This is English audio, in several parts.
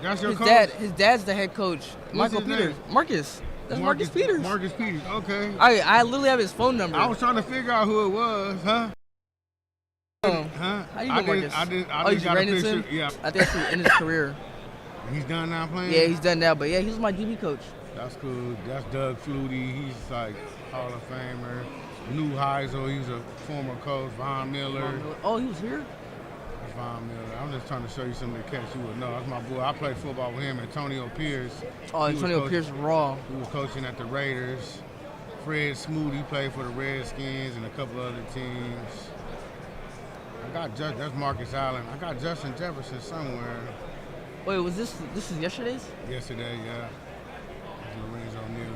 That's your His coach? dad. His dad's the head coach. What's Michael his Peters. name? Marcus. That's Marcus Peters. Marcus Peters. Okay. I literally have his phone number. I was trying to figure out who it was, huh? Huh? How you know Marcus? I Oh, just you got a ran into picture. him? Yeah. I think that's in his career. He's done now playing? Yeah, he's done now. But yeah, he was my DB coach. That's cool. That's Doug Flutie. He's like Hall of Famer. New Heisel. He's a former coach. Von Miller. Oh, he was here? That's Von Miller. I'm just trying to show you some of the cats you would know. That's my boy. I played football with him. Antonio Pierce. Oh, Antonio Pierce raw. He was coaching at the Raiders. Fred Smoot, he played for the Redskins and a couple other teams. That's Marcus Allen. I got Justin Jefferson somewhere. Wait, was this is yesterday's? Yesterday, yeah. Lorenzo Neal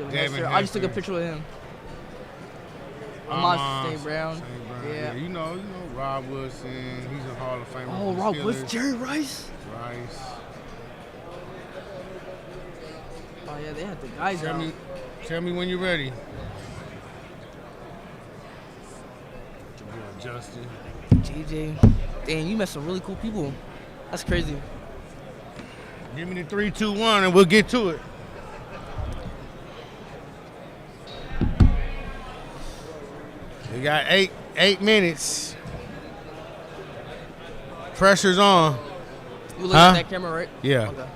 again. Devin I just took a picture with him. Amon St. Brown. Yeah. You know Rob Woodson. He's a Hall of Famer. Oh, Rob Woodson. Jerry Rice. Rice. Oh yeah, they had the guys out. Tell me when you're ready. Justin. JJ. Damn, you met some really cool people. That's crazy. Give me the 3, 2, 1, and we'll get to it. We got eight minutes. Pressure's on. You looking at that camera, right? Yeah. Okay.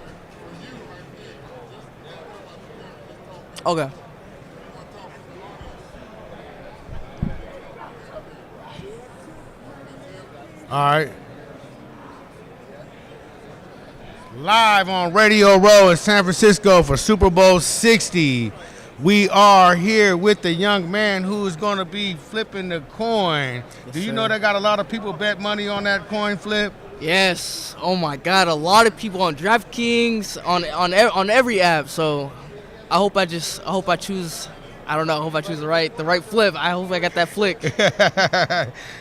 Okay. All right. Live on Radio Row in San Francisco for Super Bowl 60. We are here with the young man who is going to be flipping the coin. Do you know they got a lot of people bet money on that coin flip? Yes. Oh my God, a lot of people on DraftKings, on every app. So I hope I choose. I don't know. I hope I choose the right flip. I hope I got that flick.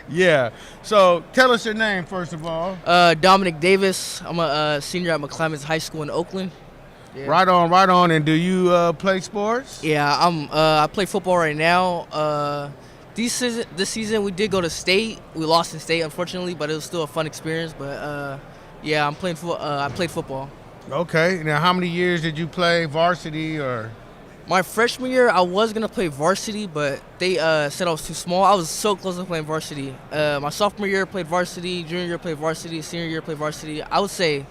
Yeah. So tell us your name first of all. Dominic Davis. I'm a senior at McClemens High School in Oakland. Yeah. Right on. And do you play sports? Yeah, I play football right now. This season we did go to state. We lost in state, unfortunately, but it was still a fun experience. But yeah, I'm playing I played football. Okay. Now, how many years did you play varsity or? My freshman year, I was gonna play varsity, but they said I was too small. I was so close to playing varsity. My sophomore year played varsity, junior year played varsity, senior year played varsity. I would say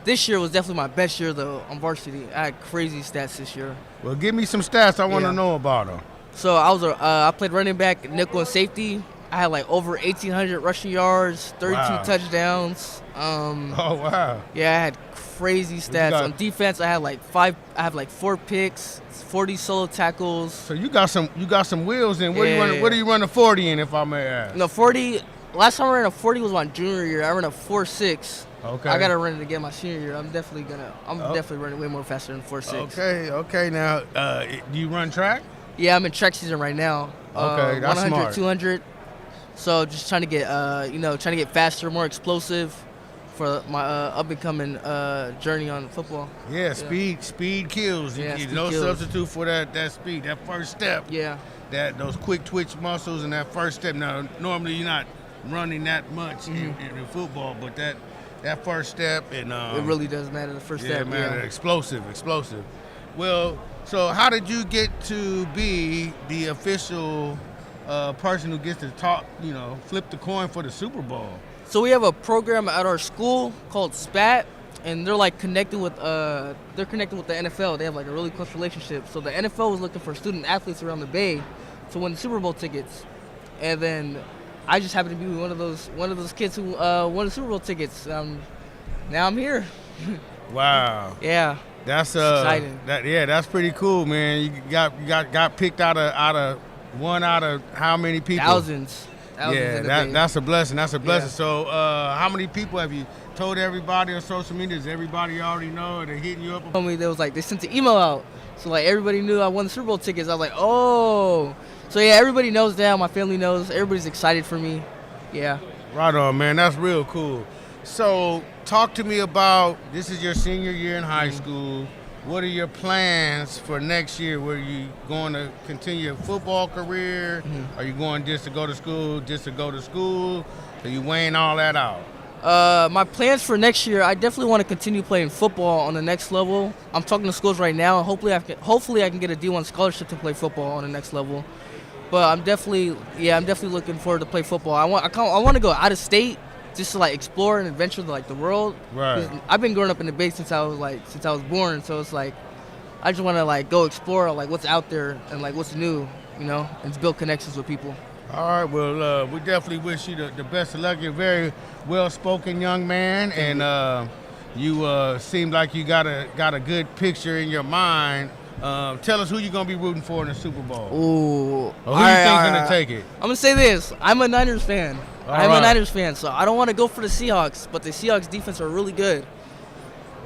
this year was definitely my best year though on varsity. I had crazy stats this year. Well, give me some stats I want to know about them. So I played running back, nickel, and safety. I had like over 1,800 rushing yards, 32 touchdowns. Oh wow! Yeah, I had crazy stats. On defense, I had 4 picks, 40 solo tackles. So you got some wheels in. What do you run a 40 in, if I may ask? No, 40. Last time I ran a 40 was my junior year. I ran a 4.6. Okay. I gotta run it again my senior year. I'm definitely running way more faster than 4.6. Okay. Now, do you run track? Yeah, I'm in track season right now. Okay, that's 100, smart. 200. So just trying to get faster, more explosive for my up and coming journey on football. Yeah, speed kills. No substitute for that speed, that first step. Yeah. Those quick twitch muscles and that first step. Now, normally you're not running that much in football, but that first step and it really does matter. The first step. Yeah, explosive. Well, so how did you get to be the official person who gets to flip the coin for the Super Bowl? So we have a program at our school called SPAT, and they're connected with the NFL. They have a really close relationship. So the NFL was looking for student athletes around the Bay to win the Super Bowl tickets, and then I just happened to be one of those kids who won the Super Bowl tickets. Now I'm here. Wow. Yeah. That's exciting. That's pretty cool, man. You got picked out of one out of how many people? Thousands. That's a blessing. Yeah. So, how many people have you told everybody on social media? Does everybody already know? Or they're hitting you up? Told me they sent an email out, so everybody knew I won the Super Bowl tickets. I was like, oh. So yeah, everybody knows now. My family knows. Everybody's excited for me. Yeah. Right on, man. That's real cool. So, talk to me about, this is your senior year in high school. What are your plans for next year? Were you going to continue your football career? Are you going just to go to school? Are you weighing all that out? My plans for next year, I definitely want to continue playing football on the next level. I'm talking to schools right now, and hopefully I can get a D1 scholarship to play football on the next level. But I'm definitely looking forward to play football. I want to go out of state just to like explore and adventure like the world. Right. I've been growing up in the Bay since I was born, so it's like I just want to like go explore like what's out there and like what's new, and build connections with people. All right, well, we definitely wish you the best of luck. You're a very well-spoken young man, and you seem like you got a good picture in your mind. Tell us who you're going to be rooting for in the Super Bowl. Ooh. Or who you think's going to take it? I'm going to say this. I'm a Niners fan. I'm a Niners fan, so I don't want to go for the Seahawks, but the Seahawks defense are really good.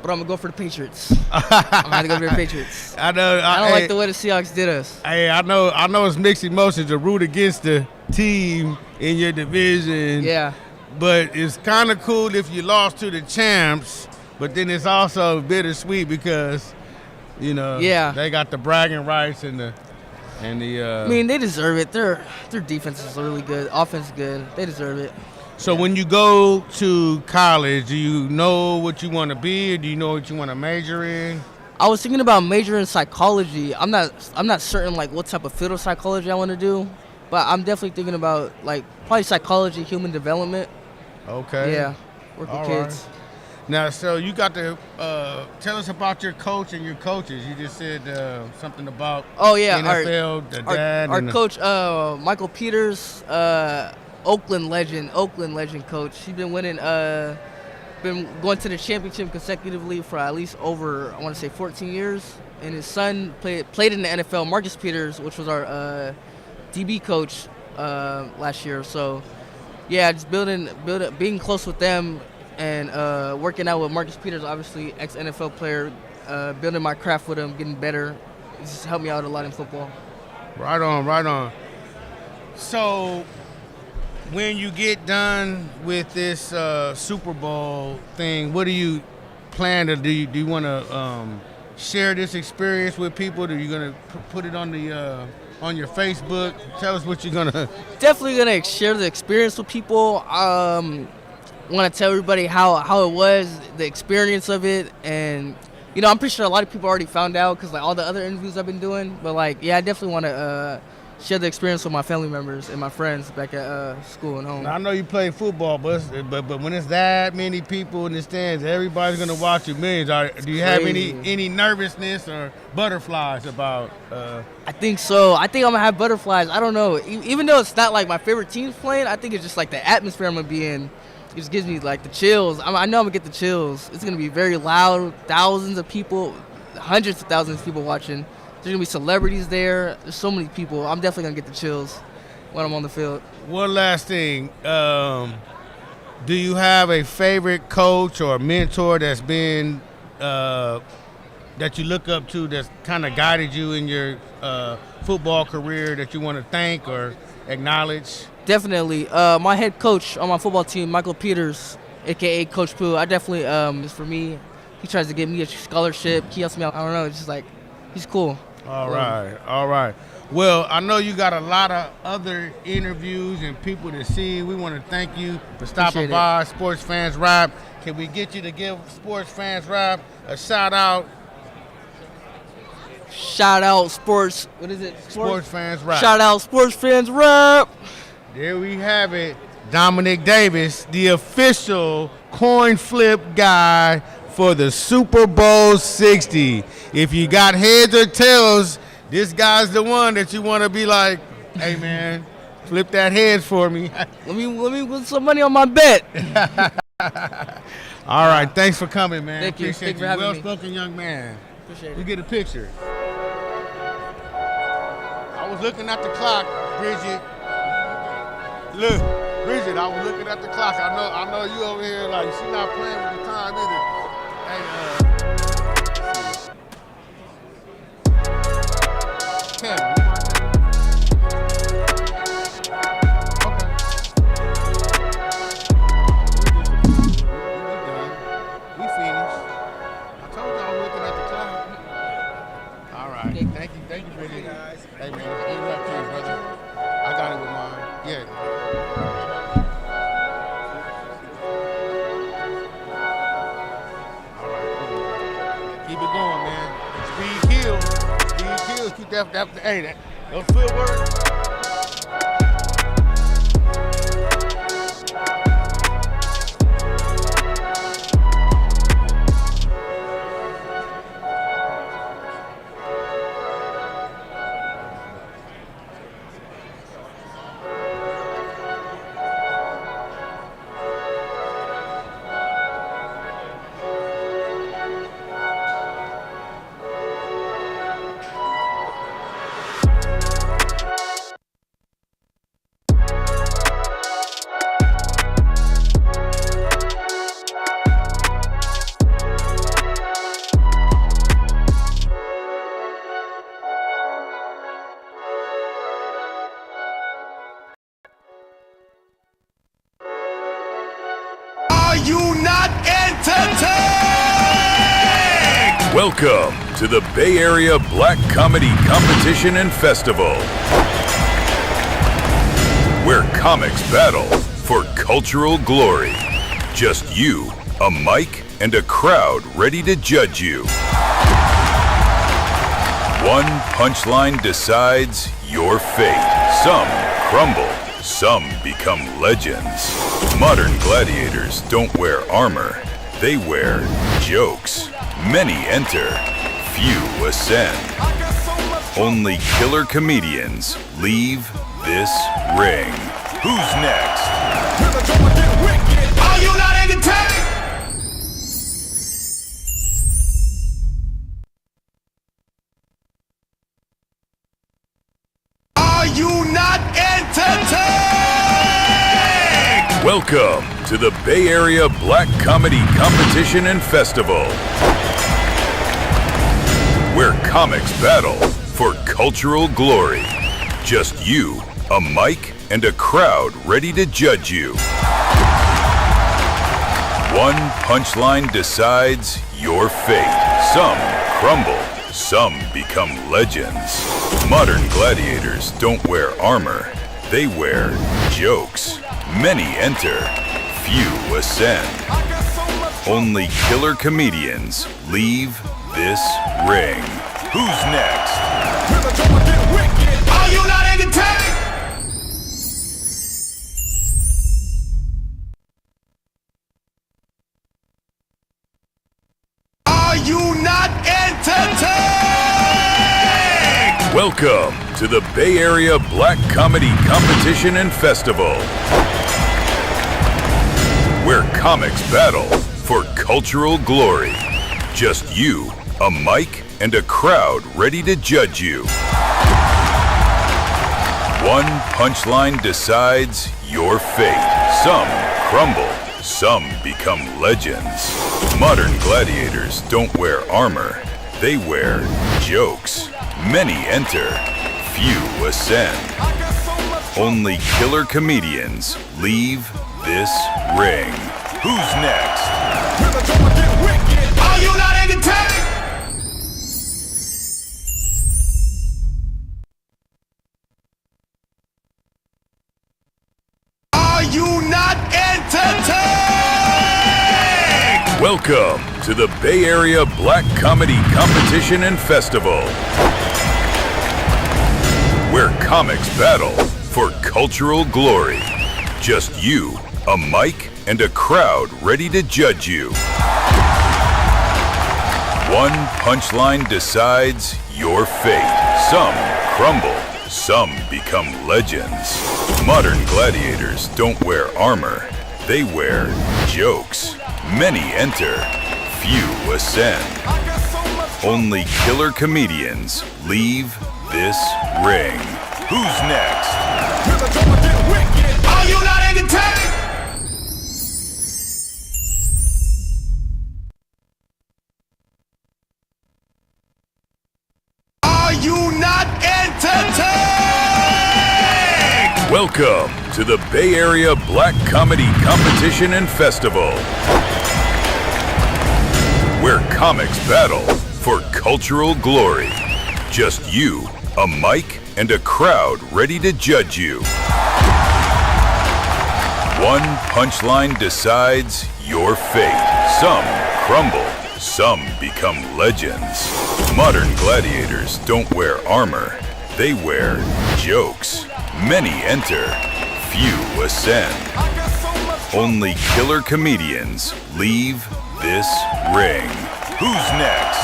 But I'm going to go for the Patriots. I'm going to go for the Patriots. I know. I don't like the way the Seahawks did us. Hey, I know it's mixed emotions to root against the team in your division. Yeah. But it's kind of cool if you lost to the champs, but then it's also bittersweet because, they got the bragging rights and the. I mean, they deserve it. Their defense is really good. Offense is good. They deserve it. So when you go to college, do you know what you want to be, or do you know what you want to major in? I was thinking about majoring in psychology. I'm not certain like what type of field of psychology I want to do, but I'm definitely thinking about like probably psychology, human development. Okay. Yeah. Work with kids. Right. Now, so you got to tell us about your coach and your coaches. You just said something about NFL, the dad. Our coach, Michael Peters, Oakland legend coach. He's been winning, been going to the championship consecutively for at least over, I want to say 14 years. And his son played in the NFL, Marcus Peters, which was our DB coach last year. So, yeah, just being close with them and working out with Marcus Peters, obviously ex-NFL player, building my craft with him, getting better. It's just helped me out a lot in football. Right on. So, when you get done with this Super Bowl thing, what do you plan to do? Do you want to share this experience with people? Are you going to put it on your Facebook? Tell us what you're going to. Definitely going to share the experience with people. Want to tell everybody how it was, the experience of it, and I'm pretty sure a lot of people already found out because like all the other interviews I've been doing. But like, yeah, I definitely want to share the experience with my family members and my friends back at school and home. Now, I know you play football, but when it's that many people in the stands, everybody's gonna watch you millions. Do you have any nervousness or butterflies about? I think so. I think I'm gonna have butterflies. I don't know. Even though it's not like my favorite team's playing, I think it's just like the atmosphere I'm gonna be in. It just gives me like the chills. I know I'm gonna get the chills. It's gonna be very loud, thousands of people, hundreds of thousands of people watching. There's gonna be celebrities there. There's so many people. I'm definitely gonna get the chills when I'm on the field. One last thing. Do you have a favorite coach or mentor that's been that you look up to that's kind of guided you in your football career that you want to thank or acknowledge? Definitely. My head coach on my football team, Michael Peters, a.k.a. Coach Pooh, I definitely, is for me. He tries to get me a scholarship. He helps me out. I don't know. It's just like, he's cool. All right. Well, I know you got a lot of other interviews and people to see. We want to thank you for stopping by Sports Fans Rap. Can we get you to give Sports Fans Rap a shout out? Shout out Sports. What is it? Sports Fans Rap. Shout out Sports Fans Rap. There we have it. Dominic Davis, the official coin flip guy for the Super Bowl 60. If you got heads or tails, this guy's the one that you want to be like, hey man, flip that heads for me. Let me put some money on my bet. All right, thanks for coming, man. Thank you. Appreciate Thank you for having me. Well-spoken young man. Appreciate it. We get a picture. I was looking at the clock, Bridget. Look, Bridget, I was looking at the clock. I know you over here like she's not playing with the time either. Hey, Kevin, you mind? Okay. We finished. I told you I was looking at the clock. All right. Thank you, Bridget. Hey, man, interrupt you, brother. I got it with mine. Yeah. Keep it going, man. Speed kills. Speed kills. Keep that. Those footwork. Welcome to the Bay Area Black Comedy Competition and Festival, where comics battle for cultural glory. Just you, a mic, and a crowd ready to judge you. One punchline decides your fate. Some crumble, some become legends. Modern gladiators don't wear armor, they wear jokes. Many enter, few ascend. Only killer comedians leave this ring. Who's next? Are you not entertained? Are you not entertained? Welcome to the Bay Area Black Comedy Competition and Festival, where comics battle for cultural glory. Just you, a mic, and a crowd ready to judge you. One punchline decides your fate. Some crumble, some become legends. Modern gladiators don't wear armor, they wear jokes. Many enter, few ascend. Only killer comedians leave this ring. Who's next? Are you not entertained? Are you not entertained? Welcome to the Bay Area Black Comedy Competition and Festival, where comics battle for cultural glory. Just you, a mic, and a crowd ready to judge you. One punchline decides your fate. Some crumble, some become legends. Modern gladiators don't wear armor, they wear jokes. Many enter, few ascend. Only killer comedians leave this ring. Who's next? Are you not entertained? Are you not entertained? Welcome to the Bay Area Black Comedy Competition and Festival, where comics battle for cultural glory. Just you, a mic, and a crowd ready to judge you. One punchline decides your fate. Some crumble, some become legends. Modern gladiators don't wear armor, they wear jokes. Many enter, few ascend. Only killer comedians leave this ring. Who's next? Are you not entertained? Are you not entertained? Welcome to the Bay Area Black Comedy Competition and Festival, where comics battle for cultural glory. Just you, a mic, and a crowd ready to judge you. One punchline decides your fate. Some crumble, Some become legends. Modern gladiators don't wear armor, they wear jokes. Many enter, few ascend. Only killer comedians leave this ring. Who's next?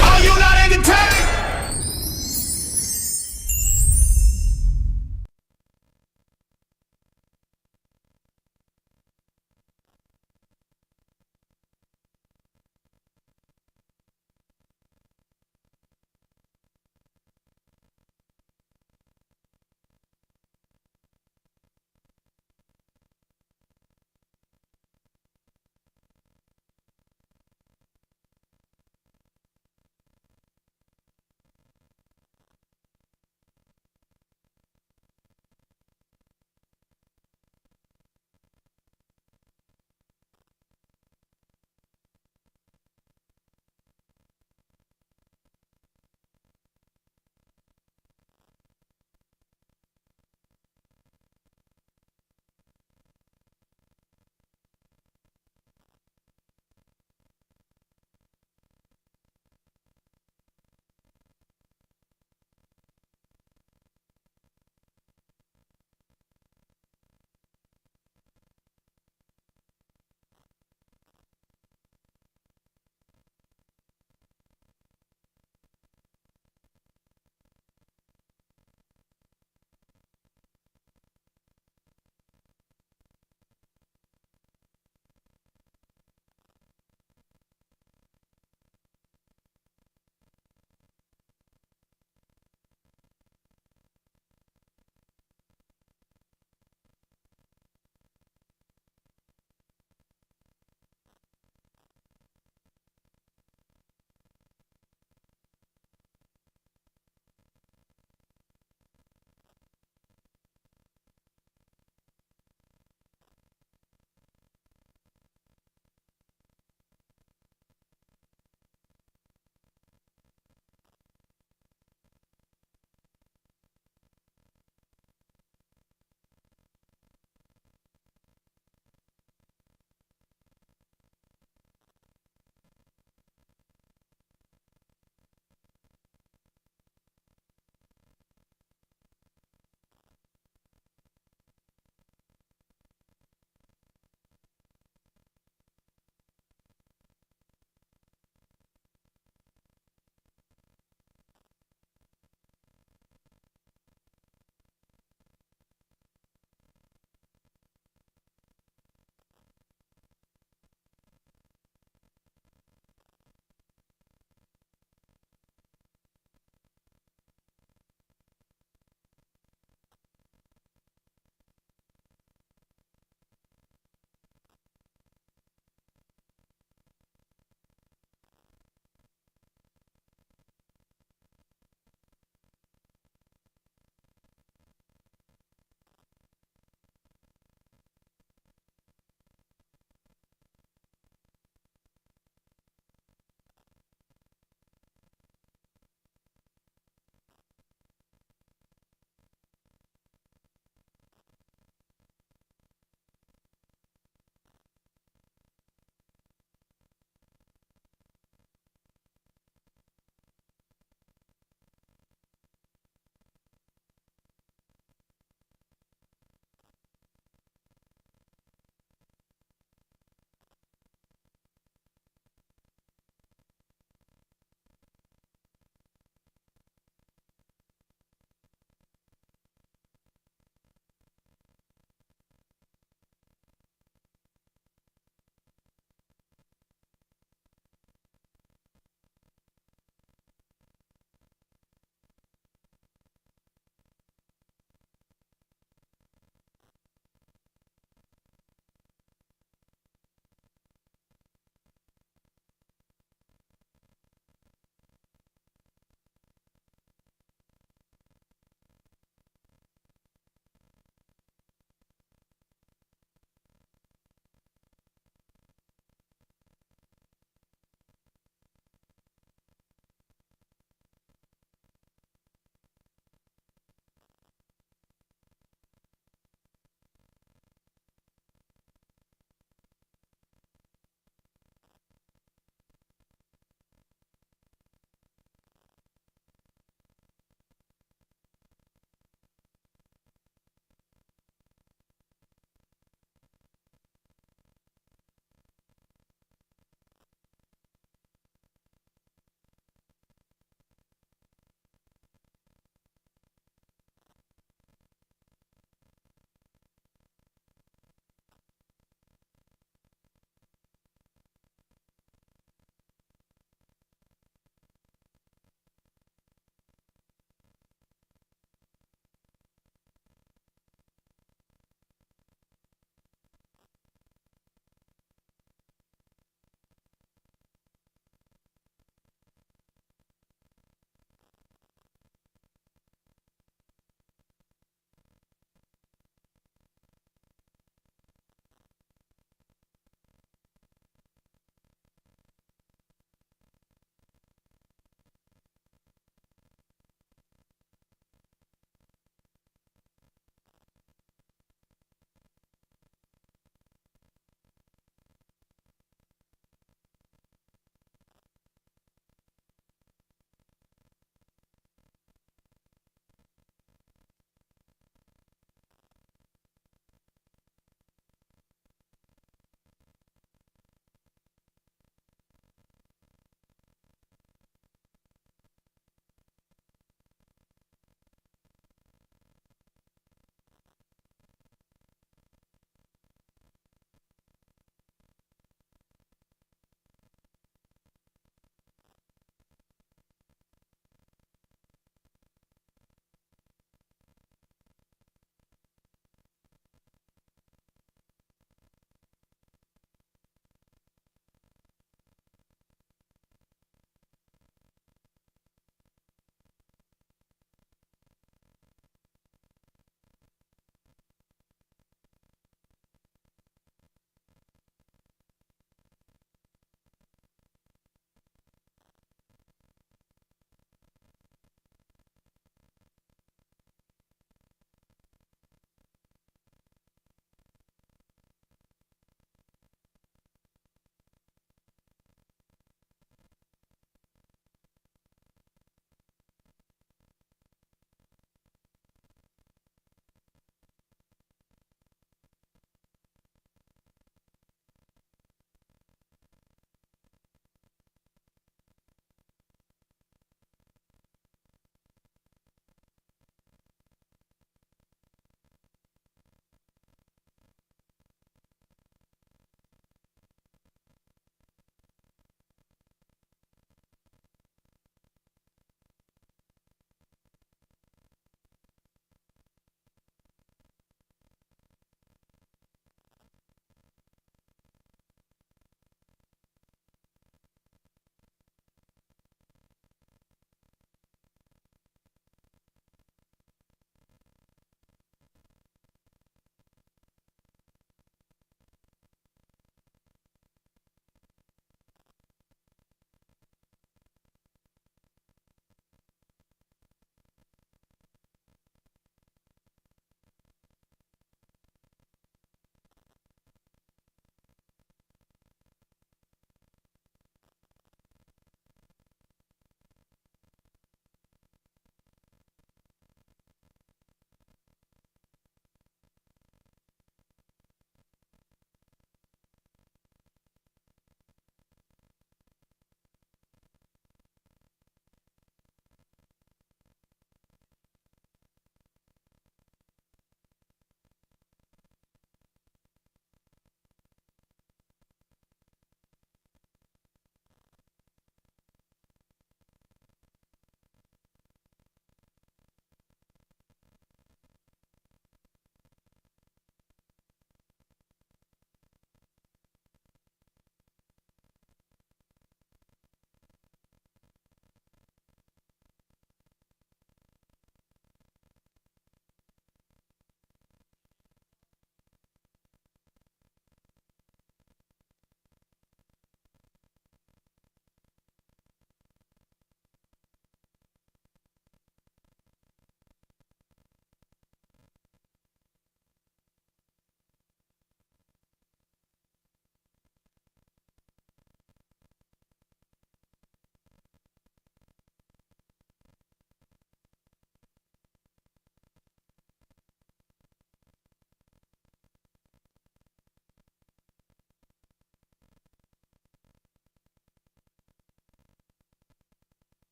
Are you not entertained?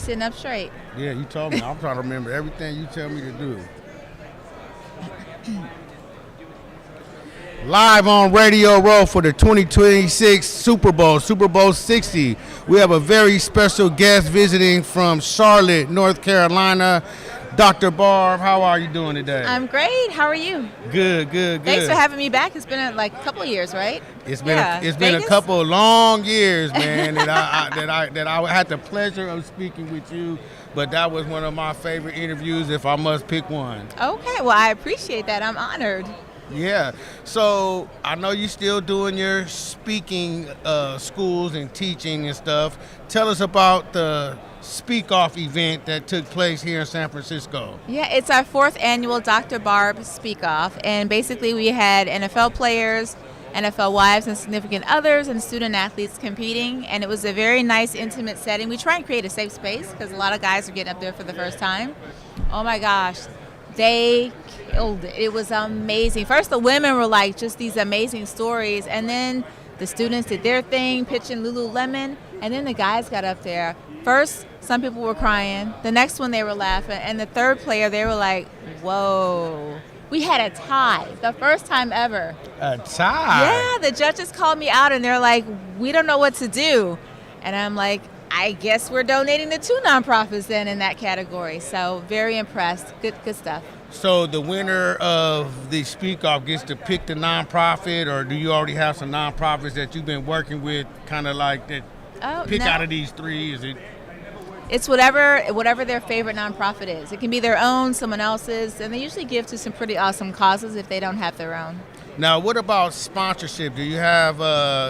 sitting up straight. Yeah, you told me. I'm trying to remember everything you tell me to do. Live on Radio Row for the 2026 Super Bowl, Super Bowl 60. We have a very special guest visiting from Charlotte, North Carolina. Dr. Barb, how are you doing today? I'm great. How are you? Good. Thanks for having me back. It's been like a couple of years, right? It's been Yeah. a Vegas? couple of long years, man, that I had the pleasure of speaking with you. But that was one of my favorite interviews, if I must pick one. Okay. Well, I appreciate that. I'm honored. Yeah. So I know you're still doing your speaking schools and teaching and stuff. Tell us about the Speak Off event that took place here in San Francisco. Yeah, it's our 4th annual Dr. Barb Speak Off, and basically we had NFL players, NFL wives and significant others, and student athletes competing, and it was a very nice, intimate setting. We try and create a safe space because a lot of guys are getting up there for the first time. Oh my gosh, they killed it. It was amazing. First, the women were like just these amazing stories, and then the students did their thing, pitching Lululemon, and then the guys got up there. First, some people were crying. The next one, they were laughing. And the third player, they were like, whoa. We had a tie, the first time ever. A tie? Yeah, the judges called me out, and they're like, we don't know what to do. And I'm like, I guess we're donating to 2 nonprofits then in that category. So very impressed. Good stuff. So the winner of the Speak Off gets to pick the nonprofit, or do you already have some nonprofits that you've been working with, kind of like that pick no. out of these 3? Is it? It's whatever their favorite nonprofit is. It can be their own, someone else's, and they usually give to some pretty awesome causes if they don't have their own. Now, what about sponsorship? Do you have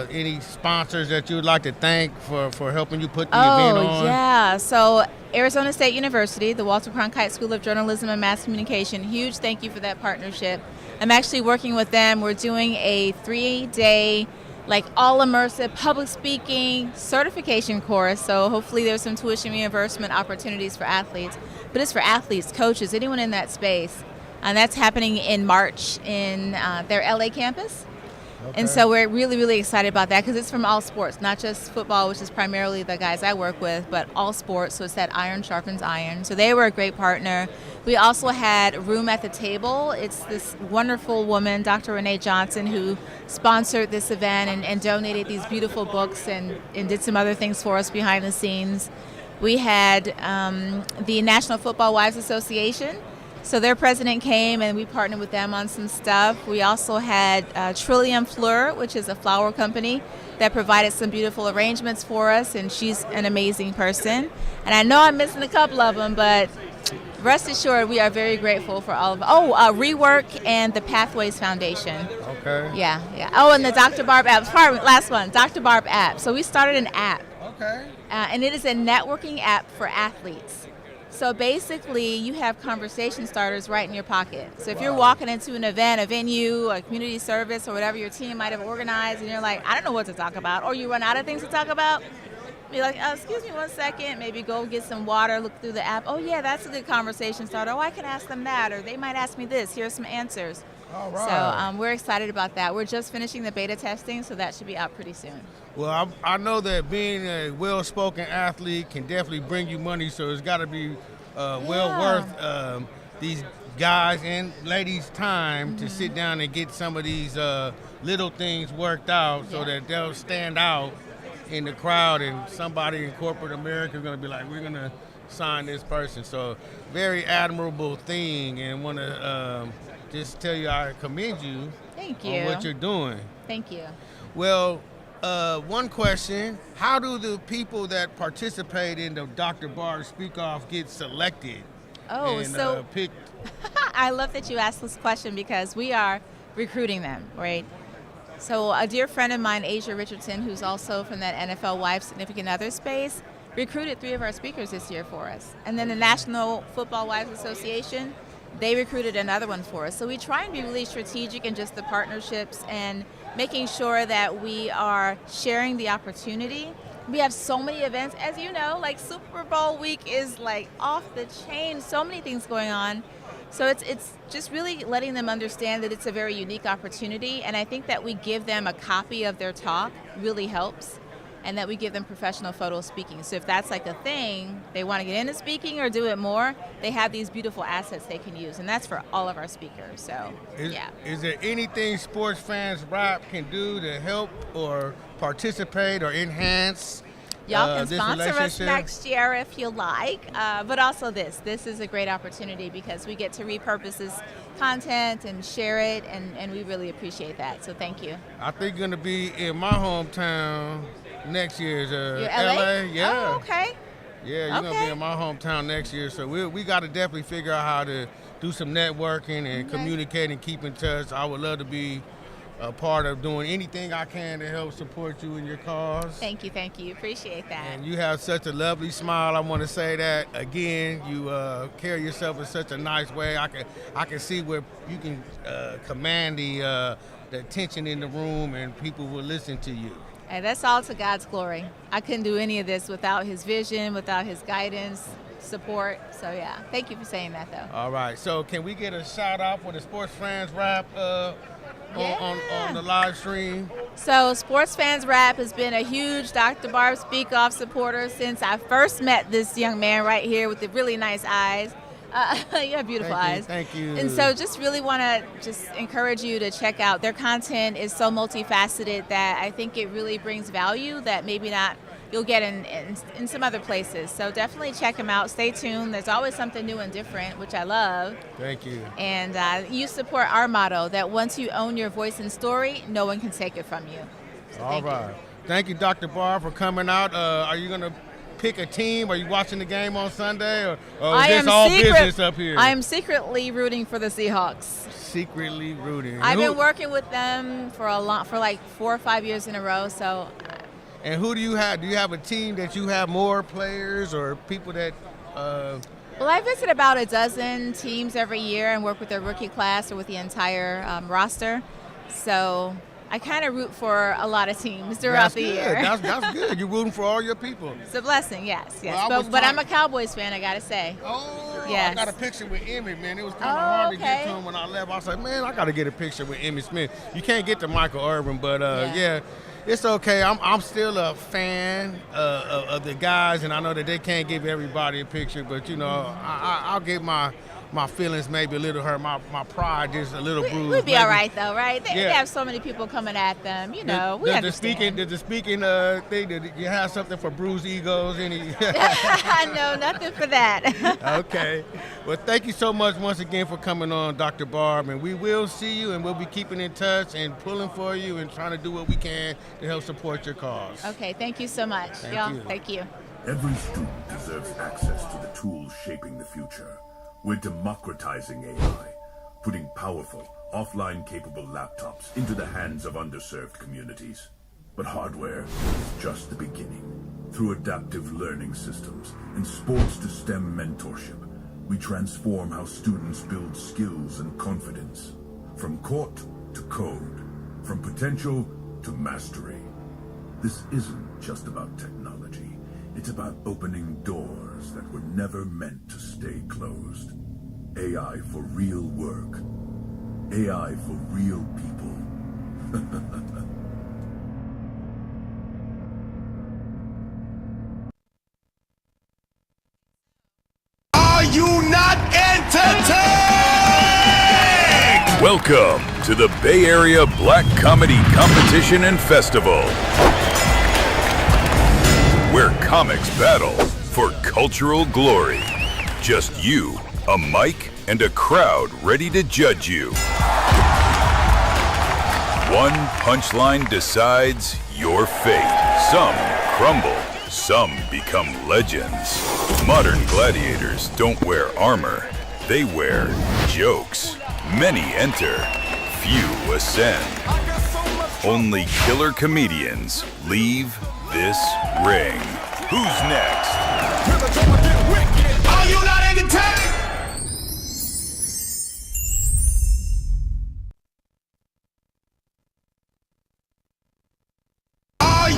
any sponsors that you would like to thank for helping you put the event on? Oh, yeah. So Arizona State University, the Walter Cronkite School of Journalism and Mass Communication, huge thank you for that partnership. I'm actually working with them. We're doing a 3-day all immersive public speaking certification course. So hopefully there's some tuition reimbursement opportunities for athletes. But it's for athletes, coaches, anyone in that space. And that's happening in March in their LA campus. Okay. And so we're really, really excited about that because it's from all sports, not just football, which is primarily the guys I work with, but all sports. So it's that iron sharpens iron. So they were a great partner. We also had Room at the Table. It's this wonderful woman, Dr. Renee Johnson, who sponsored this event and donated these beautiful books and did some other things for us behind the scenes. We had the National Football Wives Association. So their president came and we partnered with them on some stuff. We also had Trillium Fleur, which is a flower company that provided some beautiful arrangements for us, and she's an amazing person. And I know I'm missing a couple of them, but rest assured we are very grateful for all of them. Rework and the Pathways Foundation. Okay. Yeah. Oh, and the Dr. Barb app. Pardon, last one, Dr. Barb app. So we started an app. Okay. And it is a networking app for athletes. So basically, you have conversation starters right in your pocket. So if you're walking into an event, a venue, a community service, or whatever your team might have organized, and you're like, I don't know what to talk about, or you run out of things to talk about, be like, excuse me 1 second, maybe go get some water, look through the app. Oh, yeah, that's a good conversation starter. Oh, I can ask them that, or they might ask me this. Here's some answers. All right. So we're excited about that. We're just finishing the beta testing, so that should be out pretty soon. Well, I know that being a well-spoken athlete can definitely bring you money, so it's got to be well worth these guys and ladies' time to sit down and get some of these little things worked out so that they'll stand out in the crowd, and somebody in corporate America is going to be like, we're going to sign this person. So very admirable thing, and want to just tell you I commend you. Thank you. On what you're doing. Thank you. Well, one question, how do the people that participate in the Dr. Barb Speak Off get selected and picked? I love that you asked this question because we are recruiting them, right? So a dear friend of mine, Asia Richardson, who's also from that NFL Wife Significant Other space, recruited 3 of our speakers this year for us. And then the National Football Wives Association, they recruited another one for us. So we try and be really strategic in just the partnerships and making sure that we are sharing the opportunity. We have so many events, as you know, like Super Bowl week is like off the chain, so many things going on. So it's just really letting them understand that it's a very unique opportunity, and I think that we give them a copy of their talk really helps. and that we give them professional photo speaking. So if that's like a thing, they want to get into speaking or do it more, they have these beautiful assets they can use, and that's for all of our speakers. So, yeah. Is there anything Sports Fans Rap can do to help or participate or enhance Y'all can this sponsor us relationship? next year if you like, but also this is a great opportunity because we get to repurpose this content and share it, and we really appreciate that. So thank you. I think going to be in my hometown next year is You're LA? Yeah. Oh, okay. Yeah, you're gonna Okay. be in my hometown next year, so we got to definitely figure out how to do some networking and communicate and keep in touch. I would love to be a part of doing anything I can to help support you in your cause. Thank you. Appreciate that. And you have such a lovely smile. I want to say that again. You carry yourself in such a nice way. I can see where you can command the attention in the room, and people will listen to you. Hey, that's all to God's glory. I couldn't do any of this without His vision, without His guidance, support. So yeah, thank you for saying that though. All right. So can we get a shout out for the Sports Fans Rap on the live stream? So Sports Fans Rap has been a huge Dr. Barb Speak Off supporter since I first met this young man right here with the really nice eyes. You have beautiful eyes. Thank you. And so just really want to just encourage you to check out their content. Is so multifaceted that I think it really brings value that maybe not you'll get in some other places. So definitely check them out. Stay tuned. There's always something new and different, which I love. Thank you. And you support our motto that once you own your voice and story, no one can take it from you. So All thank you. right. Thank you, Dr. Barr, for coming out. Are you going to pick a team? Are you watching the game on Sunday? Or is this all business up here? I am secretly rooting for the Seahawks. Secretly rooting. I've been working with them for like 4 or 5 years in a row. So, and who do you have? Do you have a team that you have more players or people that? well, I visit about a dozen teams every year and work with their rookie class or with the entire roster. So I kind of root for a lot of teams throughout the year. That's good. You're rooting for all your people. It's a blessing, yes. Well, but I'm a Cowboys fan, I got to say. Oh, Yes. I got a picture with Emmitt, man. It was kind of hard to get okay. to him when I left. I was like, man, I got to get a picture with Emmitt Smith. You can't get to Michael Irvin, but yeah, it's okay. I'm still a fan of the guys, and I know that they can't give everybody a picture, but, you know, I'll get my feelings maybe a little hurt. My pride just a little bruised. We'd be maybe. all right, though, right? They Yeah. have so many people coming at them. You know, we Does understand. the speaking thing, did you have something for bruised egos? Any? No, nothing for that. Okay. Well, thank you so much once again for coming on, Dr. Barb, and we will see you, and we'll be keeping in touch and pulling for you and trying to do what we can to help support your cause. Okay, thank you so much. Thank Y'all, you. thank you. Every student deserves access to the tools shaping the future. We're democratizing AI, putting powerful, offline-capable laptops into the hands of underserved communities. But hardware is just the beginning. Through adaptive learning systems and sports-to-STEM mentorship, we transform how students build skills and confidence. From court to code, from potential to mastery. This isn't just about technology. It's about opening doors that were never meant to stay closed. AI for real work. AI for real people. Are you not entertained? Welcome to the Bay Area Black Comedy Competition and Festival, where comics battle for cultural glory. Just you, a mic, and a crowd ready to judge you. One punchline decides your fate. Some crumble, some become legends. Modern gladiators don't wear armor, they wear jokes. Many enter, few ascend. Only killer comedians leave this ring. Who's next? Are you not entertained? Are you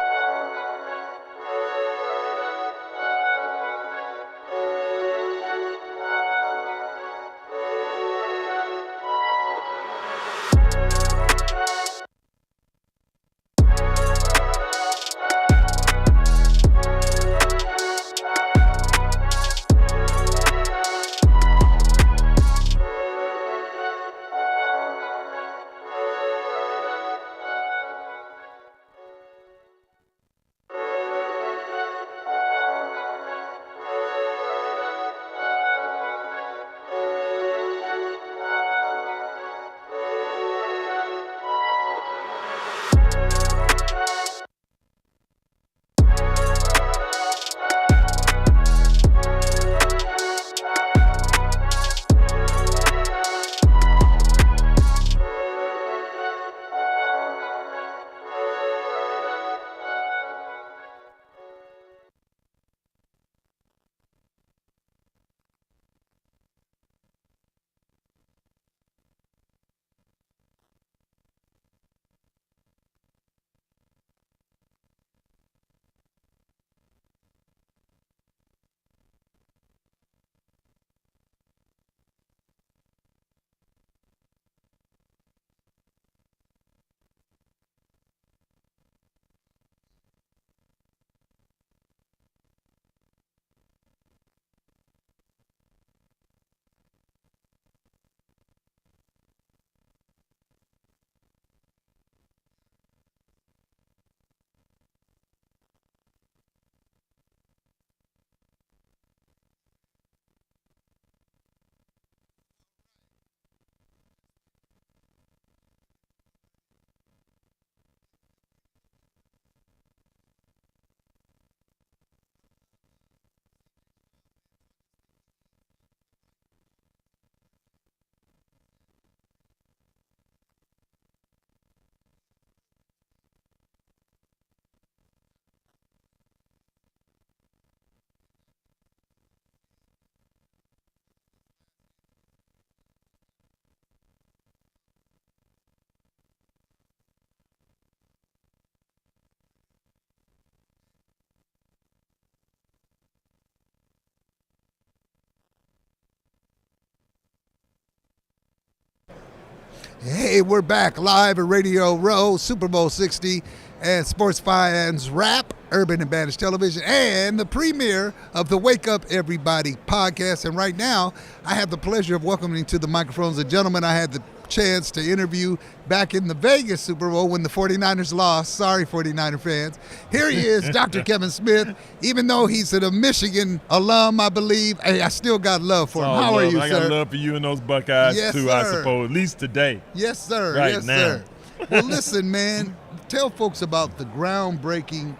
Hey, we're back live at Radio Row, Super Bowl 60, and Sports Fans Rap, Urban Advantage Television, and the premiere of the Wake Up Everybody podcast. And right now, I have the pleasure of welcoming to the microphones a gentleman I had the chance to interview back in the Vegas Super Bowl when the 49ers lost. Sorry, 49er fans. Here he is, Dr. Kevin Smith. Even though he's a Michigan alum, I believe, hey, I still got love for him. How are you, I sir? got love for you and those Buckeyes, Yes, too, I sir. suppose, at least today. Yes, sir. Right yes, now. sir. Well, listen, man, tell folks about the groundbreaking,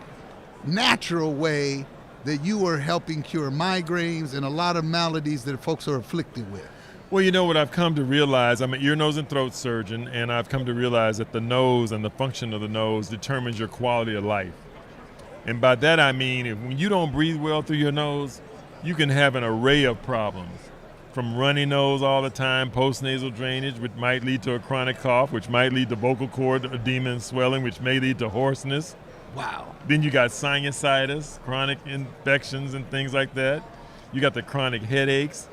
natural way that you are helping cure migraines and a lot of maladies that folks are afflicted with. Well, you know what I've come to realize, I'm an ear, nose, and throat surgeon, and I've come to realize that the nose and the function of the nose determines your quality of life. And by that I mean, when you don't breathe well through your nose, you can have an array of problems. From runny nose all the time, postnasal drainage, which might lead to a chronic cough, which might lead to vocal cord edema and swelling, which may lead to hoarseness. Wow. Then you got sinusitis, chronic infections and things like that. You got the chronic headaches.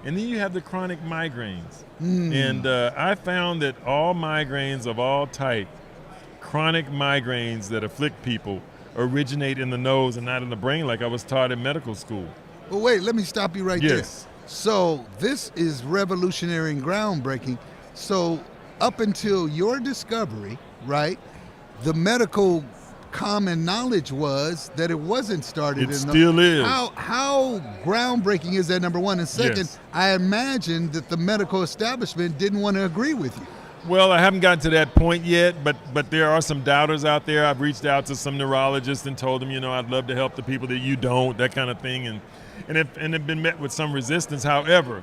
And then you have the chronic migraines. And I found that all migraines of all type, chronic migraines that afflict people, originate in the nose and not in the brain like I was taught in medical school. Well, wait, let me stop you right Yes. there. So this is revolutionary and groundbreaking. So up until your discovery, right, the medical common knowledge was that it wasn't started It in still is. How groundbreaking is that, number one? And second, Yes. I imagine that the medical establishment didn't want to agree with you. Well, I haven't gotten to that point yet, but there are some doubters out there. I've reached out to some neurologists and told them, you know, I'd love to help the people that you don't, that kind of thing, and have been met with some resistance. However,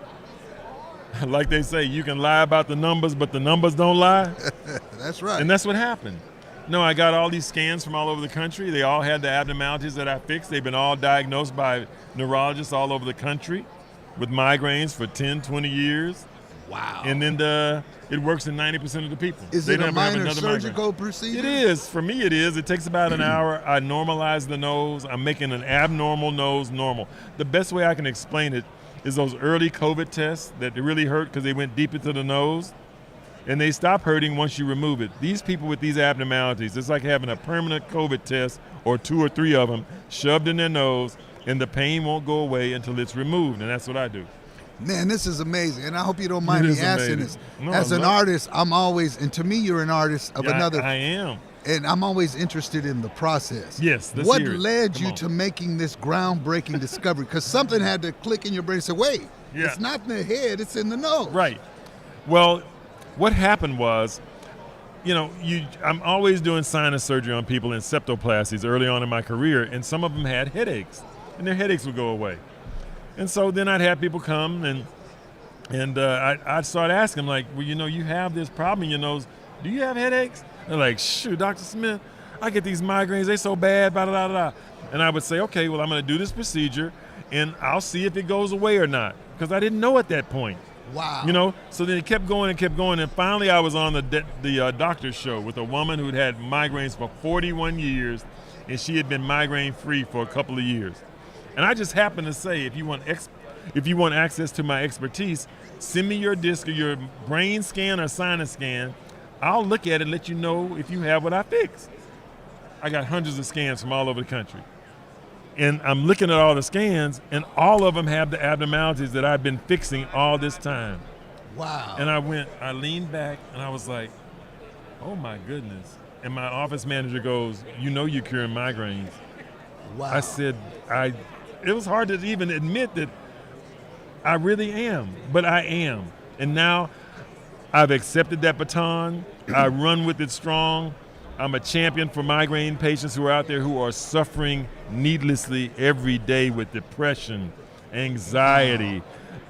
like they say, you can lie about the numbers, but the numbers don't lie. That's right. And that's what happened. No, I got all these scans from all over the country. They all had the abnormalities that I fixed. They've been all diagnosed by neurologists all over the country with migraines for 10, 20 years. Wow. And then it works in 90% of the people. Is They it a never have minor another surgical migraine. procedure? It is. For me, it is. It takes about an hour. I normalize the nose. I'm making an abnormal nose normal. The best way I can explain it is those early COVID tests that really hurt because they went deep into the nose. And they stop hurting once you remove it. These people with these abnormalities, it's like having a permanent COVID test or 2 or 3 of them shoved in their nose, and the pain won't go away until it's removed, and that's what I do. Man, this is amazing, and I hope you don't mind It me is asking amazing. this. No, As I an love it. artist, I'm always, and to me, you're an artist of Yeah, another, I am. and I'm always interested in the process. Yes, let's What hear it. led Come you on. to making this groundbreaking discovery? Because something had to click in your brain and say, wait, Yeah. it's not in the head, it's in the nose. Right. Well, what happened was, you know, I'm always doing sinus surgery on people in septoplasties early on in my career, and some of them had headaches, and their headaches would go away. And so then I'd have people come, and I'd start asking them, like, well, you know, you have this problem in your nose. Do you have headaches? They're like, shoot, Dr. Smith, I get these migraines. They so bad, blah, blah, blah. And I would say, okay, well, I'm going to do this procedure, and I'll see if it goes away or not, because I didn't know at that point. Wow. You know, so then it kept going, and finally I was on the doctor's show with a woman who'd had migraines for 41 years, and she had been migraine-free for a couple of years. And I just happened to say, if you want access to my expertise, send me your disc or your brain scan or sinus scan. I'll look at it and let you know if you have what I fixed. I got hundreds of scans from all over the country. And I'm looking at all the scans, and all of them have the abnormalities that I've been fixing all this time. Wow. And I leaned back, and I was like, oh my goodness. And my office manager goes, you know you're curing migraines. Wow. I said, it was hard to even admit that I really am, but I am. And now I've accepted that baton. I run with it strong. I'm a champion for migraine patients who are out there who are suffering needlessly every day with depression, anxiety,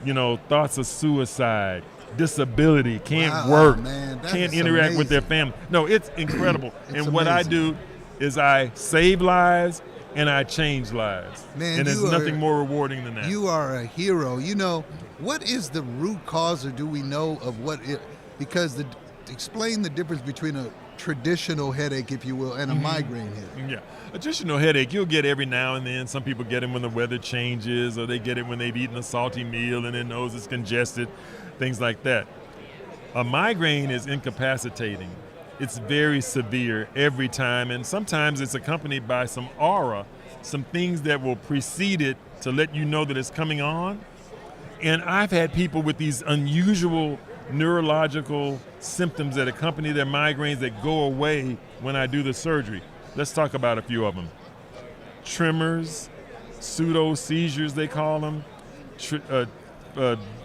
you know, thoughts of suicide, disability, can't Wow, work, man, that can't is interact with their amazing. family. No, it's incredible. It's and what I amazing. do is I save lives and I change lives. Man, and there's you are- nothing more rewarding than that. You are a hero. You know, what is the root cause, or do we know of what it, because explain the difference between a traditional headache, if you will, and a migraine headache. Yeah, a traditional headache you'll get every now and then. Some people get it when the weather changes, or they get it when they've eaten a salty meal and their nose is congested, things like that. A migraine is incapacitating. It's very severe every time, and sometimes it's accompanied by some aura, some things that will precede it to let you know that it's coming on. And I've had people with these unusual neurological symptoms that accompany their migraines that go away when I do the surgery. Let's talk about a few of them. Tremors, pseudo seizures they call them,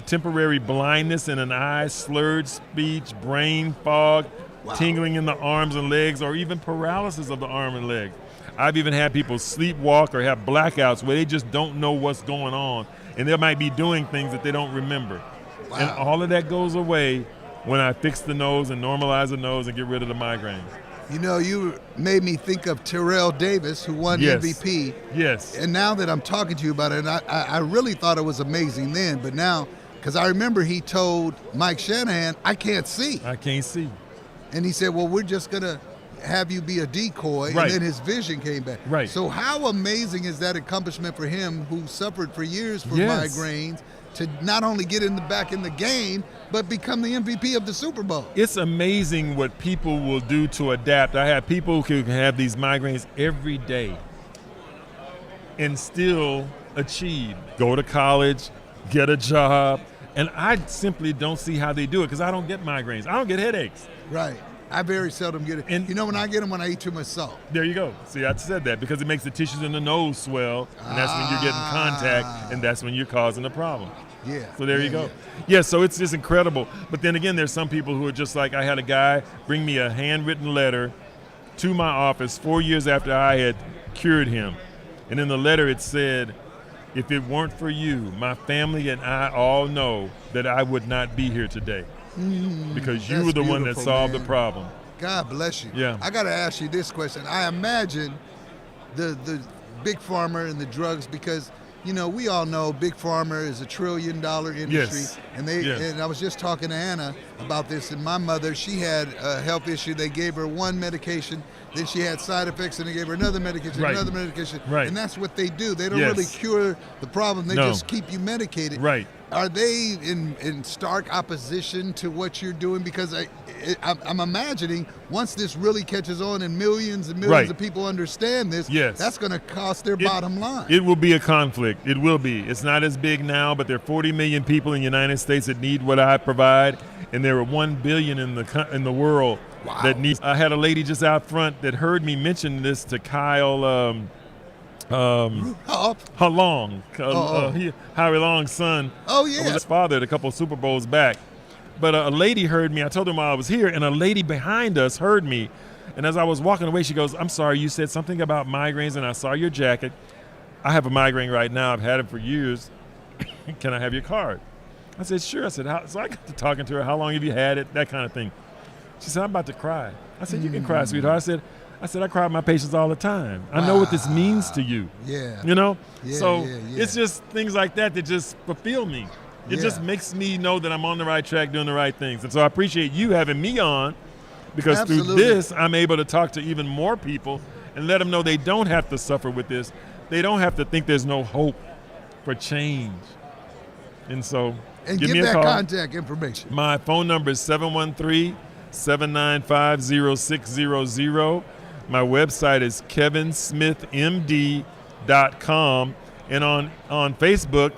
temporary blindness in an eye, slurred speech, brain fog, tingling in the arms and legs, or even paralysis of the arm and leg. I've even had people sleepwalk or have blackouts where they just don't know what's going on, and they might be doing things that they don't remember. Wow. And all of that goes away when I fix the nose and normalize the nose and get rid of the migraines. You know, you made me think of Terrell Davis, who won Yes. MVP. Yes. And now that I'm talking to you about it, and I really thought it was amazing then, but now, because I remember he told Mike Shanahan, I can't see. I can't see. And he said, well, we're just going to have you be a decoy. Right. And then his vision came back. Right. So how amazing is that accomplishment for him, who suffered for years from Yes. migraines, to not only get back in the game, but become the MVP of the Super Bowl? It's amazing what people will do to adapt. I have people who can have these migraines every day and still achieve, go to college, get a job. And I simply don't see how they do it because I don't get migraines. I don't get headaches. Right. I very seldom get it. And- you know, when I get them, when I eat too much salt. There you go. See, I said that because it makes the tissues in the nose swell, and that's when you're getting contact, and that's when you're causing a problem. Yeah. So there Yeah, you go. yeah. Yeah, so it's just incredible. But then again, there's some people who are just like, I had a guy bring me a handwritten letter to my office 4 years after I had cured him. And in the letter it said, if it weren't for you, my family and I all know that I would not be here today. Because you that's were the one that beautiful, solved man. the problem. God bless you. Yeah. I got to ask you this question. I imagine the big pharma and the drugs, because, you know, we all know big pharma is $1 trillion industry. Yes. And Yes. and I was just talking to Anna about this, and my mother, she had a health issue. They gave her one medication, then she had side effects, and they gave her another medication, Right. another medication. Right. And that's what they do. They don't Yes. really cure the problem. They No. just keep you medicated. Right. Are they in stark opposition to what you're doing? Because I'm imagining once this really catches on and millions and millions Right. of people understand this, Yes. that's going to cost their bottom line. It will be a conflict. It will be. It's not as big now, but there are 40 million people in the United States that need what I provide, and there are 1 billion in the world Wow. that needs. I had a lady just out front that heard me mention this to Kyle Oh, Long, Oh. Howie Long's son. Oh, yeah. Was his father at a couple of Super Bowls back. But a lady heard me. I told them while I was here, and a lady behind us heard me. And as I was walking away, she goes, I'm sorry, you said something about migraines, and I saw your jacket. I have a migraine right now. I've had it for years. Can I have your card? I said, sure. I said, so I got to talking to her. How long have you had it? That kind of thing. She said, I'm about to cry. I said, you can cry, sweetheart. I said, I cry with my patients all the time. I know what this means to you. Yeah. You know? Yeah, So yeah, yeah. it's just things like that that just fulfill me. It just Yeah. makes me know that I'm on the right track doing the right things. And so I appreciate you having me on, because through Absolutely. this, I'm able to talk to even more people and let them know they don't have to suffer with this. They don't have to think there's no hope for change. And so And give give me a that call. contact information. My phone number is 713-795-0600. My website is kevinsmithmd.com. And on Facebook,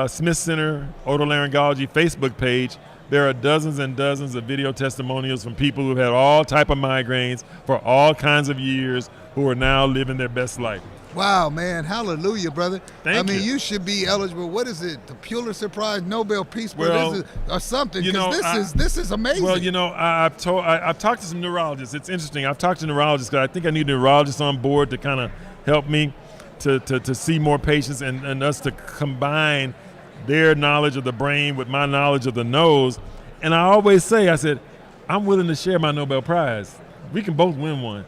Smith Center Otolaryngology Facebook page, there are dozens and dozens of video testimonials from people who've had all type of migraines for all kinds of years who are now living their best life. Wow, man. Hallelujah, brother. Thank I mean, you. you should be eligible. What is it? The Pulitzer Prize, Nobel Peace Prize, Well, or something. you know, Because this is amazing. Well, you know, I've talked to some neurologists. It's interesting. I've talked to neurologists because I think I need neurologists on board to kind of help me to see more patients and us to combine their knowledge of the brain with my knowledge of the nose. And I always say, I said, I'm willing to share my Nobel Prize. We can both win one.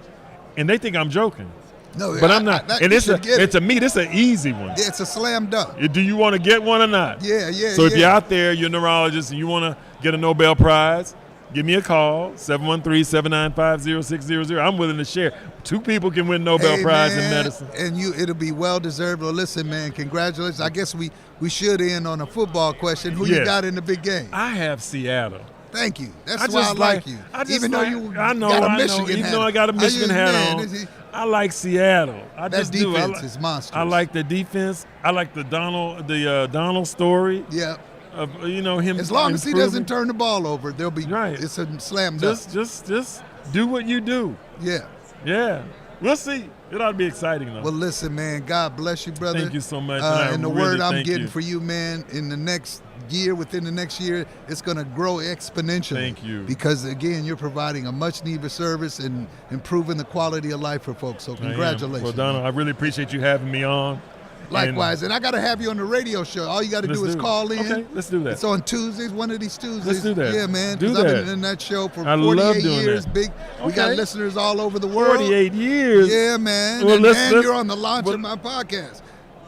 And they think I'm joking. no, But I'm not. And you it's should get it. to me, this is an easy one. It's a slam dunk. Do you want to get one or not? Yeah, yeah, So if yeah. you're out there, you're a neurologist, and you want to get a Nobel Prize, give me a call, 713-795-0600. I'm willing to share. 2 people can win Nobel Hey, Prize in man, medicine. and it'll be well deserved. Well, listen, man, congratulations. I guess we should end on a football question. Who you Yes. got in the big game? I have Seattle. Thank you. That's I why I just like you. I just Even though like- you I know, got a I know. Michigan Even hat though I got a on. Michigan hat Man, on, I like Seattle. That just do. defense is monstrous. I like the defense. I like the Donald story. Yeah. Of him. As long as he improving. doesn't turn the ball over, they'll be Right. It's a slam dunk. Just do what you do. Yeah. Yeah. We'll see. It ought to be exciting though. Well, listen, man. God bless you, brother. Thank you so much. And I and the really word I'm thank getting you. for you, man, within the next year, it's going to grow exponentially. Thank you. Because again, you're providing a much-needed service and improving the quality of life for folks. So I am. congratulations. Well, Donald, I really appreciate you having me on. Likewise, and I got to have you on the radio show. All you got to Let's do is do it. call in. Okay, let's do that. It's on Tuesdays, one of these Tuesdays. Let's do that. Yeah, man. Do 'cause I've that. been in that show for I 48 love doing years. that. Big. We got Okay. listeners all over the world. 48 years. Yeah, man. Well, and let's- you're on the launch of my podcast.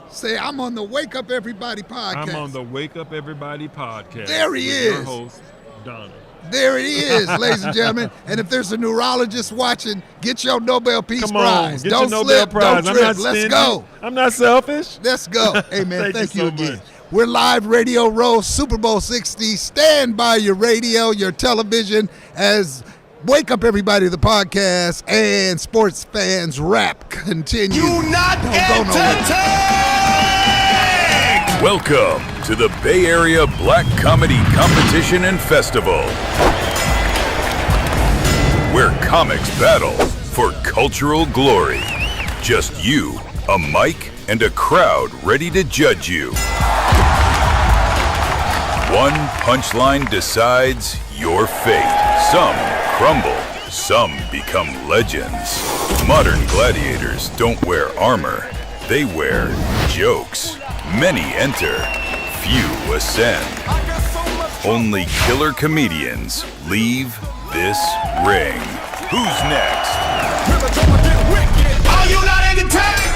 Say, I'm on the Wake Up Everybody podcast. I'm on the Wake Up Everybody podcast. There he with Your is. host, Donald. There he is, ladies and gentlemen. And if there's a neurologist watching, get your Nobel Peace Come Prize. on, get Don't your Nobel slip, Prize. don't I'm trip. not Let's stingy. go. I'm not selfish. Let's go. Hey, man, thank you so again. much. We're live Radio Row, Super Bowl 60. Stand by your radio, your television, as Wake Up Everybody, the podcast, and Sports Fans Rap continue. You not Don't go nowhere. entertained. Welcome to the Bay Area Black Comedy Competition and Festival, where comics battle for cultural glory. Just you, a mic, and a crowd ready to judge you. One punchline decides your fate. Some crumble, some become legends. Modern gladiators don't wear armor, they wear jokes. Many enter, few ascend. Only killer comedians leave this ring. Who's next? Are you not entertained?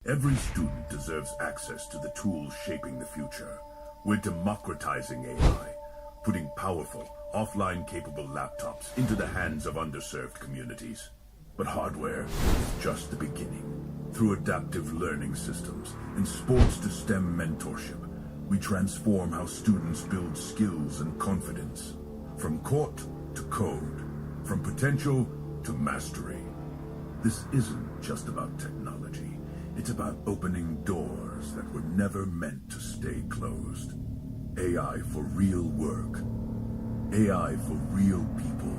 Every student deserves access to the tools shaping the future. We're democratizing AI, putting powerful, offline-capable laptops into the hands of underserved communities. But hardware is just the beginning. Through adaptive learning systems and sports-to-STEM mentorship, we transform how students build skills and confidence. From court to code, from potential to mastery. This isn't just about technology. It's about opening doors that were never meant to stay closed. AI for real work. AI for real people.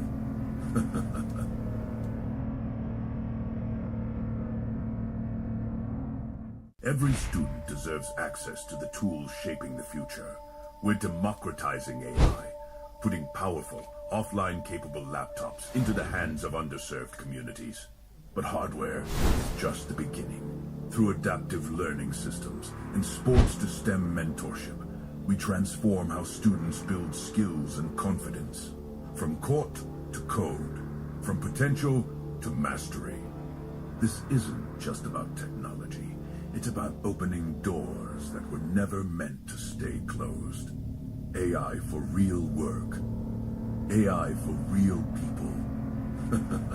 Every student deserves access to the tools shaping the future. We're democratizing AI, putting powerful, offline-capable laptops into the hands of underserved communities. But hardware is just the beginning. Through adaptive learning systems and sports-to-STEM mentorship, we transform how students build skills and confidence. From court to code, from potential to mastery. This isn't just about technology. It's about opening doors that were never meant to stay closed. AI for real work. AI for real people.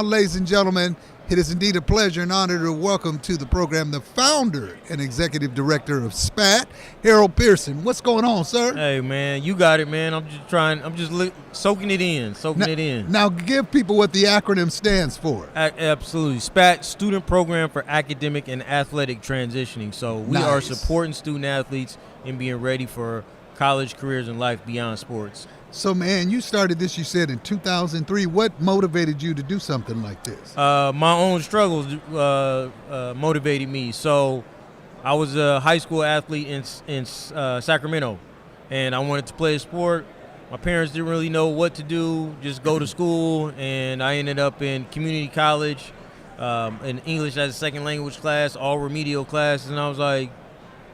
Ladies and gentlemen, it is indeed a pleasure and honor to welcome to the program the founder and executive director of SPAT, Harold Pearson. What's going on, sir? Hey, man, you got it, man. I'm just soaking it in, Now give people what the acronym stands for. Absolutely. SPAT, Student Program for Academic and Athletic Transitioning. So we are Nice. supporting student athletes in being ready for college careers and life beyond sports. So, man, you started this, you said, in 2003. What motivated you to do something like this? My own struggles motivated me. So I was a high school athlete in Sacramento, and I wanted to play a sport. My parents didn't really know what to do, just go to school, and I ended up in community college, in English as a second language class, all remedial classes, and I was like,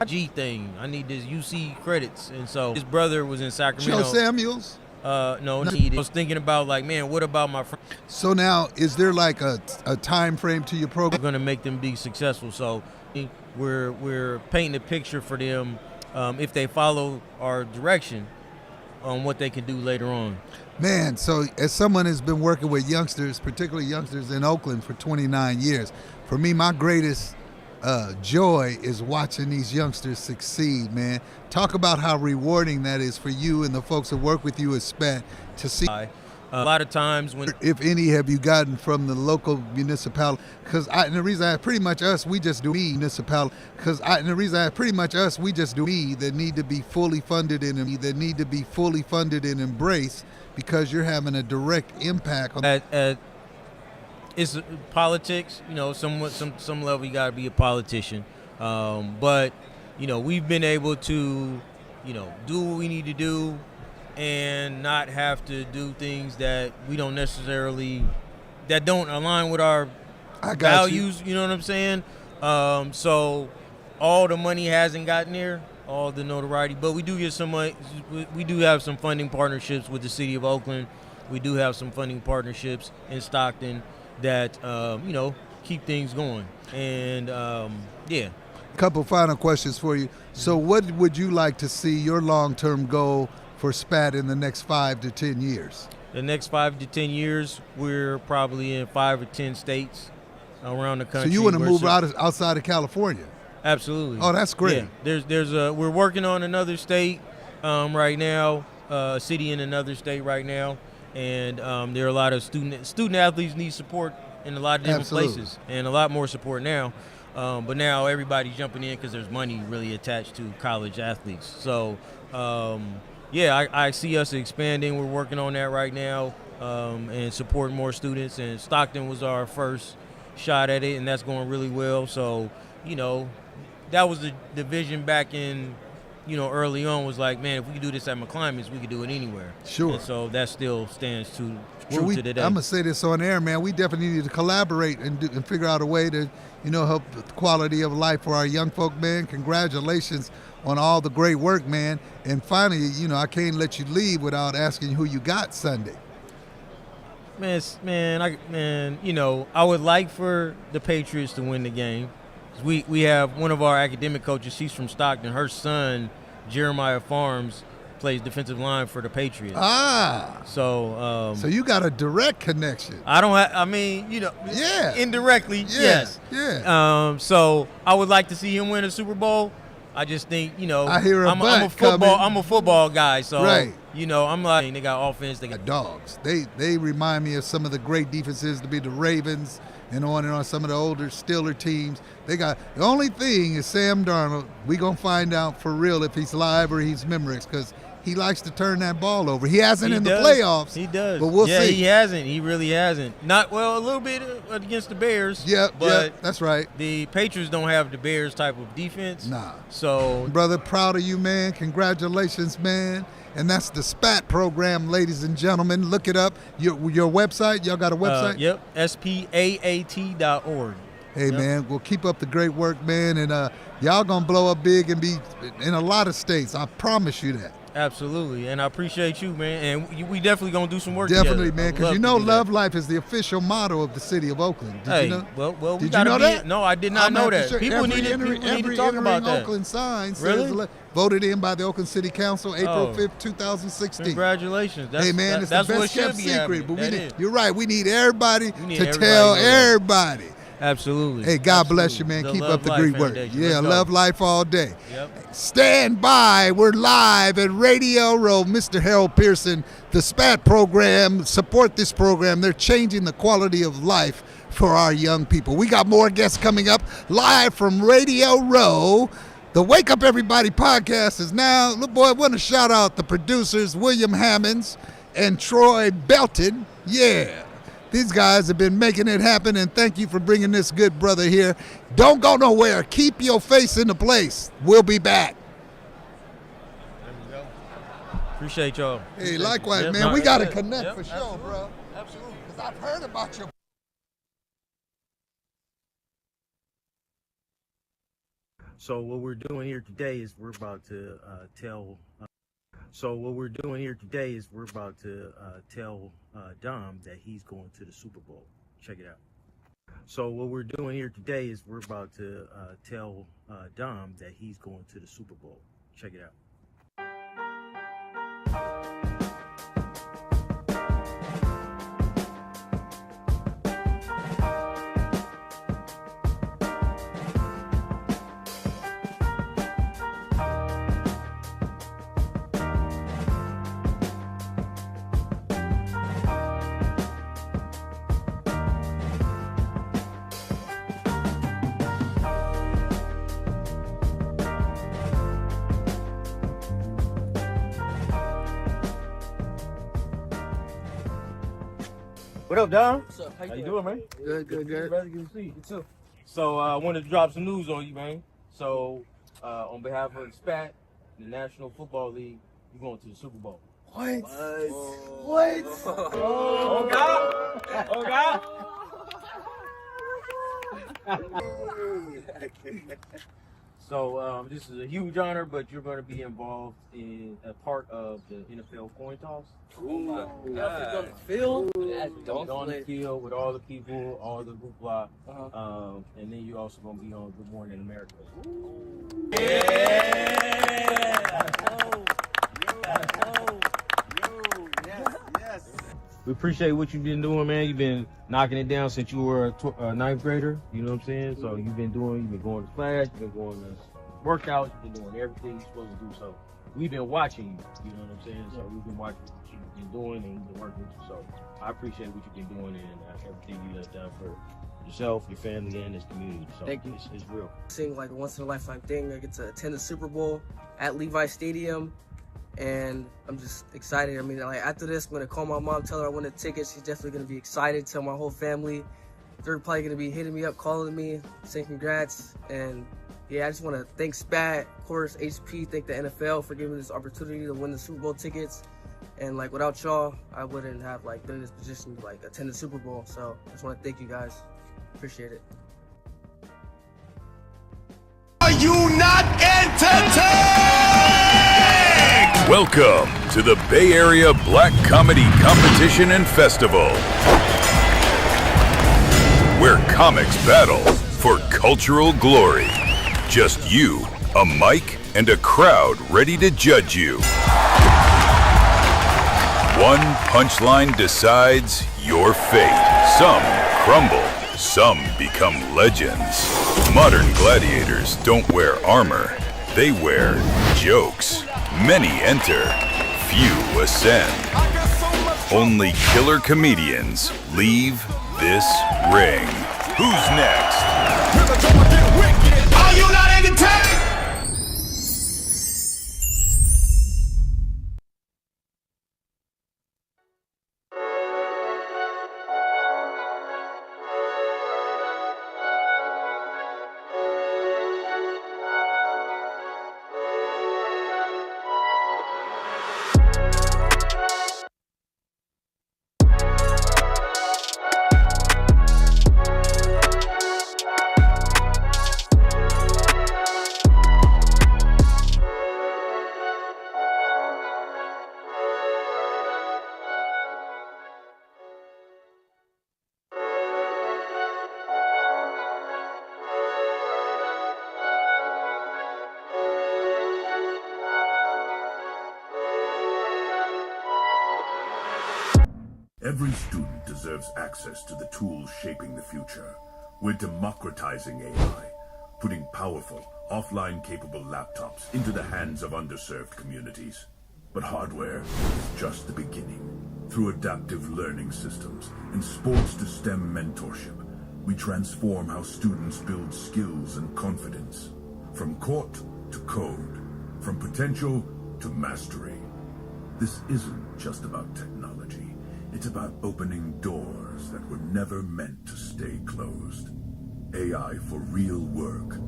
G thing, I need this UC credits. And so his brother was in Sacramento. Joe Samuels? No, I was thinking about, like, man, what about my friends? So now, is there like a time frame to your We're program? going to make them be successful. So we're painting a picture for them if they follow our direction on what they can do later on. Man, so as someone who's been working with youngsters, particularly youngsters in Oakland for 29 years, for me, my greatest joy is watching these youngsters succeed, man. Talk about how rewarding that is for you and the folks that work with you at SPAT to see. A lot of times when If any, have you gotten from the local municipality? Because and the reason I pretty much us, we just do municipality. And the reason I pretty much us, we just do that need to be fully funded and embraced because you're having a direct impact on. it's politics, some level you got to be a politician. But, we've been able to, do what we need to do and not have to do things that we don't necessarily, that don't align with our values, you know what I'm saying? So all the money hasn't gotten there, all the notoriety, but we do get some money. We do have some funding partnerships with the city of Oakland. We do have some funding partnerships in Stockton that keep things going. And yeah. Couple final questions for you. So what would you like to see your long-term goal for SPAT in the next 5 to 10 years? The next 5 to 10 years, we're probably in 5 or 10 states around the country. So you want to move outside of California? Absolutely. Oh, that's great. Yeah. We're working on another state right now, a city in another state right now. And there are a lot of student athletes need support in a lot of different places, and a lot more support now. But now everybody's jumping in because there's money really attached to college athletes. So, I see us expanding. We're working on that right now and supporting more students. And Stockton was our first shot at it, and that's going really well. So, that was the vision back in early on, was like, man, if we could do this at McClymonds, we could do it anywhere. Sure. And so that still stands true to today. I'm gonna say this on air, man. We definitely need to collaborate and figure out a way to, help the quality of life for our young folk, man. Congratulations on all the great work, man. And finally, I can't let you leave without asking who you got Sunday. I would like for the Patriots to win the game. We have one of our academic coaches. She's from Stockton. Her son, Jeremiah Farms, plays defensive line for the Patriots. So you got a direct connection. Yeah. Indirectly, yes. Yeah. So I would like to see him win a Super Bowl. I just think, I hear I'm a football guy, so right. I'm like, they got offense, they got dogs. They remind me of some of the great defenses to be the Ravens and on some of the older Steeler teams. The only thing is Sam Darnold. We gonna find out for real if he's live or he's Memorex, because he likes to turn that ball over. He hasn't in the playoffs. He does. But we'll see. He hasn't. He really hasn't. A little bit against the Bears. But that's right. The Patriots don't have the Bears type of defense. Nah. So, brother, proud of you, man. Congratulations, man. And that's the SPAT program, ladies and gentlemen. Look it up. Your website, y'all got a website? Yep, spaat.org. Hey, man, we'll keep up the great work, man. And y'all going to blow up big and be in a lot of states. I promise you that. Absolutely, and I appreciate you, man. And we definitely gonna do some work Definitely, together. man, because you know Love Life is the official motto of the city of Oakland. Did Hey, you know? well, we Did gotta you know be- that? no, I did not I'm know not that. sure. People need to talk about entering that. Oakland sign says Really? voted in by the Oakland City Council April Oh. 5th, 2016. Congratulations. That's, Hey man, it's that's the what best should kept be secret. happening. But That is. you're right. We need everybody We need to everybody tell to know that. everybody. Absolutely. Hey, God Absolutely. bless you, man. The Keep Love up the Life great work. Foundation. Yeah, Let's go. love life all day. Yep. Stand by. We're live at Radio Row. Mr. Harold Pearson, the SPAT program. Support this program. They're changing the quality of life for our young people. We got more guests coming up live from Radio Row. The Wake Up Everybody podcast is now. Look, boy, I want to shout out the producers, William Hammonds and Troy Belton. Yeah. These guys have been making it happen, and thank you for bringing this good brother here. Don't go nowhere. Keep your face in the place. We'll be back. Appreciate y'all. Hey, likewise, Yep. man. No, We that's got to good. connect Yep, for sure, absolutely. bro. Absolutely. Because I've heard about your. So what we're doing here today is we're about to tell Dom that he's going to the Super Bowl. Check it out. So what we're doing here today is we're about to tell Dom that he's going to the Super Bowl. Check it out. What up, Dom? What's up? How you doing, man? Good. Good to see you. Too. So I wanted to drop some news on you, man. So on behalf of the SPAT, the National Football League, you're going to the Super Bowl. What? Oh God! Oh God! So this is a huge honor, but you're going to be involved in a part of the NFL coin toss. On the field? On the field with all the people, all the hoopla, and then you're also going to be on Good Morning America. We appreciate what you've been doing, man. You've been knocking it down since you were a ninth grader. You know what I'm saying? So you've been going to class, you've been going to workouts, you've been doing everything you're supposed to do. So we've been watching you. You know what I'm saying? So we've been watching what you've been doing and you've been working with you. So I appreciate what you've been doing and everything you have done for yourself, your family, and this community. So Thank you. It's real. Seeing like a once in a lifetime thing. I get to attend the Super Bowl at Levi Stadium, and I'm just excited. I mean, like after this, I'm gonna call my mom, tell her I won the tickets. She's definitely gonna be excited. Tell my whole family. They're probably gonna be hitting me up, calling me, saying congrats. And yeah, I just want to thank SPAT, of course, HP, thank the NFL for giving me this opportunity to win the Super Bowl tickets. And like without y'all, I wouldn't have like been in this position to like attend the Super Bowl. So I just want to thank you guys. Appreciate it. Are you not entertained? Welcome to the Bay Area Black Comedy Competition and Festival, where comics battle for cultural glory. Just you, a mic, and a crowd ready to judge you. One punchline decides your fate. Some crumble, some become legends. Modern gladiators don't wear armor, they wear jokes. Many enter, few ascend. Only killer comedians leave this ring. Who's next? Are you not entertained? Every student deserves access to the tools shaping the future. We're democratizing AI, putting powerful, offline-capable laptops into the hands of underserved communities. But hardware is just the beginning. Through adaptive learning systems and sports-to-STEM mentorship, we transform how students build skills and confidence. From court to code, from potential to mastery. This isn't just about technology. It's about opening doors that were never meant to stay closed. AI for real work.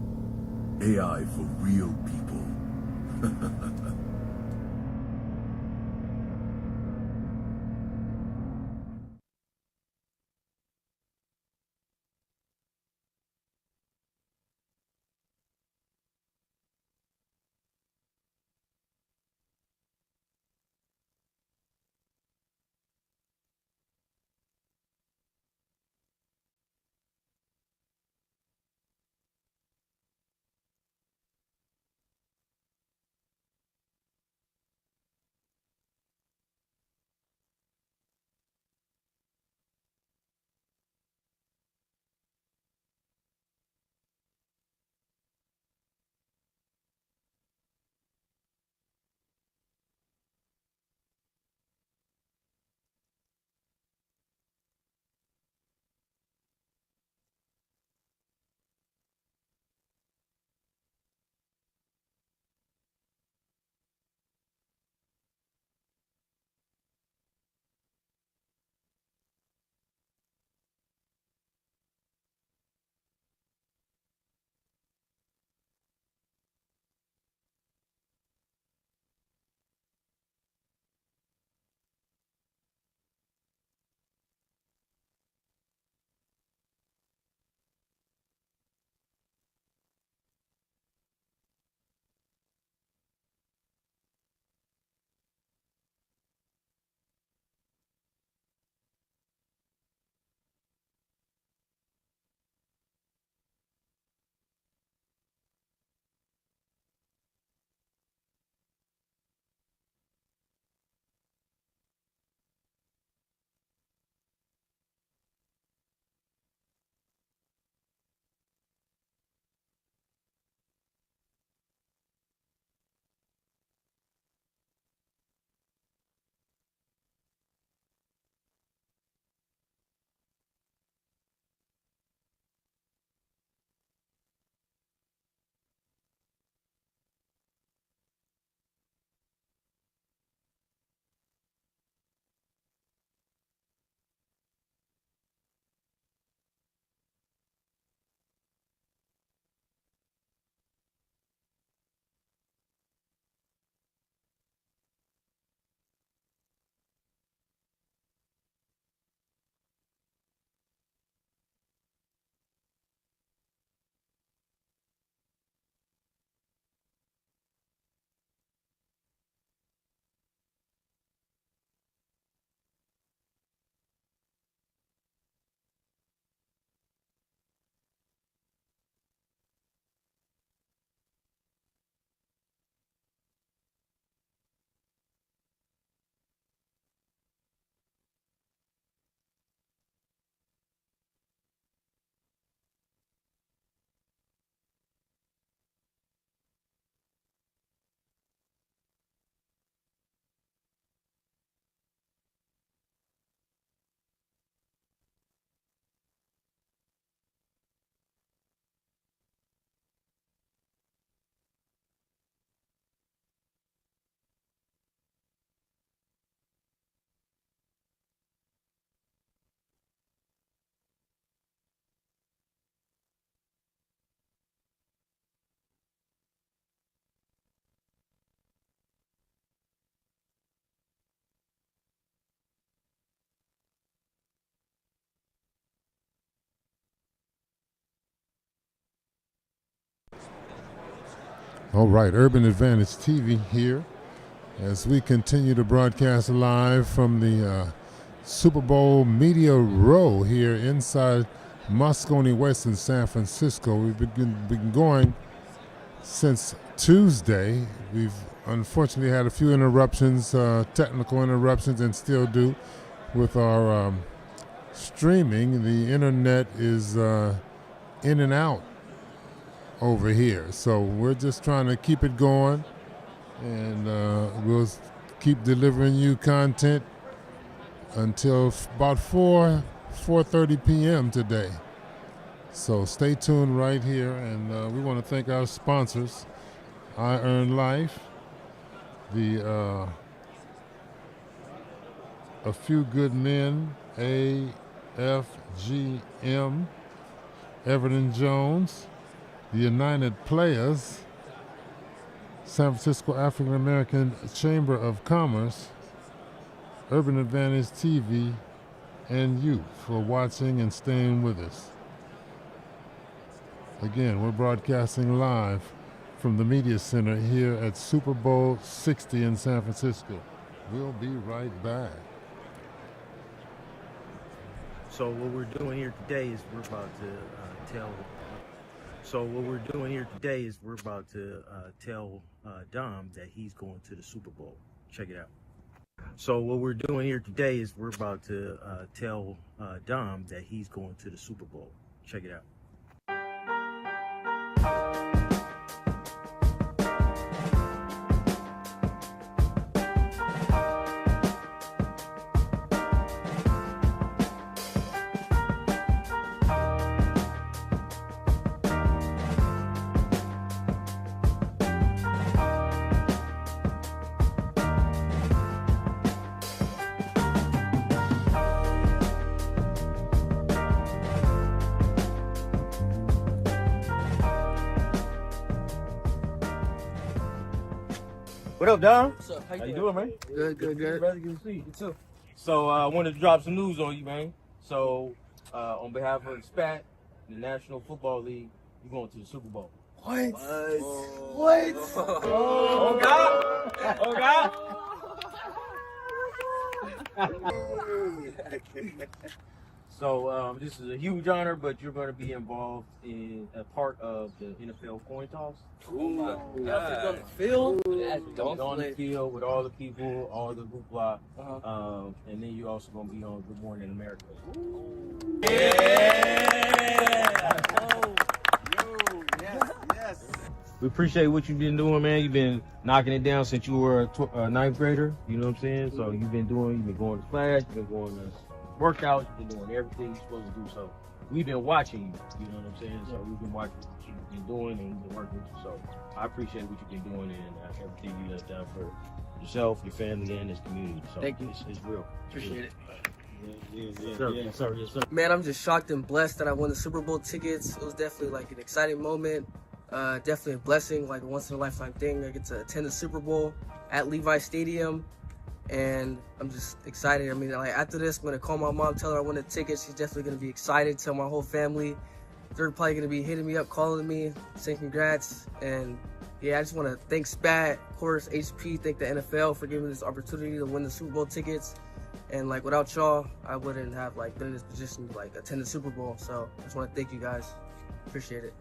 AI for real people. All right, Urban Advantage TV here as we continue to broadcast live from the Super Bowl Media Row here inside Moscone West in San Francisco. We've been going since Tuesday. We've unfortunately had a few interruptions, technical interruptions, and still do. with our streaming, the internet is in and out over here. So we're just trying to keep it going, and we'll keep delivering you content until about 4:30 p.m. today. So stay tuned right here, and we want to thank our sponsors, I Earn Life, the A Few Good Men, AFGM, Everton Jones, the United Players, San Francisco African American Chamber of Commerce, Urban Advantage TV, and you for watching and staying with us. Again, we're broadcasting live from the Media Center here at Super Bowl 60 in San Francisco. We'll be right back. So what we're doing here today is we're about to tell Dom that he's going to the Super Bowl. Check it out. So what we're doing here today is we're about to tell Dom that he's going to the Super Bowl. Check it out. What up, Dom? What's up? How you doing, man? Good. Brother, good to see you. Too. So I wanted to drop some news on you, man. So on behalf of the SPAT, the National Football League, you're going to the Super Bowl. What? Oh God! Oh God! So this is a huge honor, but you're going to be involved in a part of the NFL coin toss. On the field? On the field with all the people, all the hoopla, and then you're also going to be on Good Morning America. Yes. We appreciate what you've been doing, man. You've been knocking it down since you were a ninth grader. You know what I'm saying? So you've been going to class, you've been going to workouts, you've been doing everything you're supposed to do. So we've been watching you. You know what I'm saying? So we've been watching what you've been doing, and we've been working with you. So I appreciate what you've been doing and everything you have done for yourself, your family, and this community. So Thank you. It's real. Appreciate it. Yes, sir. Man, I'm just shocked and blessed that I won the Super Bowl tickets. It was definitely like an exciting moment. Definitely a blessing, like a once in a lifetime thing. I get to attend the Super Bowl at Levi Stadium, and I'm just excited. I mean, like after this, I'm gonna call my mom, tell her I won the tickets. She's definitely gonna be excited. Tell my whole family. They're probably gonna be hitting me up, calling me, saying congrats. And yeah, I just want to thank SPAT, of course, HP, thank the NFL for giving me this opportunity to win the Super Bowl tickets. And like without y'all, I wouldn't have like been in this position to like attend the Super Bowl. So I just want to thank you guys. Appreciate it.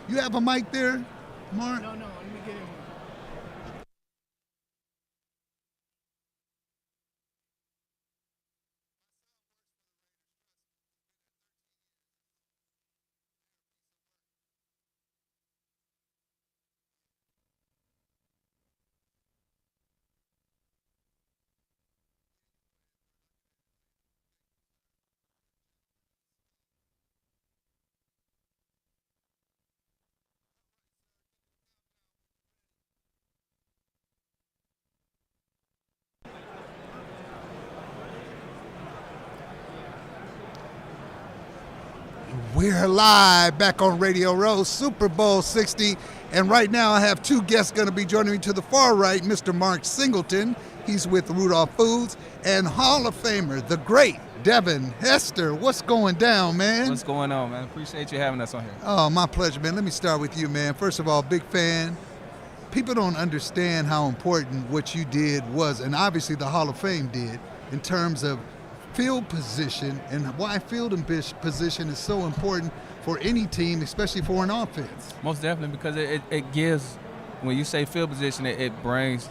You have a mic there, Mark? No, let me get him. We're live back on Radio Row, Super Bowl 60. And right now I have two guests going to be joining me to the far right, Mr. Mark Singleton. He's with Rudolph Foods. And Hall of Famer, the great Devin Hester. What's going down, man? What's going on, man? Appreciate you having us on here. Oh, my pleasure, man. Let me start with you, man. First of all, big fan. People don't understand how important what you did was, and obviously the Hall of Fame did, in terms of field position and why field position is so important for any team, especially for an offense. Most definitely, because it gives, when you say field position, it brings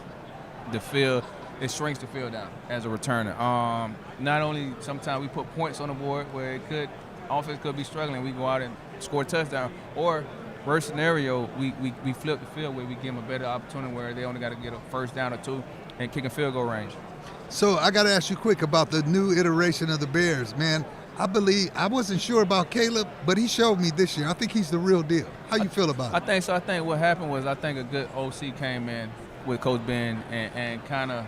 the field, it shrinks the field down as a returner. Not only sometimes we put points on the board where offense could be struggling, we go out and score a touchdown, or worst scenario, we flip the field where we give them a better opportunity where they only got to get a first down or two and kick a field goal range. So I got to ask you quick about the new iteration of the Bears, man. I wasn't sure about Caleb, but he showed me this year. I think he's the real deal. How you feel about it? I think so. I think what happened was a good OC came in with Coach Ben and kind of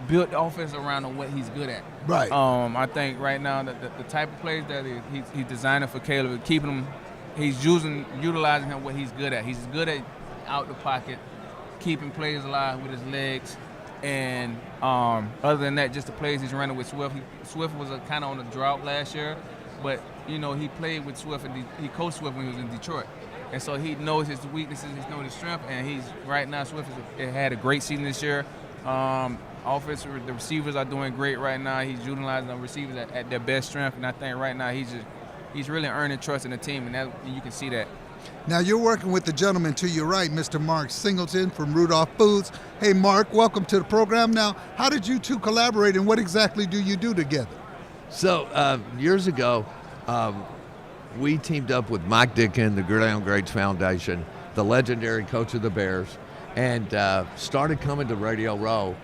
built the offense around what he's good at. Right. I think right now the type of plays that he's designing for Caleb, keeping him, he's utilizing him what he's good at. He's good at out the pocket, keeping players alive with his legs, and other than that, just the plays he's running with Swift. Swift was kind of on a drought last year, but he played with Swift and he coached Swift when he was in Detroit, and so he knows his weaknesses, he knows his strength, and right now Swift had a great season this year. Offensive, the receivers are doing great right now. He's utilizing the receivers at their best strength, and I think right now he's really earning trust in the team, and you can see that. Now you're working with the gentleman to your right, Mr. Mark Singleton from Rudolph Foods. Hey, Mark, welcome to the program. Now, how did you two collaborate, and what exactly do you do together? So years ago, we teamed up with Mike Dicken, the Gridiron Greats Foundation, the legendary coach of the Bears, and started coming to Radio Row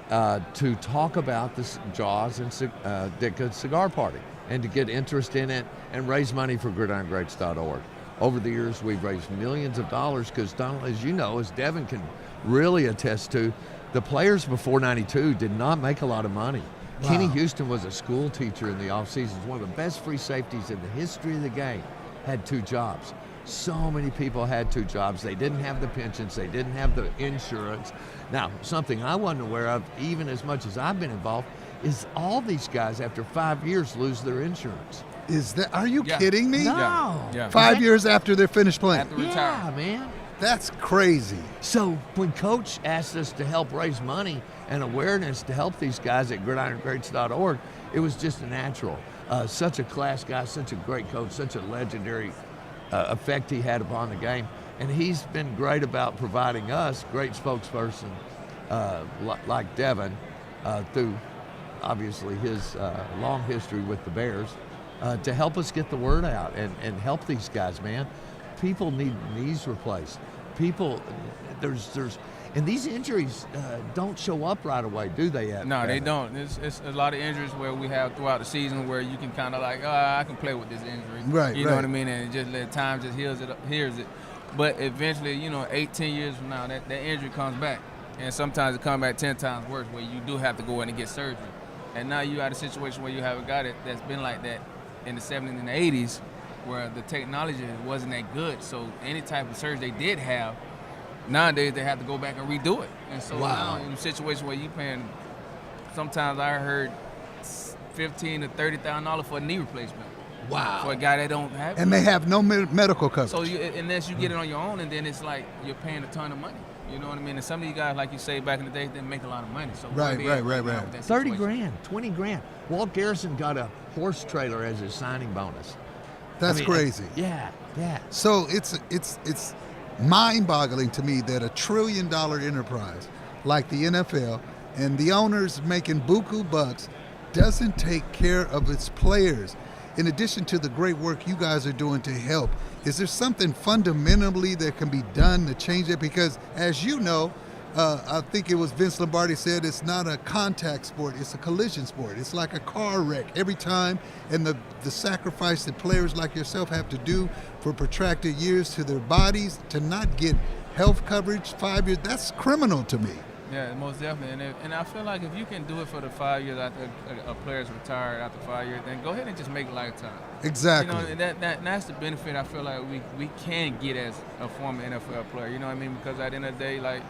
to talk about the Jaws and Ditka Cigar Party and to get interest in it and raise money for gridirongreats.org. Over the years, we've raised millions of dollars because, Donald, as you know, as Devin can really attest to, the players before '92 did not make a lot of money. Wow. Kenny Houston was a school teacher in the offseason, one of the best free safeties in the history of the game, had 2 jobs. So many people had 2 jobs. They didn't have the pensions. They didn't have the insurance. Now, something I wasn't aware of, even as much as I've been involved, is all these guys, after 5 years, lose their insurance. Are you kidding me? No. Yeah. 5 years after they're finished playing? After retire. Yeah, man. That's crazy. So when Coach asked us to help raise money and awareness to help these guys at gridirongreats.org, it was just a natural. Such a class guy, such a great coach, such a legendary effect he had upon the game. And he's been great about providing us great spokesperson like Devin through obviously his long history with the Bears to help us get the word out and help these guys, man. People need knees replaced. And these injuries don't show up right away, do they? No, they don't. It's a lot of injuries where we have throughout the season where you can kind of like, I can play with this injury. Right, You know what I mean? And it just let time just heals it. But eventually, 8-10 years from now, that injury comes back. And sometimes it comes back 10 times worse where you do have to go in and get surgery. And now you have a situation where you have a guy that's been like that in the 70s and the 80s where the technology wasn't that good. So any type of surgery they did have, nowadays they have to go back and redo it. And so now in a situation where you paying, sometimes I heard $15,000 to $30,000 for a knee replacement. Wow. For a guy that don't have it. And they have no medical coverage. So unless you get it on your own, and then it's like you're paying a ton of money. You know what I mean? And some of these guys, like you say, back in the day, didn't make a lot of money. So right. 30 grand, 20 grand. Walt Garrison got a horse trailer as his signing bonus. That's crazy. Yeah. So it's mind-boggling to me that a $1 trillion enterprise like the NFL and the owners making buku bucks doesn't take care of its players. In addition to the great work you guys are doing to help, is there something fundamentally that can be done to change it? Because as you know, I think it was Vince Lombardi said it's not a contact sport, it's a collision sport. It's like a car wreck every time, and the sacrifice that players like yourself have to do for protracted years to their bodies to not get health coverage 5 years, that's criminal to me. Yeah, most definitely. And I feel like if you can do it for the 5 years after a player's retired after 5 years, then go ahead and just make it lifetime. Exactly. You know, and that's the benefit I feel like we can get as a former NFL player. You know what I mean? Because at the end of the day, like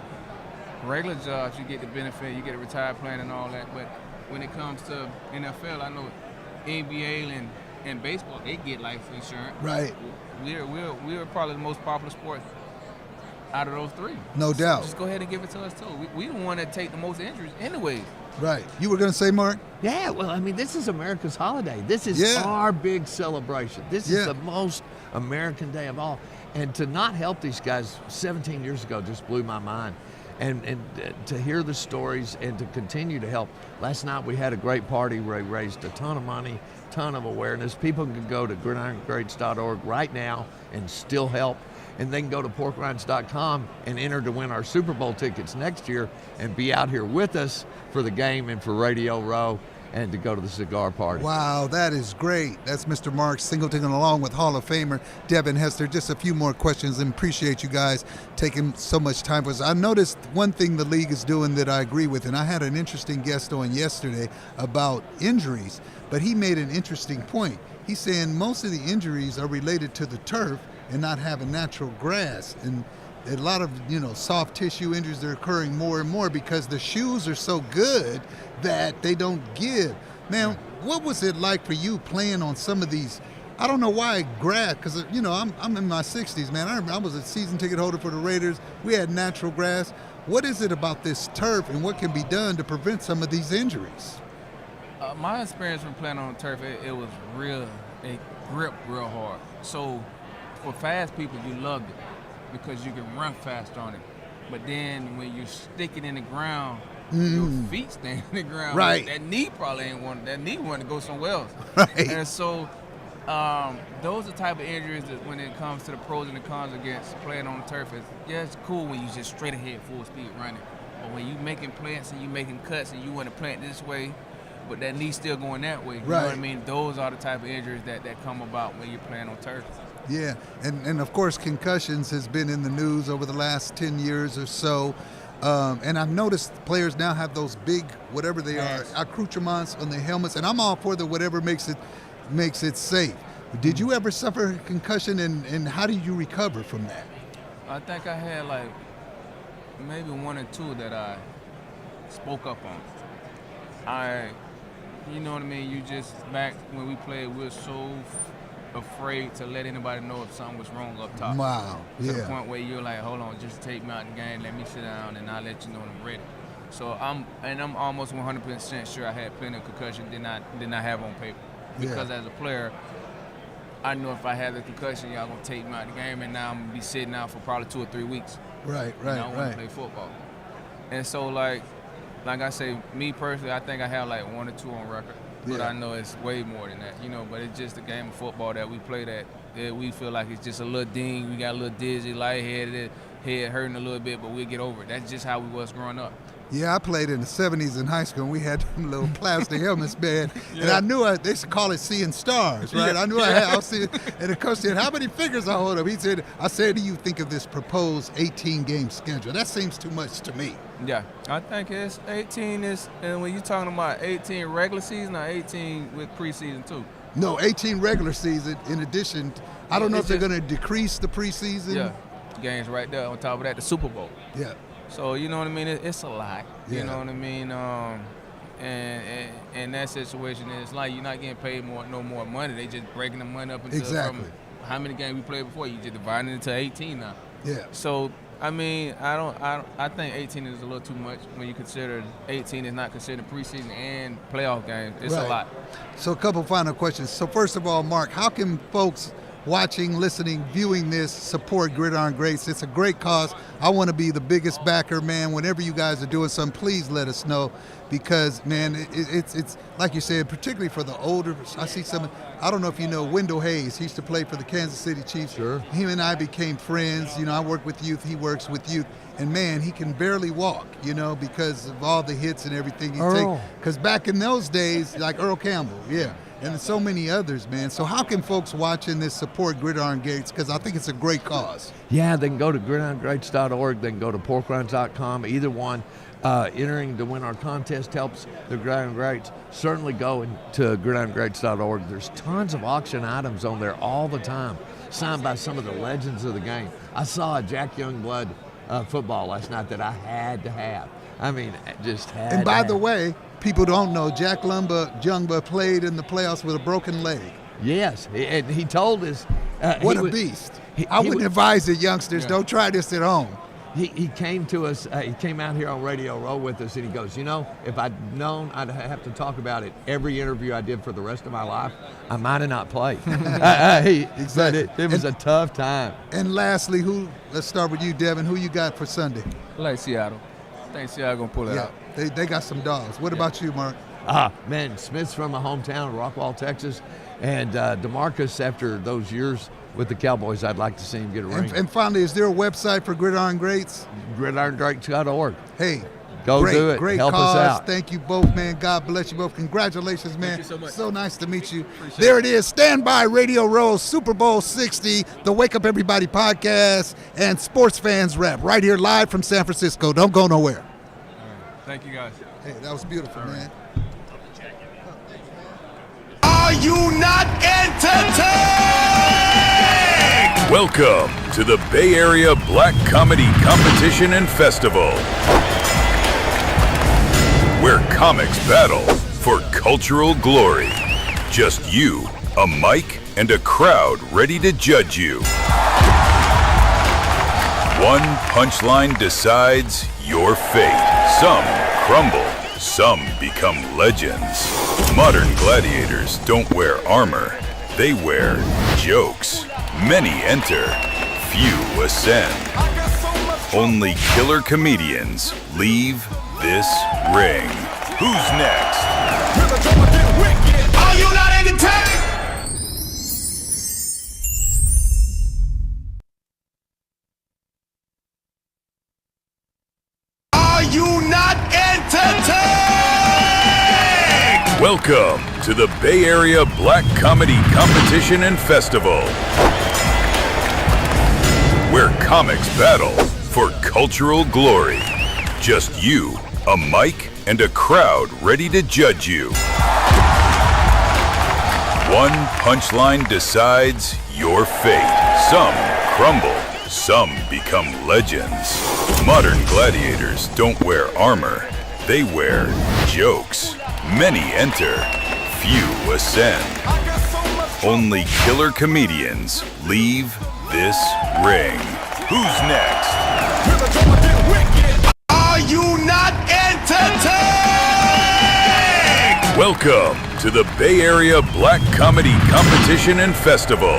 regular jobs, you get the benefit, you get a retired plan and all that. But when it comes to NFL, I know NBA and baseball, they get life insurance. Right. We're probably the most popular sport out of those three. No doubt. Just go ahead and give it to us too. We don't want to take the most injuries anyways. Right. You were going to say, Mark? Yeah, well, I mean, this is America's holiday. This is our big celebration. This is the most American day of all. And to not help these guys 17 years ago just blew my mind. And to hear the stories and to continue to help. Last night we had a great party where we raised a ton of money, ton of awareness. People can go to gridirongreats.org right now and still help. And they can go to porkrinds.com and enter to win our Super Bowl tickets next year and be out here with us for the game and for Radio Row and to go to the cigar party. Wow, that is great. That's Mr. Mark Singleton along with Hall of Famer Devin Hester. Just a few more questions, and appreciate you guys taking so much time for us. I noticed one thing the league is doing that I agree with, and I had an interesting guest on yesterday about injuries, but he made an interesting point. He's saying most of the injuries are related to the turf and not having natural grass, and a lot of soft tissue injuries are occurring more and more because the shoes are so good that they don't give. Man, what was it like for you playing on some of these? I don't know why grass, because I'm in my 60s, man. I was a season ticket holder for the Raiders. We had natural grass. What is it about this turf, and what can be done to prevent some of these injuries? My experience when playing on the turf, it was it gripped real hard. So for fast people, you loved it because you can run fast on it. But then when you stick it in the ground, your feet stay in the ground. Right. That knee probably ain't want. That knee want to go somewhere else. Right. And so those are the type of injuries that when it comes to the pros and the cons against playing on the turf, it's cool when you just straight ahead full speed running. But when you making plants and you making cuts and you want to plant this way, but that knee still going that way. You know what I mean? Those are the type of injuries that come about when you're playing on turf. Yeah, and of course concussions has been in the news over the last 10 years or so. And I've noticed players now have those big, whatever they are, accoutrements on their helmets, and I'm all for the whatever makes it safe. Did you ever suffer a concussion, and how did you recover from that? I think I had like maybe one or two that I spoke up on. You know what I mean? You just, back when we played, we were so afraid to let anybody know if something was wrong up top. Wow, To the point where you're like, hold on, just take me out the game, let me sit down, and I'll let you know when I'm ready. So I'm almost 100% sure I had plenty of concussion did not have on paper. Because as a player, I know if I had the concussion, y'all gonna take me out the game, and now I'm gonna be sitting out for probably 2 or 3 weeks. Right. And I want to play football. And so like I say, me personally, I think I have like 1 or 2 on record. But I know it's way more than that, but it's just a game of football that we play that we feel like it's just a little ding, we got a little dizzy, lightheaded, head hurting a little bit, but we'll get over it. That's just how we was growing up. Yeah, I played in the 70s in high school, and we had them little plastic helmets, man. And I knew they used to call it seeing stars, right? I knew I was seeing, and the coach said, how many fingers I hold up? He said, I said, do you think of this proposed 18-game schedule? That seems too much to me. Yeah, I think it's 18 is, and when you're talking about 18 regular season or 18 with preseason too? No, 18 regular season. In addition, I don't know if they're going to decrease the preseason. Yeah, games right there. On top of that, the Super Bowl. Yeah. So you know what I mean? It's a lot. Yeah. You know what I mean? And that situation is like you're not getting paid no more money. They just breaking the money up into from how many games we played before. You just dividing it into 18 now. Yeah. So I mean, I think 18 is a little too much when you consider 18 is not considered preseason and playoff games. It's a lot. So a couple final questions. So first of all, Mark, how can folks watching, listening, viewing this, support Gridiron Greats. It's a great cause. I want to be the biggest backer, man. Whenever you guys are doing something, please let us know, because, man, it's like you said, particularly for the older. I see some. I don't know if you know Wendell Hayes. He used to play for the Kansas City Chiefs. Sure. Him and I became friends. You know, I work with youth. He works with youth. And, man, he can barely walk, you know, because of all the hits and everything he takes. Because back in those days, like Earl Campbell, yeah, and so many others, man. So how can folks watching this support Gridiron Greats? Because I think it's a great cause. Yeah, they can go to gridirongreats.org. They can go to porkrinds.com. Either one. Entering to win our contest helps the Gridiron Greats. Certainly go to gridirongreats.org. There's tons of auction items on there all the time, signed by some of the legends of the game. I saw a Jack Youngblood football last night that I had to have. I mean, just had And by to the have. way, people don't know, Jack Youngblood played in the playoffs with a broken leg. Yes, and he told us. What a beast. I wouldn't advise the youngsters, don't try this at home. He came to us, he came out here on Radio Row with us, and he goes, you know, if I'd known I'd have to talk about it every interview I did for the rest of my life, I might have not played. Exactly. But it was a tough time. And lastly, let's start with you, Devin. Who you got for Sunday? I like Seattle. I think Seattle going to pull it out. They got some dogs. What about you, Mark? Man, Smith's from my hometown, Rockwall, Texas. And DeMarcus, after those years with the Cowboys, I'd like to see him get a ring. And finally, is there a website for Gridiron Greats? gridirongreats.org. Hey, go do it. Great Help cause. us out. Thank you both, man. God bless you both. Congratulations, man. Thank you so much. So nice to meet you. There it is. Stand by Radio Row, Super Bowl 60, the Wake Up Everybody podcast, and Sports Fans Rap right here live from San Francisco. Don't go nowhere. Thank you, guys. Hey, that was beautiful, man. Are you not entertained? Welcome to the Bay Area Black Comedy Competition and Festival, where comics battle for cultural glory. Just you, a mic, and a crowd ready to judge you. One punchline decides your fate. Some crumble, some become legends. Modern gladiators don't wear armor, they wear jokes. Many enter, few ascend. Only killer comedians leave this ring. Who's next? Are you not entertained? Are you not entertained? Welcome to the Bay Area Black Comedy Competition and Festival, where comics battle for cultural glory. Just you, a mic, and a crowd ready to judge you. One punchline decides your fate. Some crumble, some become legends. Modern gladiators don't wear armor, they wear jokes. Many enter, few ascend. Only killer comedians leave this ring. Who's next? Are you not entertained? Welcome to the Bay Area Black Comedy Competition and Festival,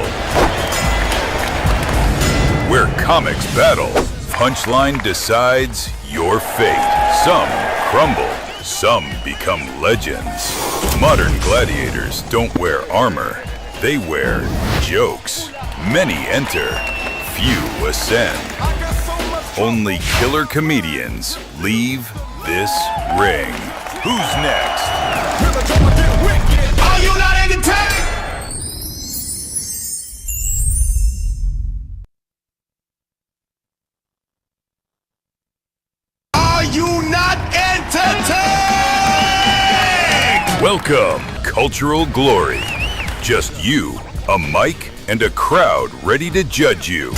where comics battle, punchline decides your fate. Some crumble, some become legends. Modern gladiators don't wear armor, they wear jokes. Many enter, few ascend. Only killer comedians leave this ring. Who's next? Are you not entertained? Are you not entertained? Welcome, cultural glory. Just you, a mic, and a crowd ready to judge you.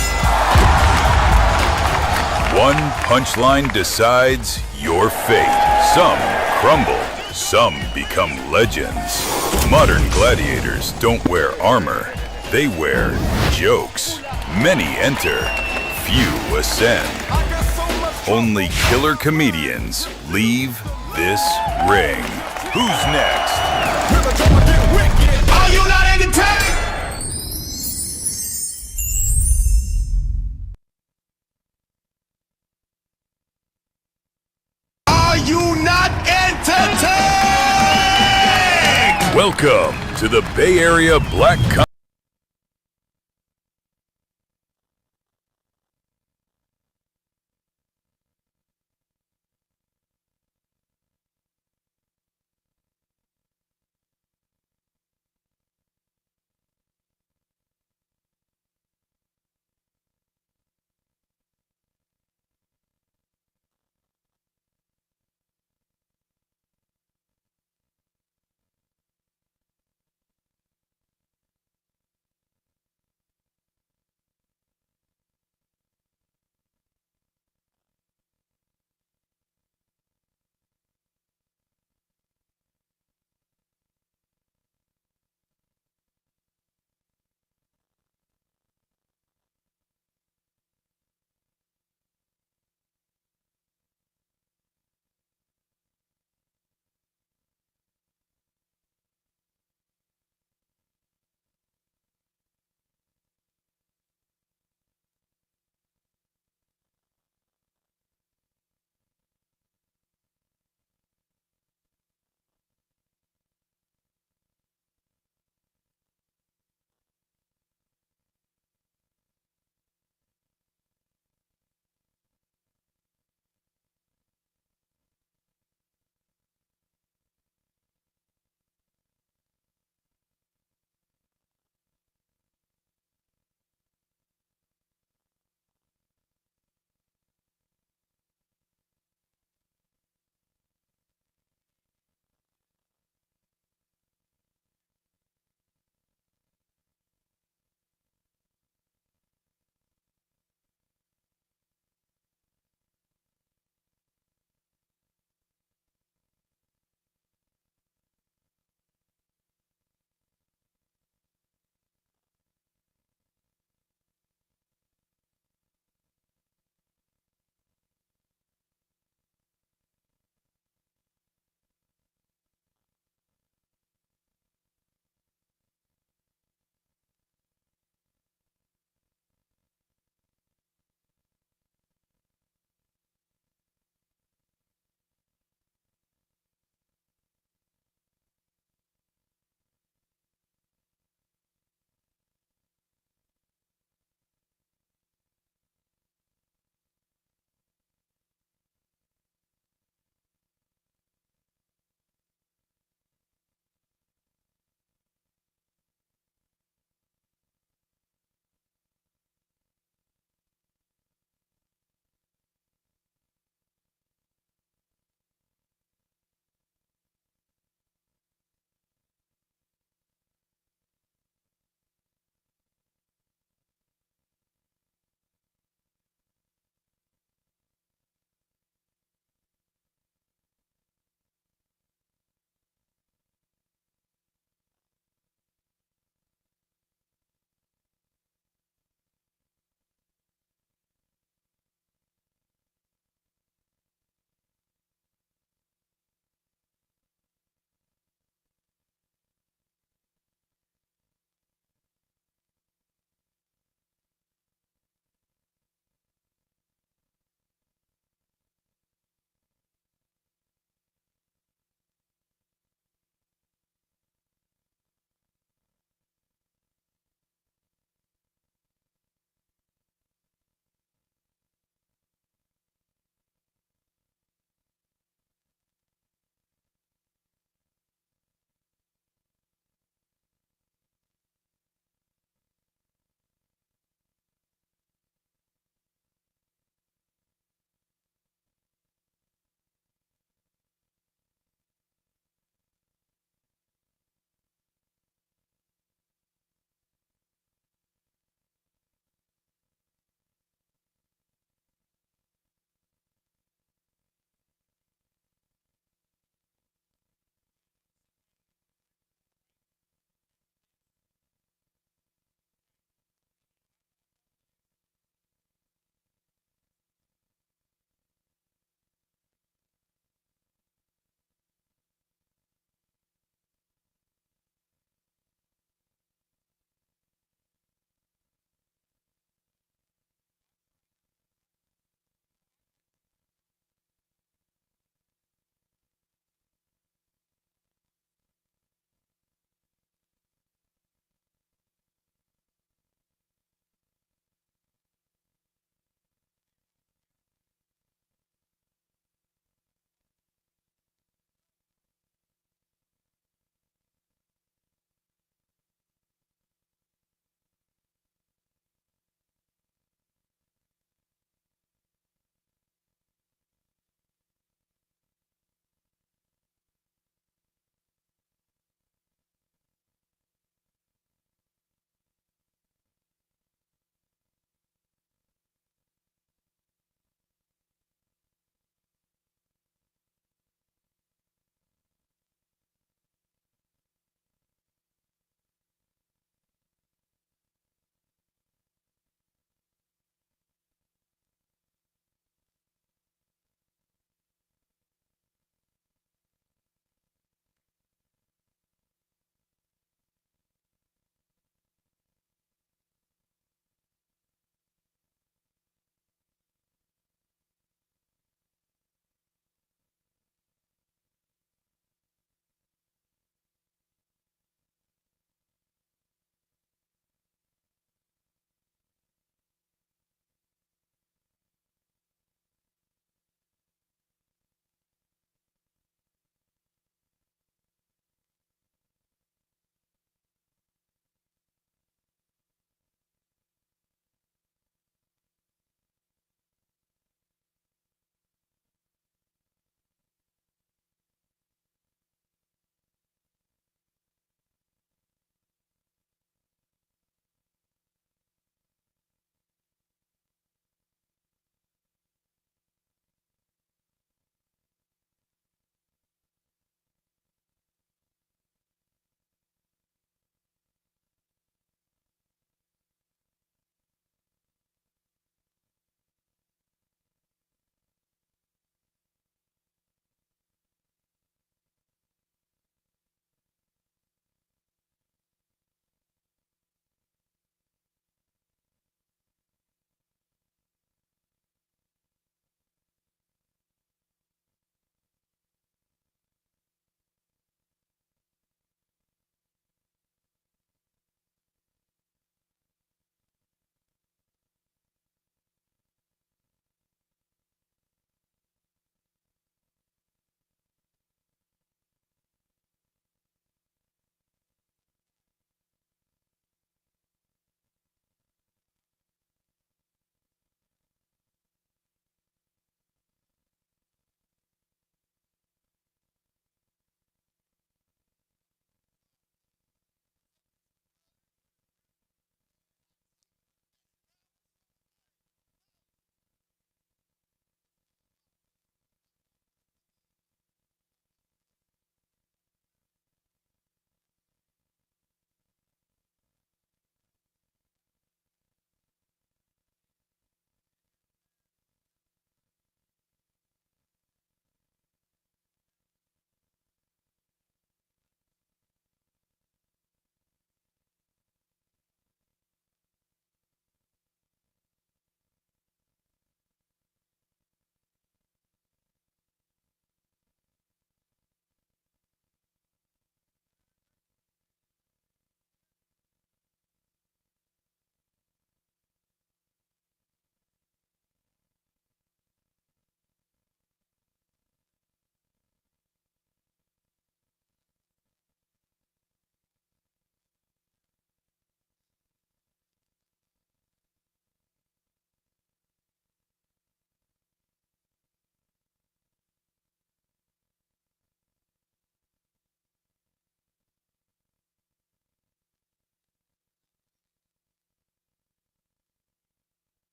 One punchline decides your fate. Some crumble, some become legends. Modern gladiators don't wear armor, they wear jokes. Many enter, few ascend. Only killer comedians leave this ring. Who's next? Are you not entertained? Welcome to the Bay Area Black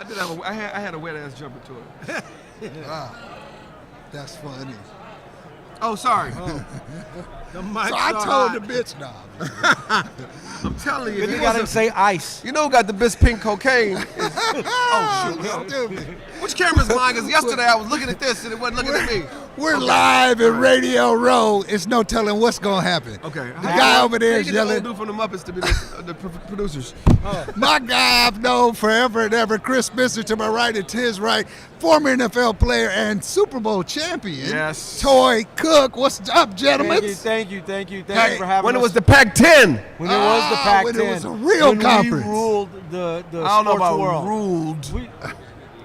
I did have I had a wet ass jumper to it. Wow. That's funny. Oh, sorry. The mic So I so told high. the bitch no. I'm telling you. Then if you it got him wasn't- say ice. You know who got the best pink cocaine? Oh, shoot. Stupid. Which camera's mine? Because yesterday I was looking at this and it wasn't looking at me. We're live in Radio Row. It's no telling what's gonna happen. Okay. The guy over there They is get the old yelling. dude from the Muppets to be the producers. My guy I've known forever and ever, Chris Spencer to my right and to his right, former NFL player and Super Bowl champion. Yes. Toy Cook. What's up, gentlemen? Thank you for having When us. it was the Pac-10. When it was the Pac-10. when it was a real when conference. We ruled the I don't know sports about world. ruled. We,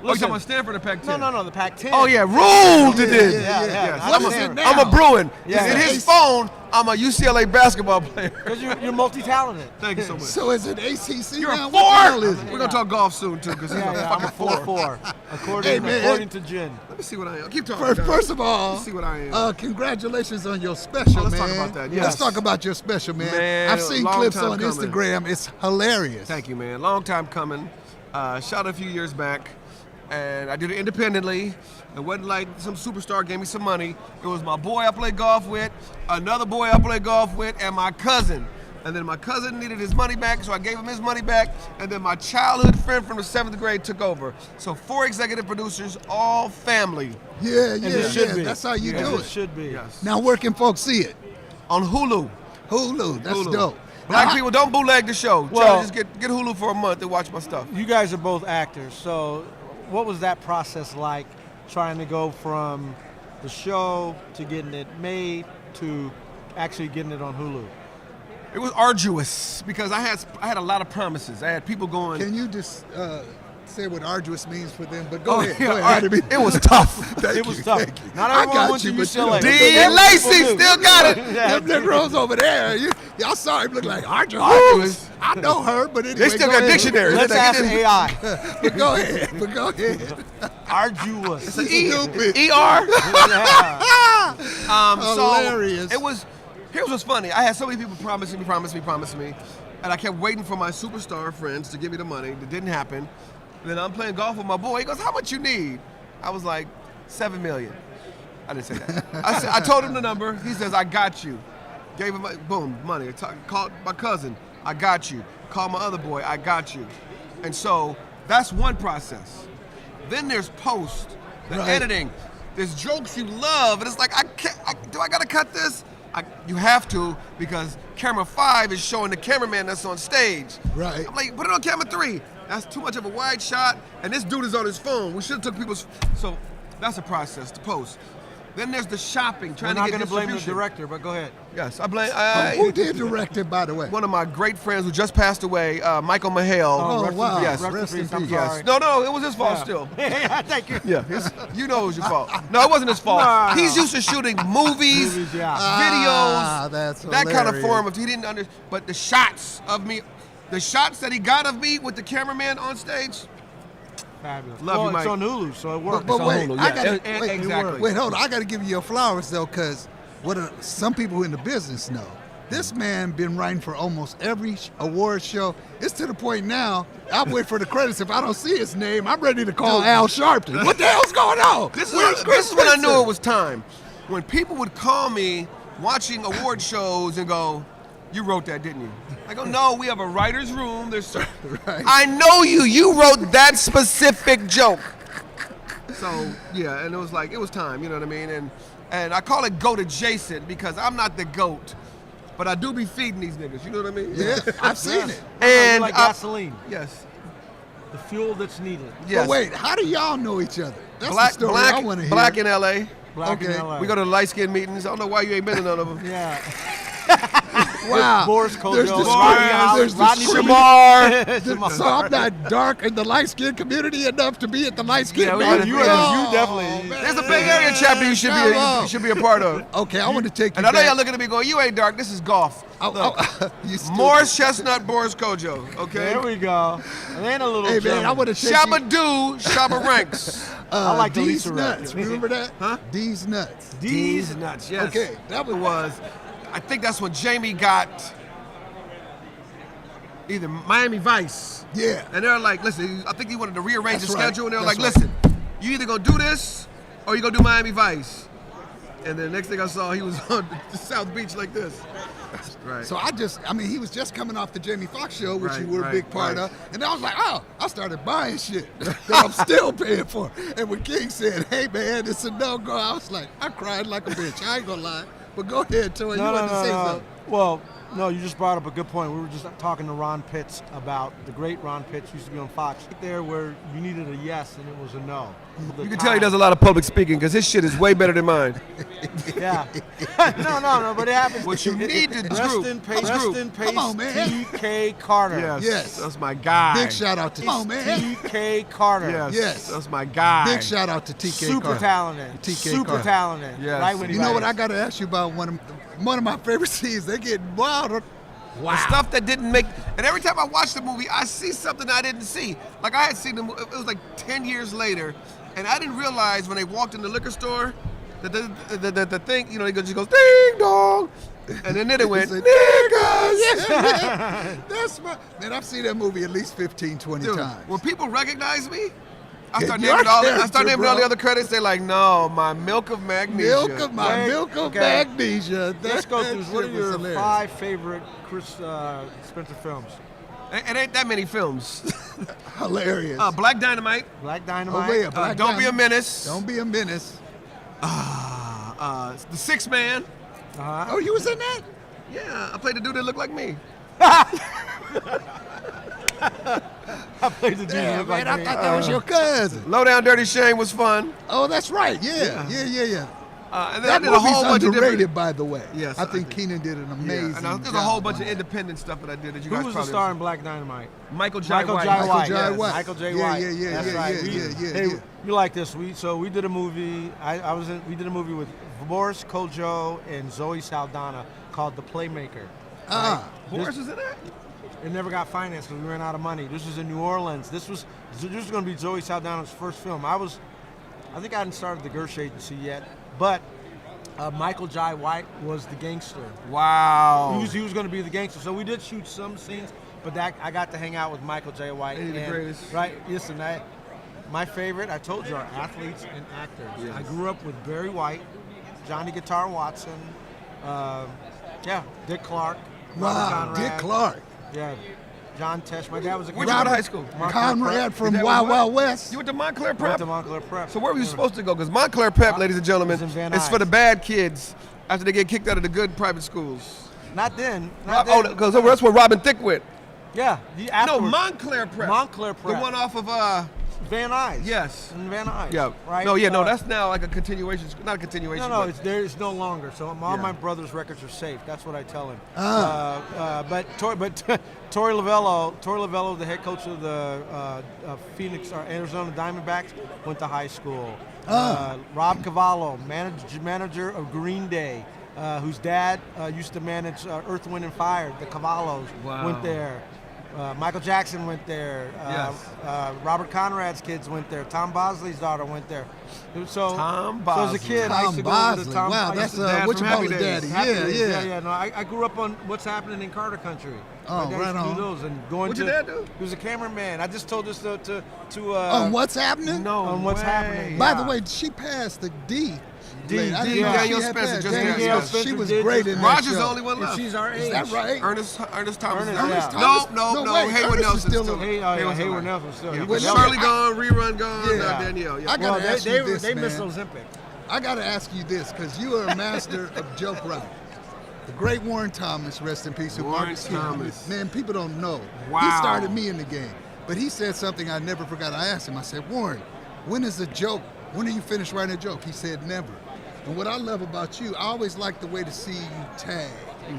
Oh, you talking about Stanford or Pac-10? no, the Pac-10. Oh, yeah, ruled it did. Yeah. Yes. What is it now? I'm a Bruin. Yeah. In his phone, I'm a UCLA basketball player. Because you're multi-talented. Thank you so much. So is it ACC You're now? a What the hell four. is it? We're going to talk golf soon, too, because he's a I'm a fucking four. 4-4. Hey, man. According to Jen. Let me see what I am. Keep talking. First of all, Let's see what I am. congratulations on your special, Let's man. talk about that. Let's Yes. talk about your special, man. Man, I've seen long clips time on coming. Instagram. It's hilarious. Thank you, man. Long time coming. Shot a few years back, and I did it independently. It wasn't like some superstar gave me some money. It was my boy I played golf with, another boy I played golf with, and my cousin. And then my cousin needed his money back, so I gave him his money back. And then my childhood friend from the 7th grade took over. So 4 executive producers, all family. Yeah. it should be. That's how you Yes, do it it. should be. Yes. Now, where can folks see it? On Hulu. Hulu. That's Hulu. dope. Black Now, people don't bootleg the show. Well- Just get Hulu for a month and watch my stuff. You guys are both actors, so what was that process like, trying to go from the show to getting it made to actually getting it on Hulu? It was arduous because I had a lot of promises. I had people going. Can you just say what arduous means for them? But go ahead. yeah, Go all ahead. right. It was tough. Thank It was you, tough. thank you. Not I everyone got went to you, but UCLA. you know, Dean Lacey still got it. Yeah, them Negroes over there. Y'all saw him look like arduous. I know her, but anyway. They still go got ahead. dictionaries. Let's They ask didn't- AI. But go ahead. Arduous. Stupid. ER. Yeah. Hilarious. So it was. Here's what's funny. I had so many people promising me, and I kept waiting for my superstar friends to give me the money. That didn't happen. Then I'm playing golf with my boy. He goes, "How much you need?" I was like, $7 million. I didn't say that. I told him the number. He says, "I got you." Gave him boom money. Called my cousin. I got you. Called my other boy. I got you. And so that's one process. Then there's post, the editing. There's jokes you love, and it's like do I gotta cut this? You have to, because camera 5 is showing the cameraman that's on stage. Right. I'm like, put it on camera 3. That's too much of a wide shot, and this dude is on his phone. We should have took people's. So that's a process to post. Then there's the shopping, We're trying not to get going to blame the distribution. director, but go ahead. Yes, I blame. Who did direct it, by the way? One of my great friends who just passed away, Michael Mahale. Oh, wow. Yes. Rest in peace. Yes. No, it was his fault still. Thank you. Yeah, you know it was your fault. No, it wasn't his fault. No. He's used to shooting movies, videos, that's that kind of hilarious. form. If he didn't understand, but the shots of me, the shots that he got of me with the cameraman on stage. Fabulous. Love well, you, Mike. it's on Hulu, so it works. But wait, Hulu, I yeah. gotta, wait, Exactly. wait, hold on. I got to give you your flowers though, because some people in the business know. This man been writing for almost every award show. It's to the point now, I'll wait for the credits. If I don't see his name, I'm ready to call Al Sharpton. What the hell's going on? This Where's is Chris when I Spencer? knew it was time. When people would call me watching award shows and go, "You wrote that, didn't you?" I go, "No, we have a writer's room. There's Right. I know you. You wrote that specific joke." So yeah, and it was time. You know what I mean? And I call it goat adjacent because I'm not the goat, but I do be feeding these niggas. You know what I mean? Yeah, I've seen it. And like gasoline, yes, the fuel that's needed. yes. But wait, how do y'all know each other? That's black, the story I want to hear. black in L.A. Black in Okay. LA. We go to the light skin meetings. I don't know why you ain't been to none of them. Yeah. Wow. Boris There's Kojo, the Rodney screaming, Howard, there's the Rodney screaming. Shamar. So I'm not dark in the light skin community enough to be at the light skin Yeah, we meeting? gotta- you definitely. man. There's a Bay Area chapter you should be a part of. Okay, I want to take you And I know back. y'all looking at me going, "You ain't dark. This is golf." You stupid. Morris Chestnut, Boris Kojo. Okay. There we go. And then a little. Hey man, German. I want to take Shabba Do, Shabba Ranks. I like the D's Lisa rap. nuts. Remember that? Huh? D's nuts. D's nuts. Yes. Okay, that It was. I think that's when Jamie got. either Miami Vice. Yeah. And they're like, listen, I think he wanted to rearrange That's the right. schedule, and they're That's like, right. listen, you either gonna do this or you gonna do Miami Vice. And then the next thing I saw, he was on the South Beach like this. Right. So he was just coming off the Jamie Foxx show, which Right, you were a right, big part right. of. And I was like, oh, I started buying shit that I'm still paying for. And when King said, hey, man, it's a no-go, I was like, I cried like a bitch. I ain't gonna lie. But go ahead, Toy. You wanted to say something. Well, no, you just brought up a good point. We were just talking to Ron Pitts about the great Ron Pitts used to be on Fox. Right there where you needed a yes and it was a no. You can tell he does a lot of public speaking because his shit is way better than mine. Yeah. no, but it happens. What you need to do. Rest in peace, Come on, man. T.K. Carter. Yes. That's my guy. Big shout out to Come on, man. T.K. Carter. Yes. That's my guy. Big shout out to TK Super Carter. talented. TK Super Carter. talented. Yes. Right when he You know what? writes. I got to ask you about one of my favorite scenes. They get wilder. The stuff that didn't make, and every time I watch the movie, I see something I didn't see. Like I had seen the movie, it was like 10 years later, and I didn't realize when they walked in the liquor store that the thing, he just goes ding dong, and then it went niggas. Yeah. That's man, I've seen that movie at least 15, 20 Dude, times. when people recognize me, I start Your naming all character, the bro. other credits. They're like, no, my milk of magnesia. Milk of magnesia. Let's go That through. What are shit was your hilarious. 5 favorite Chris Spencer films? It ain't that many films. Hilarious. Black Dynamite. Black Dynamite. Oh, yeah, Black Don't Be a Diamond. Menace. Don't be a menace. The Sixth Man. Oh, you was in that? Yeah, I played the dude that looked like me. I played the dude Yeah, who looked man, like I me. thought that was your cousin. Low Down Dirty Shame was fun. Oh, that's right. Yeah. And then I That did a movie's whole bunch of underrated, different. by the way. Yes, I think Keenan did an amazing Yeah, and there's a job whole bunch on of that. independent stuff that I did that you Who guys was the probably star in Black Dynamite? Michael J. Michael White. J. Michael White. J. Yes, White. Michael J. Yeah, White. yeah, That's yeah, right. yeah, Hey, yeah. you like this? We did a movie. We did a movie with Boris Kojo and Zoe Saldana called The Playmaker. Boris was in that? It never got financed because we ran out of money. This was in New Orleans. This was going to be Zoe Saldana's first film. I think I hadn't started the Gersh Agency yet, but Michael J. White was the gangster. Wow. He was going to be the gangster. So we did shoot some scenes, but I got to hang out with Michael J. White. He's the greatest. Right. Listen, my favorite, I told you, are athletes and actors. Yes. I grew up with Barry White, Johnny Guitar Watson, Dick Clark, Robert Wow, Conrad. Dick Clark. Yeah, John Tesh. My dad was a Where'd you go to high school? Conrad from That was Wild what? Wild West. You went to Montclair Went Prep? to Montclair Prep. So where were you supposed to go? Because Montclair Prep, ladies and gentlemen, It's in Van is for Nuys. the bad kids after they get kicked out of the good private schools. Not then. Because that's where Robin Thicke went. Yeah. No, afterwards. Montclair Prep. Montclair Prep. The one off of Van Nuys. Yes. In Van Nuys. Yeah. Right. No, that's now like a continuation. Not a continuation. No, but it's no longer. So all Yeah. my brother's records are safe. That's what I tell him. But Torey Lavello, the head coach of the Phoenix or Arizona Diamondbacks, went to high school. Rob Cavallo, manager of Green Day, whose dad used to manage Earth, Wind, and Fire. The Cavallos went there. Michael Jackson went there. Robert Conrad's kids went there. Tom Bosley's daughter went there. Tom So as a kid, I used to go to the Tom. Wow, I used that's to- Dad what from you call Happy it, Days. Daddy. Happy Days, Yeah. yeah. No, I grew up on What's Happening in Carter Country. Oh, My dad right used to on. do those and going What'd to. your dad do? He was a cameraman. I just told this to On What's Happening? No on What's way. Happening. By yeah. the way, she passed the D. D, lady. I D, didn't know Danielle she had Spencer, passed. just Danielle Danielle Spencer. She was did great just- in that Roger's show. the only one left. She's our age. Is that right? Ernest Thomas. Ernest, Ernest yeah. Thomas? No, wait, Hayward Ernest is Nelson's still still. alive. Hayward Nelson still. Yeah, He but was Shirley young. gone, Rerun gone, Yeah. Danielle. Yeah. I gotta ask you this, they man. missed Ozempic. I got to ask you this because you are a master of joke writing. The great Warren Thomas, rest in peace. who Warren Marcus King. Thomas. Man, people don't know. Wow. He started me in the game. But he said something I never forgot. I asked him, I said, Warren, when is a joke? When are you finished writing a joke? He said, never. And what I love about you, I always like the way to see you tag.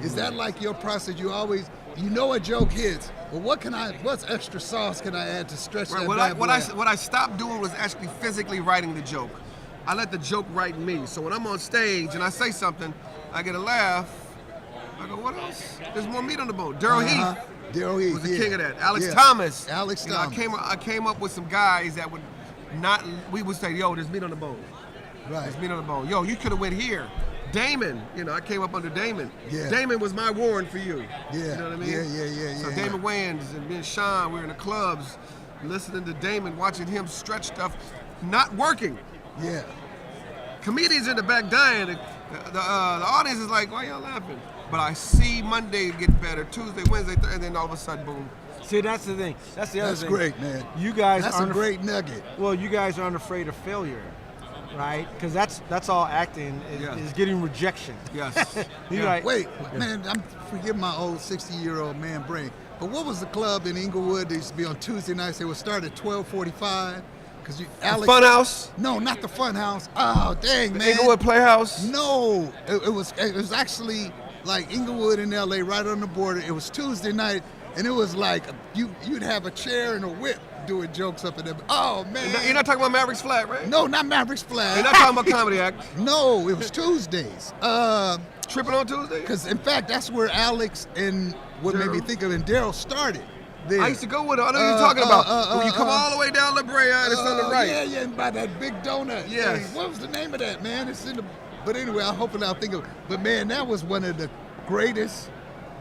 Is that like your process? You always, you know a joke hits, but what's extra sauce can I add to stretch Right, that what bad boy out? I stopped doing was actually physically writing the joke. I let the joke write me. So when I'm on stage and I say something, I get a laugh. I go, what else? There's more meat on the bone. Daryl Heath Daryl Heath was the yeah. king of that. Alex Yeah. Thomas. Alex You know, Thomas. I came up with some guys that would not. We would say, yo, there's meat on the bone. Right. There's meat on the bone. Yo, you could have went here. Damon, I came up under Damon. Yeah. Damon was my Warren for you. Yeah. You know what I mean? Yeah. So Damon Wayans and me and Sean, we were in the clubs, listening to Damon, watching him stretch stuff, not working. Yeah. Comedians in the back dying. The audience is like, why y'all laughing? But I see Monday get better, Tuesday, Wednesday, Thursday, and then all of a sudden, boom. See, that's the thing. That's the other That's thing. great, man. You guys That's aren't a great nugget. Well, you guys aren't afraid of failure, right? Because that's all acting is getting rejection. Yes. You're like, Wait, man, I'm forgiving my old 60-year-old man brain. But what was the club in Inglewood that used to be on Tuesday nights? They would start at 12:45. Because Alex. Funhouse? No, not the Funhouse. Oh, dang, man. Inglewood Playhouse? No, it was actually like Inglewood in LA, right on the border. It was Tuesday night, and it was like you'd have a chair and a whip doing jokes up in there. Oh man! You're not talking about Mavericks Flat, right? No, not Mavericks Flat. You're not talking about Comedy Act. No, it was Tuesdays. Tripping on Tuesday? Because in fact, that's where Alex and what made me think of it, and Daryl started. There. I used to go with it. I know what you're talking about. When you come all the way down La Brea and it's on the right. Yeah, and by that big donut. Yes. Thing. What was the name of that, man? It's in the. But anyway, I'll think of it. But man, that was one of the greatest.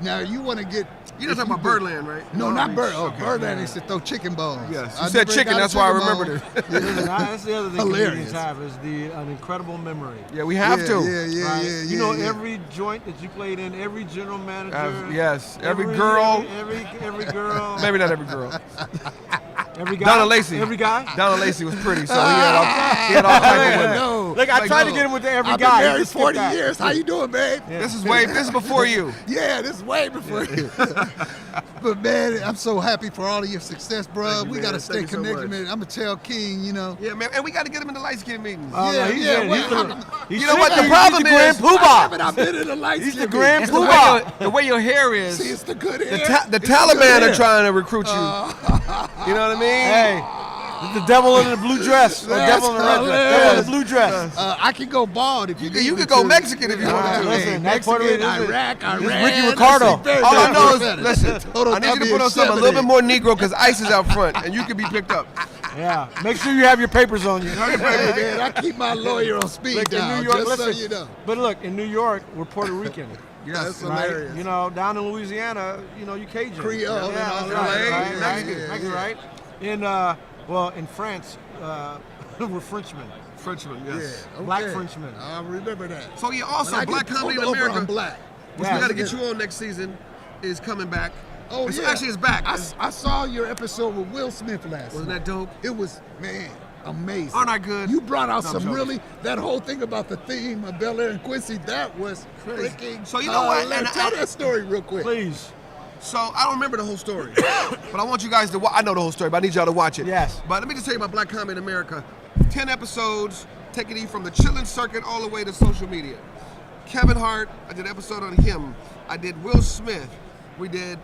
Now you want to get. You're not talking about Birdland, right? No, not Bird. Oh, Okay. Birdland used to throw chicken bones. Yes. I You said never chicken, got a that's why I chicken remembered bone. it. Listen, that's the other thing Hilarious. comedians have is an incredible memory. Yeah, we have to. Right? You know yeah. every joint that you played in, every general manager. Yes, every girl. Every girl. Maybe not every girl. Every guy. Donna Lacey. Every guy. Donna Lacey was pretty, so he had all type of women. No. Look, I tried to get him with every I've guy. been He married just skipped 40 that. years. How you doing, babe? Yeah. This is before you. Yeah, this is way before you. But man, I'm so happy for all of your success, bro. Thank you, We man. got to stay Thank you so connected, much. man. I'm gonna tell King, Yeah, man, and we got to get him in the light skin meetings. Oh, no, he's in. He's You know what the he's problem the Grand is? Poobah. I've been in the lights. He's the Grand It's Poobah. the way your hair is. See, it's the good hair. The It's Taliban good are hair. trying to recruit you. You know what I mean? Hey, the devil in the blue dress. Or That's devil in the red dress. hilarious. Devil in the blue dress. I can go bald if you need You me could go to. Mexican if you want to. Listen, that Puerto Mexican, Rican- Iraq, This is Iran. Ricky Ricardo. All I know is, listen, I need you to put on something a little bit more Negro because ICE is out front and you can be picked up. Yeah. Make sure you have your papers on you. Hey, man, I keep my lawyer on speed Look, in dial, New York, just listen, so you know. But look, in New York, we're Puerto Rican. That's Right? hilarious. You know, down in Louisiana, you Cajun. Creole and yeah, all that's that. right, Yeah, Mexican, yeah, Mexican, yeah. right? In France, we're Frenchmen. Frenchman, Yeah, yes. okay. Black Frenchmen. I remember that. So yeah, also When I Black get Comedy in pulled over, America, I'm black. which Yeah. we got to get you on next season, is coming back. Oh, It's yeah. actually it's back. I saw your episode with Will Smith last Wasn't night. that dope? It was, man, amazing. Aren't I good? You brought out No, I'm some joking. really, that whole thing about the theme of Bel Air and Quincy, that was freaking So you know what? hilarious. Tell that story real quick. Please. So I don't remember the whole story, but I want you guys to I know the whole story, but I need y'all to watch it. Yes. But let me just tell you about Black Comedy in America. 10 episodes, taking you from the chillin' circuit all the way to social media. Kevin Hart, I did an episode on him. I did Will Smith. We did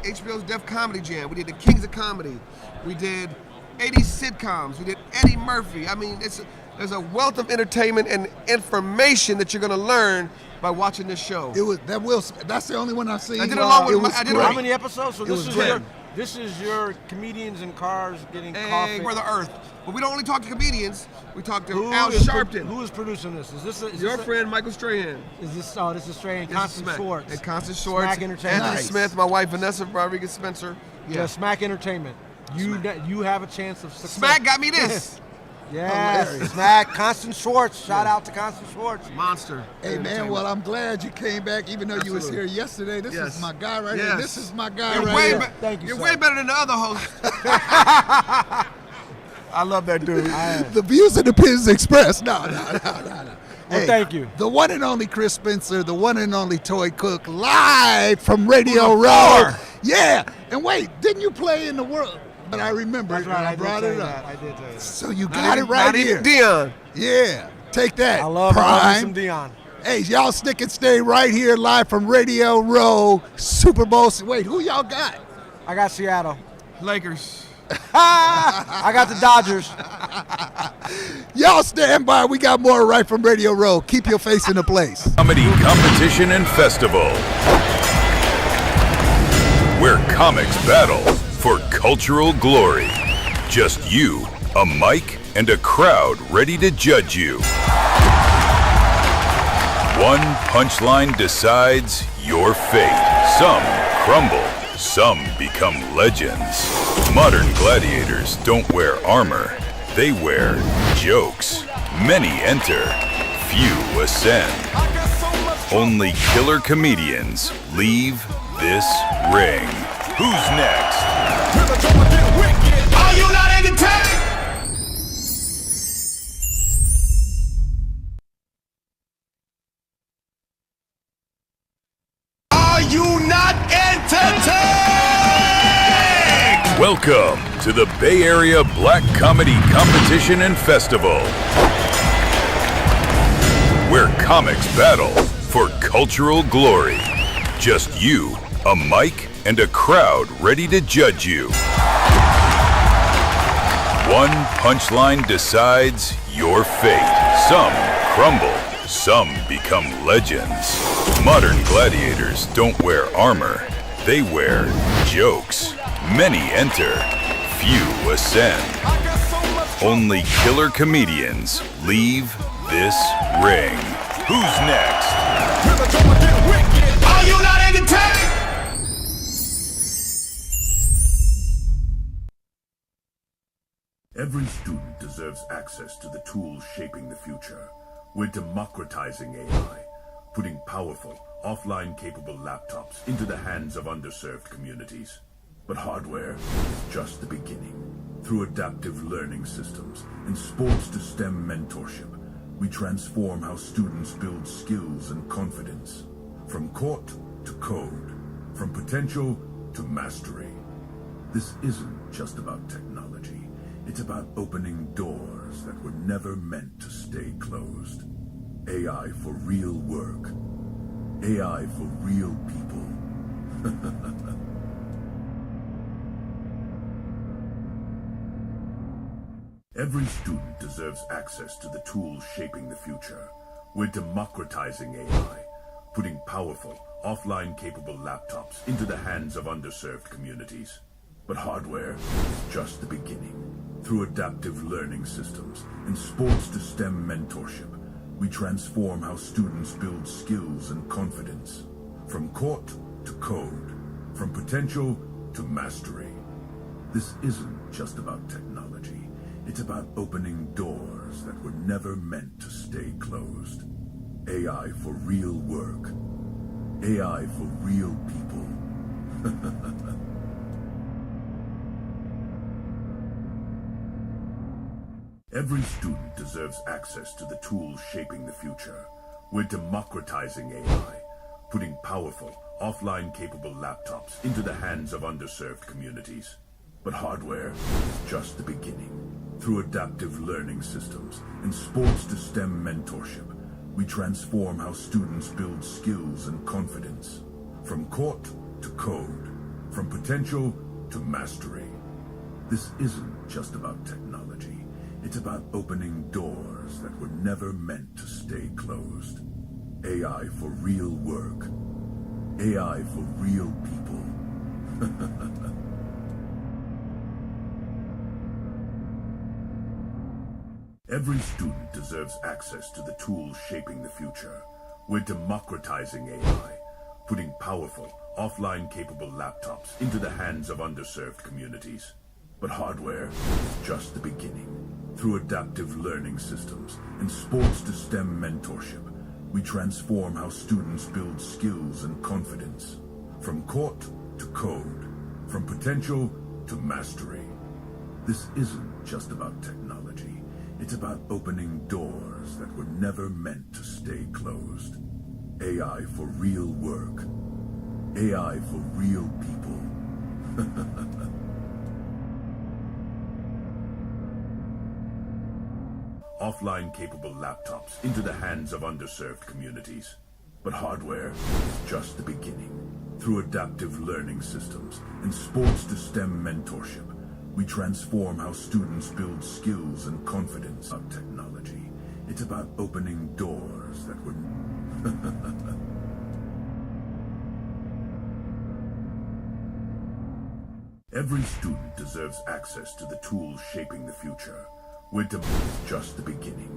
HBO's Def Comedy Jam. We did the Kings of Comedy. We did 80 sitcoms. We did Eddie Murphy. I mean, there's a wealth of entertainment and information that you're gonna learn by watching this show. It was that Will Smith. That's the only one I've seen. I did it along with It was I did it great. How many episodes? So It was this is your comedians in cars getting Hey, coffee. we're the Earth. But we don't only talk to comedians. We talk to Who Al is Sharpton. who is producing this? Is this Your friend Michael Strahan. Is this? Oh, this is Strahan. This is Constance Smack. Schwartz. And Constance Schwartz. Smack Entertainment. Anthony Nice. Smith, my wife Vanessa Rodriguez Spencer. Yeah, Smack Entertainment. You have a chance of success. Smack got me this. Yes, Hilarious. Smack. Constance Schwartz. Shout out to Constance Schwartz. Monster. Hey man, well I'm glad you came back, even though you was here Absolutely. yesterday. This Yes. is my guy right Yes. here. This is my guy You're right way, here. Thank you, you're sir. way better than the other host. I love that dude. The views and opinions expressed. No. Well, thank you. The one and only Chris Spencer, the one and only Toy Cook, live from Radio the Row. floor. Yeah. And wait, didn't you play in the world? But I remember That's it right. when I I brought did it tell you up. that. I did tell you that. So you Not got even- it right not here. even Dion. Yeah. Take that. I love Prime. me some Dion. Hey, y'all stick and stay right here live from Radio Row, Super Bowl. Wait, who y'all got? I got Seattle. Lakers. I got the Dodgers. Y'all stand by. We got more right from Radio Row. Keep your face in the place. Comedy competition and festival, where comics battle for cultural glory. Just you, a mic, and a crowd ready to judge you. One punchline decides your fate. Some crumble, some become legends. Modern gladiators don't wear armor, they wear jokes. Many enter, few ascend. Only killer comedians leave this ring. Who's next? Are you not entertained? Are you not entertained? Welcome to the Bay Area Black Comedy Competition and Festival, where comics battle for cultural glory. Just you, a mic, and a crowd ready to judge you. One punchline decides your fate. Some crumble, some become legends. Modern gladiators don't wear armor, they wear jokes. Many enter, few ascend. Only killer comedians leave this ring. Who's next? Are you not entertained? Every student deserves access to the tools shaping the future. We're democratizing AI, putting powerful, offline-capable laptops into the hands of underserved communities. But hardware is just the beginning. Through adaptive learning systems and sports to STEM mentorship, we transform how students build skills and confidence. From court to code, from potential to mastery. This isn't just about technology. It's about opening doors that were never meant to stay closed. AI for real work. AI for real people. Every student deserves access to the tools shaping the future. We're democratizing AI, putting powerful, offline-capable laptops into the hands of underserved communities. But hardware is just the beginning. Through adaptive learning systems and sports to STEM mentorship, we transform how students build skills and confidence. From court to code, from potential to mastery. This isn't just about technology. It's about opening doors that were never meant to stay closed. AI for real work. AI for real people. Every student deserves access to the tools shaping the future. We're democratizing AI, putting powerful, offline-capable laptops into the hands of underserved communities. But hardware is just the beginning. Through adaptive learning systems and sports to STEM mentorship, we transform how students build skills and confidence. From court to code, from potential to mastery. This isn't just about technology. It's about opening doors that were never meant to stay closed. AI for real work. AI for real people. Every student deserves access to the tools shaping the future. We're democratizing AI, putting powerful, offline-capable laptops into the hands of underserved communities. But hardware is just the beginning. Through adaptive learning systems and sports to STEM mentorship, we transform how students build skills and confidence. From court to code, from potential to mastery. This isn't just about technology. It's about opening doors that were never meant to stay closed. AI for real work. AI for real people. Offline-capable laptops into the hands of underserved communities. But hardware is just the beginning. Through adaptive learning systems and sports to STEM mentorship, we transform how students build skills and confidence. About technology, it's about opening doors that were... Every student deserves access to the tools shaping the future. We're just the beginning.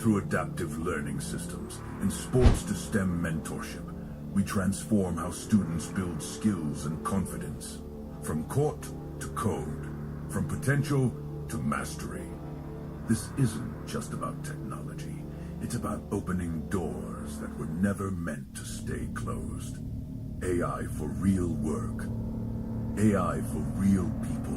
Through adaptive learning systems and sports to STEM mentorship, we transform how students build skills and confidence. From court to code, from potential to mastery. This isn't just about technology. It's about opening doors that were never meant to stay closed. AI for real work. AI for real people.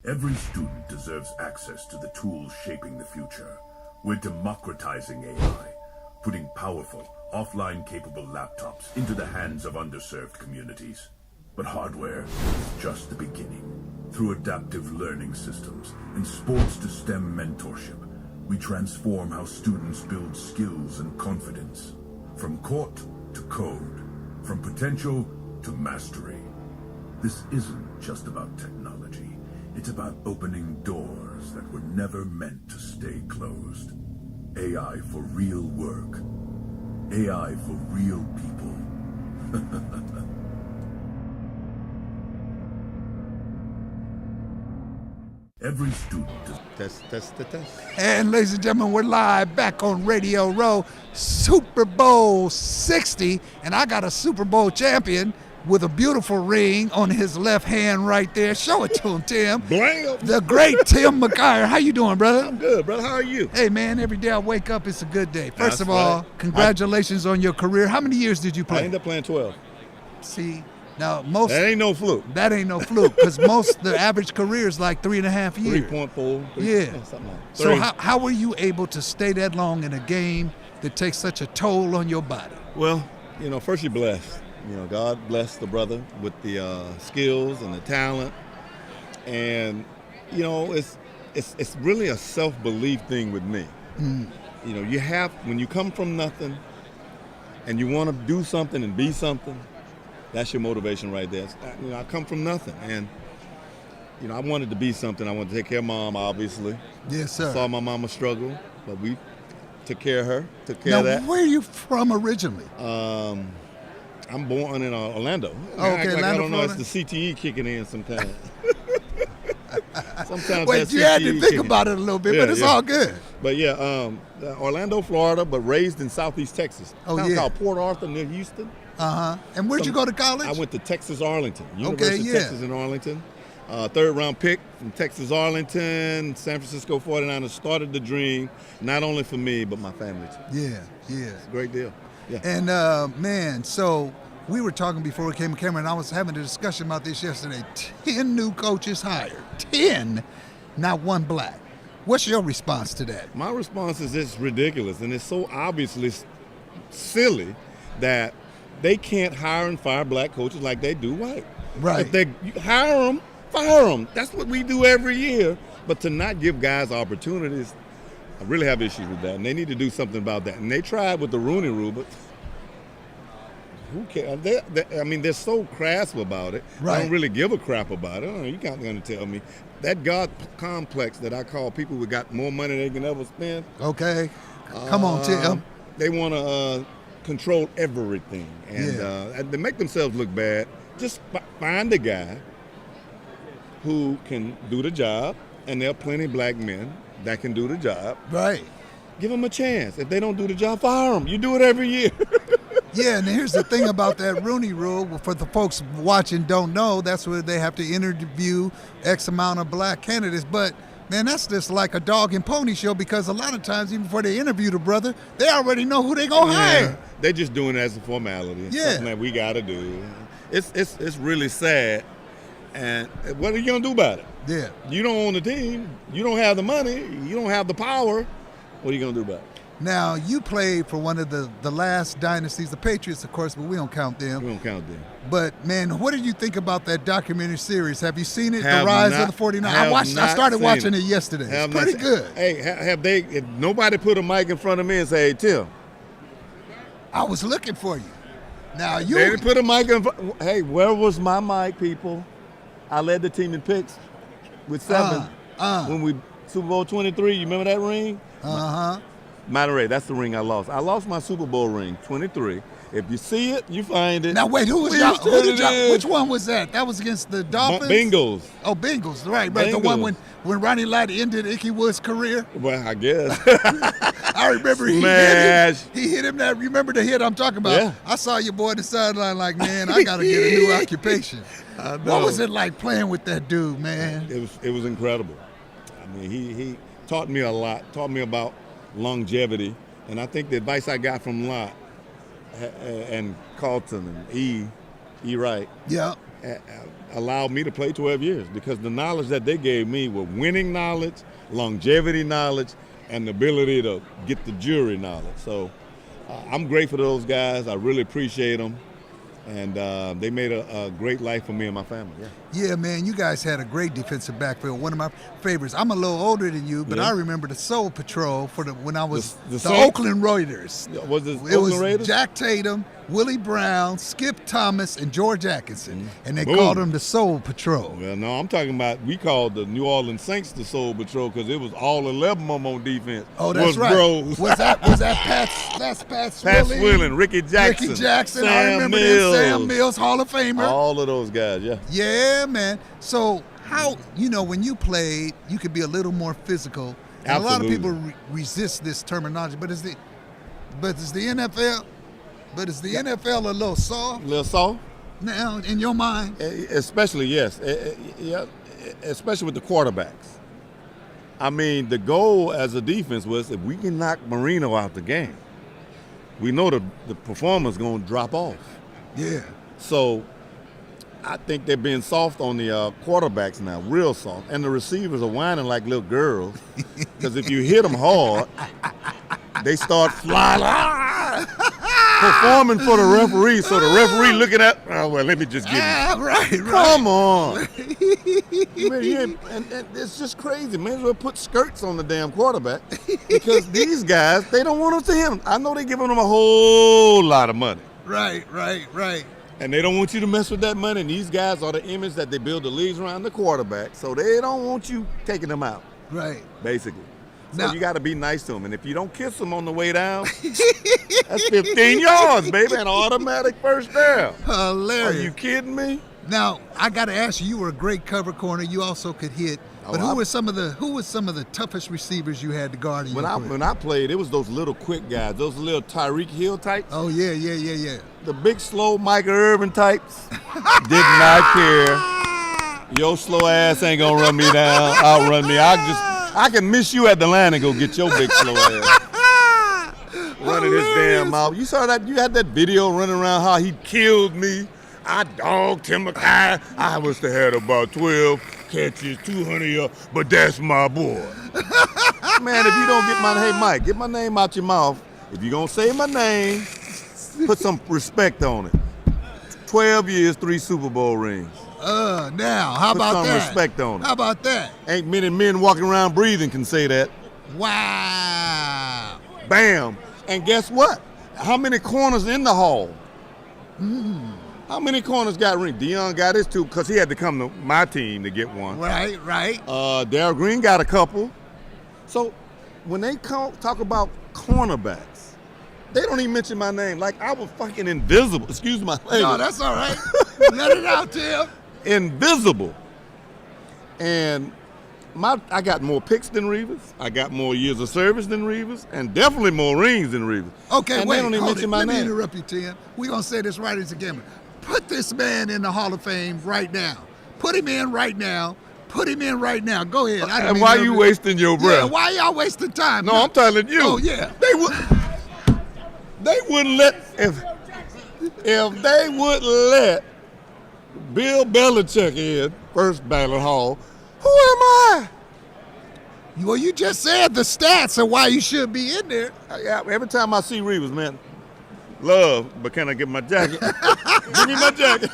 Every student deserves access to the tools shaping the future. We're democratizing AI, putting powerful, offline-capable laptops into the hands of underserved communities. But hardware is just the beginning. Through adaptive learning systems and sports to STEM mentorship, we transform how students build skills and confidence. From court to code, from potential to mastery. This isn't just about technology. It's about opening doors that were never meant to stay closed. AI for real work. AI for real people. Every student is... Test. And ladies and gentlemen, we're live back on Radio Row, Super Bowl 60, and I got a Super Bowl champion with a beautiful ring on his left hand right there. Show it to him, Tim. Blam. The great Tim McGuire. How you doing, brother? I'm good, brother. How are you? Hey, man, every day I wake up, it's a good day. First That's of all, right. congratulations on your career. How many years did you play? I ended up playing 12. See, now most... That ain't no fluke. That ain't no fluke, because the average career is like 3.5 years. 3.4. Yeah. Something like that. So how were you able to stay that long in a game that takes such a toll on your body? Well, first you're blessed. God bless the brother with the skills and the talent. And, it's really a self-belief thing with me. Mm. You have, when you come from nothing and you want to do something and be something, that's your motivation right there. I come from nothing, and I wanted to be something. I wanted to take care of Mom, obviously. Yes, sir. I saw my mama struggle, but we took care of her, took care Now, of that. where are you from originally? I'm born in Orlando. Oh, okay, I Orlando, don't know, Florida? it's the CTE kicking in sometimes. Sometimes Wait, that you had to CTE think kicking about it a little bit, but it's all good. But Orlando, Florida, but raised in Southeast Texas. Oh, Town yeah. called Port Arthur near Houston. Uh-huh. And where'd you go to college? I went to Texas Arlington, University Okay, of yeah. Texas in Arlington. Third round pick from Texas Arlington. San Francisco 49ers started the dream, not only for me, but my family too. Yeah. It's a great deal. Yeah. And man, so we were talking before we came on camera, and I was having a discussion about this yesterday. 10 new coaches hired. 10, not one black. What's your response to that? My response is it's ridiculous, and it's so obviously silly that they can't hire and fire black coaches like they do white. Right. If they hire them, fire them. That's what we do every year. But to not give guys opportunities, I really have issues with that, and they need to do something about that. And they tried with the Rooney Rule, but who cares? They're so crass about it. Right. I don't really give a crap about it. You're not going to tell me. That God complex that I call people who got more money they can ever spend. Okay. Come on, Tim. They want to control everything, and they make themselves look bad. Just find a guy who can do the job, and there are plenty of black men that can do the job. Right. Give them a chance. If they don't do the job, fire them. You do it every year. Yeah, and here's the thing about that Rooney Rule. For the folks watching don't know, that's where they have to interview X amount of black candidates. But, man, that's just like a dog and pony show, because a lot of times, even before they interview the brother, they already know who they going to hire. They're just doing it as a formality. Yeah. Something that we got to do. It's really sad. And what are you going to do about it? Yeah. You don't own the team. You don't have the money. You don't have the power. What are you going to do about it? Now, you played for one of the last dynasties, the Patriots, of course, but we don't count them. We don't count them. But, man, what did you think about that documentary series? Have you seen it, Have The Rise not- of the 49ers? have I not started seen watching it. it yesterday. Have It's not pretty seen- good. Hey, if nobody put a mic in front of me and say, "Hey, Tim," I was looking for you. Now, they didn't put a mic in front. Hey, where was my mic, people? I led the team in picks with 7 when we Super Bowl 23. You remember that ring? Uh-huh. Monterey, that's the ring I lost. I lost my Super Bowl ring, 23. If you see it, you find it. Now wait, which one was that? That was against the Dolphins? Bengals. Oh, Bengals, right. The one when Ronnie Lott ended Ickey Wood's career? Well, I guess. I remember he hit him that, remember the hit I'm talking about? Yeah. I saw your boy on the sideline like, man, I got to get a new occupation. I know. What was it like playing with that dude, man? It was incredible. I mean, he taught me a lot, taught me about longevity, and I think the advice I got from Lott and Carlton and E. Wright allowed me to play 12 years because the knowledge that they gave me were winning knowledge, longevity knowledge, and the ability to get the jury knowledge. So I'm grateful to those guys. I really appreciate them. And they made a great life for me and my family. Yeah, man, you guys had a great defensive backfield. One of my favorites. I'm a little older than you, but I remember the Soul Patrol when I was the Oakland Raiders. It was Jack Tatum, Willie Brown, Skip Thomas, and George Atkinson, and they called them the Soul Patrol. Well, no, I'm talking about, we called the New Orleans Saints the Soul Patrol because it was all 11 of them on defense. Oh, that's right. Bros. Was that Pat Swilling, Ricky Jackson, Sam I remember Mills. Sam Mills, Hall of Famer. All of those guys, yeah. Yeah, man. So how, when you played, you could be a little more physical. And Absolutely. A lot of people resist this terminology, but is the NFL a little soft? A little soft? Now, in your mind? Especially, yes. Yeah, especially with the quarterbacks. I mean, the goal as a defense was if we can knock Marino out the game, we know the performance going to drop off. Yeah. So I think they're being soft on the quarterbacks now, real soft. And the receivers are whining like little girls because if you hit them hard, they start flying. Performing for the referee, so the referee looking at, oh, well, let me just get it. Right. Come on. and it's just crazy. May as well put skirts on the damn quarterback because these guys, they don't want us to hit them. I know they're giving them a whole lot of money. Right. And they don't want you to mess with that money. And these guys are the image that they build the leagues around the quarterback, so they don't want you taking them out. Right. Basically. So Now, you got to be nice to them. And if you don't kiss them on the way down, that's 15 yards, baby, an automatic first down. Hilarious. Are you kidding me? Now, I got to ask you were a great cover corner. You also could hit. But who were some of the toughest receivers you had to guard in when I played, it was those little quick guys, those little Tyreek Hill types. Oh, yeah. The big, slow Michael Irvin types did not care. Your slow ass ain't going to run me down. Outrun me. I can miss you at the line and go get your big slow ass. Running his damn mouth. You saw that? You had that video running around how he killed me. I dogged him. I was to had about 12 catches, 200 yards, but that's my boy. Man, if you don't get Mike, get my name out your mouth. If you're going to say my name, put some respect on it. 12 years, 3 Super Bowl rings. Now, how about that? Put some respect on it. How about that? Ain't many men walking around breathing can say that. Wow. Bam. And guess what? How many corners in the hall? How many corners got rings? Deion got his 2 because he had to come to my team to get one. Right. Darryl Green got a couple. So when they talk about cornerbacks, they don't even mention my name. Like I was fucking invisible. Excuse my language. No, that's all right. Let it out, Tim. Invisible. And I got more picks than Revis. I got more years of service than Revis, and definitely more rings than Revis. Okay, and wait. They don't even mention my Let name. me interrupt you, Tim. We're going to say this right as a gamer. Put this man in the Hall of Fame right now. Put him in right now. Go ahead. And why you wasting your breath? Yeah, why y'all wasting time? No, I'm telling you. Oh, yeah. They wouldn't let, if they would let Bill Belichick in, first ballot hall, who am I? Well, you just said the stats of why you should be in there. Yeah, every time I see Revis, man, love, but can I get my jacket? Give me my jacket.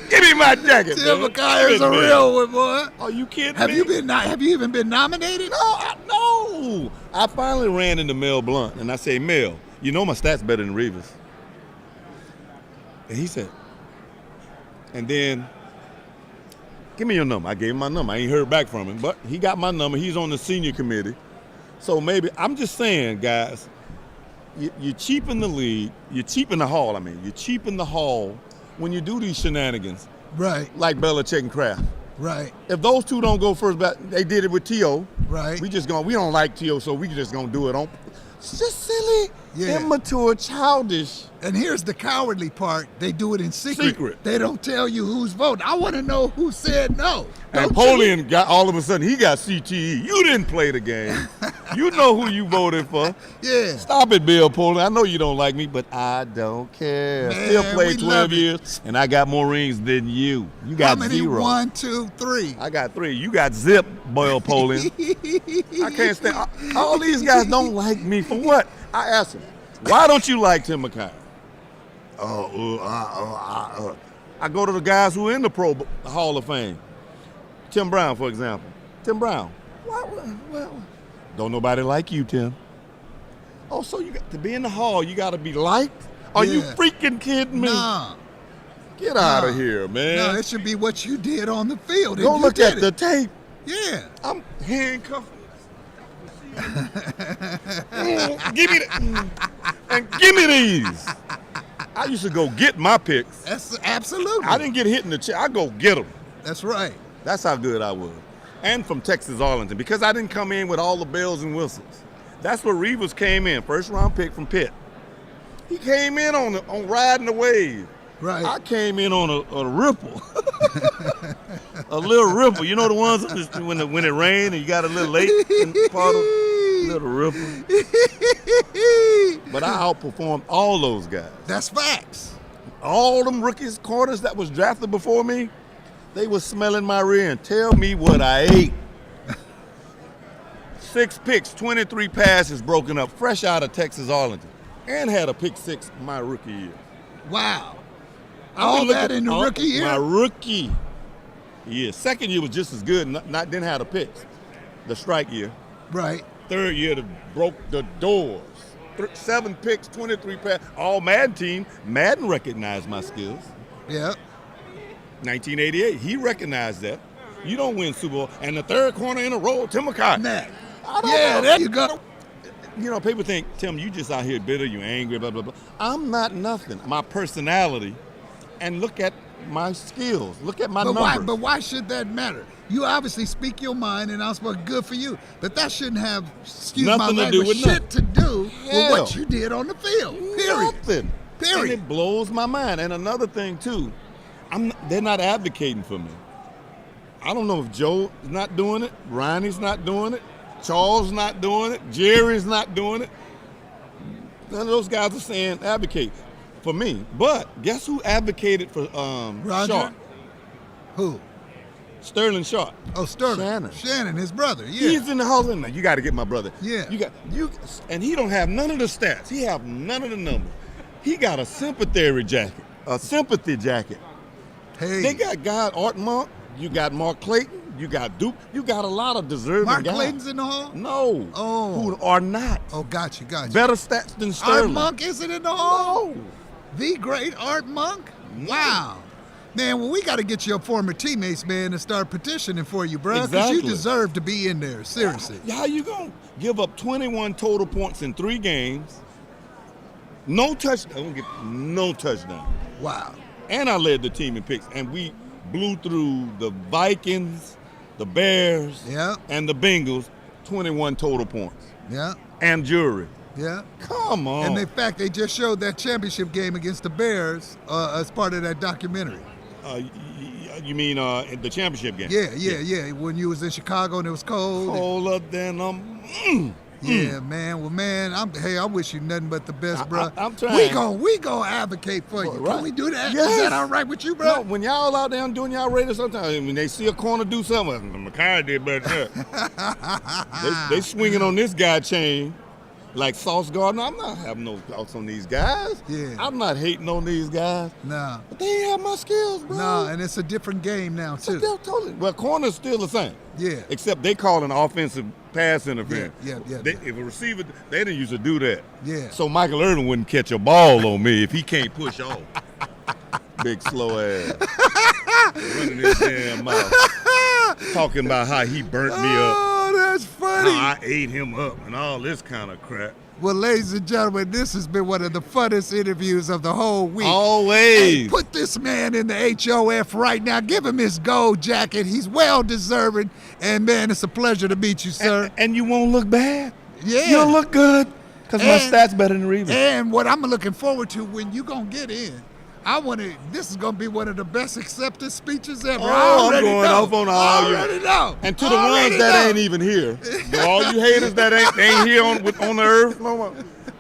Give me my jacket, Tim man. McKayer's a real one, boy. Are you kidding Have me? you even been nominated? No. I finally ran into Mel Blunt, and I say, Mel, you know my stats better than Revis. And he said, and then, give me your number. I gave him my number. I ain't heard back from him, but he got my number. He's on the senior committee. So maybe, I'm just saying, guys, you cheapen the league, you cheapen the hall, you cheapen the hall when you do these shenanigans. Right. Like Belichick and Kraft. Right. If those two don't go first, they did it with T.O. Right. We don't like T.O., so we just gonna do it on. It's just silly, Yeah. immature, childish. And here's the cowardly part. They do it in secret. They don't tell you who's voting. I want to know who said no. And Polian got all of a sudden, he got CTE. You didn't play the game. You know who you voted for. Yeah. Stop it, Bill Polian. I know you don't like me, but I don't care. Man, Still played we 12 love it. years, and I got more rings than you. You got How many? 0. 1, 2, 3. I got 3. You got zip, Bill Polian. I can't stand. All these guys don't like me for what? I asked him, why don't you like Tim McKay? I go to the guys who are in the Pro Hall of Fame. Tim Brown, for example. Tim Brown. Well, don't nobody like you, Tim. Oh, so you got to be in the hall, you got to be liked? Are you freaking kidding me? Nah. Get out of here, man. No, it should be what you did on the field. Go and you look did at the it. tape. Yeah. I'm handcuffed. Give me give me these. I used to go get my picks. That's absolutely. I didn't get hit in the chest. I go get them. That's right. That's how good I was. And from Texas Arlington, because I didn't come in with all the bells and whistles. That's where Reavers came in, first round pick from Pitt. He came in on riding the wave. Right. I came in on a ripple. A little ripple. You know the ones when it rained and you got a little late in the puddle? Little ripple. But I outperformed all those guys. That's facts. All them rookies, corners that was drafted before me, they was smelling my rear and tell me what I ate. 6 picks, 23 passes broken up, fresh out of Texas Arlington, and had a pick 6 my rookie year. Wow. All that in the rookie year? My rookie year. Second year was just as good, didn't have the picks. The strike year. Right. Third year, broke the doors. 7 picks, 23 passes, all Madden team. Madden recognized my skills. Yeah. 1988, he recognized that. You don't win Super Bowl. And the third corner in a row, Tim McKay. Yeah, there you go. You know, people think, Tim, you just out here bitter, you angry, blah, blah, blah. I'm not nothing. My personality, and look at my skills. Look at my numbers. But why should that matter? You obviously speak your mind, and I'm supposed good for you. But that shouldn't have, Nothing my to do language, with shit to do with Hell. what you did on the field. Period. Nothing. Period. And it blows my mind. And another thing, too, they're not advocating for me. I don't know if Joe's not doing it, Ronnie's not doing it, Charles not doing it, Jerry's not doing it. None of those guys are saying advocate for me. But guess who advocated for Roger? Sharp? Who? Sterling Sharp. Oh, Sterling. Shannon, his brother. Yeah. He's in the Hall of Fame. You got to get my brother. Yeah. And he don't have none of the stats. He have none of the numbers. He got a sympathy jacket. Hey. They got guy Art Monk. You got Mark Clayton. You got Duke. You got a lot of deserving Mark guys. Clayton's in the hall? No. Oh. Who are not. Oh, gotcha. Better stats than Art Sterling. Monk isn't in the hall? No. The great Art Monk? Wow. Man, well, we got to get your former teammates, man, to start petitioning for you, bro. Because Exactly. you deserve to be in there. Seriously. How you going to give up 21 total points in 3 games? No touchdown. No touchdown. Wow. And I led the team in picks. And we blew through the Vikings, the Bears, and the Bengals, 21 total points. Yeah. And jury. Yeah. Come on. And in fact, they just showed that championship game against the Bears as part of that documentary. You mean the championship game? Yeah. When you was in Chicago and it was cold. Colder than Yeah, man. Well, man, I wish you nothing but the best, bro. I'm trying. We gonna advocate for you. Right. Can we do that? Yes. Is that all right with you, bro? No, when y'all out there doing y'all radio sometimes, when they see a corner do something, McKay did, but they swinging on this guy chain like Sauce Gardner. I'm not having no thoughts on these guys. Yeah. I'm not hating on these guys. Nah. But they ain't have my skills, bro. Nah, and it's a different game now, too. Totally. Well, corner's still the same. Yeah. Except they call an offensive pass interference. Yeah. If a receiver, they didn't used to do that. Yeah. So Michael Irvin wouldn't catch a ball on me if he can't push off. Big slow ass. Running his damn mouth. Talking about how he burnt me up. Oh, that's funny. I ate him up and all this kind of crap. Well, ladies and gentlemen, this has been one of the funnest interviews of the whole week. Always. Hey, put this man in the HOF right now. Give him his gold jacket. He's well deserving. And man, it's a pleasure to meet you, sir. And you won't look bad. Yeah. You'll look good because my stats better than Revis. And what I'm looking forward to when you gonna get in, this is gonna be one of the best acceptance speeches ever. Oh, I'm going off on all you. I already know. And to the ones that ain't even here, all you haters that ain't here on the earth,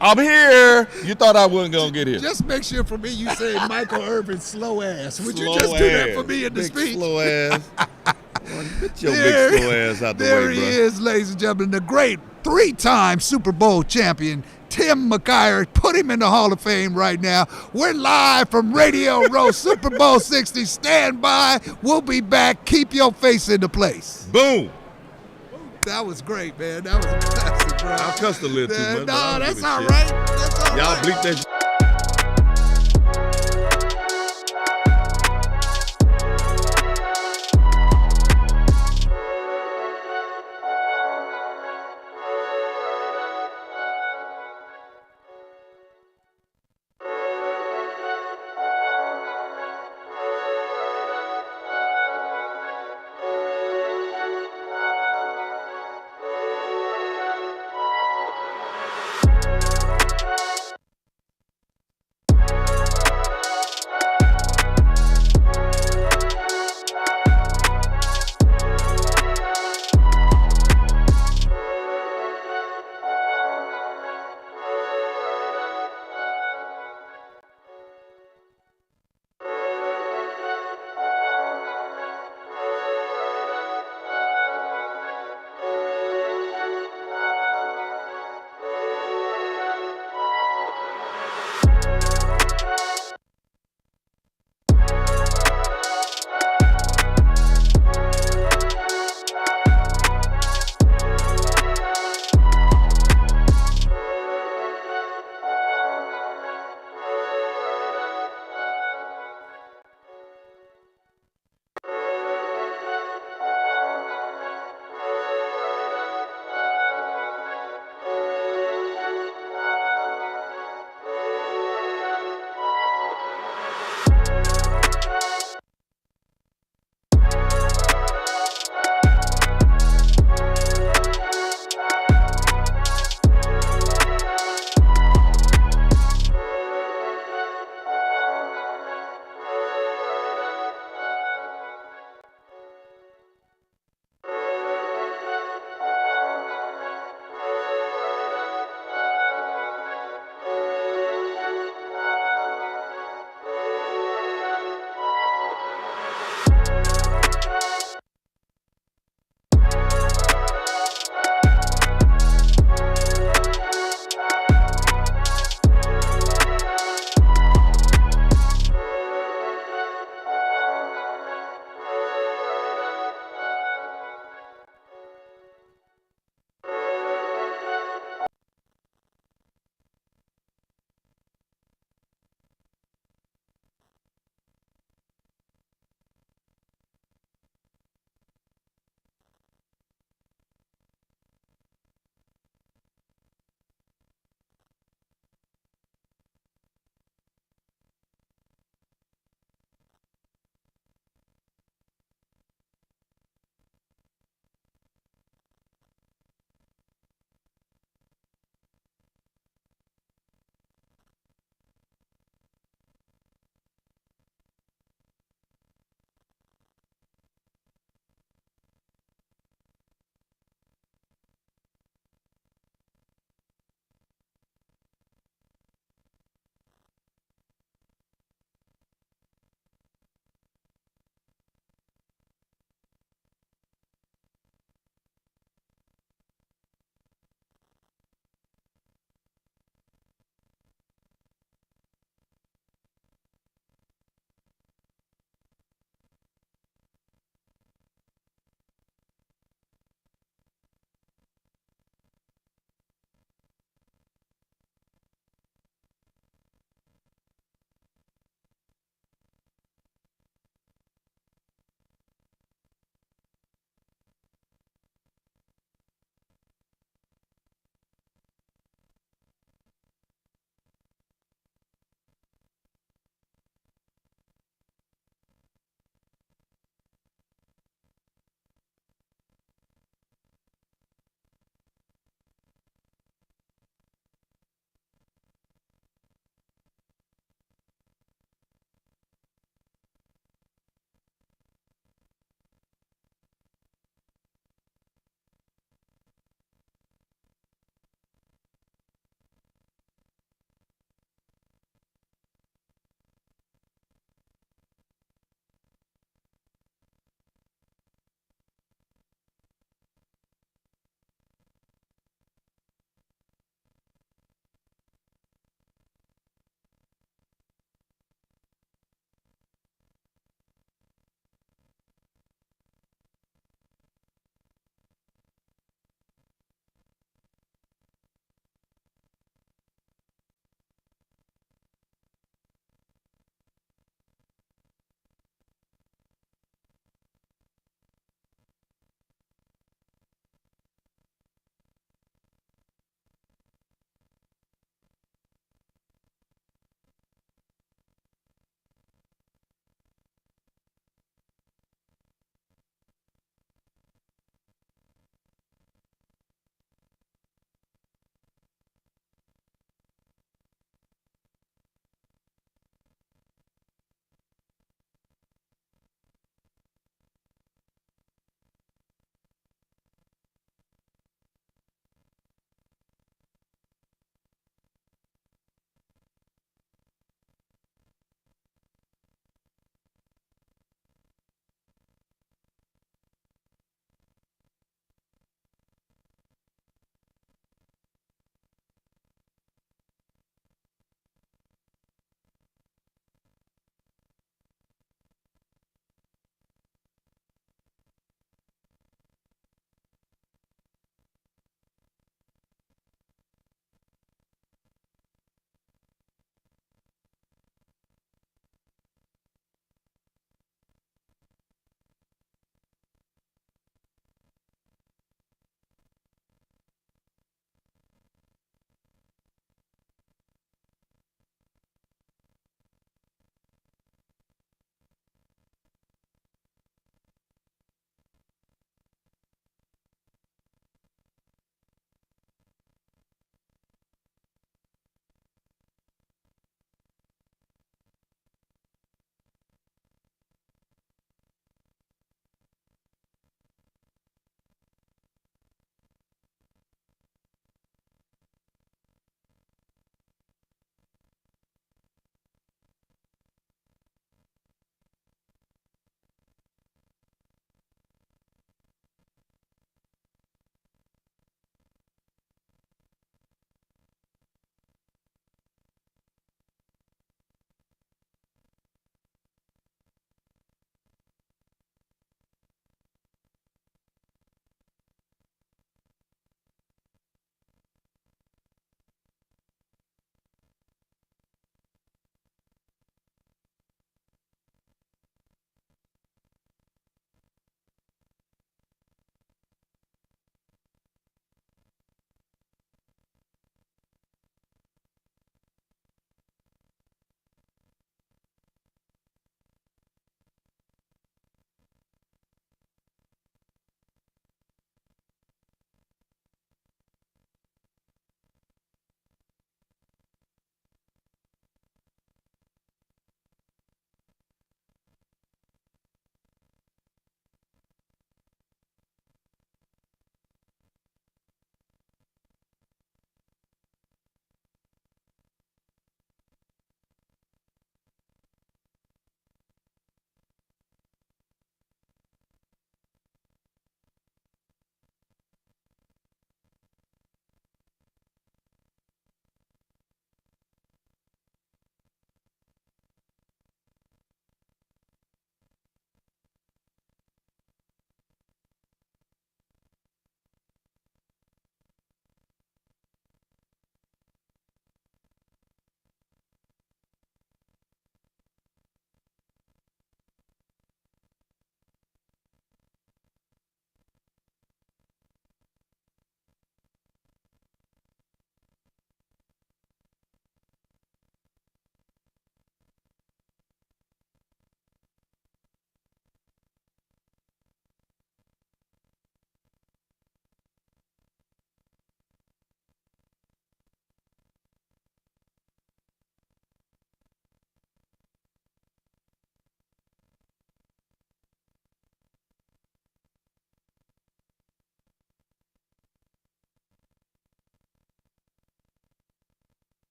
I'm here. You thought I wasn't gonna get here. Just make sure for me you say Michael Irvin slow ass. Would you Slow just do that ass. for me in the Big speech? slow ass. Get your big slow ass out the way, There he bro. is, ladies and gentlemen, the great 3-time Super Bowl champion, Tim McKyer. Put him in the Hall of Fame right now. We're live from Radio Row, Super Bowl 60. Stand by. We'll be back. Keep your face in the place. Boom. That was great, man. That was a classic, bro. I cussed a little too much. but I No, don't that's give a all shit. right. That's all Y'all right. bleep that shit.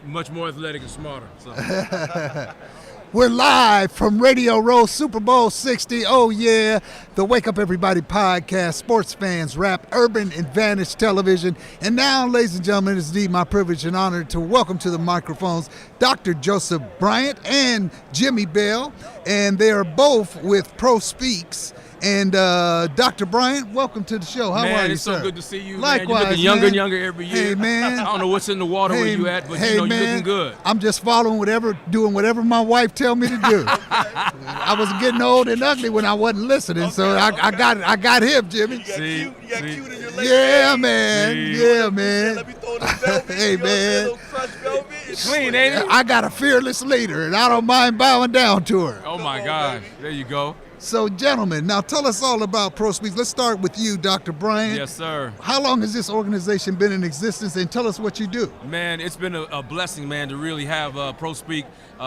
much more athletic and smarter. So. We're live from Radio Row, Super Bowl 60. Oh, yeah. The Wake Up Everybody podcast, sports fans, rap, Urban Advantage Television. And now, ladies and gentlemen, it's indeed my privilege and honor to welcome to the microphones Dr. Joseph Bryant and Jimmy Bell. And they are both with Pro Speaks. And Dr. Bryant, welcome to the show. How are you, it's sir? so good to see you, Likewise, man. You're looking younger and younger every year. Hey, man. I don't know what's in the water where you at, but you're looking good. I'm just following doing whatever my wife tell me to do. I was getting old and ugly when I wasn't listening, so I got hip, Jimmy. You got cute in your leg. Yeah, man. Yeah, man. Let me throw this velvet. Hey, man. Little crushed velvet. It's clean, ain't it? I got a fearless leader, and I don't mind bowing down to her. Oh, my gosh. There you go. So, gentlemen, now tell us all about Pro Speaks. Let's start with you, Dr. Bryant. Yes, sir. How long has this organization been in existence, and tell us what you do? Man, it's been a blessing, man, to really have Pro Speak.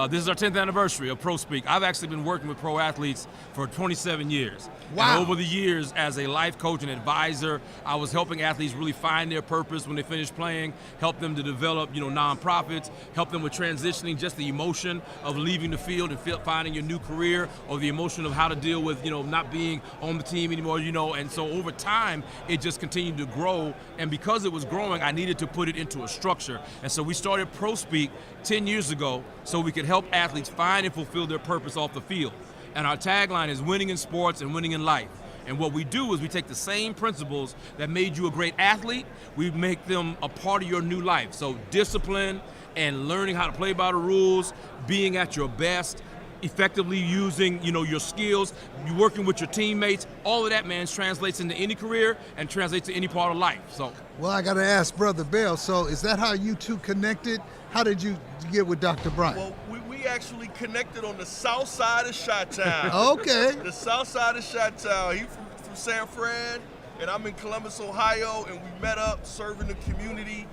This is our 10th anniversary of Pro Speak. I've actually been working with pro athletes for 27 years. Wow. And over the years, as a life coach and advisor, I was helping athletes really find their purpose when they finish playing, help them to develop, nonprofits, help them with transitioning, just the emotion of leaving the field and finding your new career, or the emotion of how to deal with, not being on the team anymore, and so over time, it just continued to grow, and because it was growing, I needed to put it into a structure, and so we started Pro Speak 10 years ago so we could help athletes find and fulfill their purpose off the field. And our tagline is winning in sports and winning in life. And what we do is we take the same principles that made you a great athlete, we make them a part of your new life. So discipline and learning how to play by the rules, being at your best, effectively using, your skills, you working with your teammates, all of that, man, translates into any career and translates to any part of life. So, well, I got to ask Brother Bell, so is that how you two connected? How did you get with Dr. Bryant? Well, we actually connected on the south side of Chi-Town. Okay. The south side of Chi-Town. He's from San Fran, and I'm in Columbus, Ohio, and we met up serving the community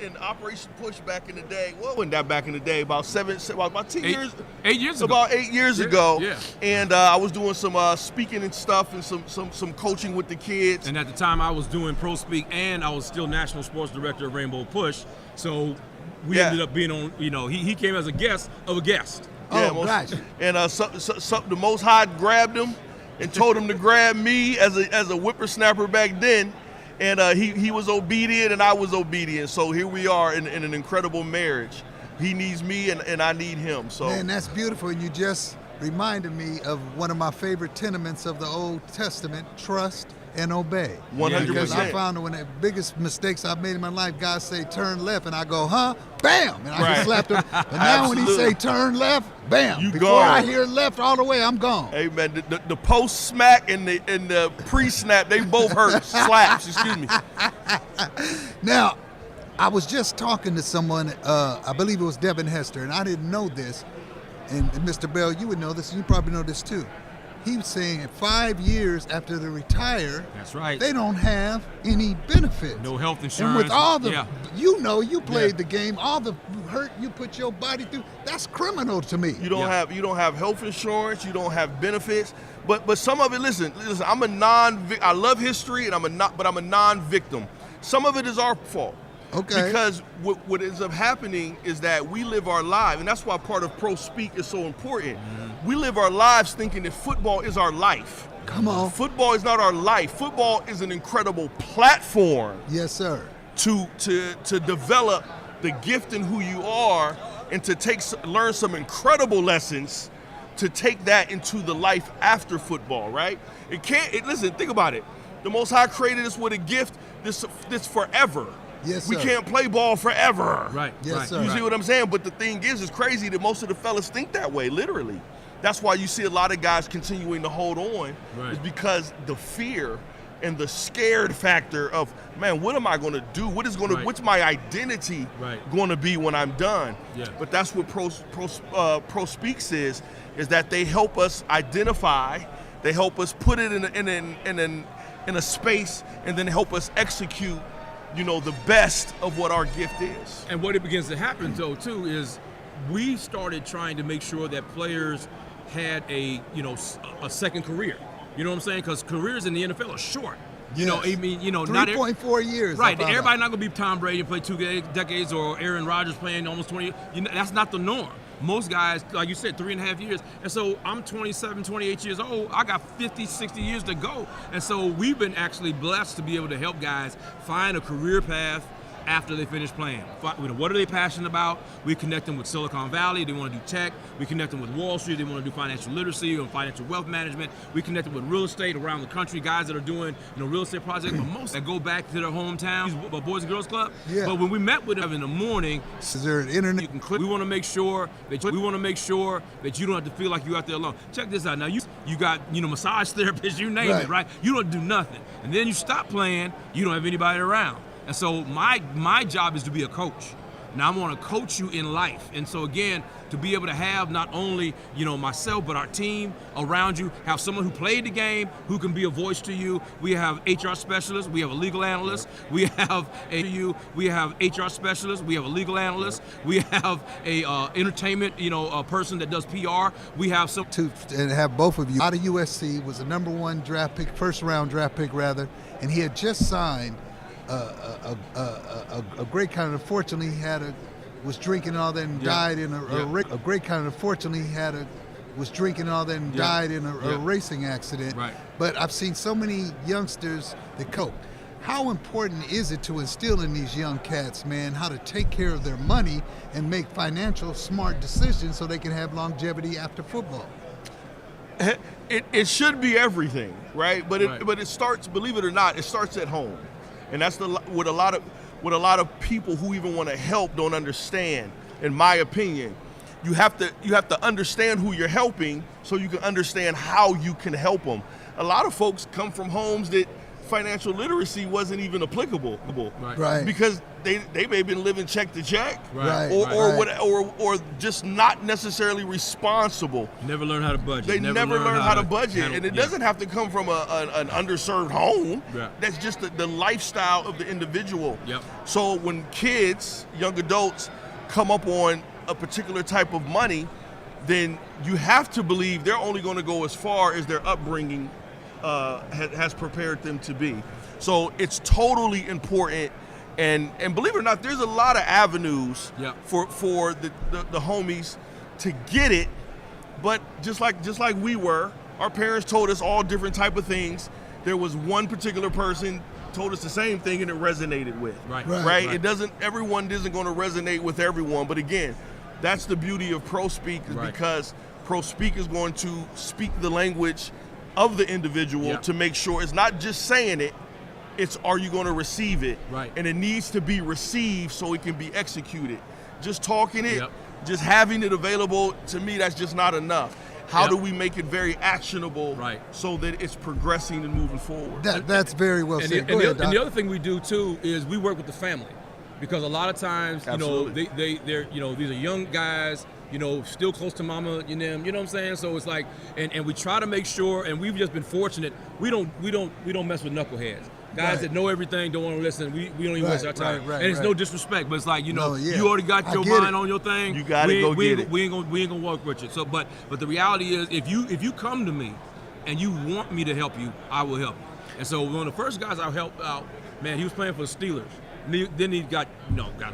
in Operation Push back in the day. Well, wasn't that back in the day? About 10 years. 8 years ago. About 8 years ago. Yeah. And I was doing some speaking and stuff and some coaching with the kids. And at the time I was doing Pro Speak and I was still National Sports Director of Rainbow Push. So we ended up being on, he came as a guest of a guest. Gosh. And the Most High grabbed him and told him to grab me as a whippersnapper back then. And he was obedient and I was obedient. So here we are in an incredible marriage. He needs me and I need him. So man, that's beautiful. And you just reminded me of one of my favorite tenements of the Old Testament, trust and obey. 100%. Because I found that one of the biggest mistakes I've made in my life, God say turn left and I go, huh? Bam! And I just slapped him. But now when he say turn left, bam. Before gone. I hear left all the way, I'm gone. Hey man, the post smack and the pre snap, they both hurt. Slaps, excuse me. Now, I was just talking to someone, I believe it was Devin Hester, and I didn't know this. And Mr. Bell, you would know this, and you probably know this too. He was saying 5 years after they retire, that's right, they don't have any benefits. No health insurance. And with all the, you played Yeah. the game, all the hurt you put your body through, that's criminal to me. You don't have health insurance, you don't have benefits, but some of it. Listen. I'm I love history, and I'm a non-victim. Some of it is our fault. Okay. Because what ends up happening is that we live our life, and that's why part of Pro Speak is so important. Mm-hmm. We live our lives thinking that football is our life. Come on. Football is not our life. Football is an incredible platform. Yes, sir. To develop the gift in who you are, and to learn some incredible lessons, to take that into the life after football. Right? Listen, think about it. The Most High created us with a gift. This forever. Yes, we sir. can't play ball forever. Right. Yes, right. sir. You see what I'm saying? But the thing is, it's crazy that most of the fellas think that way, literally. That's why you see a lot of guys continuing to hold on, Right. is because the fear and the scared factor of, man, what am I going to do? What's my identity going to be when I'm done? Yeah. But that's what Pro Speaks is that they help us identify, they help us put it in a space, and then help us execute, the best of what our gift is. And what it begins to happen, though, too, is we started trying to make sure that players had a second career. You know what I'm saying? Because careers in the NFL are short. You know, I mean, not 3.4 years. Right. Everybody not gonna be Tom Brady and play 2 decades, or Aaron Rodgers playing almost 20. That's not the norm. Most guys, like you said, 3.5 years. And so I'm 27, 28 years old. I got 50, 60 years to go. And so we've been actually blessed to be able to help guys find a career path after they finish playing. What are they passionate about? We connect them with Silicon Valley. They want to do tech. We connect them with Wall Street. They want to do financial literacy or financial wealth management. We connect them with real estate around the country, guys that are doing real estate projects, but most that go back to their hometown, Boys and Girls Club. Yeah. But when we met with them in the morning, is there an internet? You can click. We want to make sure that you don't have to feel like you're out there alone. Check this out. Now you got massage therapists, you name it, right? You don't do nothing, and then you stop playing. You don't have anybody around. And so my job is to be a coach. Now I want to coach you in life. And so again, to be able to have not only, myself, but our team around you, have someone who played the game, who can be a voice to you. We have HR specialists, we have a legal analyst, we have HR specialists, we have a legal analyst, we have a entertainment, a person that does PR. We have some and have both of you out of USC, was a number 1 draft pick, first round draft pick rather, and he had just signed a great kind of, unfortunately, was drinking all that and died in a great kind of, unfortunately, was drinking all that and died in a racing accident. Right. But I've seen so many youngsters that cope. How important is it to instill in these young cats, man, how to take care of their money and make financial smart decisions so they can have longevity after football? It should be everything, right? But it starts, believe it or not, it starts at home. And that's what a lot of people who even want to help don't understand. In my opinion, you have to understand who you're helping so you can understand how you can help them. A lot of folks come from homes that financial literacy wasn't even applicable, right? Because they may have been living check to check, right? Or just not necessarily responsible. Never learned how to budget. They never learned how to budget, handle, and it doesn't have to come from an underserved home. Yeah. That's just the lifestyle of the individual. Yep. So when kids, young adults, come up on a particular type of money, then you have to believe they're only going to go as far as their upbringing has prepared them to be. So it's totally important, and believe it or not, there's a lot of avenues for the homies to get it. But just like we were, our parents told us all different type of things. There was one particular person told us the same thing and it resonated with. Right. Everyone isn't going to resonate with everyone, but again, that's the beauty of ProSpeak, is because ProSpeak is going to speak the language of the individual to make sure it's not just saying it, it's are you going to receive it? Right. And it needs to be received so it can be executed. Just talking it, just having it available, to me, that's just not enough. How do we make it very actionable so that it's progressing and moving forward? That's very well said. And the other thing we do too is we work with the family, because a lot of times, they're these are young guys, still close to mama, you know what I'm saying? So it's like, and we try to make sure, and we've just been fortunate, we don't mess with knuckleheads. Guys that know everything, don't want to listen. We don't even waste our time. And it's no disrespect, but it's like, you already got your mind on your thing. You got to go get it. We ain't gonna work with you. So, but the reality is, if you come to me and you want me to help you, I will help you. And so one of the first guys I helped out, man, he was playing for the Steelers. Then he got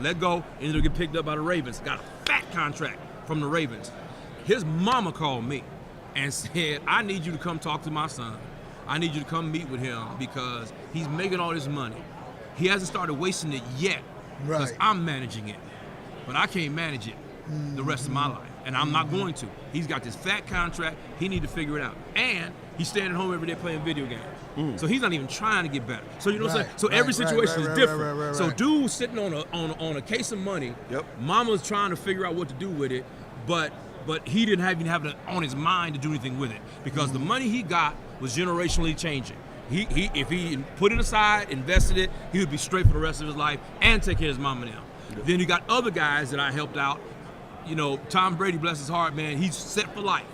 let go, ended up getting picked up by the Ravens. Got a fat contract from the Ravens. His mama called me and said, I need you to come talk to my son. I need you to come meet with him because he's making all this money. He hasn't started wasting it yet because I'm managing it. But I can't manage it the rest of my life, and I'm not going to. He's got this fat contract. He need to figure it out. And he's staying at home every day playing video games. So he's not even trying to get better. So you know what I'm saying? So every situation is different. So dude's sitting on a case of money. Mama's trying to figure out what to do with it, but he didn't even have it on his mind to do anything with it because the money he got was generationally changing. If he put it aside, invested it, he would be straight for the rest of his life and take care of his mama now. Then you got other guys that I helped out. Tom Brady, bless his heart, man, he's set for life.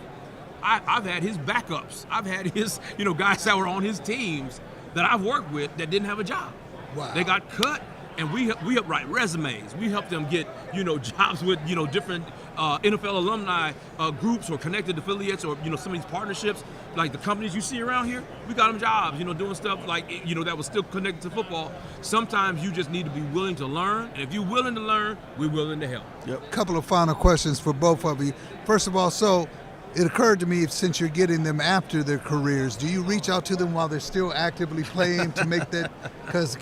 I've had his backups. I've had his, guys that were on his teams that I've worked with that didn't have a job. Wow. They got cut And we help write resumes. We help them get, jobs with, different NFL alumni groups or connected affiliates or, some of these partnerships, like the companies you see around here. We got them jobs, doing stuff like, that was still connected to football. Sometimes you just need to be willing to learn. And if you're willing to learn, we're willing to help. Yep. Couple of final questions for both of you. First of all, so it occurred to me, since you're getting them after their careers, do you reach out to them while they're still actively playing to make that? Because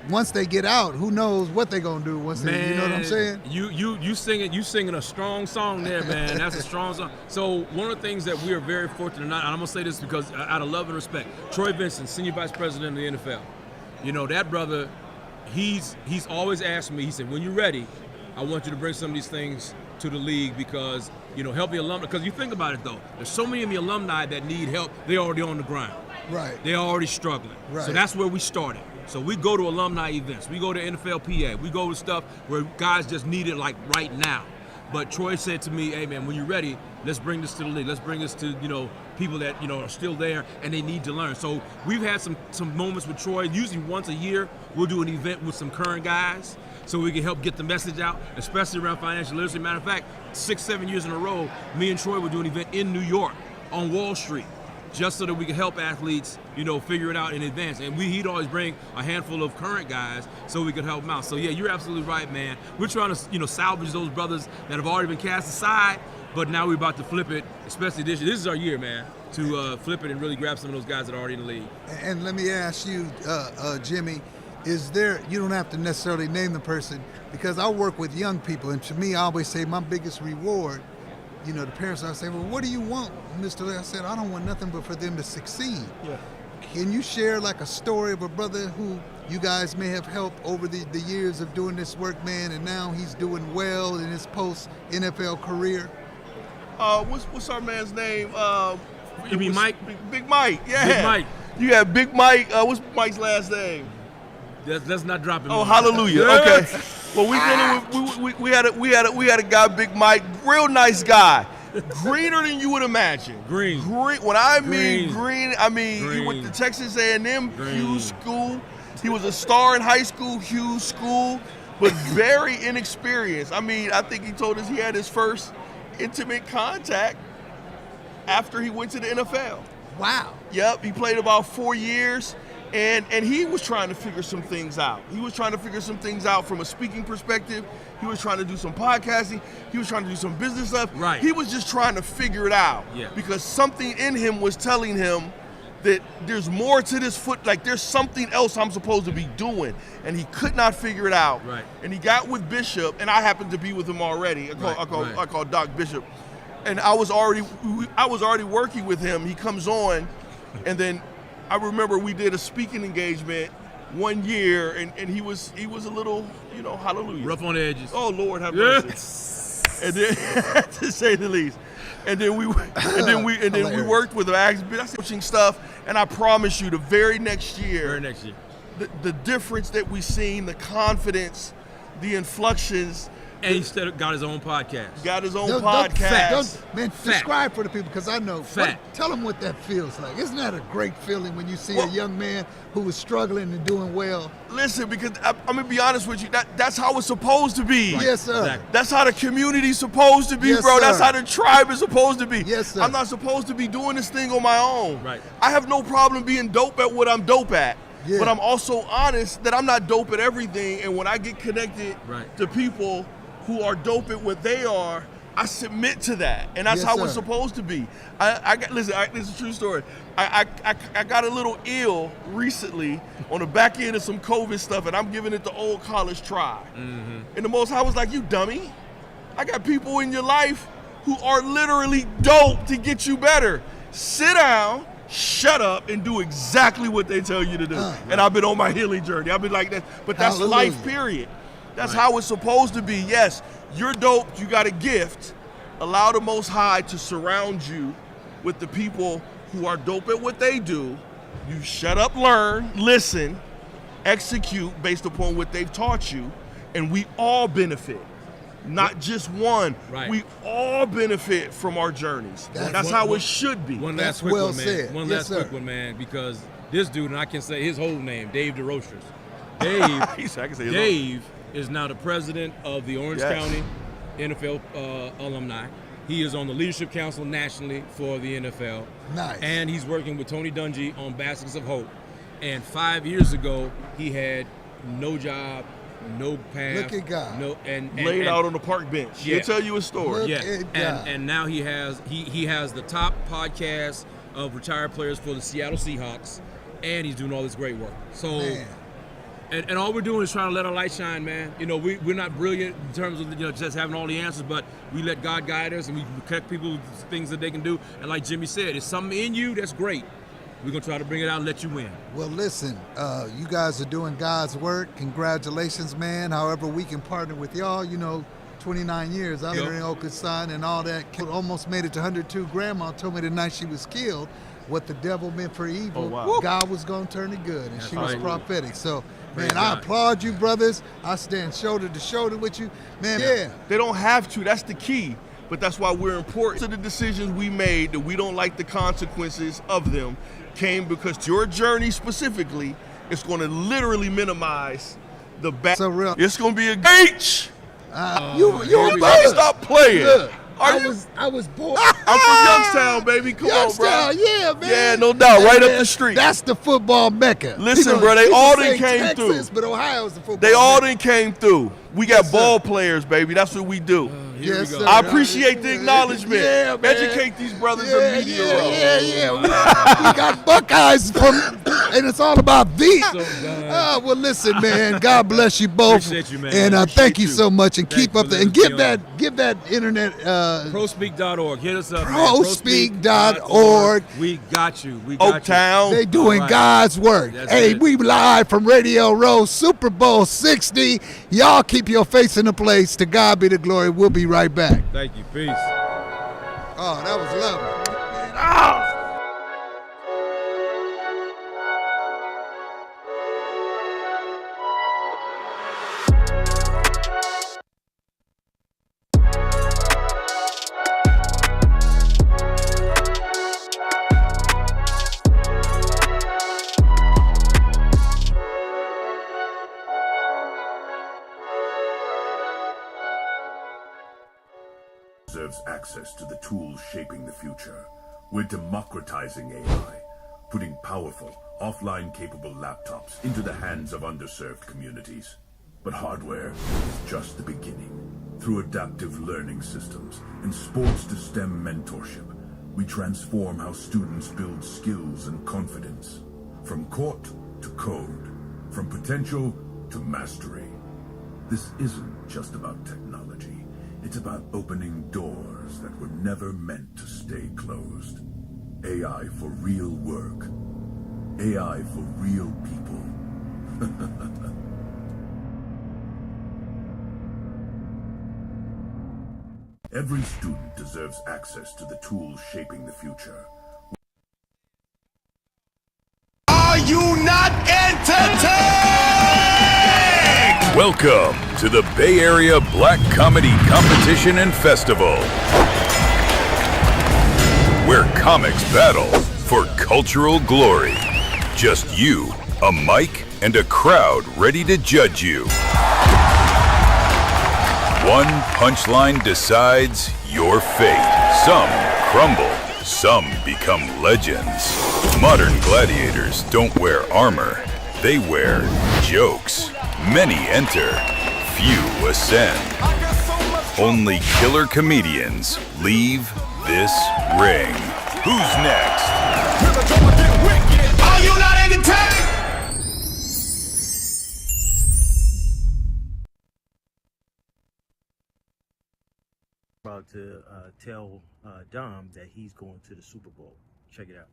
once they get out, who knows what they're gonna do once they, you know what I'm saying? You singing a strong song there, man. That's a strong song. So one of the things that we are very fortunate, and I'm gonna say this because out of love and respect, Troy Vincent, senior vice president of the NFL. That brother, he's always asked me. He said, when you're ready, I want you to bring some of these things to the league because, help the alumni. Because you think about it, though. There's so many of the alumni that need help. They're already on the ground. Right. They're already struggling. Right. So that's where we started. So we go to alumni events. We go to NFLPA. We go to stuff where guys just need it, like, right now. But Troy said to me, hey, man, when you're ready, let's bring this to the league. Let's bring this to, people that, are still there and they need to learn. So we've had some moments with Troy. Usually once a year, we'll do an event with some current guys so we can help get the message out, especially around financial literacy. Matter of fact, 6-7 years in a row, me and Troy would do an event in New York on Wall Street just so that we could help athletes, figure it out in advance. And he'd always bring a handful of current guys so we could help them out. So yeah, you're absolutely right, man. We're trying to, salvage those brothers that have already been cast aside, but now we're about to flip it, especially this year. This is our year, man, to flip it and really grab some of those guys that are already in the league. And let me ask you, Jimmy, is there, you don't have to necessarily name the person, because I work with young people, and to me, I always say my biggest reward, the parents, I say, well, what do you want, Mr. Lee? I said, I don't want nothing but for them to succeed. Yeah. Can you share like a story of a brother who you guys may have helped over the years of doing this work, man, and now he's doing well in his post-NFL career? What's our man's name? You mean Mike? Big Mike, yeah. Big Mike. You got Big Mike. What's Mike's last name? Let's not drop him. Oh, hallelujah. Okay. Well, we had a guy, Big Mike, real nice guy, greener than you would imagine. Green. When I mean green, I mean he went to Texas A&M, Hughes School. He was a star in high school, Hughes School, but very inexperienced. I mean, I think he told us he had his first intimate contact after he went to the NFL. Wow. Yep. He played about 4 years. And he was trying to figure some things out. He was trying to figure some things out from a speaking perspective. He was trying to do some podcasting. He was trying to do some business stuff. Right. He was just trying to figure it out. Yeah. Because something in him was telling him that there's more to this like there's something else I'm supposed to be doing. And he could not figure it out. Right. And he got with Bishop, and I happened to be with him already. I call Doc Bishop. And I was already working with him. He comes on, and then I remember we did a speaking engagement one year, and he was a little, hallelujah. Rough on the edges. Oh, Lord, have mercy. And then, to say the least. And then we worked with him. I said coaching stuff, and I promise you, the very next year, the difference that we seen, the confidence, the inflections. And he got his own podcast. Describe for the people, because I know. Tell them what that feels like. Isn't that a great feeling when you see a young man who was struggling and doing well? Listen, because I'm going to be honest with you, that's how it's supposed to be. Right. Yes, sir. Exactly. That's how the community's supposed to be, yes, bro. Sir. That's how the tribe is supposed to be. Yes, sir. I'm not supposed to be doing this thing on my own. Right. I have no problem being dope at what I'm dope at. Yeah. But I'm also honest that I'm not dope at everything. And when I get connected to people who are dope at what they are, I submit to that, and that's how it's supposed to be. Listen, this is a true story. I got a little ill recently on the back end of some COVID stuff, and I'm giving it the old college try. Mm-hmm. And the Most High was like, "You dummy! I got people in your life who are literally dope to get you better. Sit down, shut up, and do exactly what they tell you to do." And I've been on my healing journey. I've been like that, but that's life, period. That's how it's supposed to be. Yes, you're dope, you got a gift. Allow the Most High to surround you with the people who are dope at what they do. You shut up, learn, listen, execute based upon what they've taught you, and we all benefit. Not just one. Right. We all benefit from our journeys. That's how it should be. One last quick one, man, because this dude, and I can say his whole name, Dave DeRochers. Dave, He said, I can say his Dave is now the president of the Orange Yes. County NFL alumni. He is on the leadership council nationally for the NFL. Nice. And he's working with Tony Dungy on Baskets of Hope. And 5 years ago, he had no job, no path. Look at God. No, and Laid out on the park bench. He'll tell you a story. Look Yeah, at God. and now he has the top podcast of retired players for the Seattle Seahawks, and he's doing all this great work. So, Man. and all we're doing is trying to let our light shine, man. You know, we're not brilliant in terms of just having all the answers, but we let God guide us, and we protect people with things that they can do. And like Jimmy said, it's something in you that's great. We're gonna try to bring it out and let you win. Well, listen, you guys are doing God's work. Congratulations, man. However, we can partner with y'all. 29 years. I'm in Okasan and all that. Almost made it to 102. Grandma told me the night she was killed, what the devil meant for evil, God was going to turn it good, and she was prophetic. So, man, I applaud you, brothers. I stand shoulder to shoulder with you. Man, yeah. They don't have to. That's the key. But that's why we're important. So the decisions we made that we don't like the consequences of them came because your journey specifically is going to literally minimize the back. So real. It's going to be a H. You a brother. Stop playing. Look, Are I was born. I'm from Youngstown, baby. Come on, bro. Youngstown, yeah, man. Yeah, no doubt. Right up the street. That's the football mecca. Listen, bro, they all done came Texas, through. But Ohio's the football They all mecca. done came through. We got ball players, baby. That's what we do. Yes, sir. I appreciate the acknowledgement. Yeah, man. Educate these brothers in media. Yeah. We got Buckeyes and it's all about thee. Well, listen, man. God bless you both. Appreciate you, man. And thank you so much. And Thanks keep up for the and letting give that internet. Prospeak.org. Hit us up. Prospeak.org. We got you. We got Oaktown. They doing All right. God's work. That's Hey, it. we live from Radio Row, Super Bowl 60. Y'all keep your face in the place. To God be the glory. We'll be right back. Thank you. Peace. Oh, that was lovely. Deserves access to the tools shaping the future. We're democratizing AI, putting powerful, offline-capable laptops into the hands of underserved communities. But hardware is just the beginning. Through adaptive learning systems and sports to STEM mentorship, we transform how students build skills and confidence. From court to code, from potential to mastery. This isn't just about technology. It's about opening doors that were never meant to stay closed. AI for real work. AI for real people. Every student deserves access to the tools shaping the future. Are you not entertained? Welcome to the Bay Area Black Comedy Competition and Festival, where comics battle for cultural glory. Just you, a mic, and a crowd ready to judge you. One punchline decides your fate. Some crumble, some become legends. Modern gladiators don't wear armor, they wear jokes. Many enter, few ascend. Only killer comedians leave this ring. Who's next? Are you not entertained? About to tell Dom that he's going to the Super Bowl. Check it out.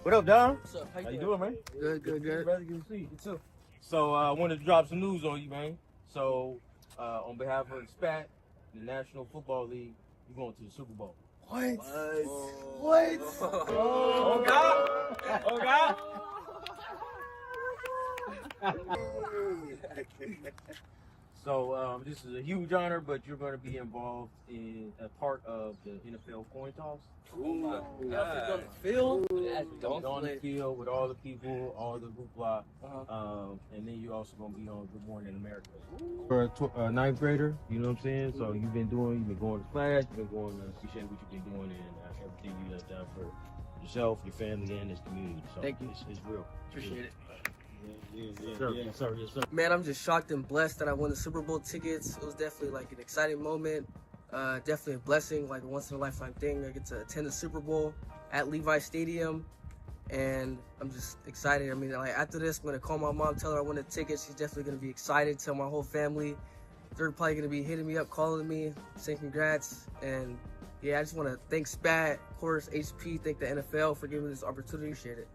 What up, Don? What's up? How you doing, man? Good, good, good. Brother, good to see you too. So I wanted to drop some news on you, man. So on behalf of the SPAT, the National Football League, you're going to the Super Bowl. What? What? Oh God! Oh God! So this is a huge honor, but you're going to be involved in a part of the NFL coin toss. Ooh, on the field? On the field with all the people, all the hoopla, and then you're also going to be on Good Morning America. For a ninth grader, you know what I'm saying? So you've been going to class, you've been going to appreciate what you've been doing and everything you have done for yourself, your family, and this community. So Thank you. It's real. Appreciate it. Yes, sir. Yes, sir. Yes, sir. Man, I'm just shocked and blessed that I won the Super Bowl tickets. It was definitely like an exciting moment. Definitely a blessing, like a once in a lifetime thing. I get to attend the Super Bowl at Levi Stadium, and I'm just excited. I mean, like after this, I'm gonna call my mom, tell her I won the tickets. She's definitely gonna be excited. Tell my whole family. They're probably gonna be hitting me up, calling me, saying congrats. And yeah, I just want to thank SPAT, of course, HP, thank the NFL for giving me this opportunity. Appreciate it.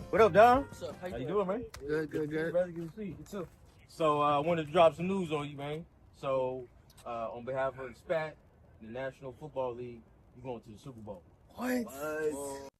What up, Don? What's up? How you doing, man? Good, good, good. Brother, good to see you too. So I wanted to drop some news on you, man. So on behalf of the SPAT, the National Football League, you're going to the Super Bowl. What?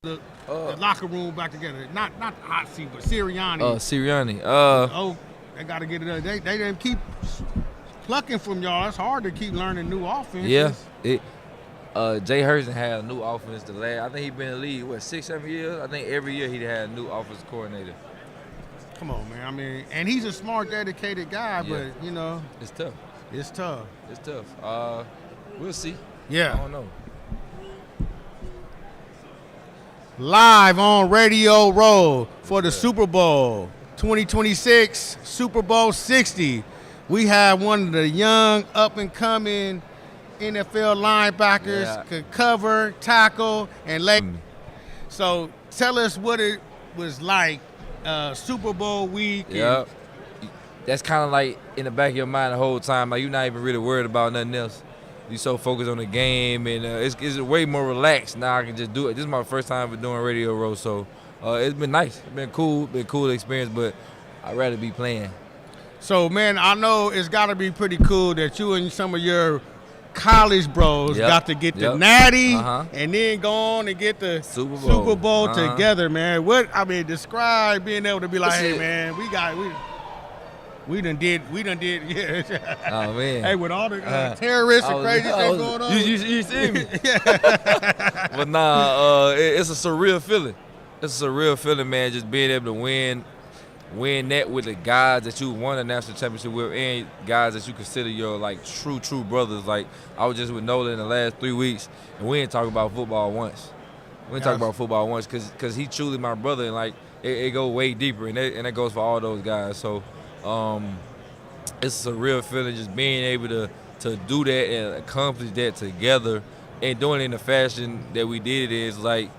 the locker room back together? Not the hot seat, but Sirianni. Sirianni. They got to get it done. They didn't keep plucking from y'all. It's hard to keep learning new offenses. Yeah. Jay Herzen had a new offense I think he's been in the league, 6-7 years? I think every year he had a new offensive coordinator. Come on, man. I mean, and he's a smart, dedicated guy, but, you know. It's tough. It's tough. It's tough. We'll see. Yeah. I don't know. Live on Radio Row for the Super Bowl 2026, Super Bowl 60. We have one of the young, up-and-coming NFL linebackers, could cover, tackle, and lay. So tell us what it was like Super Bowl week. Yeah. That's kind of like in the back of your mind the whole time. Like, you're not even really worried about nothing else. You're so focused on the game, and it's way more relaxed. Now I can just do it. This is my first time doing Radio Row, so it's been nice. It's been cool experience, but I'd rather be playing. So, man, I know it's got to be pretty cool that you and some of your college bros got to get the natty and then go on and get the Super Bowl together, man. Describe being able to be like, hey, man, we done did, yeah. Oh, man. Hey, with all the terrorists and crazy shit going on. You see me? But it's a surreal feeling. It's a surreal feeling, man, just being able to win that with the guys that you won a national championship with and guys that you consider your, like, true brothers. Like, I was just with Nolan in the last 3 weeks, and we didn't talk about football once. We didn't talk about football once because he's truly my brother, and, like, it goes way deeper, and that goes for all those guys. So, it's a real feeling just being able to do that and accomplish that together and doing it in the fashion that we did it is like,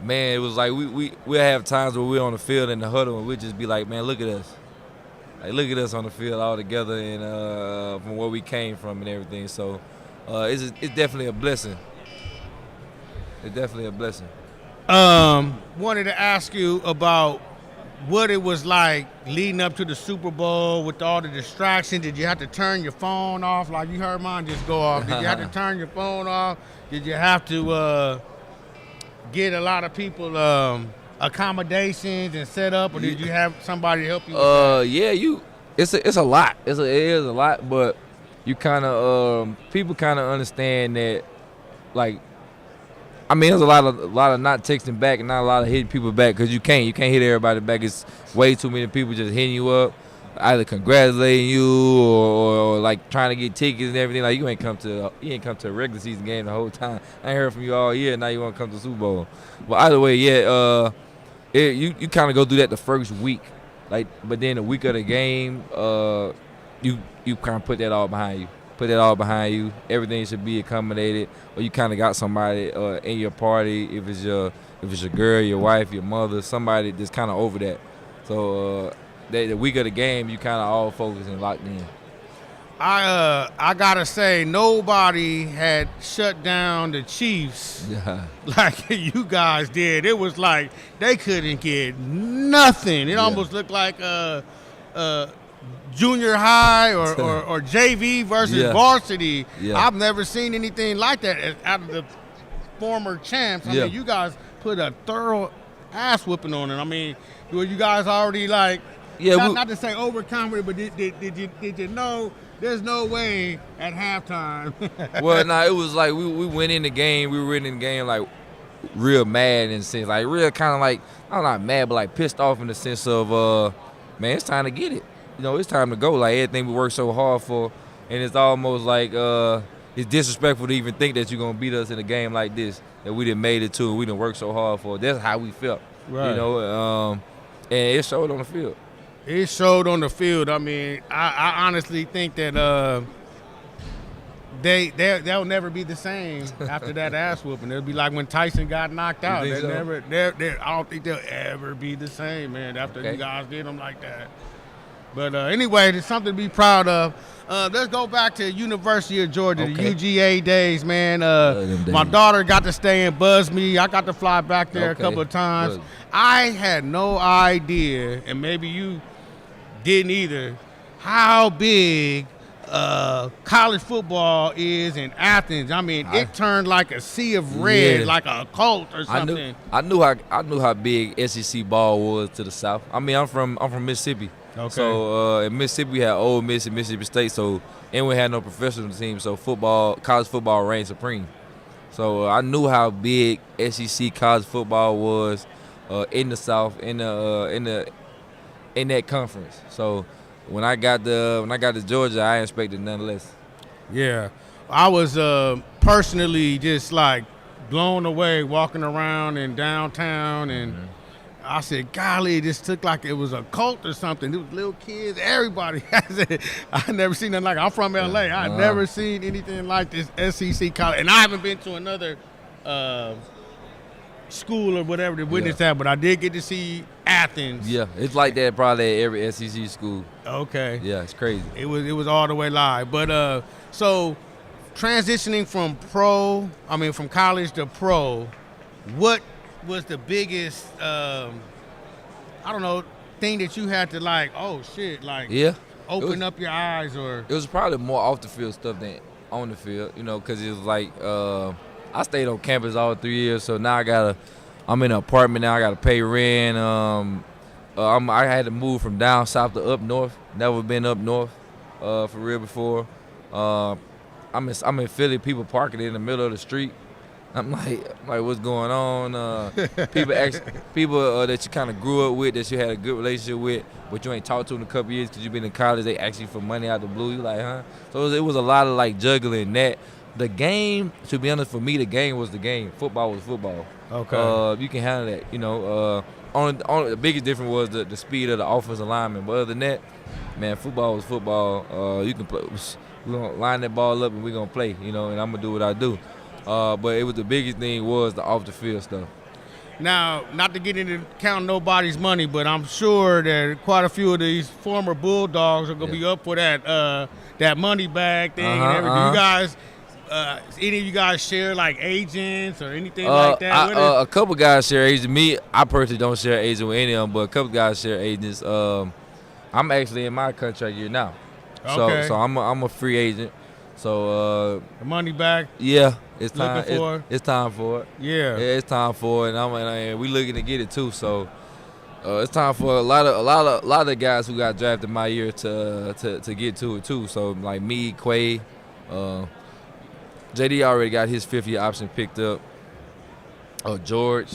man, it was like we have times where we're on the field in the huddle and we'd just be like, man, look at us. Like, look at us on the field all together and from where we came from and everything. So it's definitely a blessing. It's definitely a blessing. Wanted to ask you about what it was like leading up to the Super Bowl with all the distractions. Did you have to turn your phone off? Like you heard mine just go off. Did you have to turn your phone off? Did you have to get a lot of people accommodations and set up, or did you have somebody to help you with that? Yeah, it's a lot. It is a lot, but you kind of people kind of understand that, like, I mean, there's a lot of not texting back and not a lot of hitting people back because you can't hit everybody back. It's way too many people just hitting you up, either congratulating you or like trying to get tickets and everything. Like, you ain't come to a regular season game the whole time. I ain't heard from you all year. Now you want to come to the Super Bowl. But either way, you kind of go through that the first week, like. But then the week of the game, you kind of put that all behind you. Everything should be accommodated, or you kind of got somebody in your party. If it's your girl, your wife, your mother, somebody that's kind of over that. So the week of the game, you kind of all focused and locked in. I gotta say, nobody had shut down the Chiefs like you guys did. It was like they couldn't get nothing. It almost looked like junior high or JV versus varsity. I've never seen anything like that out of the former champs. I mean, you guys put a thorough ass whooping on it. I mean, were you guys already like, not to say overconfident, but did you know there's no way at halftime? Well, it was like we went in the game. We were in the game like real mad in the sense, like real kind of like, I'm not mad, but like pissed off in the sense of, man, it's time to get it. You know, it's time to go. Like, everything we worked so hard for, and it's almost like it's disrespectful to even think that you're going to beat us in a game like this, that we done made it to and we done worked so hard for. That's how we felt, right. You know, and it showed on the field. It showed on the field. I mean, I honestly think that they'll never be the same after that ass whooping. It'll be like when Tyson got knocked out. I don't think they'll ever be the same, man, after you guys did them like that. But anyway, it's something to be proud of. Let's go back to University of Georgia, the UGA days, man. My daughter got to stay in Buzzme. I got to fly back there a couple of times. Good. I had no idea, and maybe you didn't either, how big college football is in Athens. I mean, it turned like a sea of red, like a cult or something. I knew how big SEC ball was to the South. I mean, I'm from Mississippi. Okay. So in Mississippi we had Ole Miss and Mississippi State. So and we had no professional team. So college football reigned supreme. So I knew how big SEC college football was in the South, in that conference. So when I got to Georgia, I expected none less. Yeah, I was personally just like blown away walking around in downtown, and I said, golly, this looked like it was a cult or something. It was little kids, everybody. I never seen nothing like it. I'm from LA. I never seen anything like this SEC college, and I haven't been to another school or whatever to witness that, but I did get to see Athens. Yeah, it's like that probably at every SEC school. Okay. Yeah, it's crazy. It was all the way live. But so transitioning from college to pro, what was the biggest thing that you had to like, oh shit, like open up your eyes? Or it was probably more off the field stuff than on the field, because it was like I stayed on campus all 3 years, so now I'm in an apartment now. I got to pay rent. I had to move from down south to up north. Never been up north for real before. I'm in Philly. People parking in the middle of the street. I'm like, what's going on? People that you kind of grew up with, that you had a good relationship with, but you ain't talked to in a couple years because you've been in college. They ask you for money out the blue. You like, huh? So it was a lot of like juggling that. The game, to be honest, for me, the game was the game. Football was football. Okay. You can handle that. Only the biggest difference was the speed of the offensive lineman. But other than that, man, football was football. You can play. We're gonna line that ball up and we're gonna play. And I'm gonna do what I do. But it was the biggest thing was the off the field stuff. Now, not to get into counting nobody's money, but I'm sure that quite a few of these former Bulldogs are gonna be up for that money bag thing and everything. You guys. Any of you guys share like agents or anything like that? A couple guys share agents. Me, I personally don't share agents with any of them, but a couple guys share agents. I'm actually in my contract year now, so I'm a free agent. So the money back. Yeah, it's time. It's time for it. Yeah, it's time for it, and we looking to get it too. So it's time for a lot of the guys who got drafted my year to get to it too. So like me, Quay. JD already got his 5th-year option picked up. George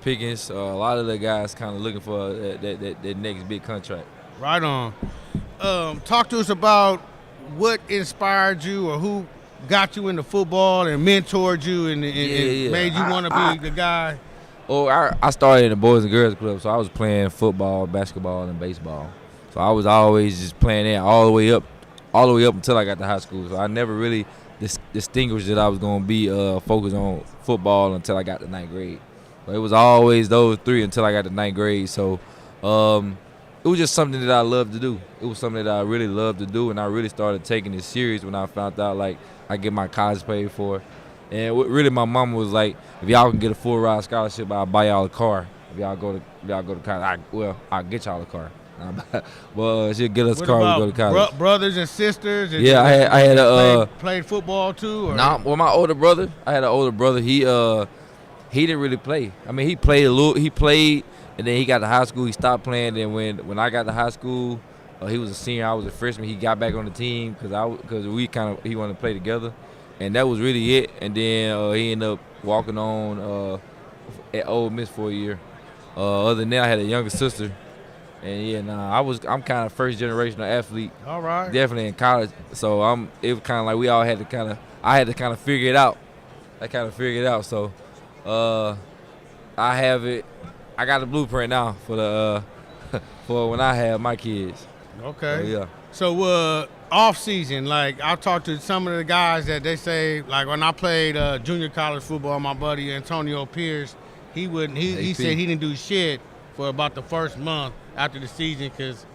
Pickens, a lot of the guys kind of looking for that next big contract. Right on. Talk to us about what inspired you or who got you into football and mentored you and made you want to be the guy. I started in the Boys and Girls Club, so I was playing football, basketball, and baseball. So I was always just playing that all the way up until I got to high school. So I never really distinguished that I was going to be focused on football until I got to 9th grade. But it was always those 3 until I got to 9th grade. So it was just something that I loved to do. It was something that I really loved to do, and I really started taking it serious when I found out like I get my college paid for. And really, my mom was like, if y'all can get a full ride scholarship, I'll buy y'all a car. If y'all go to college, I'll get y'all a car. But she'll get us a car. We go to college. Brothers and sisters. And I had played football too. Or? Nah, well, my older brother. I had an older brother. He didn't really play. I mean, he played a little. He played, and then he got to high school. He stopped playing. Then when I got to high school, he was a senior. I was a freshman. He got back on the team because he wanted to play together, and that was really it. And then he ended up walking on at Ole Miss for a year. Other than that, I had a younger sister. And I'm kind of first generational athlete. All right. Definitely in college. So it was kind of like we all had to I had to figure it out. I kind of figured it out. So I have it. I got the blueprint now for for when I have my kids. Okay. So, yeah. So off season, like I talked to some of the guys that they say, like when I played junior college football, my buddy Antonio Pierce, he said he didn't do shit for about the first month after the season because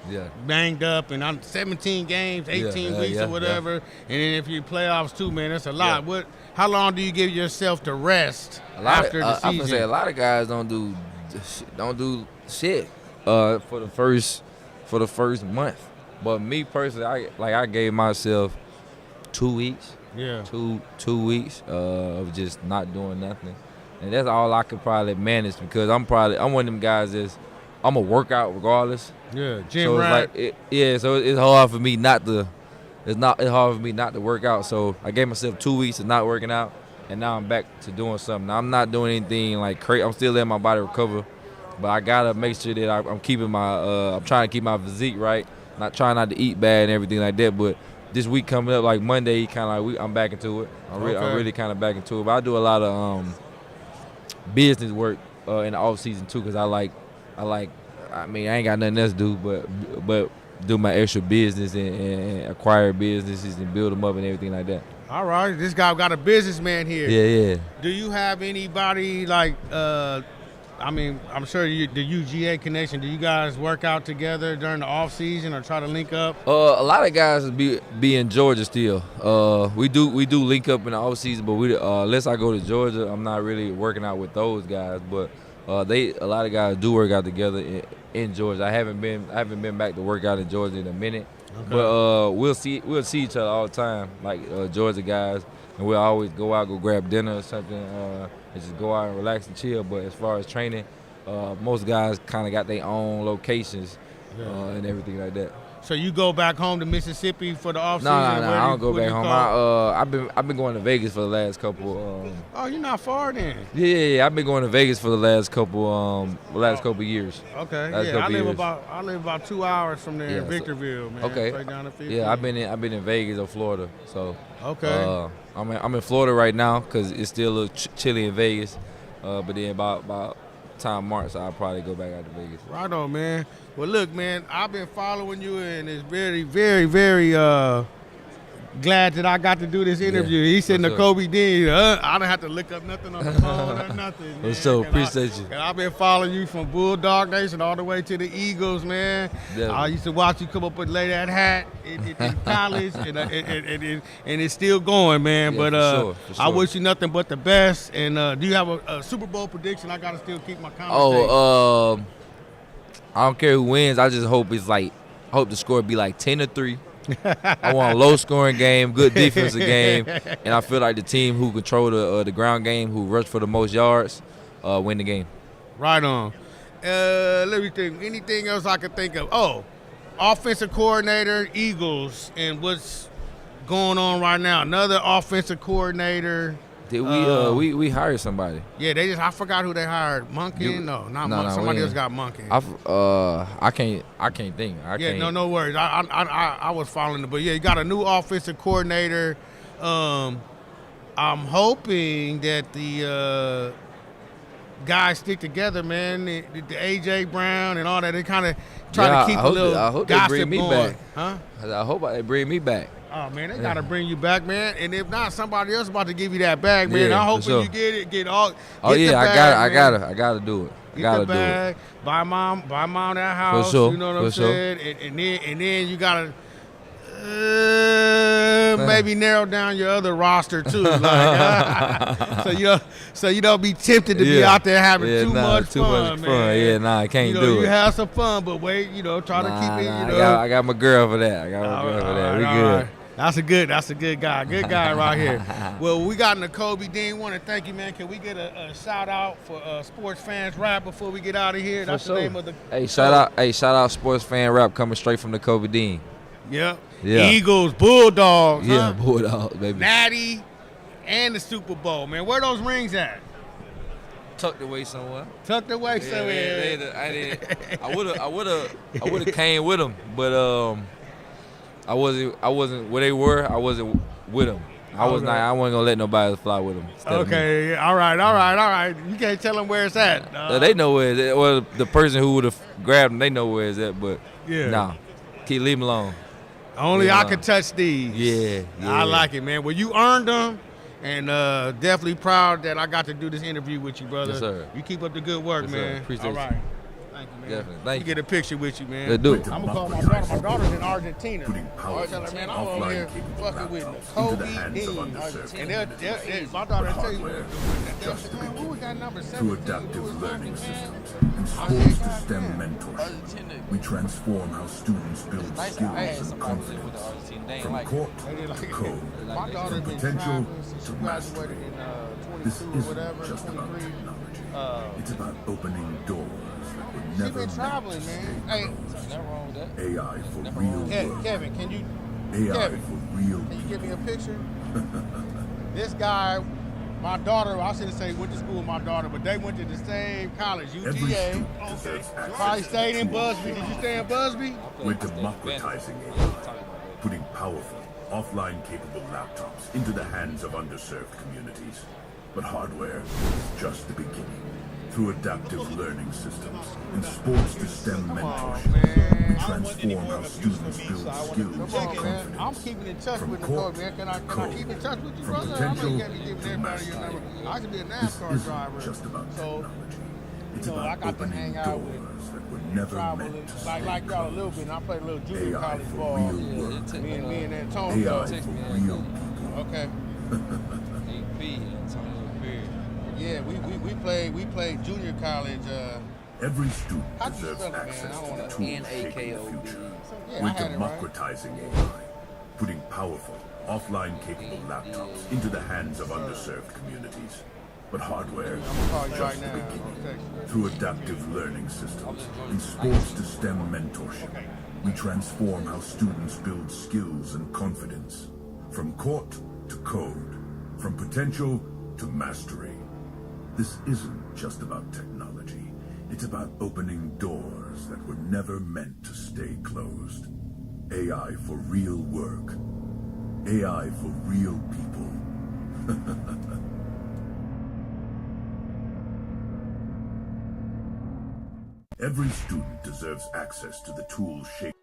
banged up, and I'm 17 games, 18 weeks or whatever, and then if you playoffs too, man, that's a lot. Yeah. How long do you give yourself to rest after the season? I'm gonna say a lot of guys don't do shit for the first month. But me personally, I gave myself 2 weeks. Yeah. 2 weeks of just not doing nothing, and that's all I could probably manage because I'm one of them guys I'm a workout regardless. Yeah, gym so rat. it's like so it's hard for me not to. It's hard for me not to work out. So I gave myself 2 weeks of not working out, and now I'm back to doing something. Now, I'm not doing anything like crazy. I'm still letting my body recover, but I gotta make sure that I'm keeping my. I'm trying to keep my physique right. Trying not to eat bad and everything like that, but. This week coming up, like Monday, I'm back into it. I'm really kind of back into it. But I do a lot of business work in the off season too, because I ain't got nothing else to do but do my extra business and acquire businesses and build them up and everything like that. All right, this guy got a businessman here. Yeah. Do you have anybody like? I'm sure the UGA connection. Do you guys work out together during the off season or try to link up? A lot of guys be in Georgia still. We do link up in the off season, but unless I go to Georgia, I'm not really working out with those guys. But a lot of guys do work out together in Georgia. I haven't been back to work out in Georgia in a minute. Okay. But we'll see each other all the time, like Georgia guys, and we'll always go out, go grab dinner or something. And just go out and relax and chill. But as far as training, most guys kind of got their own locations and everything like that. So you go back home to Mississippi for the off season? No, I don't go back home. I've been going to Vegas for the last couple. Oh, you're not far then. Yeah, I've been going to Vegas for the last couple years. Okay, I live about 2 hours from there in Victorville, man. Okay. Right down the 50. Yeah, I've been in Vegas or Florida, so. Okay. I'm in Florida right now because it's still a little chilly in Vegas, but then about time March, I'll probably go back out to Vegas. Right on, man. Well, look, man, I've been following you, and it's very, very, very glad that I got to do this interview. He said to Kobe Dean, I don't have to look up nothing on the phone or nothing. Man. So appreciate you. And I've been following you from Bulldog Nation all the way to the Eagles, man. Definitely. I used to watch you come up and lay that hat in college, and it's still going, man. Yeah, but for sure. I wish you nothing but the best. And do you have a Super Bowl prediction? I got to still keep my conversation. I don't care who wins. I just hope I hope the score be like 10-3. I want a low-scoring game, good defensive game, and I feel like the team who control the ground game, who rush for the most yards, win the game. Right on. Let me think. Anything else I could think of? Oh, offensive coordinator, Eagles, and what's going on right now? Another offensive coordinator. Did we hired somebody? Yeah, I forgot who they hired. Monken? No, not Monken. Somebody else got Monken. I can't think. No worries. I was following it, but yeah, you got a new offensive coordinator. I'm hoping that the guys stick together, man. The AJ Brown and all that. They kind of try to keep a little gossip going. They bring me back. Huh? I hope they bring me back. Oh, man, they got to bring you back, man. And if not, somebody else about to give you that bag, man. Yeah, I hope when you get it, get all. Get the bag, I gotta do it. Get the bag. Buy mom that house. For sure. You know what I'm saying? And then you gotta maybe narrow down your other roster too, like, so you don't be tempted to be out there having too much fun, man. Yeah, I can't do it. You have some fun, but wait, try to keep it. I got my girl for that. We good. That's a good guy. Good guy right here. Well, we got Nakobe Dean. Want to thank you, man. Can we get a shout out for Sports Fans Rap before we get out of here? That's the name of the shout out Sports Fan Rap coming straight from Nakobe Dean. Yep. Yeah. Eagles, Bulldogs. Yeah, Bulldogs, baby. Natty and the Super Bowl, man. Where those rings at? Tucked away somewhere. I would have came with them, but I wasn't where they were. I wasn't with them. I wasn't gonna let nobody fly with them. Okay, all right. You can't tell them where it's at. They know where it's at. Well, the person who would have grabbed them, they know where it's at. But nah, leave them alone. Only I can touch these. Yeah. I like it, man. Well, you earned them, and definitely proud that I got to do this interview with you, brother. Yes, sir. You keep up the good work, Yes, man. Sir. Appreciate all right. you. Thank you, man. Definitely. Thank Let me you. get a picture with you, man. Let's do it. I'm gonna call my daughter. My daughter's in Argentina. Putting I powerful, tell her, man, I'm over offline here capable fucking with laptops into the Kobe hands of Dean. underserved And communities. my daughter But tell you, hardware is just the man, beginning. who we got number Through 17? adaptive learning systems and sports to STEM mentorship, we transform how students build skills and confidence from court to code, My daughter from been potential traveling since to she mastery. graduated in This 22 or isn't whatever, just about 23. technology. It's about opening doors that were She never been meant traveling, to man. stay Hey, closed. AI for real work. Kevin, can you? AI Kevin, for real can you people. give me a picture? This guy, my daughter, I shouldn't say went to school with my daughter, but they went to the same college, Every UGA. student deserves access Probably to stayed in tools Busby. Did you stay in Busby? We're democratizing AI, putting powerful, offline capable laptops into the hands of underserved communities. But hardware is just the beginning. Through adaptive learning systems and sports to STEM mentorship, we transform how students build skills and Come on, man. confidence. I'm keeping in touch From with court Nicole, man. Can I code, keep in touch with you, from brother? I know potential you can't be giving to everybody your mastery. number. I could be a This NASCAR isn't driver. just about So, technology. It's you know, I about got to opening hang out with doors that were never travel meant to like stay y'all a little bit. And I played a little junior AI college for ball. real work. Me and Antonio. AI for real people. Okay. Yeah, we played junior college. Every student How'd you deserves spell it, man? access I don't to the wanna- tools shaping the future. Yeah, I We're had it right. democratizing AI, putting powerful, offline capable laptops into the hands of underserved communities. But hardware I'm gonna call you is right just now. the beginning. I'll text you. Through adaptive learning systems and sports to STEM mentorship, we transform how students build skills and confidence. From court to code, from potential to mastery. This isn't just about technology. It's about opening doors that were never meant to stay closed. AI for real work. AI for real people. Every student deserves access to the tools shaped.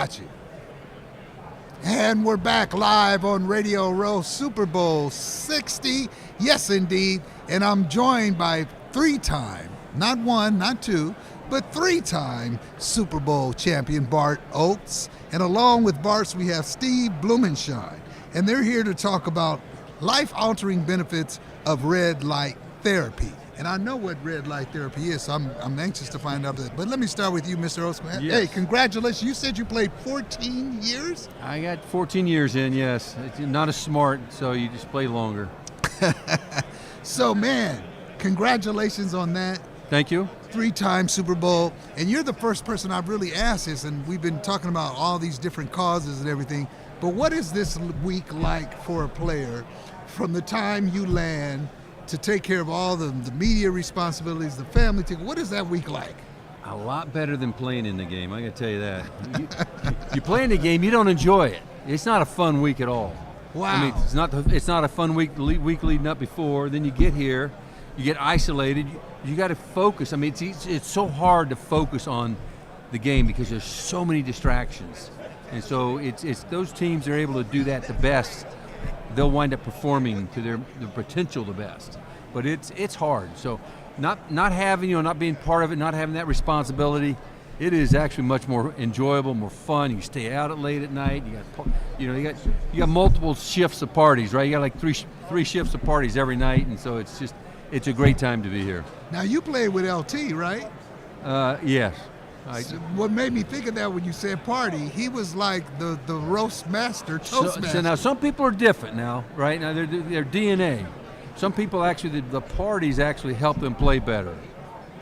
watching. And we're back live on Radio Row, Super Bowl 60. Yes, indeed. And I'm joined by three-time, not one, not two, but three-time Super Bowl champion Bart Oates. And along with Bart, we have Steve Blumenshine. And they're here to talk about life-altering benefits of red light therapy. And I know what red light therapy is, so I'm anxious to find out that. But let me start with you, Mr. Oates. Yes. Hey, congratulations. You said you played 14 years? I got 14 years in, yes. It's not as smart, so you just play longer. So, man, congratulations on that. Thank you. Three-time Super Bowl. And you're the first person I've really asked this, and we've been talking about all these different causes and everything. But what is this week like for a player from the time you land to take care of all the media responsibilities, the family? What is that week like? A lot better than playing in the game, I can tell you that. You play in the game, you don't enjoy it. It's not a fun week at all. Wow. I mean, it's not a fun week leading up before. Then you get here, you get isolated. You got to focus. I mean, it's so hard to focus on the game because there's so many distractions. And so it's those teams that are able to do that the best, they'll wind up performing to their potential the best. But it's hard. So not having, not being part of it, not having that responsibility, it is actually much more enjoyable, more fun. You stay out at late at night. You got multiple shifts of parties, right? You got like three shifts of parties every night, and so it's a great time to be here. Now you played with LT, right? Yes. What made me think of that when you said party, he was like the roast master, toast master. So now some people are different now, right? Now they're DNA. Some people actually, the parties actually help them play better.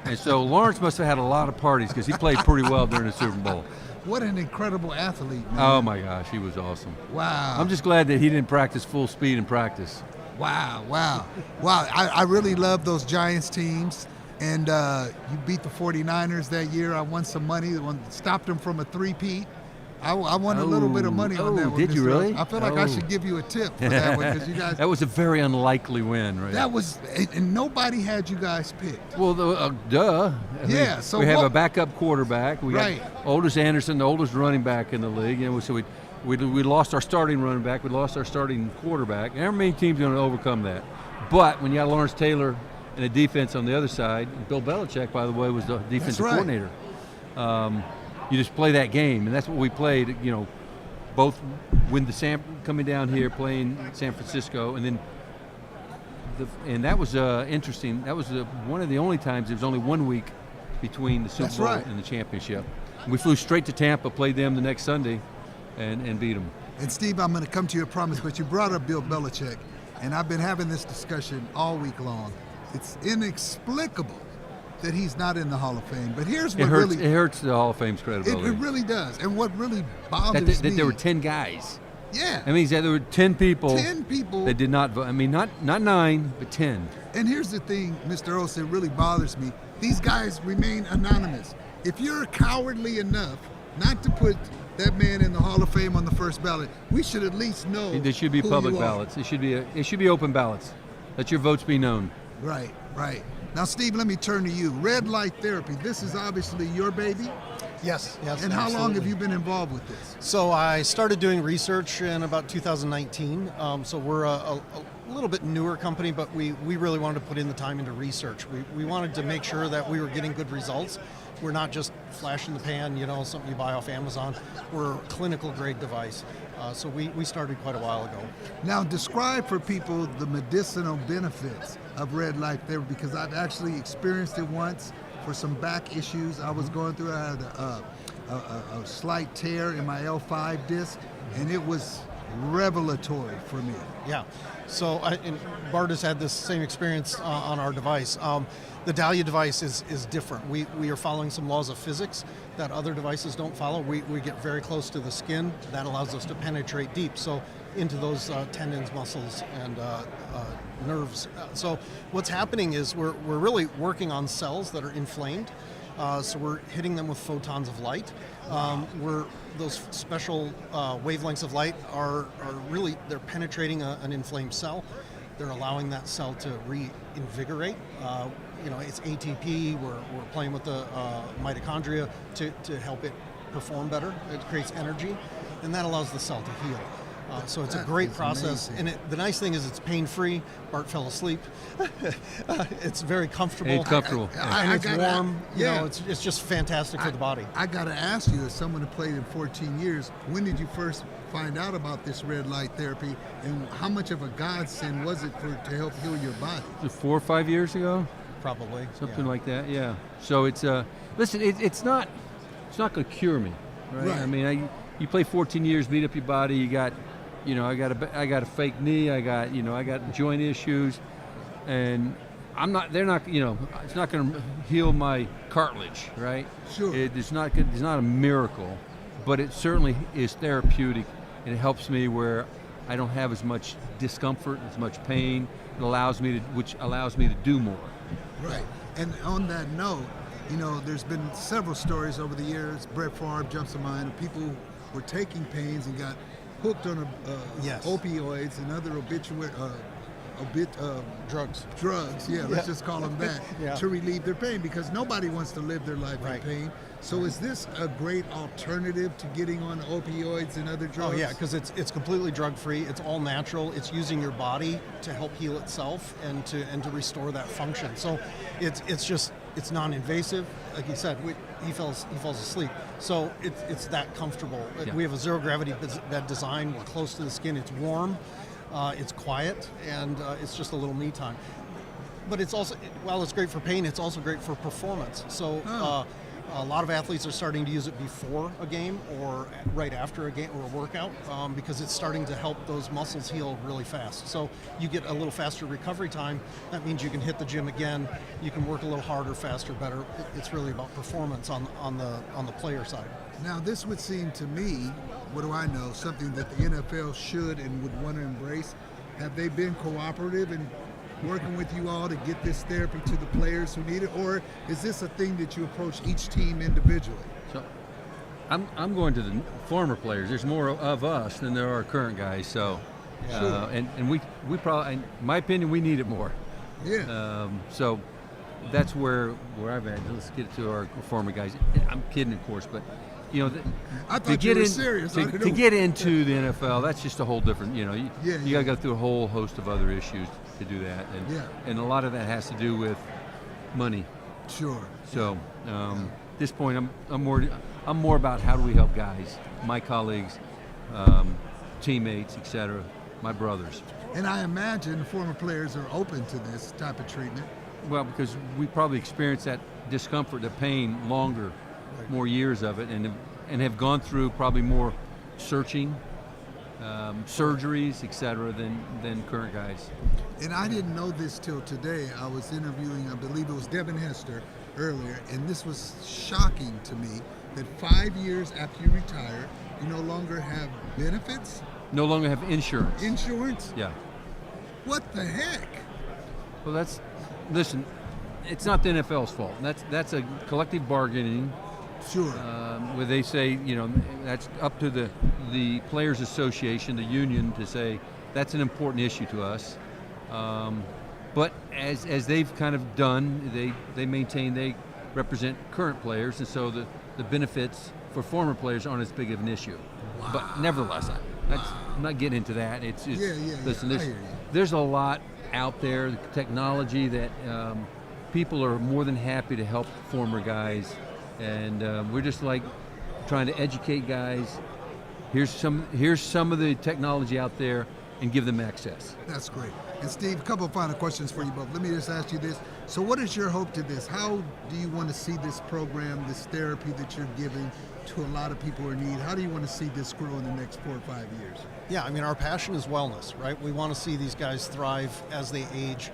And so Lawrence must have had a lot of parties because he played pretty well during the Super Bowl. What an incredible athlete, man. Oh my gosh, he was awesome. Wow. I'm just glad that he didn't practice full speed in practice. Wow. I really love those Giants teams. And you beat the 49ers that year. I won some money, stopped them from a three-peat. I won a little bit of money on that one. Did you Mr. really? I feel like I should give you a tip for that one because you guys. That was a very unlikely win, right? That was, and nobody had you guys picked. Well, duh. Yeah. So we have a backup quarterback. We right. got Otis Anderson, the oldest running back in the league, and so we lost our starting running back. We lost our starting quarterback. And every team's going to overcome that. But when you got Lawrence Taylor and a defense on the other side, Bill Belichick, by the way, was the defensive coordinator. You just play that game, and that's what we played. Both when coming down here playing San Francisco, and then and that was interesting. That was one of the only times there was only 1 week between the Super Bowl and the championship. We flew straight to Tampa, played them the next Sunday, and beat them. And Steve, I'm going to come to your promise, but you brought up Bill Belichick, and I've been having this discussion all week long. It's inexplicable that he's not in the Hall of Fame. But here's what it hurts the Hall of Fame's credibility. It really does. And what really bothers me. That there were 10 guys. Yeah. I mean, there were 10 people. 10 people. That did not vote. I mean, not 9, but 10. And here's the thing, Mr. Oates, that really bothers me. These guys remain anonymous. If you're cowardly enough not to put that man in the Hall of Fame on the first ballot, we should at least know. There should be public ballots. It should be open ballots. Let your votes be known. Right. Now, Steve, let me turn to you. Red light therapy, this is obviously your baby? Yes. And how long have you been involved with this? So I started doing research in about 2019. So we're a little bit newer company, but we really wanted to put in the time into research. We wanted to make sure that we were getting good results. We're not just flash in the pan, something you buy off Amazon. We're a clinical grade device. So we started quite a while ago. Now describe for people the medicinal benefits of red light therapy, because I've actually experienced it once for some back issues I was going through. I had a slight tear in my L5 disc, and it was revelatory for me. Yeah. So and Bart has had this same experience on our device. The Dahlia device is different. We are following some laws of physics that other devices don't follow. We get very close to the skin. That allows us to penetrate deep, so into those tendons, muscles, and nerves. So what's happening is we're really working on cells that are inflamed. So we're hitting them with photons of light. Those special wavelengths of light are really, they're penetrating an inflamed cell. They're allowing that cell to reinvigorate. It's ATP. We're playing with the mitochondria to help it perform better. It creates energy, and that allows the cell to heal. So it's a great process, amazing. and the nice thing is it's pain-free. Bart fell asleep. It's very comfortable. It's comfortable. And it's warm. You yeah. know, it's just fantastic for the body. I got to ask you, as someone who played in 14 years, when did you first find out about this red light therapy, and how much of a godsend was it to help heal your body? 4 or 5 years ago, probably something like that. Yeah. So it's listen, it's not going to cure me, right? Right. I mean, you play 14 years, beat up your body. You got, I got a fake knee. I got joint issues, and they're not, it's not going to heal my cartilage, right? Sure. It's not a miracle, but it certainly is therapeutic, and it helps me where I don't have as much discomfort, as much pain. Which allows me to do more. Right. And on that note, there's been several stories over the years. Brett Favre jumps to mind of people who were taking pains and got hooked on opioids and other drugs. Yeah, let's just call them that, Yeah. to relieve their pain, because nobody wants to live their life Right. in pain. So is this a great alternative to getting on opioids and other drugs? Oh yeah, because it's completely drug-free. It's all natural. It's using your body to help heal itself and to restore that function. So it's non-invasive. Like you said, he falls asleep. So it's that comfortable. Yeah. We have a zero gravity bed design. We're close to the skin. It's warm. It's quiet, and it's just a little me time. But it's also, while it's great for pain, it's also great for performance. So a lot of athletes are starting to use it before a game or right after a game or a workout, because it's starting to help those muscles heal really fast. So you get a little faster recovery time. That means you can hit the gym again. You can work a little harder, faster, better. It's really about performance on the player side. Now, this would seem to me, what do I know, something that the NFL should and would want to embrace. Have they been cooperative in working with you all to get this therapy to the players who need it, or is this a thing that you approach each team individually? So I'm going to the former players. There's more of us than there are current guys. So, Sure. and we probably, in my opinion, we need it more. Yeah. So that's where I've at. Let's get to our former guys. I'm kidding, of course, but I thought you were serious. I To didn't know. get into the NFL, that's just a whole different. You Yeah. got to go through a whole host of other issues to do that, and a lot of that has to do with money. Sure. So at this point, I'm more about how do we help guys, my colleagues, teammates, etc., my brothers. And I imagine former players are open to this type of treatment. Well, because we probably experienced that discomfort, the pain longer, more years of it, and have gone through probably more searching, surgeries, etc., than current guys. And I didn't know this till today. I was interviewing, I believe it was Devin Hester earlier, and this was shocking to me that 5 years after you retire, you no longer have benefits? No longer have insurance. Insurance? Yeah. What the heck? Well, listen, it's not the NFL's fault. That's a collective bargaining. Sure. Where they say, that's up to the Players Association, the union, to say that's an important issue to us. But as they've kind of done, they maintain they represent current players, and so the benefits for former players aren't as big of an issue. Wow. But nevertheless, I'm not getting into that. Listen, I hear you. there's a lot out there, the technology that people are more than happy to help former guys. And we're just like trying to educate guys. Here's some of the technology out there, and give them access. That's great. And Steve, a couple of final questions for you both. Let me just ask you this. So what is your hope to this? How do you want to see this program, this therapy that you're giving to a lot of people in need? How do you want to see this grow in the next 4 or 5 years? Yeah, I mean, our passion is wellness, right? We want to see these guys thrive as they age.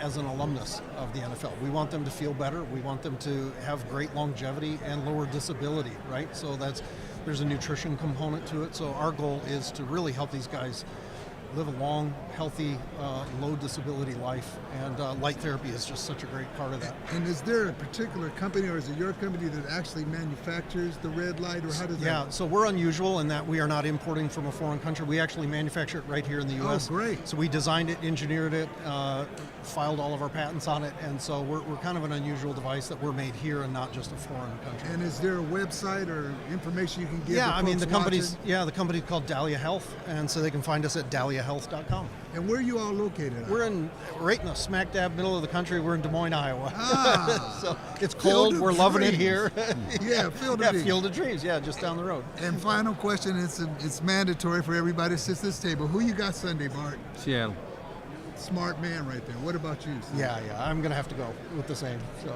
As an alumnus of the NFL, we want them to feel better. We want them to have great longevity and lower disability, right? So there's a nutrition component to it. So our goal is to really help these guys live a long, healthy, low disability life, and light therapy is just such a great part of that. And is there a particular company, or is it your company that actually manufactures the red light, or how does that work? So we're unusual in that we are not importing from a foreign country. We actually manufacture it right here in the U.S. Oh, great. So we designed it, engineered it, filed all of our patents on it, and so we're kind of an unusual device that we're made here and not just a foreign country. And is there a website or information you can give? Yeah, I mean, folks the company's watching? the company's called Dahlia Health, and so they can find us at dahliahealth.com. And where are you all located at? We're right in the smack dab middle of the country. We're in Des Moines, Iowa. So it's cold. Field of We're loving it Dreams. here. Yeah, Field of Dreams. Field of Dreams. Yeah, just down the road. And final question, it's mandatory for everybody that sits at this table. Who you got Sunday, Bart? Seattle. Smart man right there. What about you, Steve? Yeah, I'm going to have to go with the same. So,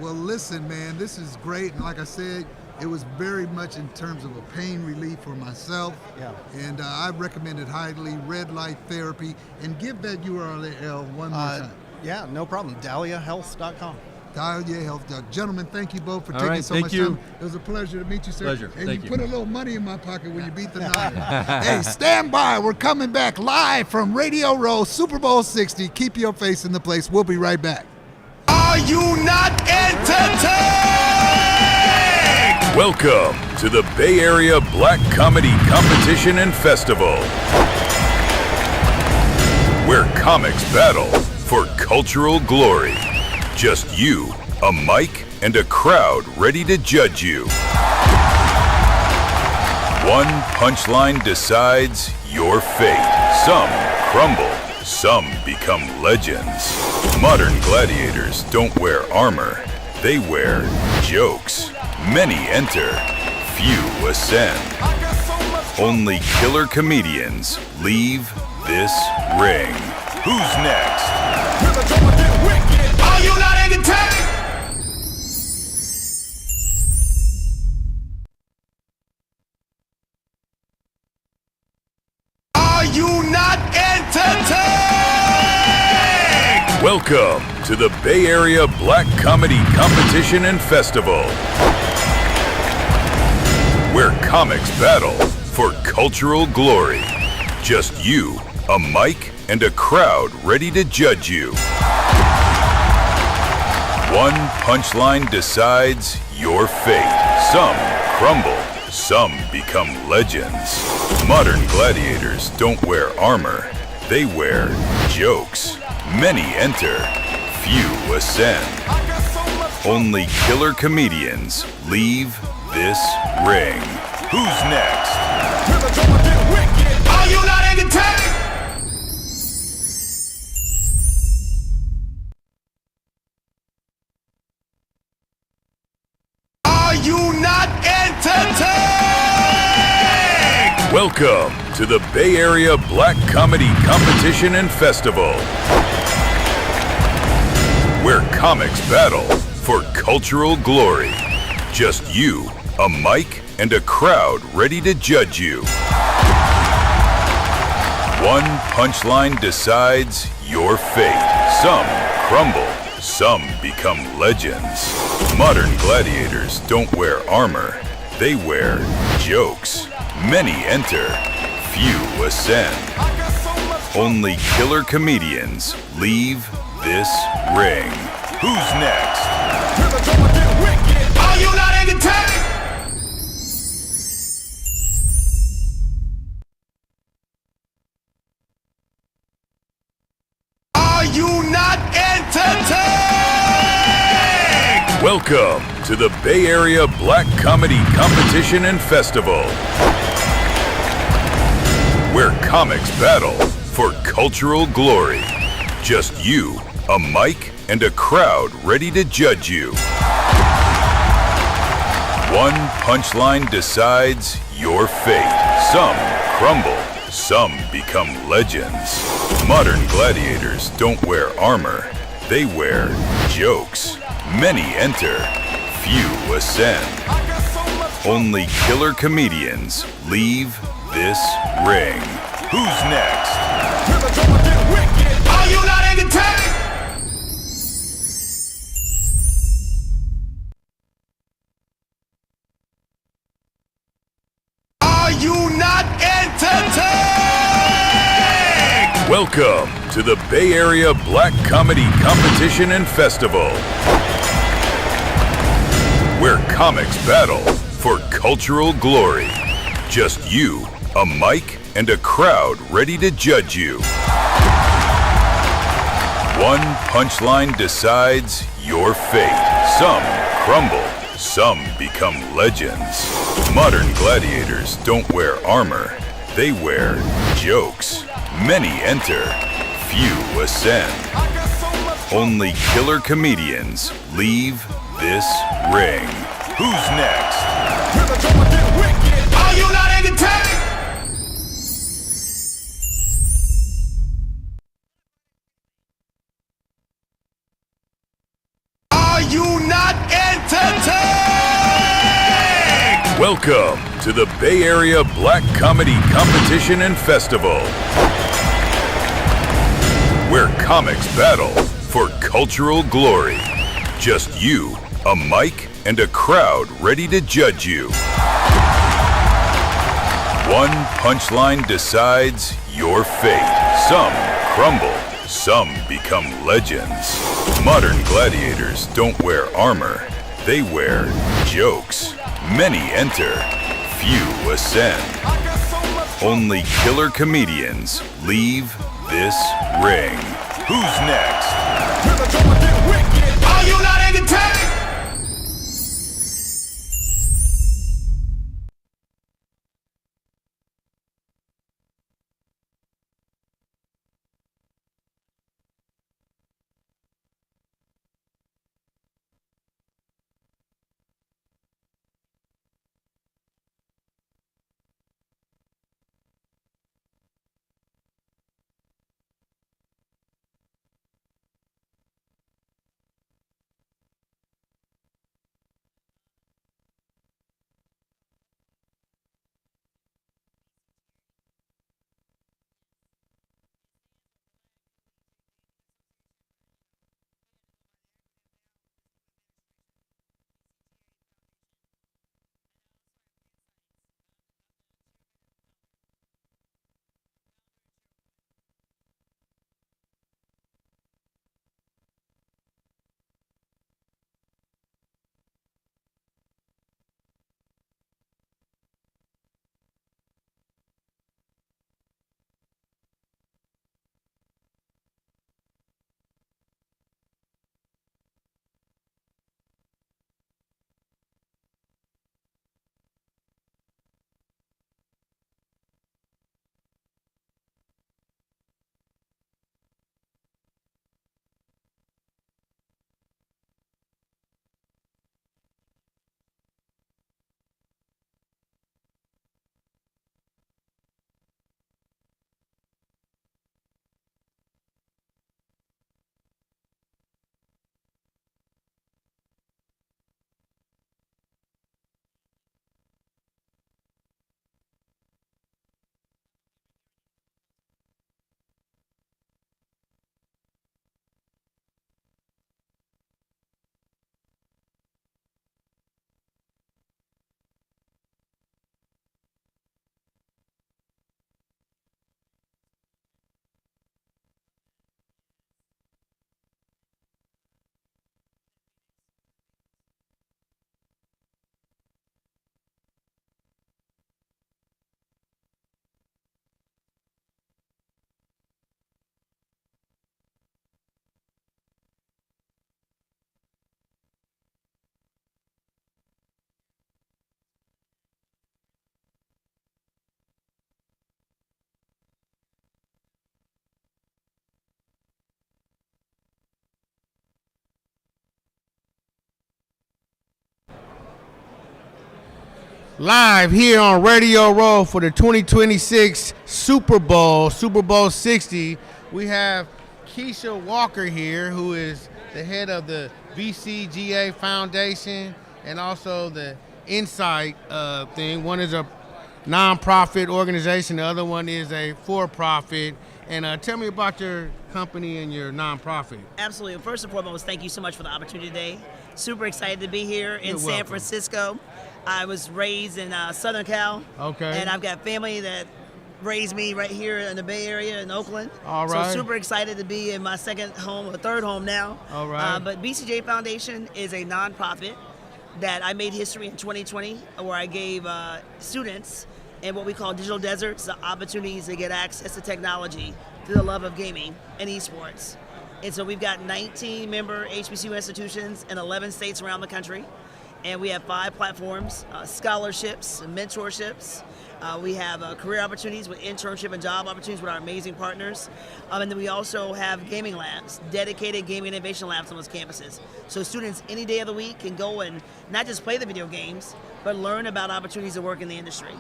well, listen, man, this is great. And like I said, it was very much in terms of a pain relief for myself. Yeah. And I recommend it highly, red light therapy. And give that URL one more time. Yeah, no problem. DahliaHealth.com. Dahlia Health. Gentlemen, thank you both for All taking right, so thank much you. time. It was a pleasure to meet you, sir. Pleasure. And Thank you you. put a little money in my pocket when you beat the Niners. Hey, stand by. We're coming back live from Radio Row, Super Bowl 60. Keep your face in the place. We'll be right back. Are you not entertained? Welcome to the Bay Area Black Comedy Competition and Festival, where comics battle for cultural glory. Just you, a mic, and a crowd ready to judge you. One punchline decides your fate. Some crumble, some become legends. Modern gladiators don't wear armor, they wear jokes. Many enter, few ascend. Only killer comedians leave this ring. Who's next? Are you not entertained? Are you not entertained? Welcome to the Bay Area Black Comedy Competition and Festival, where comics battle for cultural glory. Just you, a mic, and a crowd ready to judge you. One punchline decides your fate. Some crumble, some become legends. Modern gladiators don't wear armor, they wear jokes. Many enter, few ascend. Only killer comedians leave this ring. Who's next? Are you not entertained? Are you not entertained? Welcome to the Bay Area Black Comedy Competition and Festival, where comics battle for cultural glory. Just you, a mic, and a crowd ready to judge you. One punchline decides your fate. Some crumble, some become legends. Modern gladiators don't wear armor, they wear jokes. Many enter, few ascend. Only killer comedians leave this ring. Who's next? Are you not entertained? Are you not entertained? Welcome to the Bay Area Black Comedy Competition and Festival, where comics battle for cultural glory. Just you, a mic, and a crowd ready to judge you. One punchline decides your fate. Some crumble, some become legends. Modern gladiators don't wear armor, they wear jokes. Many enter, few ascend. Only killer comedians leave this ring. Who's next? Are you not entertained? Are you not entertained? Welcome to the Bay Area Black Comedy Competition and Festival, where comics battle for cultural glory. Just you, a mic, and a crowd ready to judge you. One punchline decides your fate. Some crumble, some become legends. Modern gladiators don't wear armor, they wear jokes. Many enter, few ascend. Only killer comedians leave this ring. Who's next? Are you not entertained? Are you not entertained? Welcome to the Bay Area Black Comedy Competition and Festival, where comics battle for cultural glory. Just you, a mic, and a crowd ready to judge you. One punchline decides your fate. Some crumble, some become legends. Modern gladiators don't wear armor, they wear jokes. Many enter, few ascend. Only killer comedians leave this ring. Who's next? Are you not entertained? Live here on Radio Row for the 2026 Super Bowl 60. We have Keisha Walker here, who is the head of the VCGA Foundation and also the Insight thing. One is a nonprofit organization, the other one is a for-profit. And tell me about your company and your nonprofit. Absolutely. First and foremost, thank you so much for the opportunity today. Super excited to be here in San Francisco. I was raised in Southern Cal. Okay. And I've got family that raised me right here in the Bay Area in Oakland. All right. So super excited to be in my second home, or third home now. All right. But BCJ Foundation is a nonprofit that I made history in 2020, where I gave students in what we call digital deserts the opportunities to get access to technology through the love of gaming and esports. And so we've got 19 member HBCU institutions in 11 states around the country. And we have 5 platforms, scholarships, and mentorships. We have career opportunities with internship and job opportunities with our amazing partners. And then we also have gaming labs, dedicated gaming innovation labs on those campuses. So students any day of the week can go and not just play the video games, but learn about opportunities to work in the industry.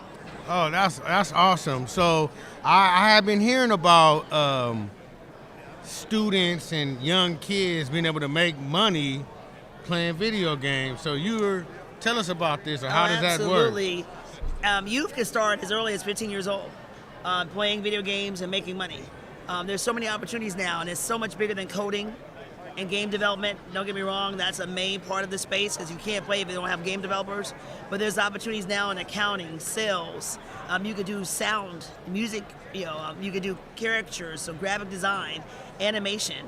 Oh, that's awesome. So I have been hearing about students and young kids being able to make money playing video games. So tell us about this, or how does that work? Absolutely. Youth can start as early as 15 years old playing video games and making money. There's so many opportunities now, and it's so much bigger than coding and game development. Don't get me wrong, that's a main part of the space because you can't play if you don't have game developers. But there's opportunities now in accounting, sales. You could do sound, music, you could do caricatures, so graphic design, animation.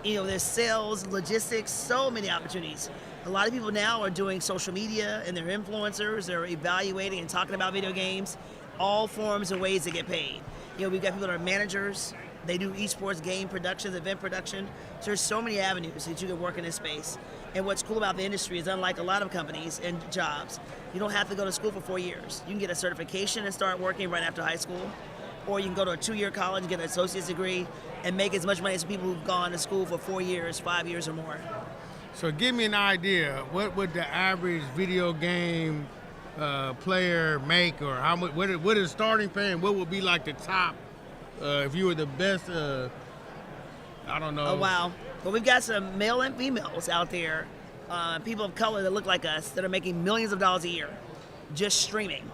There's sales, logistics, so many opportunities. A lot of people now are doing social media, and they're influencers. They're evaluating and talking about video games, all forms and ways to get paid. We've got people that are managers. They do esports game productions, event production. So there's so many avenues that you can work in this space. And what's cool about the industry is, unlike a lot of companies and jobs, you don't have to go to school for 4 years. You can get a certification and start working right after high school. Or you can go to a 2-year college and get an associate's degree and make as much money as people who've gone to school for 4 years, 5 years or more. So give me an idea. What would the average video game player make, or how much? What is starting pay, and what would be like the top if you were the best? I don't know. Oh wow! Well, we've got some male and females out there, people of color that look like us, that are making millions of dollars a year, just streaming,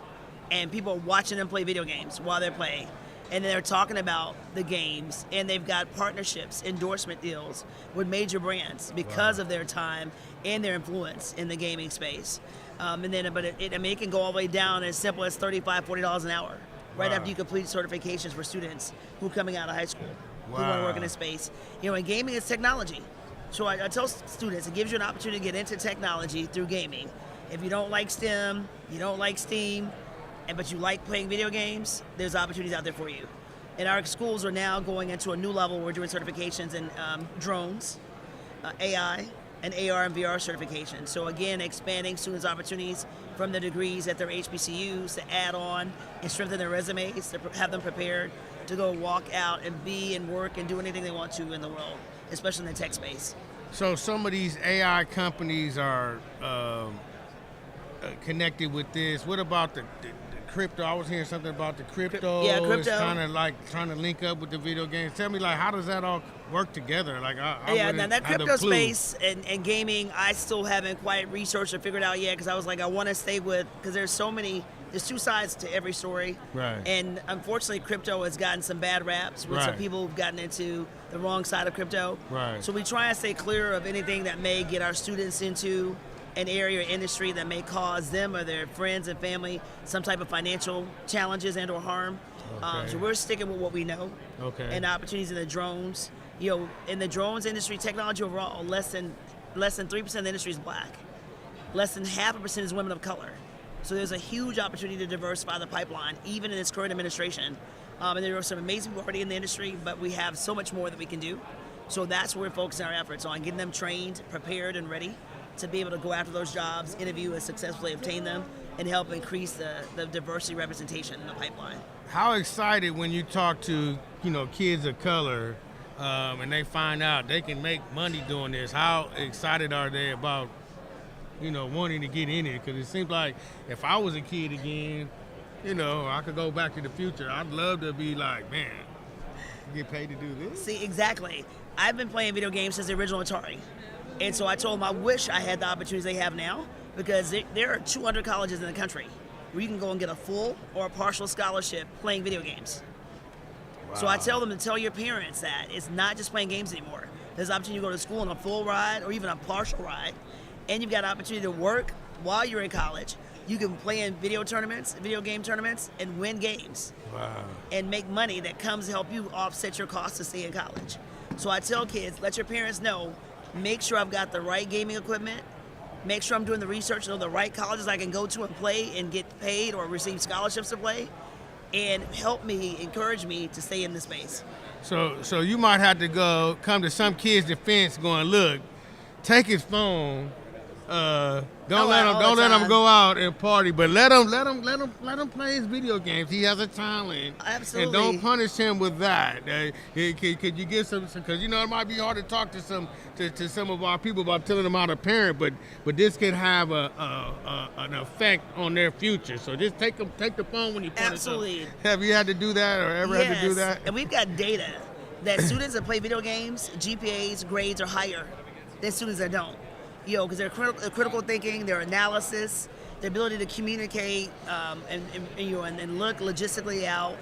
and people are watching them play video games while they're playing. And they're talking about the games, and they've got partnerships, endorsement deals with major brands because of their time and their influence in the gaming space. It can go all the way down as simple as $35, $40 an hour, right after you complete certifications for students who are coming out of high school, who want to work in this space. And gaming is technology. So I tell students, it gives you an opportunity to get into technology through gaming. If you don't like STEM, you don't like STEAM, but you like playing video games, there's opportunities out there for you. And our schools are now going into a new level. We're doing certifications in drones, AI, and AR and VR certifications. So again, expanding students' opportunities from the degrees at their HBCUs to add on and strengthen their resumes, to have them prepared to go walk out and be and work and do anything they want to in the world, especially in the tech space. So some of these AI companies are connected with this. What about the crypto? I was hearing something about the crypto. Yeah, crypto. It's kind of like trying to link up with the video games. Tell me, like, how does that all work together? Like, now that crypto space and gaming, I still haven't quite researched or figured out yet, because I was like, I want to stay with, because there's two sides to every story. Right. And unfortunately, crypto has gotten some bad raps with some people who've gotten into the wrong side of crypto. Right. So we try and stay clear of anything that may get our students into an area or industry that may cause them or their friends and family some type of financial challenges and or harm. Okay. So we're sticking with what we know. Okay. And opportunities in the drones. In the drones industry, technology overall, less than 3% of the industry is black. Less than 0.5% is women of color. So there's a huge opportunity to diversify the pipeline, even in this current administration. And there are some amazing people already in the industry, but we have so much more that we can do. So that's where we're focusing our efforts on, getting them trained, prepared, and ready to be able to go after those jobs, interview and successfully obtain them, and help increase the diversity representation in the pipeline. How excited when you talk to kids of color and they find out they can make money doing this? How excited are they about wanting to get in it? Because it seems like if I was a kid again, I could go back to the future. I'd love to be like, man, you get paid to do this? See, exactly. I've been playing video games since the original Atari. And so I told them I wish I had the opportunities they have now, because there are 200 colleges in the country where you can go and get a full or a partial scholarship playing video games. Wow. So I tell them to tell your parents that it's not just playing games anymore. There's an opportunity to go to school on a full ride or even a partial ride, and you've got an opportunity to work, while you're in college, you can play in video game tournaments, and win games. Wow. And make money that comes to help you offset your costs to stay in college. So I tell kids, let your parents know, make sure I've got the right gaming equipment, make sure I'm doing the research, know the right colleges I can go to and play and get paid or receive scholarships to play, and help me, encourage me to stay in the space. So you might have to come to some kid's defense going, look, take his phone, don't let him go out and party, but let him play his video games. He has a talent. Absolutely. And don't punish him with that. Could you get some? Because it might be hard to talk to some of our people about telling them how to parent, but this can have an effect on their future. So just take the phone when you punish Absolutely. them. Have you had to do that or ever had to do that? And we've got data that students that play video games, GPAs, grades are higher than students that don't. Because their critical thinking, their analysis, their ability to communicate, and look logistically out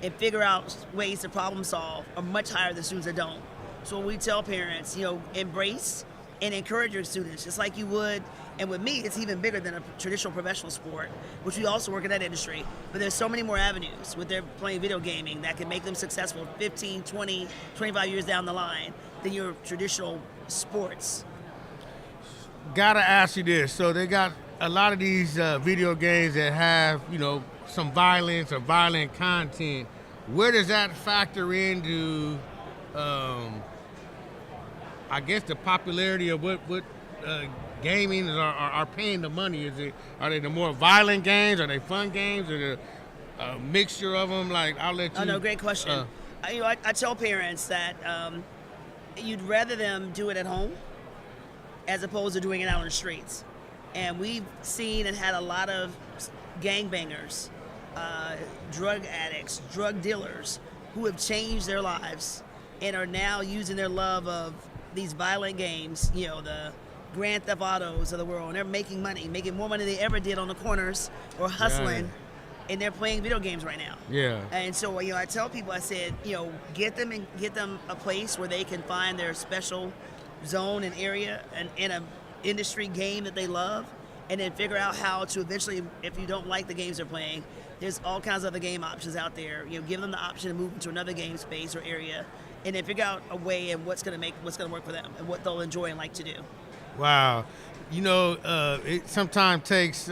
and figure out ways to problem solve are much higher than students that don't. So we tell parents, embrace and encourage your students, just like you would. And with me, it's even bigger than a traditional professional sport, which we also work in that industry. But there's so many more avenues with their playing video gaming that can make them successful 15, 20, 25 years down the line than your traditional sports. Gotta ask you this. So they got a lot of these video games that have, some violence or violent content. Where does that factor into, I guess, the popularity of what gaming are paying the money? Are they the more violent games? Are they fun games? Or a mixture of them? I'll let you. Oh, no, great question. I tell parents that you'd rather them do it at home as opposed to doing it out on the streets. And we've seen and had a lot of gangbangers, drug addicts, drug dealers who have changed their lives and are now using their love of these violent games, the Grand Theft Autos of the world, and they're making money, making more money than they ever did on the corners or hustling, and they're playing video games right now. Yeah. And so, I tell people, I said, get them a place where they can find their special zone and area and in an industry game that they love, and then figure out how to eventually, if you don't like the games they're playing, there's all kinds of other game options out there. Give them the option to move into another game space or area, and then figure out a way and what's going to work for them and what they'll enjoy and like to do. Wow. It sometimes takes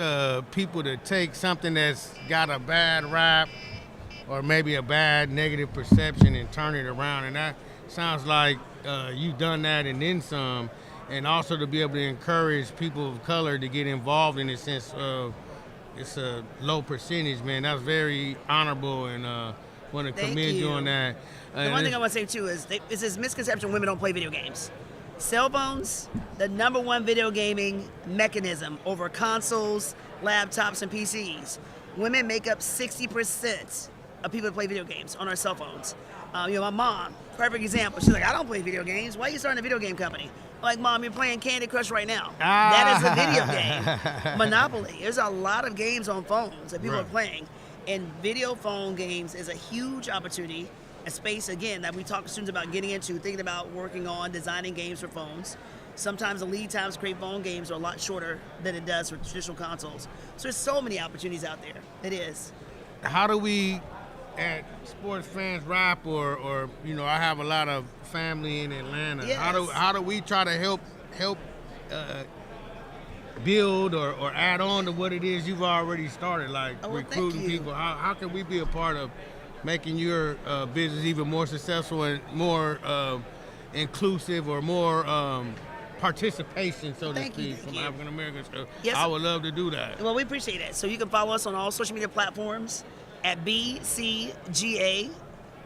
people to take something that's got a bad rap or maybe a bad negative perception and turn it around, and that sounds like you've done that and then some, and also to be able to encourage people of color to get involved in it, since it's a low percentage, man. That's very honorable, and want to commend you on that. The one thing I want to say too is this misconception women don't play video games. Cell phones, the number one video gaming mechanism over consoles, laptops, and PCs. Women make up 60% of people that play video games on our cell phones. My mom, perfect example. She's like, I don't play video games. Why are you starting a video game company? I'm like, Mom, you're playing Candy Crush right now. That is a video game. Monopoly. There's a lot of games on phones that people are playing. And video phone games is a huge opportunity, a space, again, that we talk to students about getting into, thinking about working on designing games for phones. Sometimes the lead times to create phone games are a lot shorter than it does for traditional consoles. So there's so many opportunities out there. It is. How do we, at Sports Fans Rap, or I have a lot of family in Atlanta. Yes. How do we try to help build or add on to what it is you've already started, recruiting people? How can we be a part of making your business even more successful and more inclusive, or more participation, so to speak, from African Americans? Yes. I would love to do that. Well, we appreciate it. So you can follow us on all social media platforms at BCGA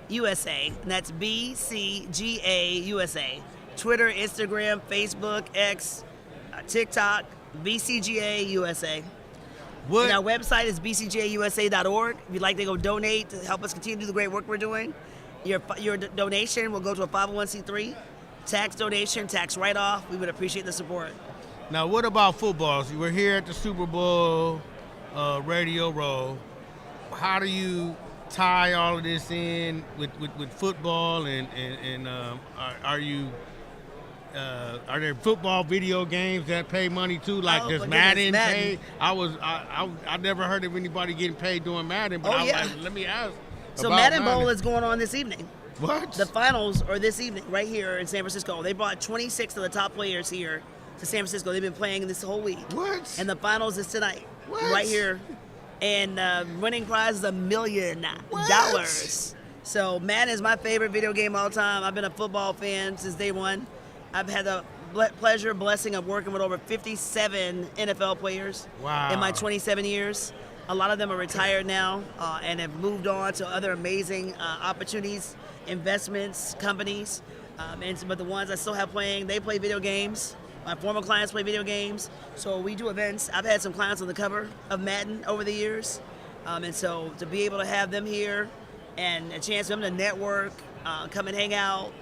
USA, and that's BCGA USA. Twitter, Instagram, Facebook, X, TikTok, BCGA USA. And our website is bcgausa.org. If you'd like to go donate to help us continue to do the great work we're doing, your donation will go to a 501c3, tax donation, tax write-off. We would appreciate the support. Now, what about football? So we're here at the Super Bowl Radio Row. How do you tie all of this in with football, and are you are there football video games that pay money too? Like Oh, does my Madden goodness, pay? Madden. I never heard of anybody getting paid doing Madden, but Oh, I was yeah. like, let me ask. So about Madden Bowl is going on this evening. What? The finals are this evening right here in San Francisco. They brought 26 of the top players here to San Francisco. They've been playing this whole week. What? And the finals is tonight. What? Right here. And winning prize is $1 million. So Madden is my favorite video game of all time. I've been a football fan since day one. I've had the blessing of working with over 57 NFL players in my 27 years. A lot of them are retired now and have moved on to other amazing opportunities, investments, companies. But the ones I still have playing, they play video games. My former clients play video games. So we do events. I've had some clients on the cover of Madden over the years. And so to be able to have them here and a chance for them to network, come and hang out,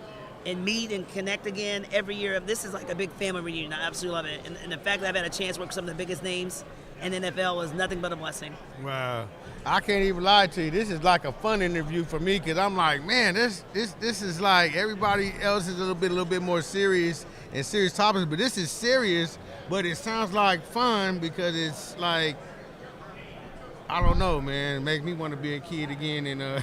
and meet and connect again every year. This is like a big family reunion. I absolutely love it. And the fact that I've had a chance to work with some of the biggest names in the NFL is nothing but a blessing. Wow. I can't even lie to you. This is like a fun interview for me because I'm like, man, this is like everybody else is a little bit more serious and serious topics, but this is serious, but it sounds like fun because it's like, I don't know, man. It makes me want to be a kid again and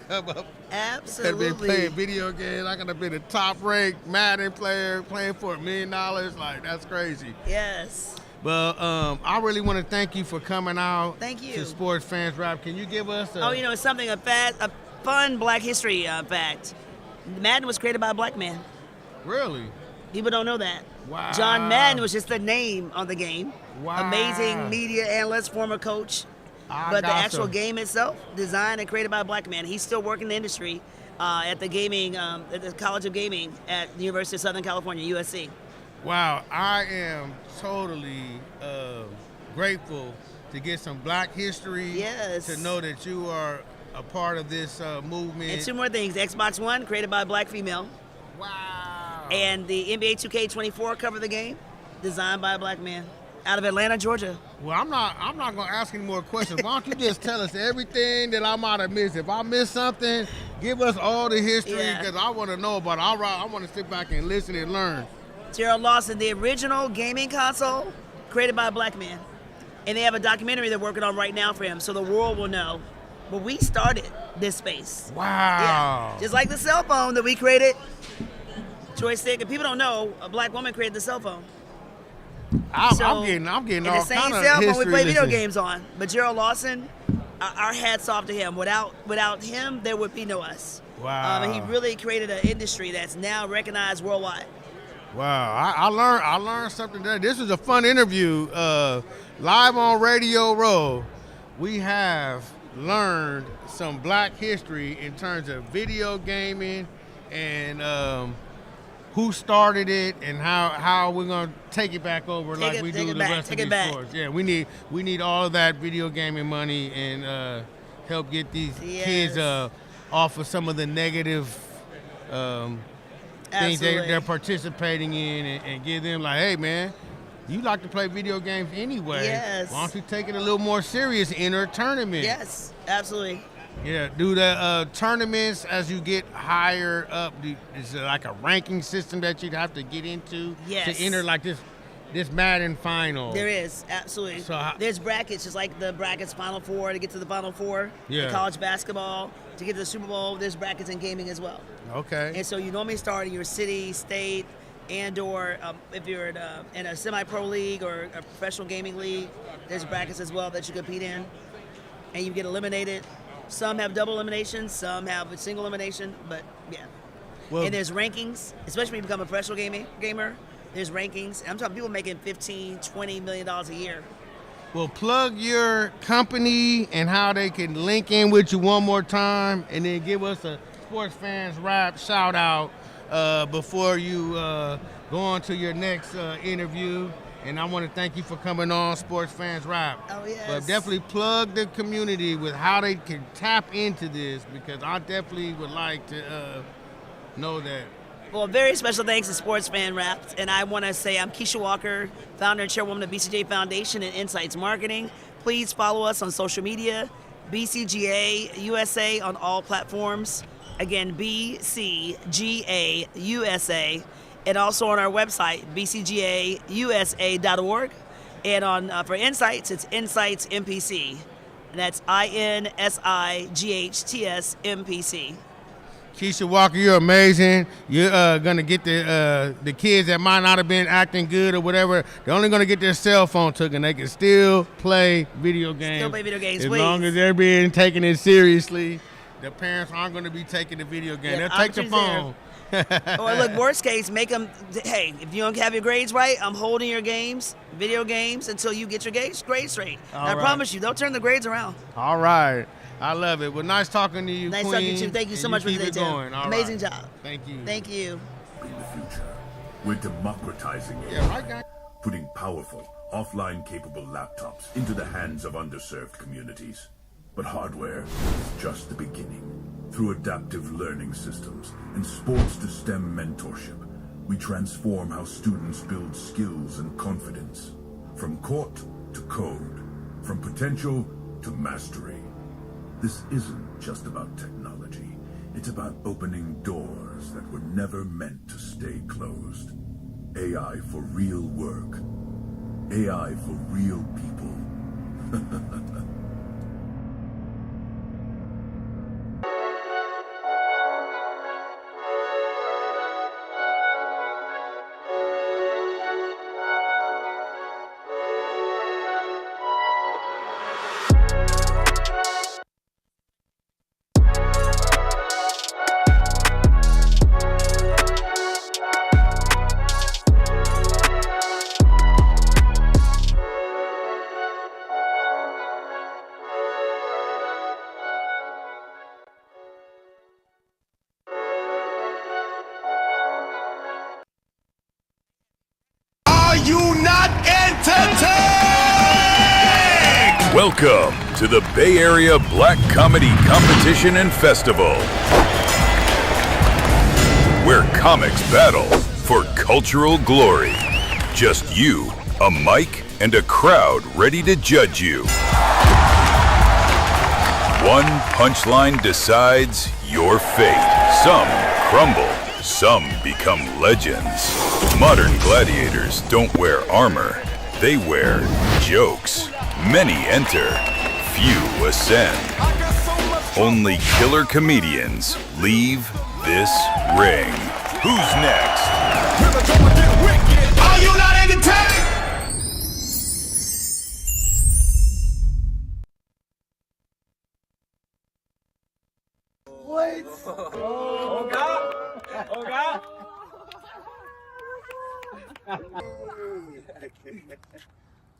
come up. Absolutely. Been playing video games. I could have been a top-ranked Madden player playing for $1 million. Like, that's crazy. Yes. But I really want to thank you for coming out. Thank you. To Sports Fans Rap. Can you give us it's something, a fun Black history fact. Madden was created by a black man. Really? People don't know that. Wow. John Madden was just the name on the game. Wow. Amazing media analyst, former coach. But the actual game itself, designed and created by a black man. He's still working in the industry at the gaming, at the College of Gaming at the University of Southern California, USC. Wow, I am totally grateful to get some Black history. Yes. To know that you are a part of this movement. And two more things. Xbox One, created by a black female. Wow. And the NBA 2K24 cover of the game, designed by a black man. Out of Atlanta, Georgia. Well, I'm not gonna ask any more questions. Why don't you just tell us everything that I might have missed? If I missed something, give us all the history because I want to know about it. I want to sit back and listen and learn. Gerald Lawson, the original gaming console, created by a black man. And they have a documentary they're working on right now for him, so the world will know. But we started this space. Wow. Yeah. Just like the cell phone that we created, joystick, and people don't know, a black woman created the cell phone. I'm getting all and the kind same of cell phone we history play video lesson. games on. But Gerald Lawson, our hats off to him. Without him, there would be no us. Wow. And he really created an industry that's now recognized worldwide. Wow, I learned something today. This was a fun interview. Live on Radio Row, we have learned some Black history in terms of video gaming and who started it and how we're gonna take it back over like we do the rest of these sports. Yeah, we need all of that video gaming money and help get these kids off of some of the negative things they're participating in and give them like, hey man, you like to play video games anyway. Yes. Why don't you take it a little more serious, enter a tournament? Yes, absolutely. Yeah, do the tournaments as you get higher up. Is it like a ranking system that you'd have to get into to enter like this Madden final? There is, absolutely. So there's brackets, just like the brackets Final Four to get to the Final Four. Yeah. In college basketball, to get to the Super Bowl, there's brackets in gaming as well. Okay. And so you normally start in your city, state, and/or if you're in a semi-pro league or a professional gaming league, there's brackets as well that you compete in, and you get eliminated. Some have double elimination, some have a single elimination, but yeah. Well, and there's rankings, especially when you become a professional gamer. There's rankings. I'm talking people making $15, $20 million a year. Well, plug your company and how they can link in with you one more time, and then give us a Sports Fans Rap shout out before you go on to your next interview. And I want to thank you for coming on Sports Fans Rap. Oh, yes. But definitely plug the community with how they can tap into this, because I definitely would like to know that. Well, very special thanks to Sports Fan Rap. And I want to say I'm Keisha Walker, founder and chairwoman of BCGA Foundation and Insights Marketing. Please follow us on social media, BCGA USA on all platforms. Again, BCGA USA. and also on our website, bcgausa.org. And on for Insights, it's Insights MPC. And that's INSIGHTS MPC. Keisha Walker, you're amazing. You're gonna get the kids that might not have been acting good or whatever. They're only gonna get their cell phone took, and they can still play video games. Still play video games, as please. long as they're being taking it seriously. The parents aren't gonna be taking the video game. Yeah, They'll take the phone. Or look, worst case, make them. Hey, if you don't have your grades right, I'm holding your games, video games, until you get your grades straight. All I right. promise you, they'll turn the grades around. All right. I love it. Well, nice talking to you, Nice Queen. talking to you. Thank you so And much for keep today, it Tim. going. All Amazing right. job. Thank you. Thank you. In the future, we're democratizing AI, putting powerful, offline-capable laptops into the hands of underserved communities. But hardware is just the beginning. Through adaptive learning systems and sports-to-STEM mentorship, we transform how students build skills and confidence. From court to code, from potential to mastery. This isn't just about technology. It's about opening doors that were never meant to stay closed. AI for real work. AI for real people. Are you not entertained? Welcome to the Bay Area Black Comedy Competition and Festival, where comics battle for cultural glory. Just you, a mic, and a crowd ready to judge you. One punchline decides your fate. Some crumble, some become legends. Modern gladiators don't wear armor, they wear jokes. Many enter, few ascend. Only killer comedians leave this ring. Who's next? Are you not entertained? What? Oh God! Oh God!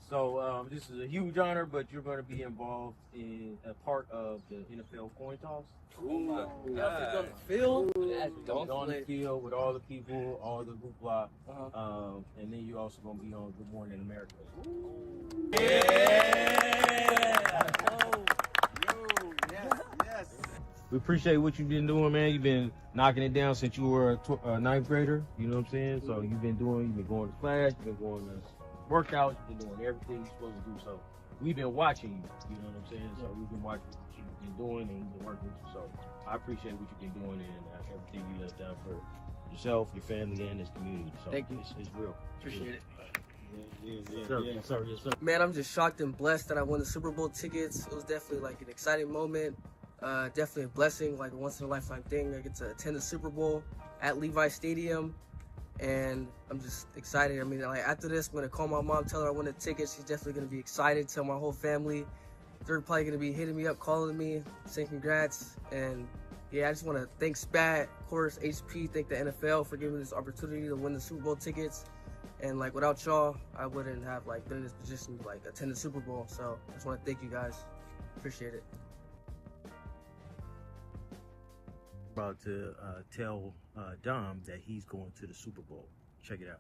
So this is a huge honor, but you're going to be involved in a part of the NFL coin toss. Ooh, on on the field? on the field with all the people, all the hoopla, and then you're also going to be on Good Morning America. We appreciate what you've been doing, man. You've been knocking it down since you were a ninth grader. You know what I'm saying? So you've been going to class, you've been going to workouts, you've been doing everything you're supposed to do. So we've been watching you. You know what I'm saying? So we've been watching what you've been doing and you've been working with you. So I appreciate what you've been doing and everything you have done for yourself, your family, and this community. So Thank you. It's real. Appreciate it. Yes, sir. Yes, sir. Yes, sir. Man, I'm just shocked and blessed that I won the Super Bowl tickets. It was definitely like an exciting moment. Definitely a blessing, like a once in a lifetime thing. I get to attend the Super Bowl at Levi Stadium, and I'm just excited. I mean, like after this, I'm gonna call my mom, tell her I won the tickets. She's definitely gonna be excited. Tell my whole family. They're probably gonna be hitting me up, calling me, saying congrats. And yeah, I just want to thank SPAT, of course, HP, thank the NFL for giving me this opportunity to win the Super Bowl tickets. And like without y'all, I wouldn't have like been in this position to like attend the Super Bowl. So I just want to thank you guys. Appreciate it. About to tell Dom that he's going to the Super Bowl. Check it out.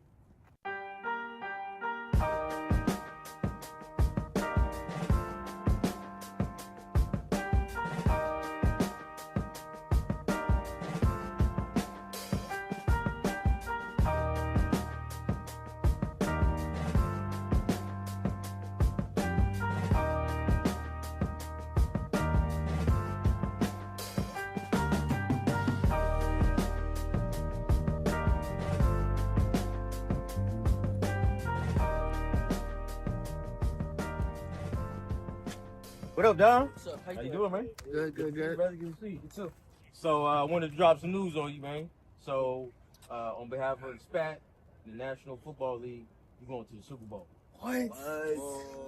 What up, Don? What's up? How you doing, man? Good, good, good. Brother, good to see you. You too. So I wanted to drop some news on you, man. So on behalf of the SPAT, the National Football League, you're going to the Super Bowl. What?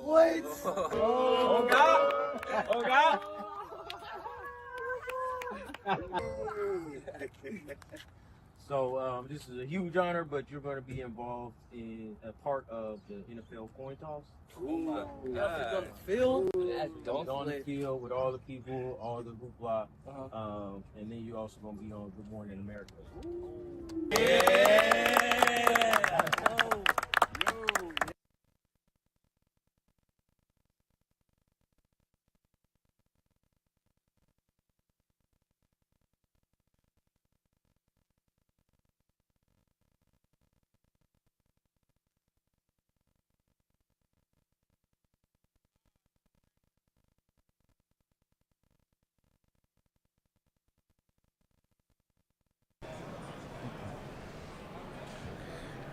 What? Oh, God. Oh, God. So this is a huge honor, but you're going to be involved in a part of the NFL coin toss. Oh my God! On the field? On the field with all the people, all the hoopla, and then you're also going to be on Good Morning America.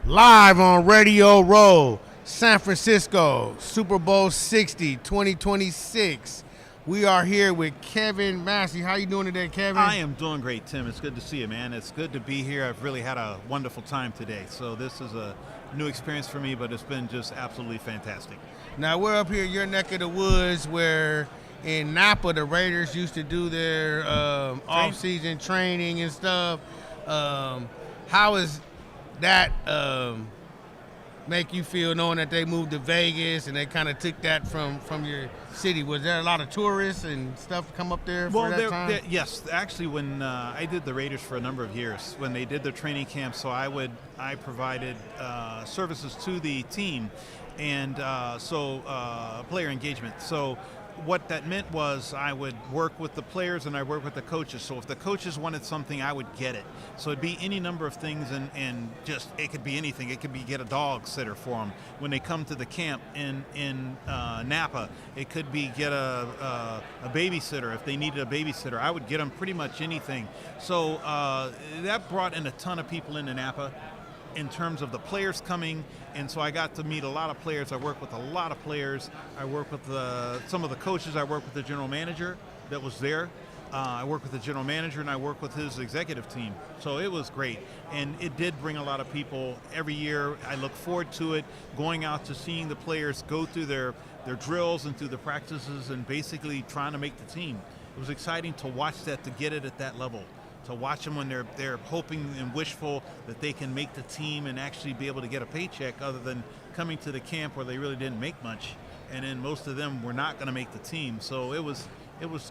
Live on Radio Row, San Francisco, Super Bowl 60, 2026. We are here with Kevin Massey. How you doing today, Kevin? I am doing great, Tim. It's good to see you, man. It's good to be here. I've really had a wonderful time today. So this is a new experience for me, but it's been just absolutely fantastic. Now, we're up here in your neck of the woods where in Napa, the Raiders used to do their off-season training and stuff. How is that make you feel knowing that they moved to Vegas and they kind of took that from your city? Was there a lot of tourists and stuff come up there for that time? Yes, actually, when I did the Raiders for a number of years, when they did their training camp, so I provided services to the team, and player engagement. So what that meant was I would work with the players and I work with the coaches. So if the coaches wanted something, I would get it. So it'd be any number of things, and just it could be anything. It could be get a dog sitter for them when they come to the camp in Napa. It could be get a babysitter if they needed a babysitter. I would get them pretty much anything. So that brought in a ton of people into Napa in terms of the players coming, and so I got to meet a lot of players. I worked with a lot of players. I worked with some of the coaches. I worked with the general manager that was there. I worked with the general manager, and I worked with his executive team. So it was great, and it did bring a lot of people every year. I look forward to it, going out to seeing the players go through their drills and through the practices and basically trying to make the team. It was exciting to watch that, to get it at that level. To watch them when they're hoping and wishful that they can make the team and actually be able to get a paycheck, other than coming to the camp where they really didn't make much, and then most of them were not going to make the team. So it was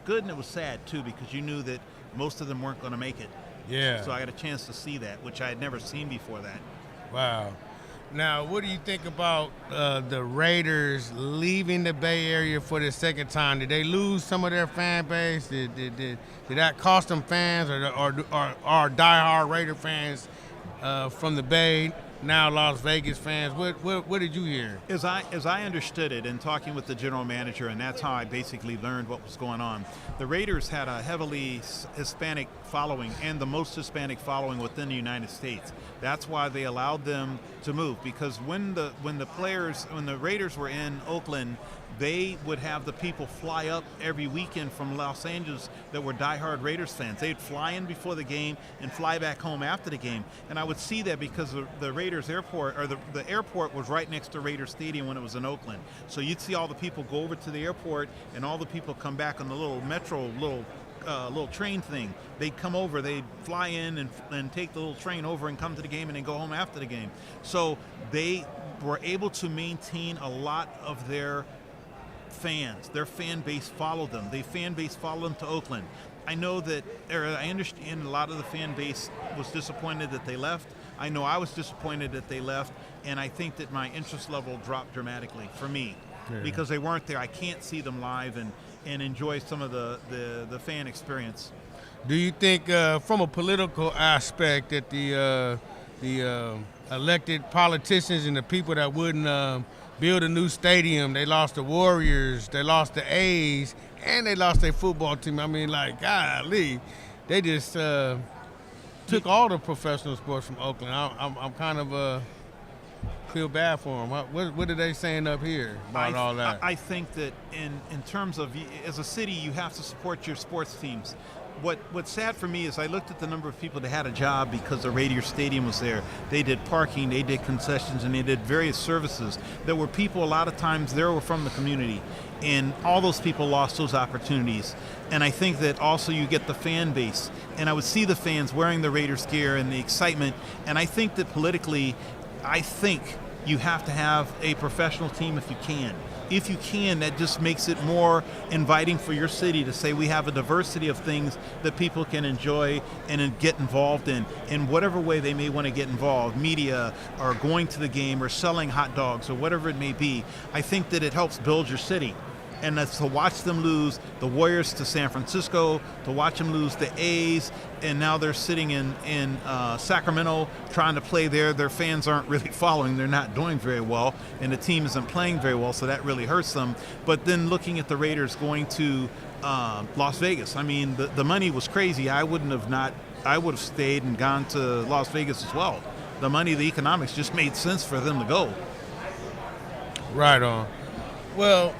good, and it was sad too, because you knew that most of them weren't going to make it. Yeah. So I got a chance to see that, which I had never seen before that. Wow. Now, what do you think about the Raiders leaving the Bay Area for the second time? Did they lose some of their fan base? Did that cost them fans, or are diehard Raider fans from the Bay now Las Vegas fans? What did you hear? As I understood it, and talking with the general manager, and that's how I basically learned what was going on. The Raiders had a heavily Hispanic following, and the most Hispanic following within the United States. That's why they allowed them to move, because when the Raiders were in Oakland, they would have the people fly up every weekend from Los Angeles that were diehard Raiders fans. They'd fly in before the game and fly back home after the game. And I would see that because the Raiders airport, or the airport was right next to Raiders Stadium when it was in Oakland. So you'd see all the people go over to the airport, and all the people come back on the little metro, little train thing. They'd come over, they'd fly in and take the little train over and come to the game, and then go home after the game. So they were able to maintain a lot of their fans. Their fan base followed them. Their fan base followed them to Oakland. I know that, I understand a lot of the fan base was disappointed that they left. I know I was disappointed that they left, and I think that my interest level dropped dramatically for me, because they weren't there. I can't see them live and enjoy some of the fan experience. Do you think, from a political aspect, that the elected politicians and the people that wouldn't build a new stadium, they lost the Warriors, they lost the A's, and they lost their football team? I mean, like, golly, they just took all the professional sports from Oakland. I'm kind of feel bad for them. What are they saying up here about all that? I think that in terms of, as a city, you have to support your sports teams. What's sad for me is I looked at the number of people that had a job because the Raider Stadium was there. They did parking, they did concessions, and they did various services. There were people, a lot of times, they were from the community, and all those people lost those opportunities. And I think that also you get the fan base, and I would see the fans wearing the Raiders gear and the excitement, and I think that politically, I think you have to have a professional team if you can. If you can, that just makes it more inviting for your city to say we have a diversity of things that people can enjoy and get involved in whatever way they may want to get involved, media or going to the game or selling hot dogs or whatever it may be. I think that it helps build your city. And that's to watch them lose the Warriors to San Francisco, to watch them lose the A's, and now they're sitting in Sacramento trying to play there. Their fans aren't really following. They're not doing very well, and the team isn't playing very well, so that really hurts them. But then looking at the Raiders going to Las Vegas, I mean, the money was crazy. I would have stayed and gone to Las Vegas as well. The money, the economics just made sense for them to go. Right on. Well,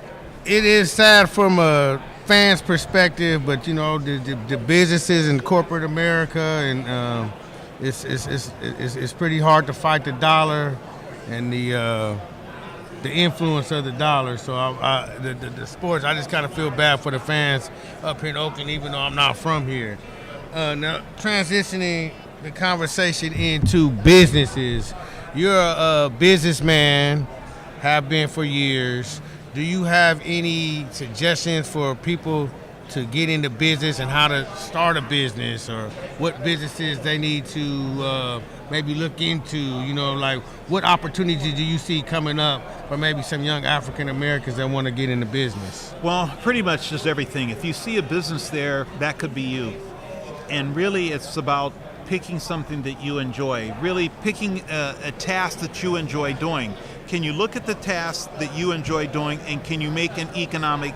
it is sad from a fan's perspective, but you know the businesses in corporate America, and it's pretty hard to fight the dollar and the influence of the dollar. So the sports, I just kind of feel bad for the fans up here in Oakland, even though I'm not from here. Now transitioning the conversation into businesses, you're a businessman, have been for years. Do you have any suggestions for people to get into business and how to start a business, or what businesses they need to maybe look into? You know, like what opportunities do you see coming up for maybe some young African Americans that want to get into business? Well, pretty much just everything. If you see a business there, that could be you. And really it's about picking something that you enjoy, really picking a task that you enjoy doing. Can you look at the task that you enjoy doing, and can you make an economic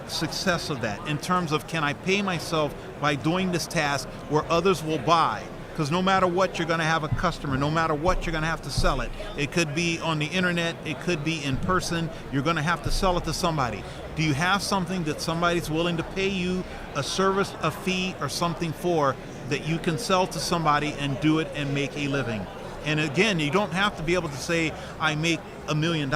success of that in terms of, can I pay myself by doing this task where others will buy? Because no matter what, you're going to have a customer. No matter what, you're going to have to sell it. It could be on the internet. It could be in person. You're going to have to sell it to somebody. Do you have something that somebody's willing to pay you a service, a fee, or something for that you can sell to somebody and do it and make a living? And again, you don't have to be able to say, I make $1 million.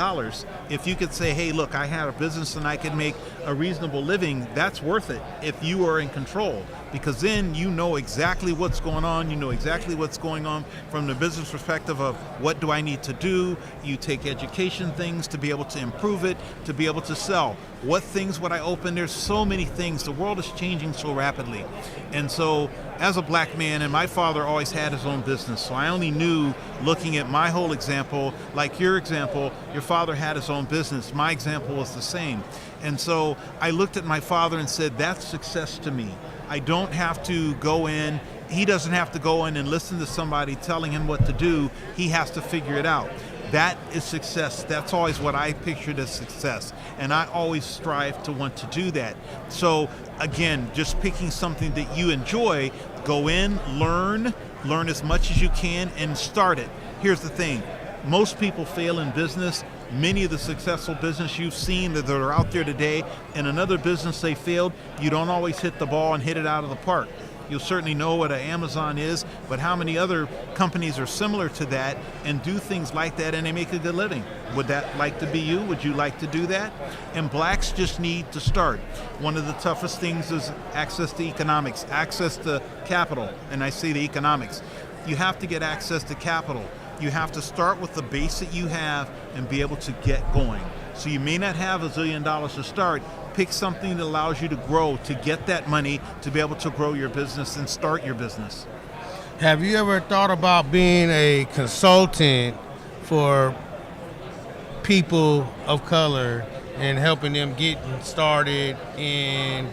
If you could say, hey, look, I have a business and I can make a reasonable living, that's worth it if you are in control. Because then you know exactly what's going on. You know exactly what's going on from the business perspective of what do I need to do. You take education things to be able to improve it, to be able to sell. What things would I open? There's so many things. The world is changing so rapidly. And so as a black man, and my father always had his own business, so I only knew, looking at my whole example, like your example, your father had his own business. My example was the same. And so I looked at my father and said, that's success to me. I don't have to go in. He doesn't have to go in and listen to somebody telling him what to do. He has to figure it out. That is success. That's always what I pictured as success. And I always strive to want to do that. So again, just picking something that you enjoy, go in, learn as much as you can, and start it. Here's the thing. Most people fail in business. Many of the successful business you've seen that are out there today, in another business they failed, you don't always hit the ball and hit it out of the park. You'll certainly know what an Amazon is, but how many other companies are similar to that and do things like that and they make a good living? Would that like to be you? Would you like to do that? And blacks just need to start. One of the toughest things is access to economics, access to capital, and I say the economics. You have to get access to capital. You have to start with the base that you have and be able to get going. So you may not have $1 zillion to start. Pick something that allows you to grow, to get that money, to be able to grow your business and start your business. Have you ever thought about being a consultant for people of color and helping them get started in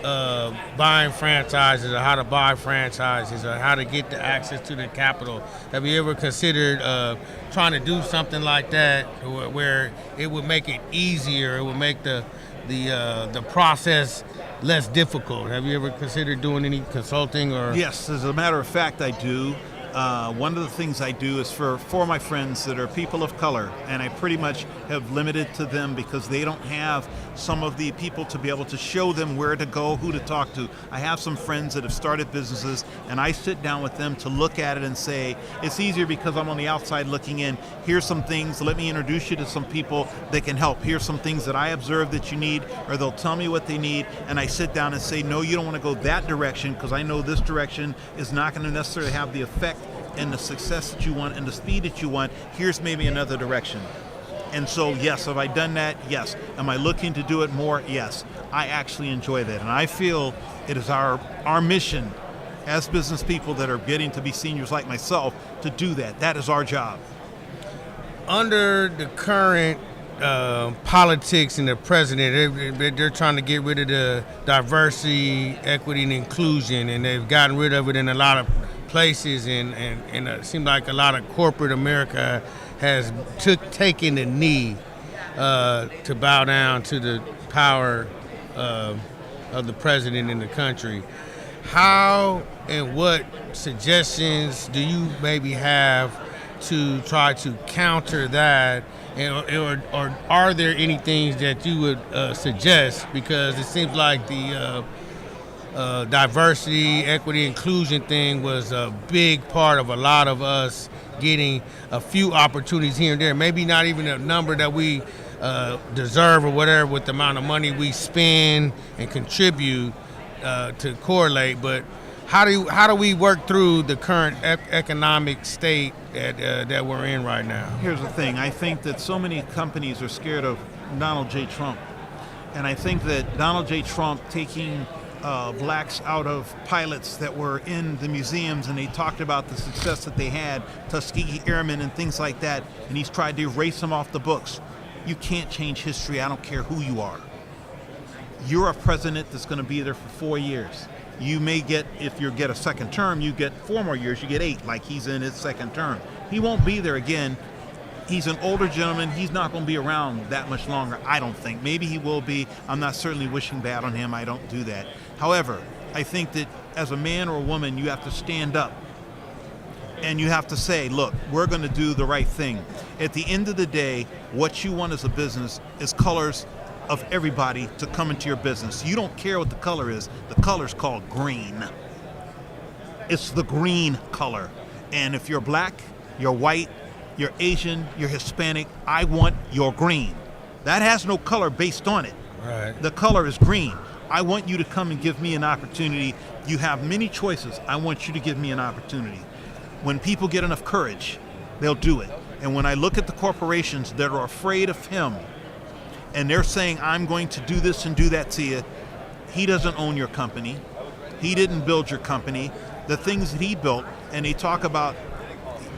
buying franchises, or how to buy franchises, or how to get the access to the capital? Have you ever considered trying to do something like that where it would make it easier, it would make the process less difficult? Have you ever considered doing any consulting? Or? Yes, as a matter of fact, I do. one of the things I do is for my friends that are people of color, and I pretty much have limited to them because they don't have some of the people to be able to show them where to go, who to talk to. I have some friends that have started businesses, and I sit down with them to look at it and say, it's easier because I'm on the outside looking in. Here's some things, let me introduce you to some people that can help. Here's some things that I observe that you need, or they'll tell me what they need, and I sit down and say, no, you don't want to go that direction because I know this direction is not going to necessarily have the effect and the success that you want and the speed that you want. Here's maybe another direction. And so, yes, have I done that? Yes. Am I looking to do it more? Yes. I actually enjoy that. And I feel it is our mission as business people that are getting to be seniors like myself to do that. That is our job. Under the current politics and the president, they're trying to get rid of the diversity, equity, and inclusion, and they've gotten rid of it in a lot of places, and it seems like a lot of corporate America has taken the knee to bow down to the power of the president in the country. How and what suggestions do you maybe have to try to counter that, or are there any things that you would suggest? Because it seems like the diversity, equity, inclusion thing was a big part of a lot of us getting a few opportunities here and there. Maybe not even a number that we deserve or whatever with the amount of money we spend and contribute to correlate. But how do we work through the current economic state that we're in right now? Here's the thing. I think that so many companies are scared of Donald J. Trump. And I think that Donald J. Trump taking blacks out of pilots that were in the museums, and they talked about the success that they had, Tuskegee Airmen and things like that, and he's tried to erase them off the books. You can't change history. I don't care who you are. You're a president that's going to be there for 4 years. You may get, if you get a second term, you get 4 more years, you get 8, like he's in his second term. He won't be there again. He's an older gentleman. He's not going to be around that much longer, I don't think. Maybe he will be. I'm not certainly wishing bad on him. I don't do that. However, I think that as a man or a woman, you have to stand up and you have to say, look, we're going to do the right thing. At the end of the day, what you want as a business is colors of everybody to come into your business. You don't care what the color is. The color's called green. It's the green color. And if you're black, you're white, you're Asian, you're Hispanic, I want your green. That has no color based on it. Right. The color is green. I want you to come and give me an opportunity. You have many choices. I want you to give me an opportunity. When people get enough courage, they'll do it. And when I look at the corporations that are afraid of him, and they're saying, I'm going to do this and do that to you, he doesn't own your company. He didn't build your company. The things that he built, and they talk about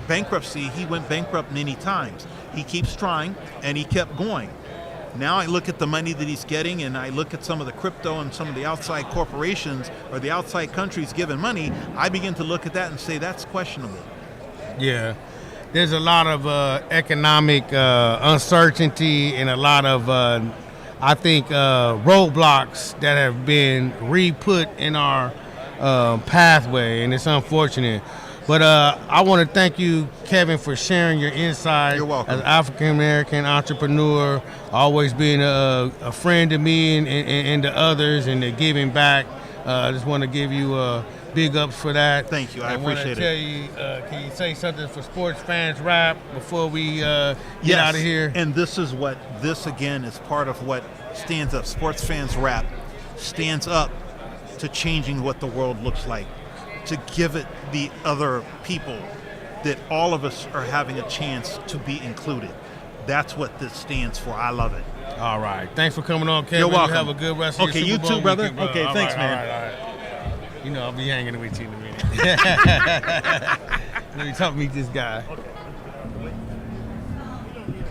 bankruptcy, he went bankrupt many times. He keeps trying, and he kept going. Now I look at the money that he's getting, and I look at some of the crypto and some of the outside corporations or the outside countries giving money, I begin to look at that and say, that's questionable. Yeah. There's a lot of economic uncertainty and a lot of, I think, roadblocks that have been re-put in our pathway, and it's unfortunate. But I want to thank you, Kevin, for sharing your insight. You're welcome. As an African-American entrepreneur, always being a friend to me and to others, and to giving back. I just want to give you big ups for that. Thank you. I appreciate it. I want to tell you, can you say something for Sports Fans Rap before we get out of here? And this again is part of what stands up. Sports Fans Rap stands up to changing what the world looks like, to give it the other people that all of us are having a chance to be included. That's what this stands for. I love it. All right. Thanks for coming on, Kevin. You're welcome. You have a good rest of Okay, your you Super Bowl too, brother. weekend, Okay, all thanks, right, man. All right. You know, I'll be hanging with you in a minute. Let me talk meet this guy.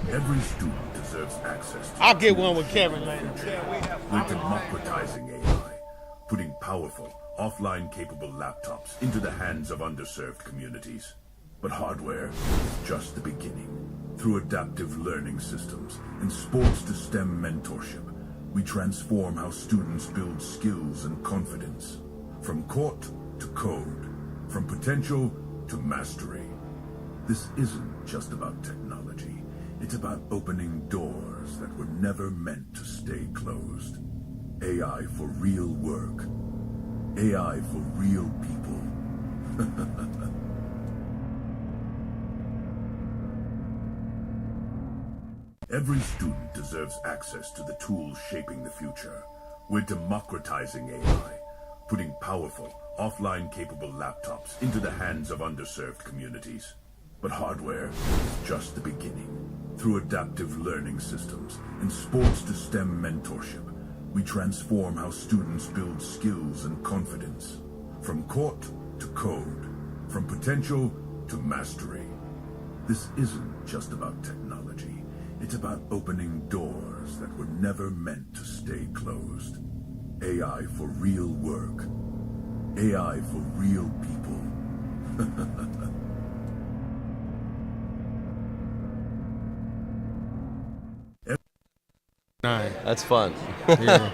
Every student deserves access to I'll get one with Kevin later. We're democratizing AI, putting powerful, offline-capable laptops into the hands of underserved communities. But hardware is just the beginning. Through adaptive learning systems and sports-to-STEM mentorship, we transform how students build skills and confidence. From court to code, from potential to mastery. This isn't just about technology. It's about opening doors that were never meant to stay closed. AI for real work. AI for real people. Every student deserves access to the tools shaping the future. We're democratizing AI, putting powerful, offline-capable laptops into the hands of underserved communities. But hardware is just the beginning. Through adaptive learning systems and sports-to-STEM mentorship, we transform how students build skills and confidence. From court to code, from potential to mastery. This isn't just about technology. It's about opening doors that were never meant to stay closed. AI for real work. AI for real people. That's fun. Yeah.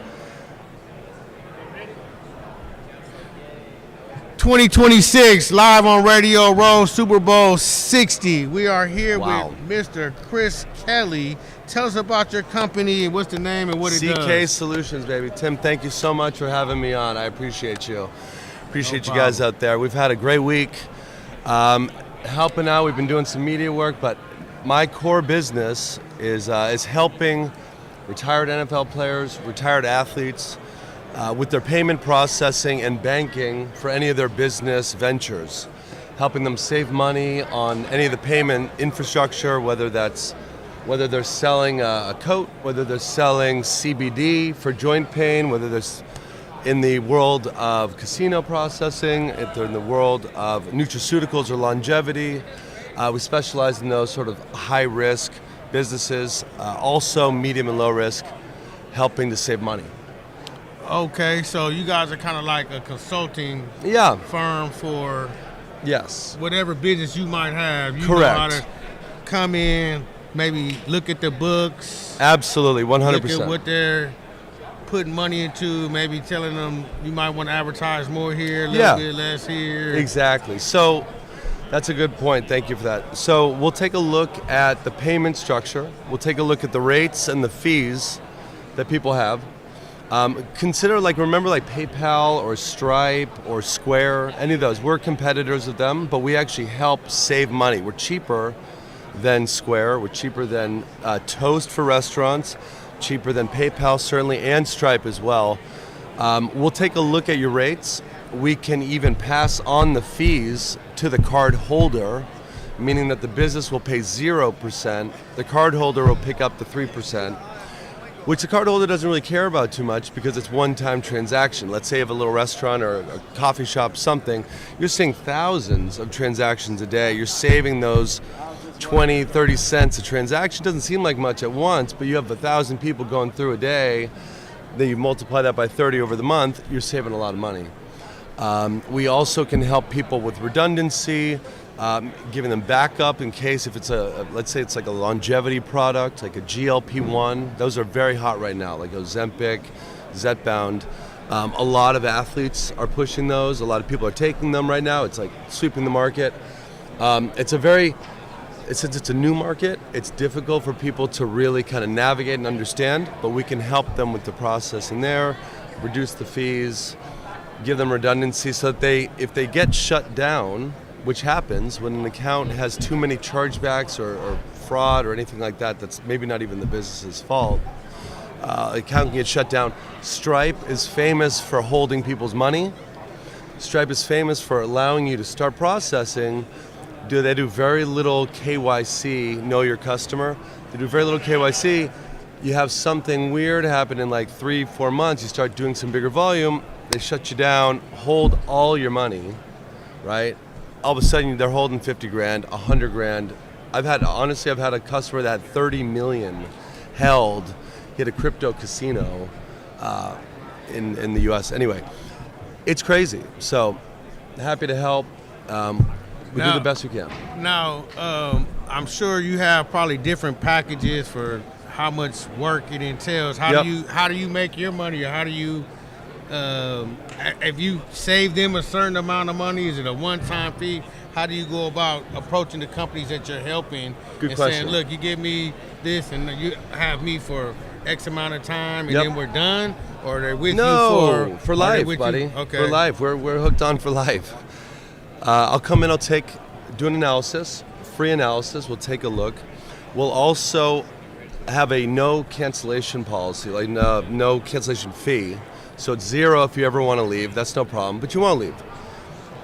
2026 live on Radio Row, Super Bowl 60. We are here Wow. with Mr. Chris Kelly. Tell us about your company and what's the name and what it does. CK Solutions, baby. Tim, thank you so much for having me on. I appreciate you. Appreciate you guys out there. We've had a great week helping out. We've been doing some media work, but my core business is helping retired NFL players, retired athletes, with their payment processing and banking for any of their business ventures, helping them save money on any of the payment infrastructure, whether they're selling a coat, whether they're selling CBD for joint pain, whether they're in the world of casino processing, if they're in the world of nutraceuticals or longevity. We specialize in those sort of high-risk businesses, also medium and low risk, helping to save money. Okay, so you guys are kind of like a consulting firm for whatever business you might have. You know how to come in, maybe look at the books. Absolutely, 100%. Look at what they're putting money into, maybe telling them you might want to advertise more here, a little bit less here. Exactly. So that's a good point. Thank you for that. So we'll take a look at the payment structure. We'll take a look at the rates and the fees that people have. Consider remember PayPal or Stripe or Square, any of those. We're competitors of them, but we actually help save money. We're cheaper than Square. We're cheaper than Toast for restaurants, cheaper than PayPal certainly, and Stripe as well. We'll take a look at your rates. We can even pass on the fees to the card holder, meaning that the business will pay 0%. The card holder will pick up the 3%. Which the cardholder doesn't really care about too much because it's one-time transaction. Let's say you have a little restaurant or a coffee shop, something. You're seeing thousands of transactions a day. You're saving those 20, 30 cents a transaction. Doesn't seem like much at once, but you have 1,000 people going through a day. Then you multiply that by 30 over the month, you're saving a lot of money. We also can help people with redundancy, giving them backup in case if it's let's say it's like a longevity product, like a GLP-1. Those are very hot right now, like Ozempic, Zepbound. A lot of athletes are pushing those. A lot of people are taking them right now. It's like sweeping the market. Since it's a new market, it's difficult for people to really kind of navigate and understand, but we can help them with the processing there, reduce the fees, give them redundancy so that if they get shut down, which happens when an account has too many chargebacks or fraud or anything like that, that's maybe not even the business's fault. Account can get shut down. Stripe is famous for holding people's money. Stripe is famous for allowing you to start processing. They do very little KYC, know your customer. They do very little KYC. You have something weird happen in like 3-4 months, you start doing some bigger volume, they shut you down, hold all your money, right? All of a sudden they're holding 50 grand, 100 grand. I've had a customer that had 30 million held. He had a crypto casino in the US. Anyway, it's crazy. So happy to help. We do the best we can. Now, I'm sure you have probably different packages for how much work it entails. How do you make your money, or how do you if you save them a certain amount of money, is it a one-time fee? How do you go about approaching the companies that you're helping Good and question. saying, look, you give me this and you have me for X amount of time and Yep. then we're done? Or they're with No, you for are they life, with buddy. you? Okay. For life. We're hooked on for life. I'll come in, do an analysis, free analysis. We'll take a look. We'll also have a no cancellation policy, like no cancellation fee. So it's zero if you ever want to leave. That's no problem, but you won't leave.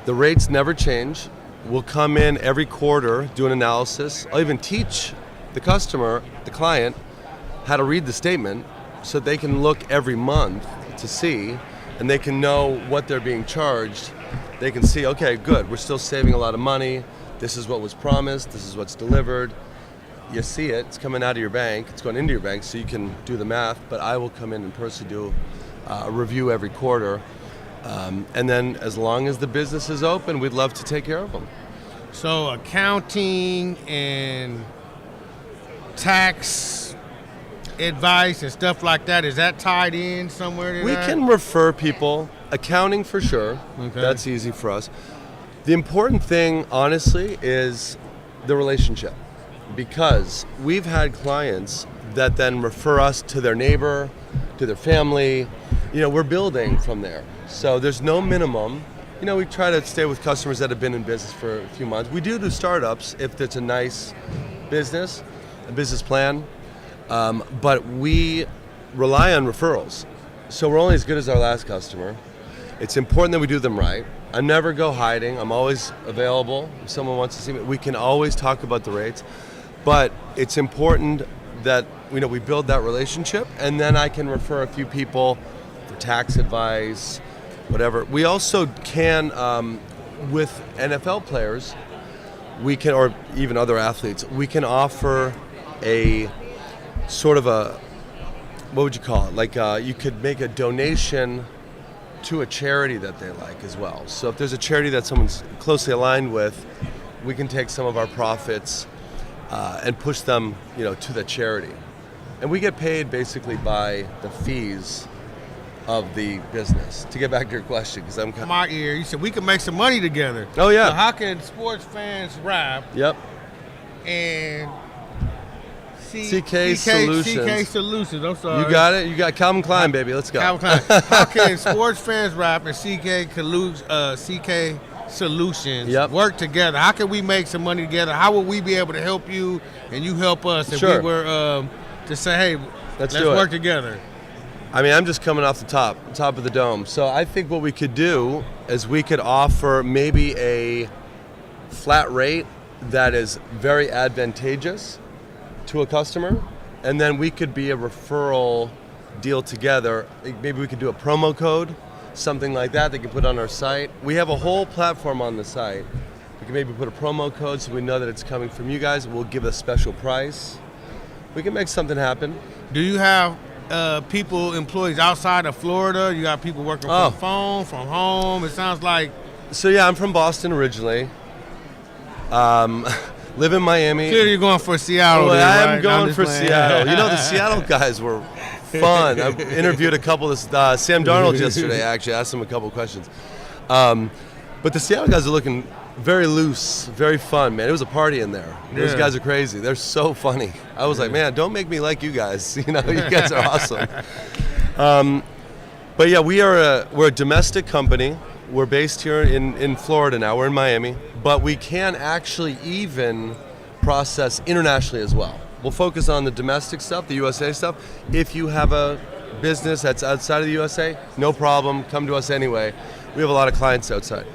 The rates never change. We'll come in every quarter, do an analysis. I'll even teach the customer, the client, how to read the statement so they can look every month to see, and they can know what they're being charged. They can see, okay, good, we're still saving a lot of money. This is what was promised. This is what's delivered. You see it. It's coming out of your bank. It's going into your bank, so you can do the math. But I will come in and personally do a review every quarter. And then as long as the business is open, we'd love to take care of them. So accounting and tax advice and stuff like that, is that tied in somewhere to We that? can refer people. Accounting for sure. Okay. That's easy for us. The important thing, honestly, is the relationship. Because we've had clients that then refer us to their neighbor, to their family. You know, we're building from there. So there's no minimum. You know, we try to stay with customers that have been in business for a few months. We do startups if it's a nice business, a business plan. But we rely on referrals. So we're only as good as our last customer. It's important that we do them right. I never go hiding. I'm always available. If someone wants to see me, we can always talk about the rates. But it's important that we build that relationship, and then I can refer a few people for tax advice, whatever. We also can, with NFL players, we can, or even other athletes, we can offer a sort of a, what would you call it? Like you could make a donation to a charity that they like as well. So if there's a charity that someone's closely aligned with, we can take some of our profits and push them, to the charity. And we get paid basically by the fees of the business. To get back to your question, because I'm kind my ear, you said we can make some money together. Oh, yeah. So how can sports fans rap Yep. and CK Solutions. CK Solutions, I'm sorry. You got it? You got Calvin Klein, baby. Let's go. Calvin Klein. How can sports fans rap and CK Solutions work together? How can we make some money together? How will we be able to help you and you help us if Sure. we were to say, hey, let's do it. work together? I mean, I'm just coming off the top of the dome. So I think what we could do is we could offer maybe a flat rate that is very advantageous to a customer, and then we could be a referral deal together. Maybe we could do a promo code, something like that they can put on our site. We have a whole platform on the site. We can maybe put a promo code so we know that it's coming from you guys. We'll give a special price. We can make something happen. Do you have employees outside of Florida? You got people working from phone, from home? It sounds like. So yeah, I'm from Boston originally. Live in Miami. Clearly you're going for Seattle. Well, then, I am right? going I'm just for playing. Seattle. The Seattle guys were fun. I interviewed a couple of Sam Darnold yesterday, actually. I asked him a couple of questions. But the Seattle guys are looking very loose, very fun, man. It was a party in there. Those Yeah. guys are crazy. They're so funny. I was like, man, don't make me like you guys. You guys are awesome. But yeah, we're a domestic company. We're based here in Florida now. We're in Miami. But we can actually even process internationally as well. We'll focus on the domestic stuff, the USA stuff. If you have a business that's outside of the USA, no problem. Come to us anyway. We have a lot of clients outside.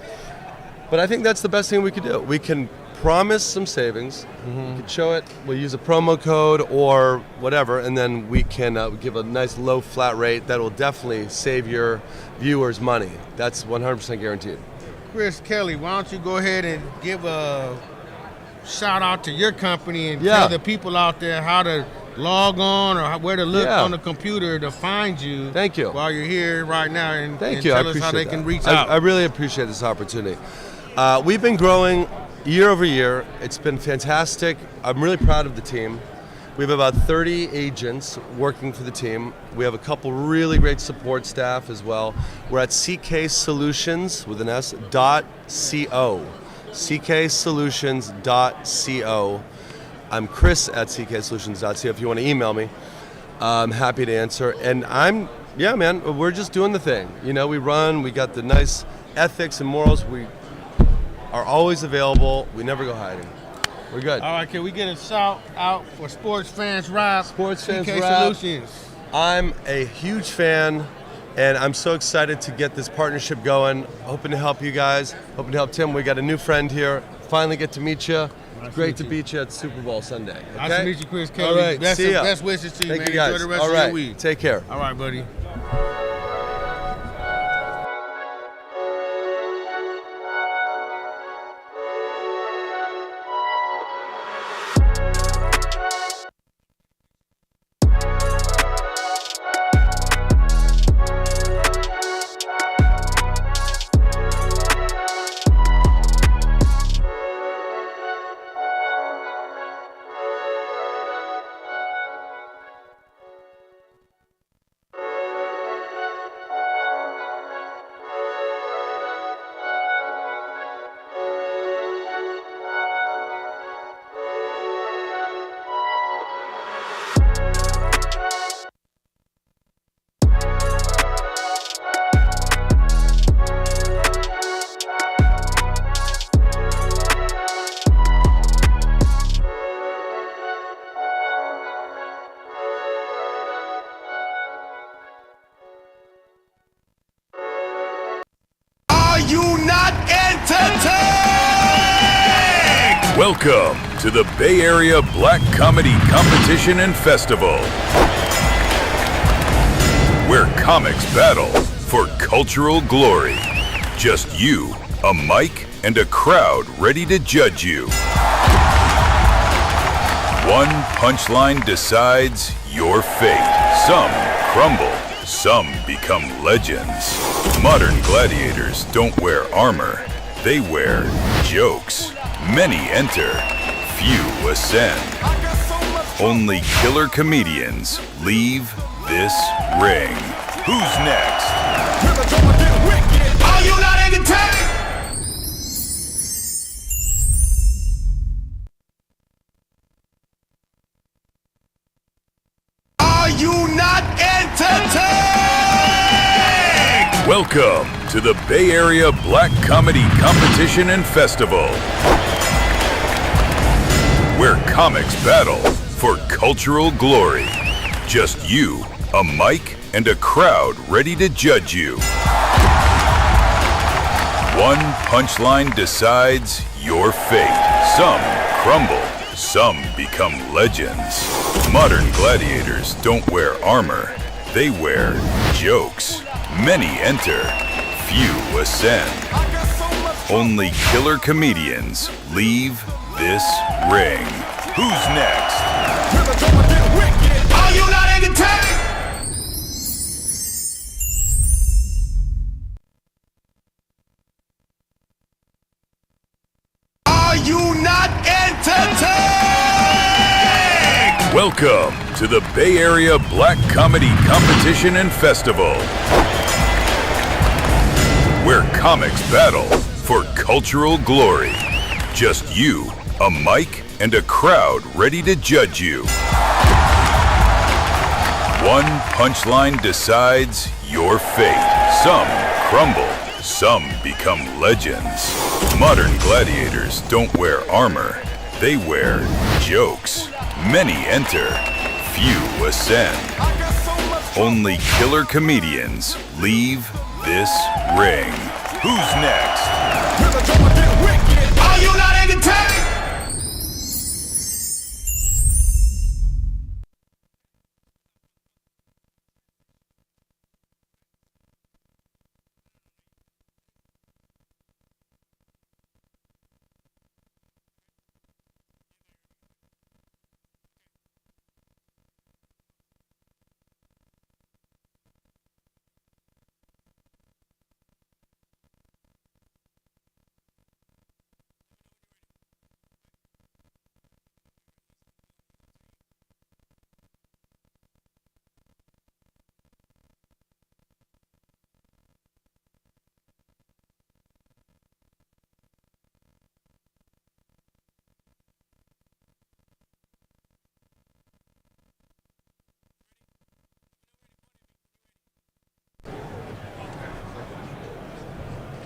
But I think that's the best thing we could do. We can promise some savings. We can show it. We'll use a promo code or whatever, and then we can give a nice low flat rate that will definitely save your viewers money. That's 100% guaranteed. Chris Kelly, why don't you go ahead and give a shout out to your company and tell the people out there how to log on or where to look on the computer to find you. Thank you. While you're here right now and Thank you. tell I us how they appreciate can that. reach out. I really appreciate this opportunity. We've been growing year over year. It's been fantastic. I'm really proud of the team. We have about 30 agents working for the team. We have a couple really great support staff as well. We're at CK Solutions with an S .co. cksolutions.co. I'm Chris at cksolutions.co if you want to email me. I'm happy to answer. And yeah, man, we're just doing the thing. You know, we got the nice ethics and morals. We are always available. We never go hiding. We're good. All right, can we get a shout out for Sports Fans Rap? Sports Fans CK Rap. Solutions. I'm a huge fan, and I'm so excited to get this partnership going. Hoping to help you guys. Hoping to help Tim. We got a new friend here. Finally get to meet you. It's great to meet you at Super Bowl Sunday. Okay? Nice to meet you, Chris Kelly. All right, see ya. Best wishes to you, Thank man. you guys. Enjoy the rest All of right, your week. take care. All right, buddy. Are you not entertained? Welcome to the Bay Area Black Comedy Competition and Festival, where comics battle for cultural glory. Just you, a mic, and a crowd ready to judge you. One punchline decides your fate. Some crumble, some become legends. Modern gladiators don't wear armor, they wear jokes. Many enter, few ascend. Only killer comedians leave this ring. Who's next? Are you not entertained? Are you not entertained? Welcome to the Bay Area Black Comedy Competition and Festival, where comics battle for cultural glory. Just you, a mic, and a crowd ready to judge you. One punchline decides your fate. Some crumble, some become legends. Modern gladiators don't wear armor, they wear jokes. Many enter, few ascend. Only killer comedians leave this ring. Who's next? Are you not entertained? Are you not entertained? Welcome to the Bay Area Black Comedy Competition and Festival, where comics battle for cultural glory. Just you, a mic, and a crowd ready to judge you. One punchline decides your fate. Some crumble, some become legends. Modern gladiators don't wear armor, they wear jokes. Many enter, few ascend. Only killer comedians leave this ring. Who's next? Are you not entertained?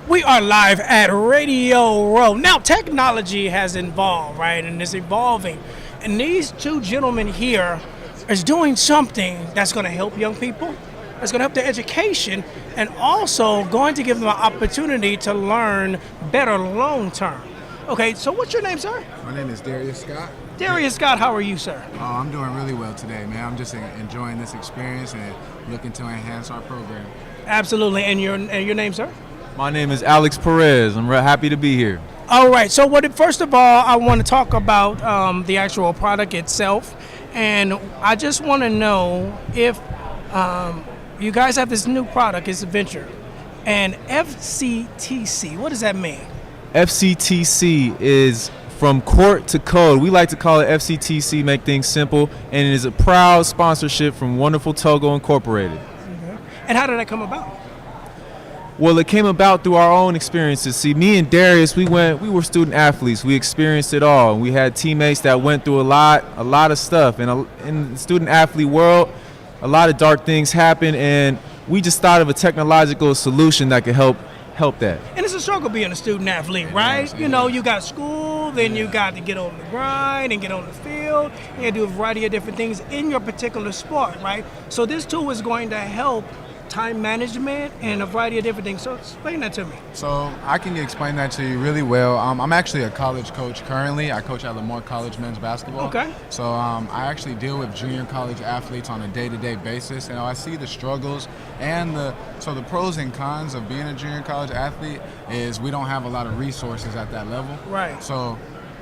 We are live at Radio Row. Now, technology has evolved, right? And it's evolving. And these two gentlemen here is doing something that's going to help young people, that's going to help their education, and also going to give them an opportunity to learn better long term. Okay, so what's your name, sir? My name is Darius Scott. Darius Scott, how are you, sir? Oh, I'm doing really well today, man. I'm just enjoying this experience and looking to enhance our program. Absolutely. And your name, sir? My name is Alex Perez. I'm real happy to be here. All right. So first of all, I want to talk about the actual product itself. And I just want to know if you guys have this new product, it's a venture. And FCTC, what does that mean? FCTC is from court to code. We like to call it FCTC, make things simple. And it is a proud sponsorship from Wonderful Togo Incorporated. Okay. And how did that come about? Well, it came about through our own experiences. See, me and Darius, we were student athletes. We experienced it all. We had teammates that went through a lot of stuff. And in the student athlete world, a lot of dark things happen, and we just thought of a technological solution that could help that. And it's a struggle being a student athlete, right? You know, you got school, then you got to get on the grind and get on the field and do a variety of different things in your particular sport, right? So this tool is going to help time management and a variety of different things. So explain that to me. So I can explain that to you really well. I'm actually a college coach currently. I coach at Lamar College men's basketball. Okay. So I actually deal with junior college athletes on a day-to-day basis, and I see the struggles and the pros and cons of being a junior college athlete is we don't have a lot of resources at that level. Right. So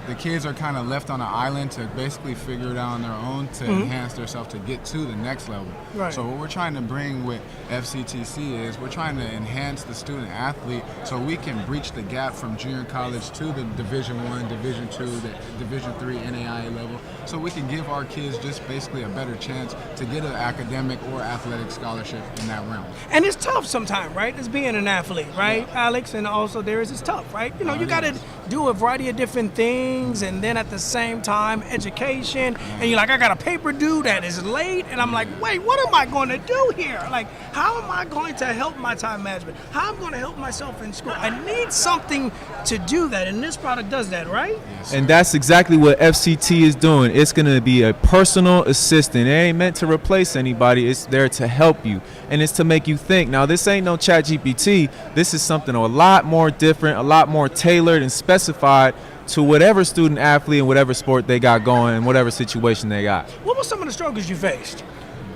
the kids are kind of left on an island to basically figure it out on their own to enhance themselves to get to the next level. Right. So what we're trying to bring with FCTC is we're trying to enhance the student athlete so we can breach the gap from junior college to the Division I, Division II, the Division III NAIA level, so we can give our kids just basically a better chance to get an academic or athletic scholarship in that realm. And it's tough sometimes, right? It's being an athlete, right, Alex? And also it's tough, right? You know, you got to do a variety of different things, and then at the same time, education. And you're like, I got a paper due that is late, and I'm like, wait, what am I going to do here? Like, how am I going to help my time management? How am I going to help myself in school? I need something to do that, and this product does that, right? And that's exactly what FCT is doing. It's going to be a personal assistant. It ain't meant to replace anybody. It's there to help you, and it's to make you think. Now, this ain't no ChatGPT. This is something a lot more different, a lot more tailored and specified to whatever student athlete and whatever sport they got going and whatever situation they got. What were some of the struggles you faced?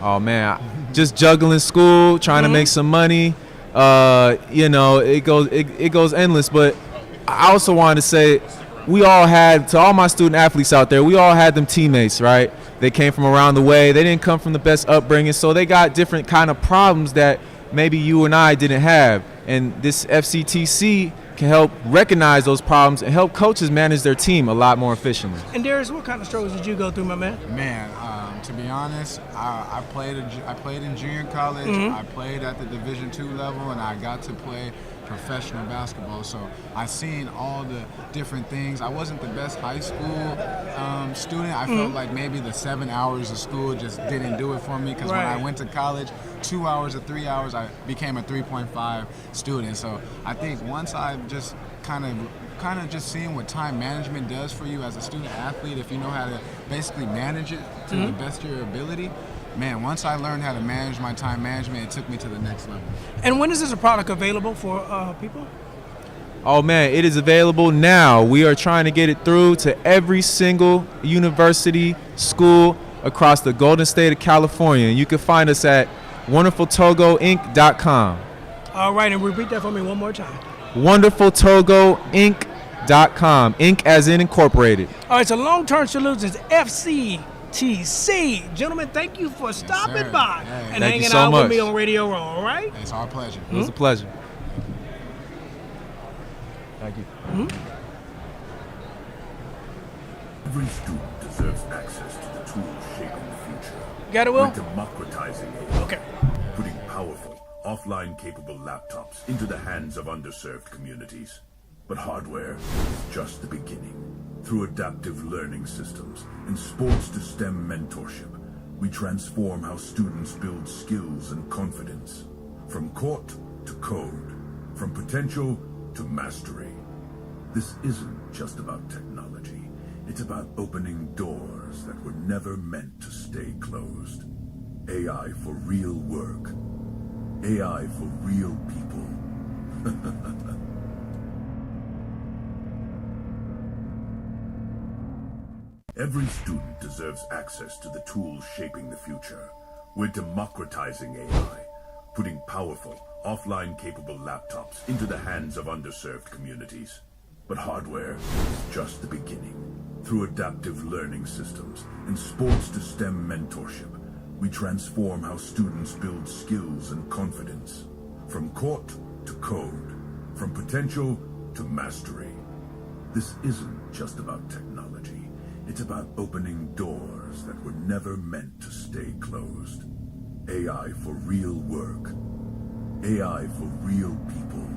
Oh man, just juggling school, trying to make some money. You know, it goes endless. But I also wanted to say, we all had, to all my student athletes out there, we all had them teammates, right? They came from around the way. They didn't come from the best upbringing, so they got different kind of problems that maybe you and I didn't have. And this FCTC can help recognize those problems and help coaches manage their team a lot more efficiently. And Darius, what kind of struggles did you go through, my man? Man, to be honest, I played in junior college. I played at the Division II level, and I got to play professional basketball. So I've seen all the different things. I wasn't the best high school student. I felt like maybe the 7 hours of school just didn't do it for me, because when I went to college, 2 hours or 3 hours, I became a 3.5 student. So I think once I just kind of just seeing what time management does for you as a student athlete, if you know how to basically manage it to the best of your ability, man, once I learned how to manage my time management, it took me to the next level. And when is this a product available for people? Oh man, it is available now. We are trying to get it through to every single university, school across the Golden State of California. And you can find us at wonderfultogoinc.com. All right, and repeat that for me one more time. wonderfultogoinc.com. Inc. as in incorporated. All right, so long-term solutions, FCTC. Gentlemen, thank you for stopping by and Thank hanging out with me on Radio Row, all right? It's our pleasure. It was a pleasure. Thank you. Every student deserves access to the tools shaping the future. Got it, Will? We're democratizing AI. Okay. Putting powerful, offline-capable laptops into the hands of underserved communities. But hardware is just the beginning. Through adaptive learning systems and sports-to-STEM mentorship, we transform how students build skills and confidence. From court to code, from potential to mastery. This isn't just about technology. It's about opening doors that were never meant to stay closed. AI for real work. AI for real people. Every student deserves access to the tools shaping the future. We're democratizing AI, putting powerful, offline-capable laptops into the hands of underserved communities. But hardware is just the beginning. Through adaptive learning systems and sports-to-STEM mentorship, we transform how students build skills and confidence. From court to code, from potential to mastery. This isn't just about technology. It's about opening doors that were never meant to stay closed. AI for real work. AI for real people.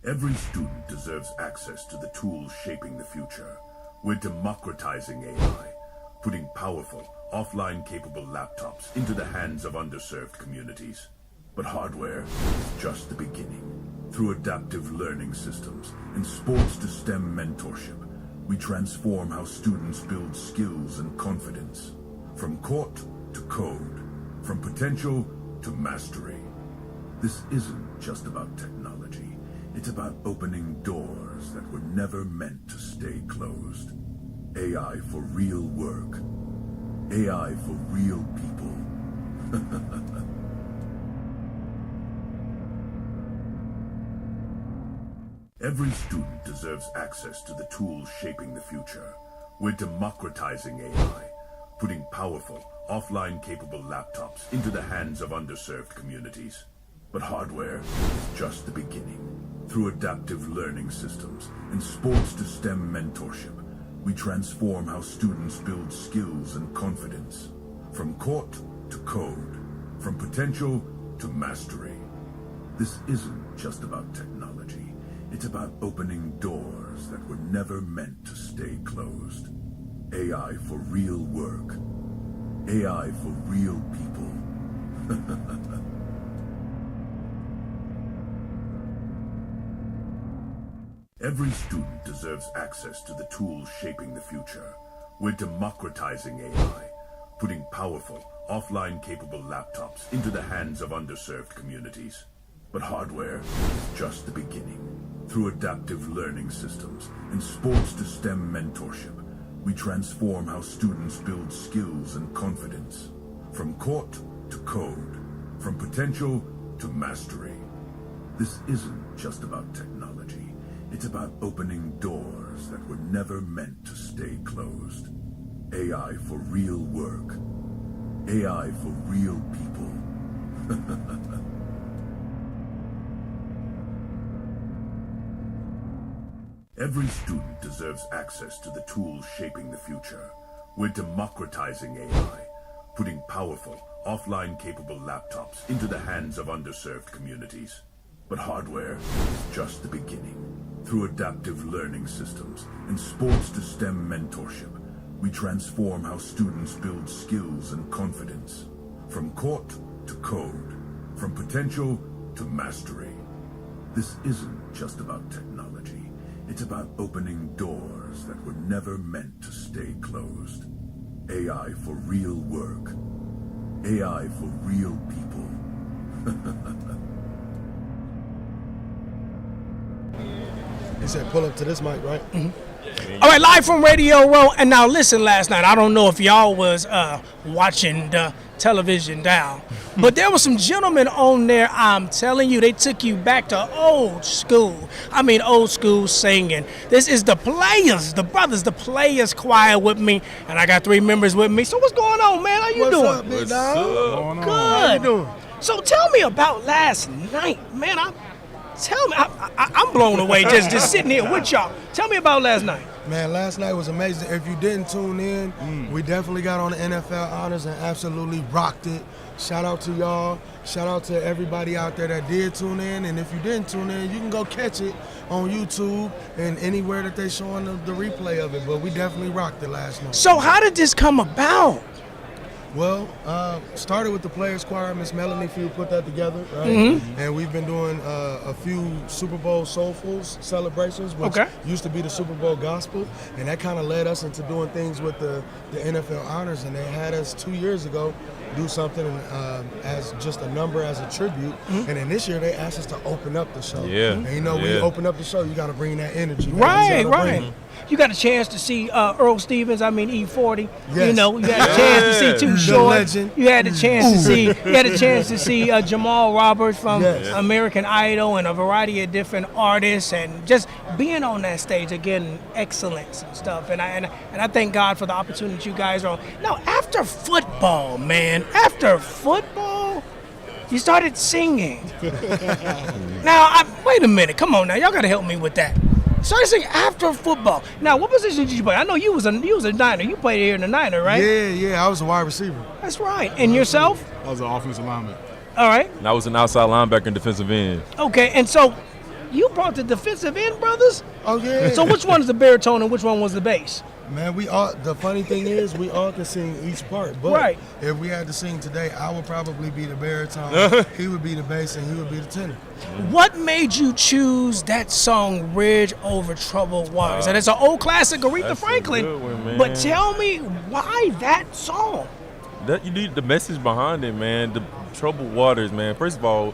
Every student deserves access to the tools shaping the future. We're democratizing AI, putting powerful, offline-capable laptops into the hands of underserved communities. But hardware is just the beginning. Through adaptive learning systems and sports-to-STEM mentorship, we transform how students build skills and confidence. From court to code, from potential to mastery. This isn't just about technology. It's about opening doors that were never meant to stay closed. AI for real work. AI for real people. Every student deserves access to the tools shaping the future. We're democratizing AI, putting powerful, offline-capable laptops into the hands of underserved communities. But hardware is just the beginning. Through adaptive learning systems and sports-to-STEM mentorship, we transform how students build skills and confidence. From court to code, from potential to mastery. This isn't just about technology. It's about opening doors that were never meant to stay closed. AI for real work. AI for real people. Every student deserves access to the tools shaping the future. We're democratizing AI, putting powerful, offline-capable laptops into the hands of underserved communities. But hardware is just the beginning. Through adaptive learning systems and sports-to-STEM mentorship, we transform how students build skills and confidence. From court to code, from potential to mastery. This isn't just about technology. It's about opening doors that were never meant to stay closed. AI for real work. AI for real people. Every student deserves access to the tools shaping the future. We're democratizing AI, putting powerful, offline-capable laptops into the hands of underserved communities. But hardware is just the beginning. Through adaptive learning systems and sports-to-STEM mentorship, we transform how students build skills and confidence. From court to code, from potential to mastery. This isn't just about technology. It's about opening doors that were never meant to stay closed. AI for real work. AI for real people. He said pull up to this mic, right? All right, live from Radio Row. And now listen, last night, I don't know if y'all was watching the television down, but there were some gentlemen on there, I'm telling you, they took you back to old school. I mean, old school singing. This is the Players, the brothers, the Players choir with me, and I got 3 members with me. So what's going on, man? How you doing? What's up, big dog? Good. How you doing? So tell me about last night, man. I'm blown away just sitting here with y'all. Tell me about last night. Man, last night was amazing. If you didn't tune in, we definitely got on the NFL honors and absolutely rocked it. Shout out to y'all. Shout out to everybody out there that did tune in. And if you didn't tune in, you can go catch it on YouTube and anywhere that they're showing the replay of it. But we definitely rocked it last night. So how did this come about? Well, started with the Players Choir. Miss Melanie Few put that together, right? And we've been doing a few Super Bowl Soulfuls celebrations, which used to be the Super Bowl Gospel, and that kind of led us into doing things with the NFL Honors, and they had us 2 years ago do something as just a number, as a tribute, and then this year they asked us to open up the show. Yeah. And you know, when you open up the show, you got to bring that energy. Right. You got a chance to see Earl Stevens. I mean E40. Yes. You know, you had a chance to see Too The Short. legend. You had a chance to see. You had a chance to see Jamal Roberts from American Idol and a variety of different artists, and just being on that stage again, excellence and stuff. And I thank God for the opportunity you guys are on. Now, after football, man, after football, you started singing. Now, wait a minute. Come on now, y'all got to help me with that. Started singing after football. Now, what position did you play? I know you was a Niner. You played here in the Niner, right? Yeah, I was a wide receiver. That's right. And yourself? I was an offensive lineman. All right. And I was an outside linebacker and defensive end. Okay, and so you brought the defensive end brothers? Oh, yeah. So which one is the baritone and which one was the bass? Man, we all. The funny thing is, we all can sing each part. But if we had to sing today, I would probably be the baritone. He would be the bass, and he would be the tenor. What made you choose that song, "Bridge Over Troubled Waters"? And it's an old classic, Aretha Franklin. Good one, man. But tell me why that song? That you need the message behind it, man. The troubled waters, man. First of all,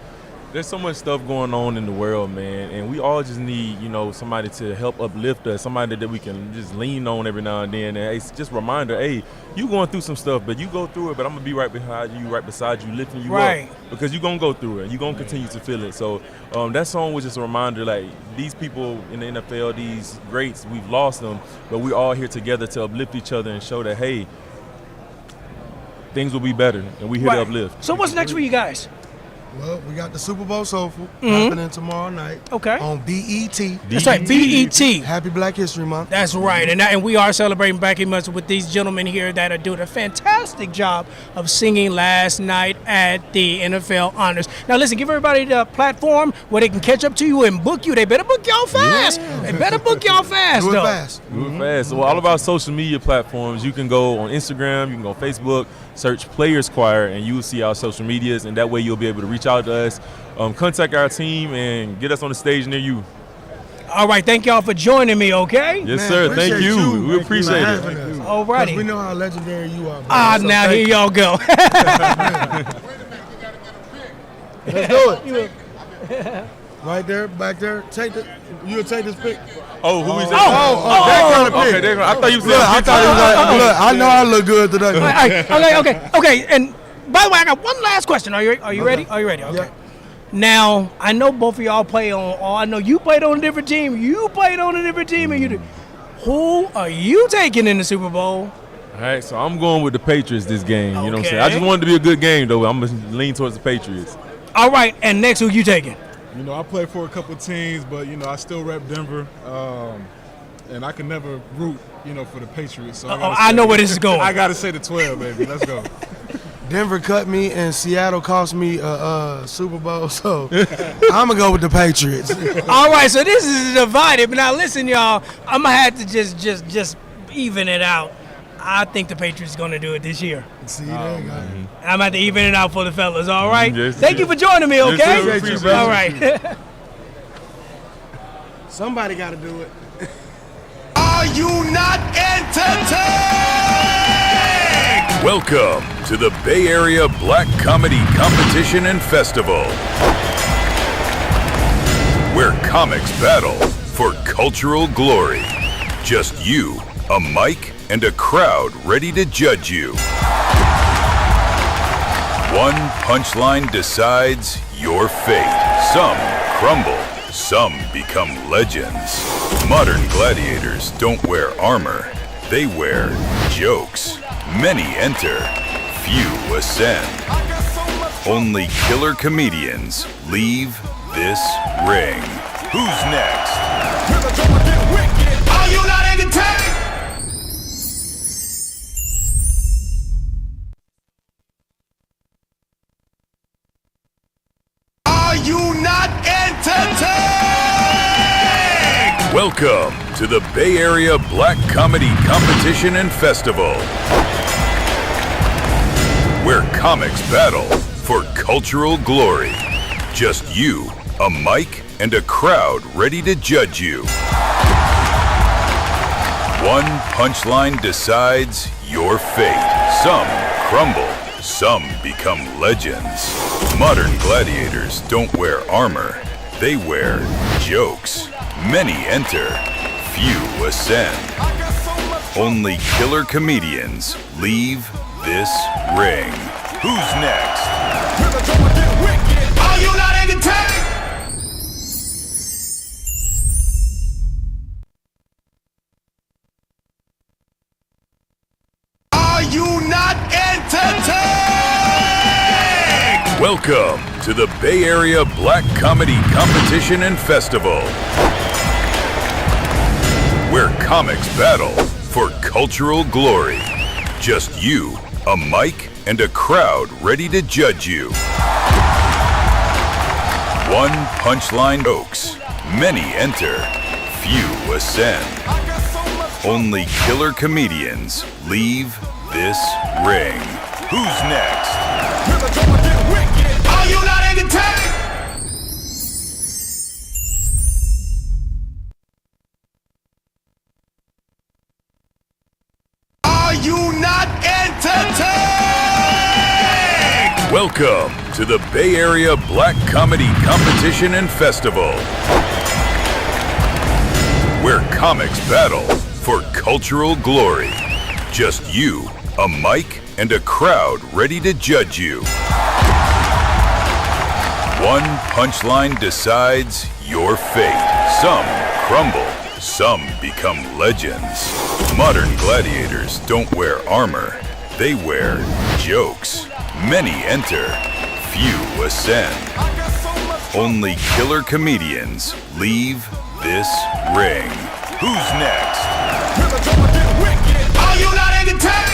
there's so much stuff going on in the world, man, and we all just need, somebody to help uplift us, somebody that we can just lean on every now and then. And it's just a reminder, hey, you going through some stuff, but you go through it, but I'm gonna be right behind you, right beside you, lifting you up, because you're gonna go through it, and you're gonna continue to feel it. So that song was just a reminder, like, these people in the NFL, these greats, we've lost them, but we're all here together to uplift each other and show that, hey, things will be better, and we're here to uplift. So what's next for you guys? Well, we got the Super Bowl Soulful happening tomorrow night. Okay. On BET. That's right, BET. Happy Black History Month. That's right, and we are celebrating Black History Month with these gentlemen here that are doing a fantastic job of singing last night at the NFL Honors. Now listen, give everybody the platform where they can catch up to you and book you. They better book y'all fast. They better book y'all fast, Do it though. fast. Do it fast. So all of our social media platforms, you can go on Instagram, you can go on Facebook, search Players Choir, and you will see our social medias, and that way you'll be able to reach out to us, contact our team, and get us on the stage near you. All right, thank y'all for joining me, okay? Yes, sir. Thank you. We appreciate it. All righty. We know how legendary you are. So now here y'all go. Let's do it. Right there, back there. You'll take this pic. Oh, who is that? That kind of pic. Okay, I thought you said. Look, I know I look good today. Okay. And by the way, I got one last question. Are you ready? Are you ready? Okay. Now, I know both of y'all play on. I know you played on a different team. You played on a different team, and you did. Who are you taking in the Super Bowl? All right, so I'm going with the Patriots this game. You know what I'm saying? I just wanted to be a good game, though. I'm going to lean towards the Patriots. All right, and next, who you taking? I play for a couple teams, but I still rep Denver, and I can never root, for the Patriots. So I know where this is going. I gotta say the 12, baby. Let's go. Denver cut me, and Seattle cost me a Super Bowl, so I'm gonna go with the Patriots. All right, so this is divided. But now listen, y'all, I'm gonna have to just even it out. I think the Patriots are going to do it this year. See, there you go. I'm going to have to even it out for the fellas, all right? Yes, Thank you for joining me, okay? Yes, all right. Somebody got to do it. Are you not entertained? Welcome to the Bay Area Black Comedy Competition and Festival, where comics battle for cultural glory. Just you, a mic, and a crowd ready to judge you. One punchline decides your fate. Some crumble, some become legends. Modern gladiators don't wear armor, they wear jokes. Many enter, few ascend. Only killer comedians leave this ring. Who's next? Are you not entertained? Are you not entertained? Welcome to the Bay Area Black Comedy Competition and Festival, where comics battle for cultural glory. Just you, a mic, and a crowd ready to judge you. One punchline decides your fate. Some crumble, some become legends. Modern gladiators don't wear armor, they wear jokes. Many enter, few ascend. Only killer comedians leave this ring. Who's next? Are you not entertained? Are you not entertained? Welcome to the Bay Area Black Comedy Competition and Festival, where comics battle for cultural glory. Just you, a mic, and a crowd ready to judge you. One punchline jokes. Many enter, few ascend. Only killer comedians leave this ring. Who's next? Are you not entertained? Are you not entertained? Welcome to the Bay Area Black Comedy Competition and Festival, where comics battle for cultural glory. Just you, a mic, and a crowd ready to judge you. One punchline decides your fate. Some crumble, some become legends. Modern gladiators don't wear armor, they wear jokes. Many enter, few ascend. Only killer comedians leave this ring. Who's next? Are you not entertained?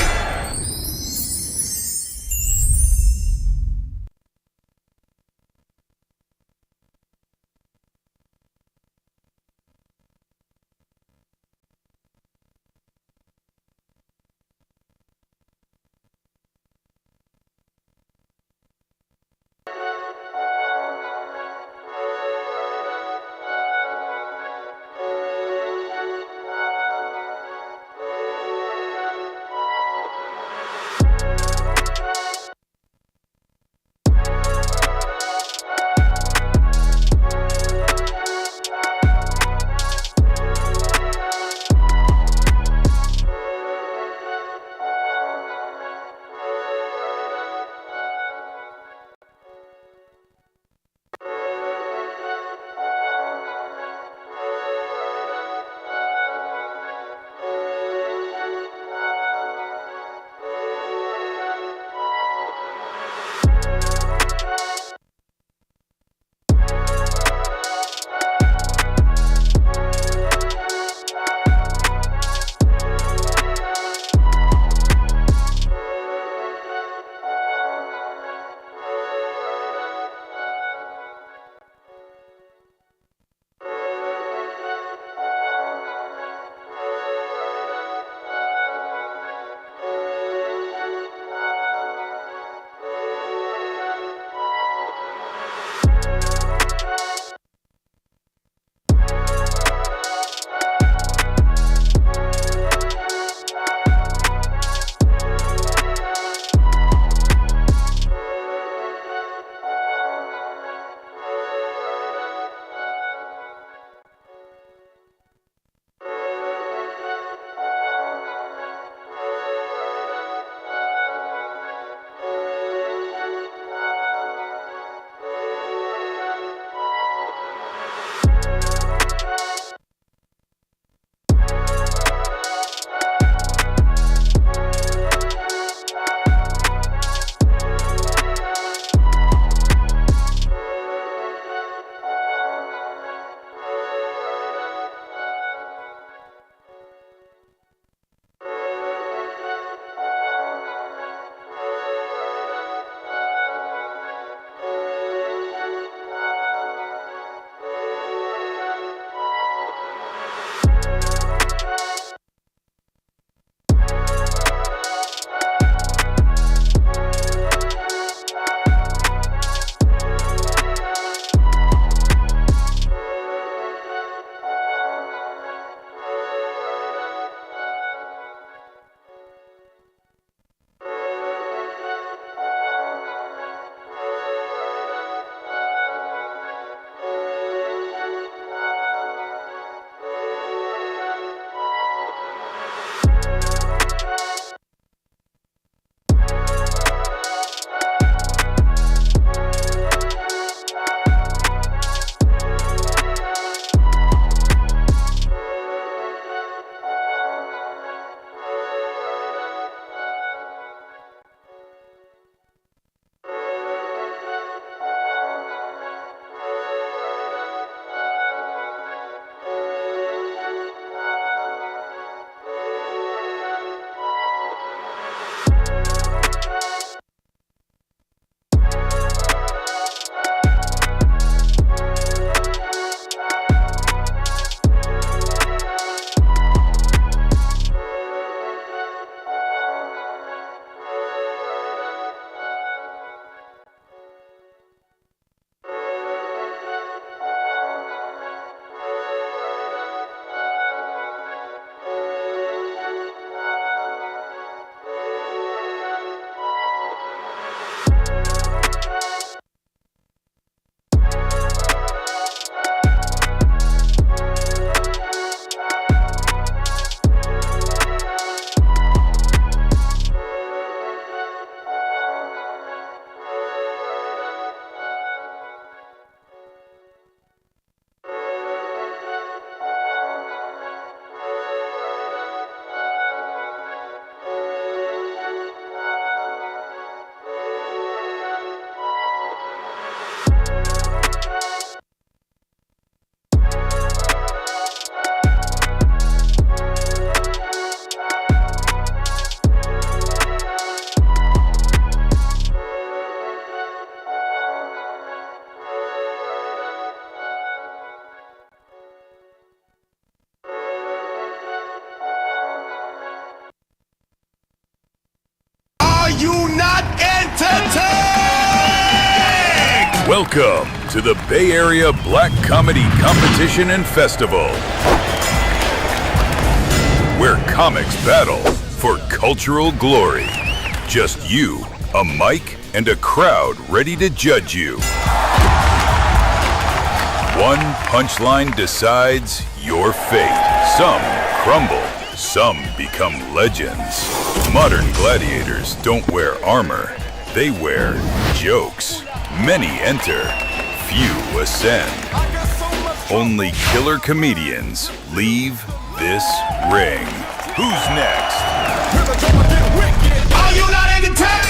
you not entertained? Welcome to the Bay Area Black Comedy Competition and Festival, where comics battle for cultural glory. Just you, a mic, and a crowd ready to judge you. One punchline decides your fate. Some crumble, some become legends. Modern gladiators don't wear armor, they wear jokes. Many enter, few ascend. Only killer comedians leave this ring. Who's next? Are you not entertained?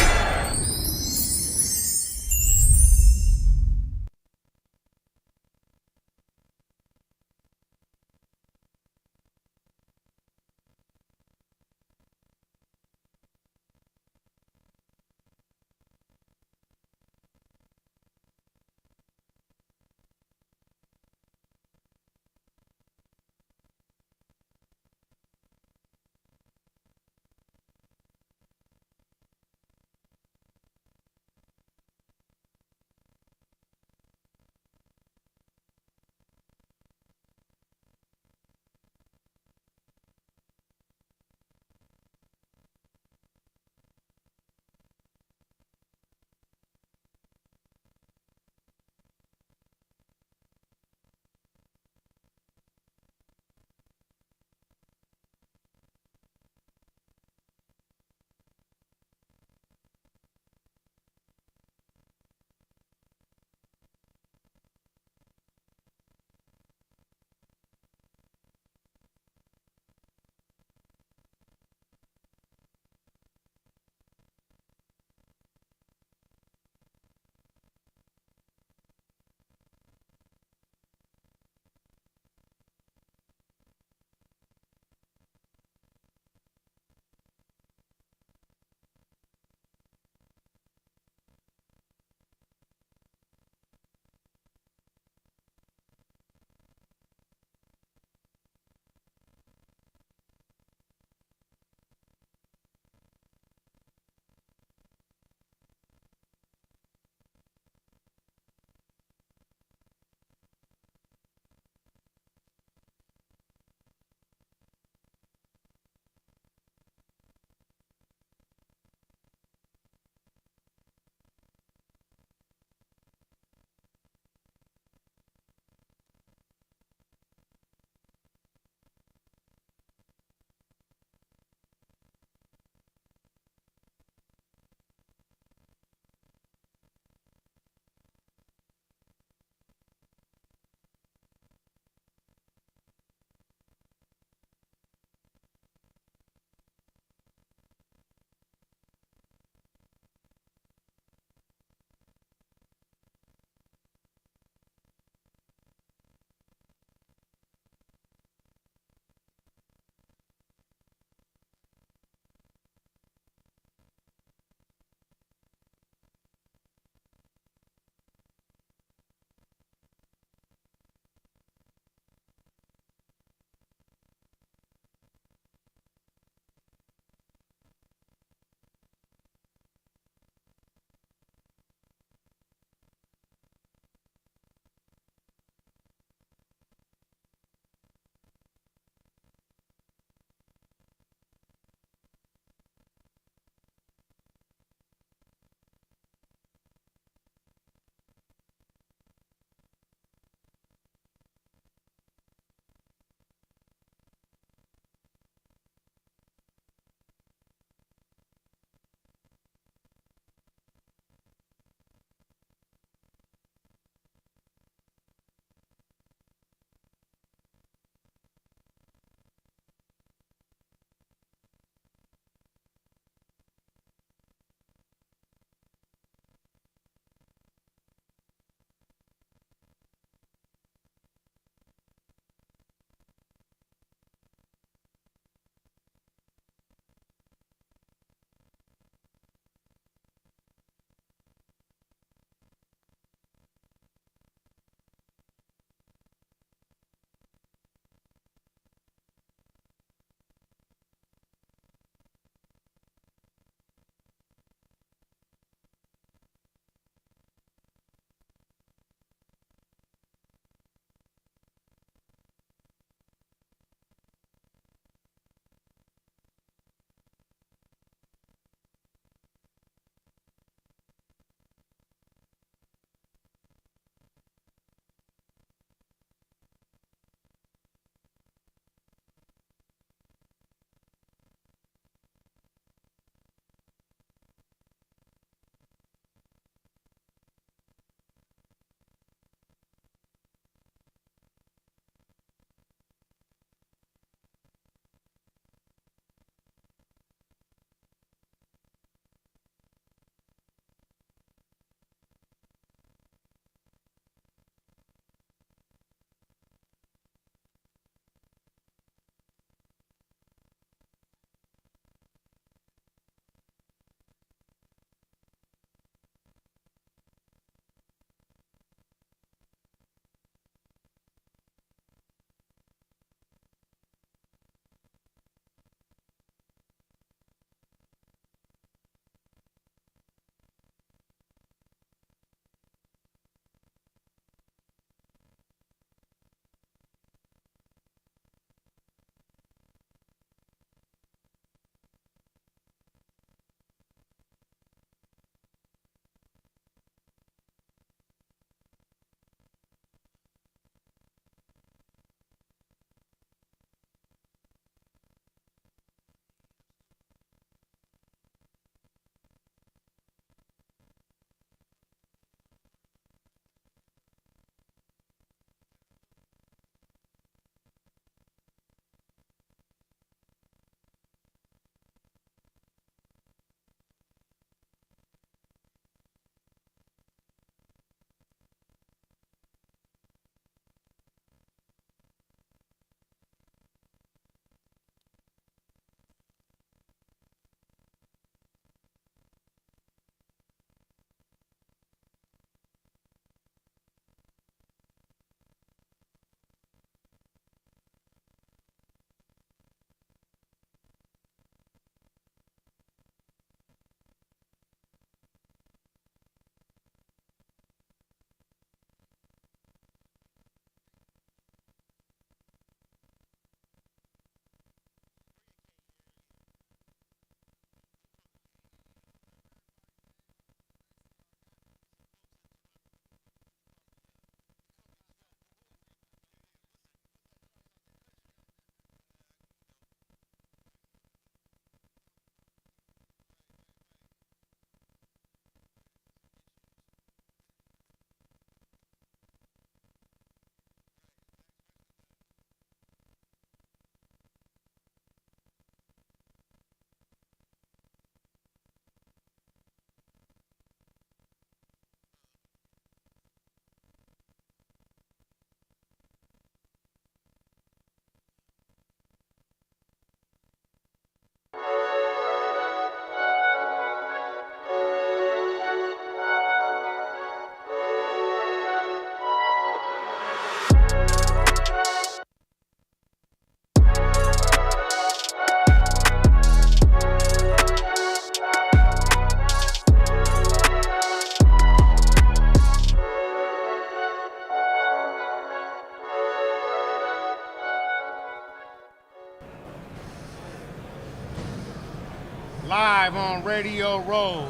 live on Radio Row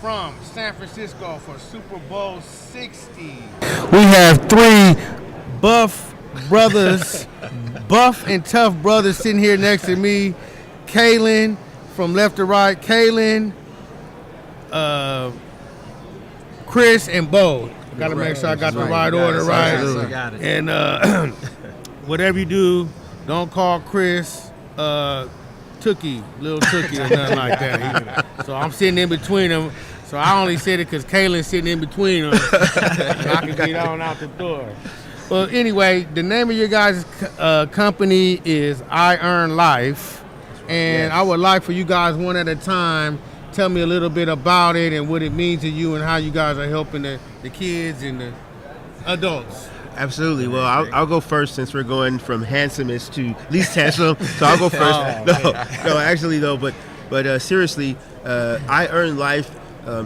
from San Francisco for Super Bowl 60. We have three buff brothers, buff and tough brothers sitting here next to me. Kalen from left to right. Kalen, Chris, and Bo. Got to make sure I got the right order right. Got it. And whatever you do, don't call Chris Tookie, little Tookie or nothing like that. So I'm sitting in between them. So I only said it because Kalen's sitting in between them. So I can get on out the door. Well, anyway, the name of your guys' company is I Earn Life. And I would like for you guys one at a time, tell me a little bit about it and what it means to you and how you guys are helping the kids and the adults. Absolutely. Well, I'll go first since we're going from handsomest to least handsome. So I'll go first. No, actually though, but seriously, I Earn Life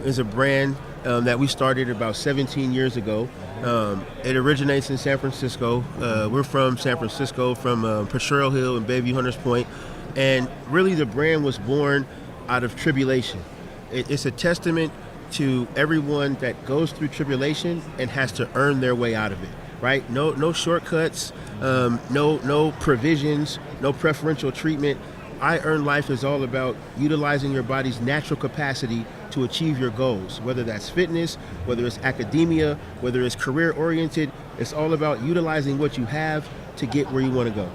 is a brand that we started about 17 years ago. It originates in San Francisco. We're from San Francisco, from Potrero Hill and Bayview Hunters Point. And really the brand was born out of tribulation. It's a testament to everyone that goes through tribulation and has to earn their way out of it, right? No shortcuts, no provisions, no preferential treatment. I Earn Life is all about utilizing your body's natural capacity to achieve your goals, whether that's fitness, whether it's academia, whether it's career-oriented. It's all about utilizing what you have to get where you want to go.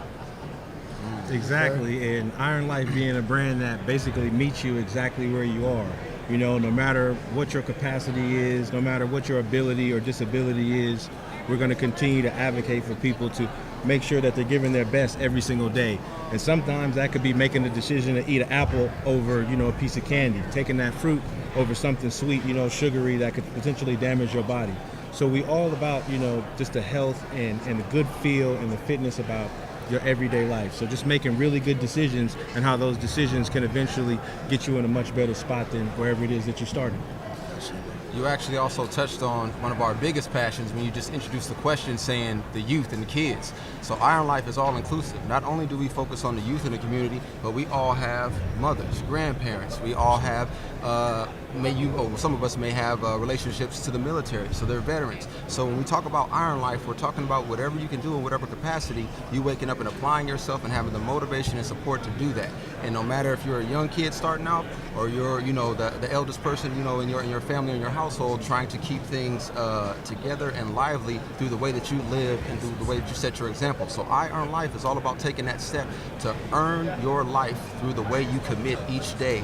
Exactly, and I Earn Life being a brand that basically meets you exactly where you are. You know, no matter what your capacity is, no matter what your ability or disability is, we're going to continue to advocate for people to make sure that they're giving their best every single day. And sometimes that could be making the decision to eat an apple over, a piece of candy, taking that fruit over something sweet, sugary that could potentially damage your body. So we all about, just the health and the good feel and the fitness about your everyday life. So just making really good decisions and how those decisions can eventually get you in a much better spot than wherever it is that you started. You actually also touched on one of our biggest passions when you just introduced the question saying the youth and the kids. So I Earn Life is all inclusive. Not only do we focus on the youth in the community, but we all have mothers, grandparents. We all have, some of us may have relationships to the military, so they're veterans. So when we talk about I Earn Life, we're talking about whatever you can do in whatever capacity, you waking up and applying yourself and having the motivation and support to do that. And no matter if you're a young kid starting out or you're, the eldest person, in your family or in your household, trying to keep things together and lively through the way that you live and through the way that you set your example. So I Earn Life is all about taking that step to earn your life through the way you commit each day,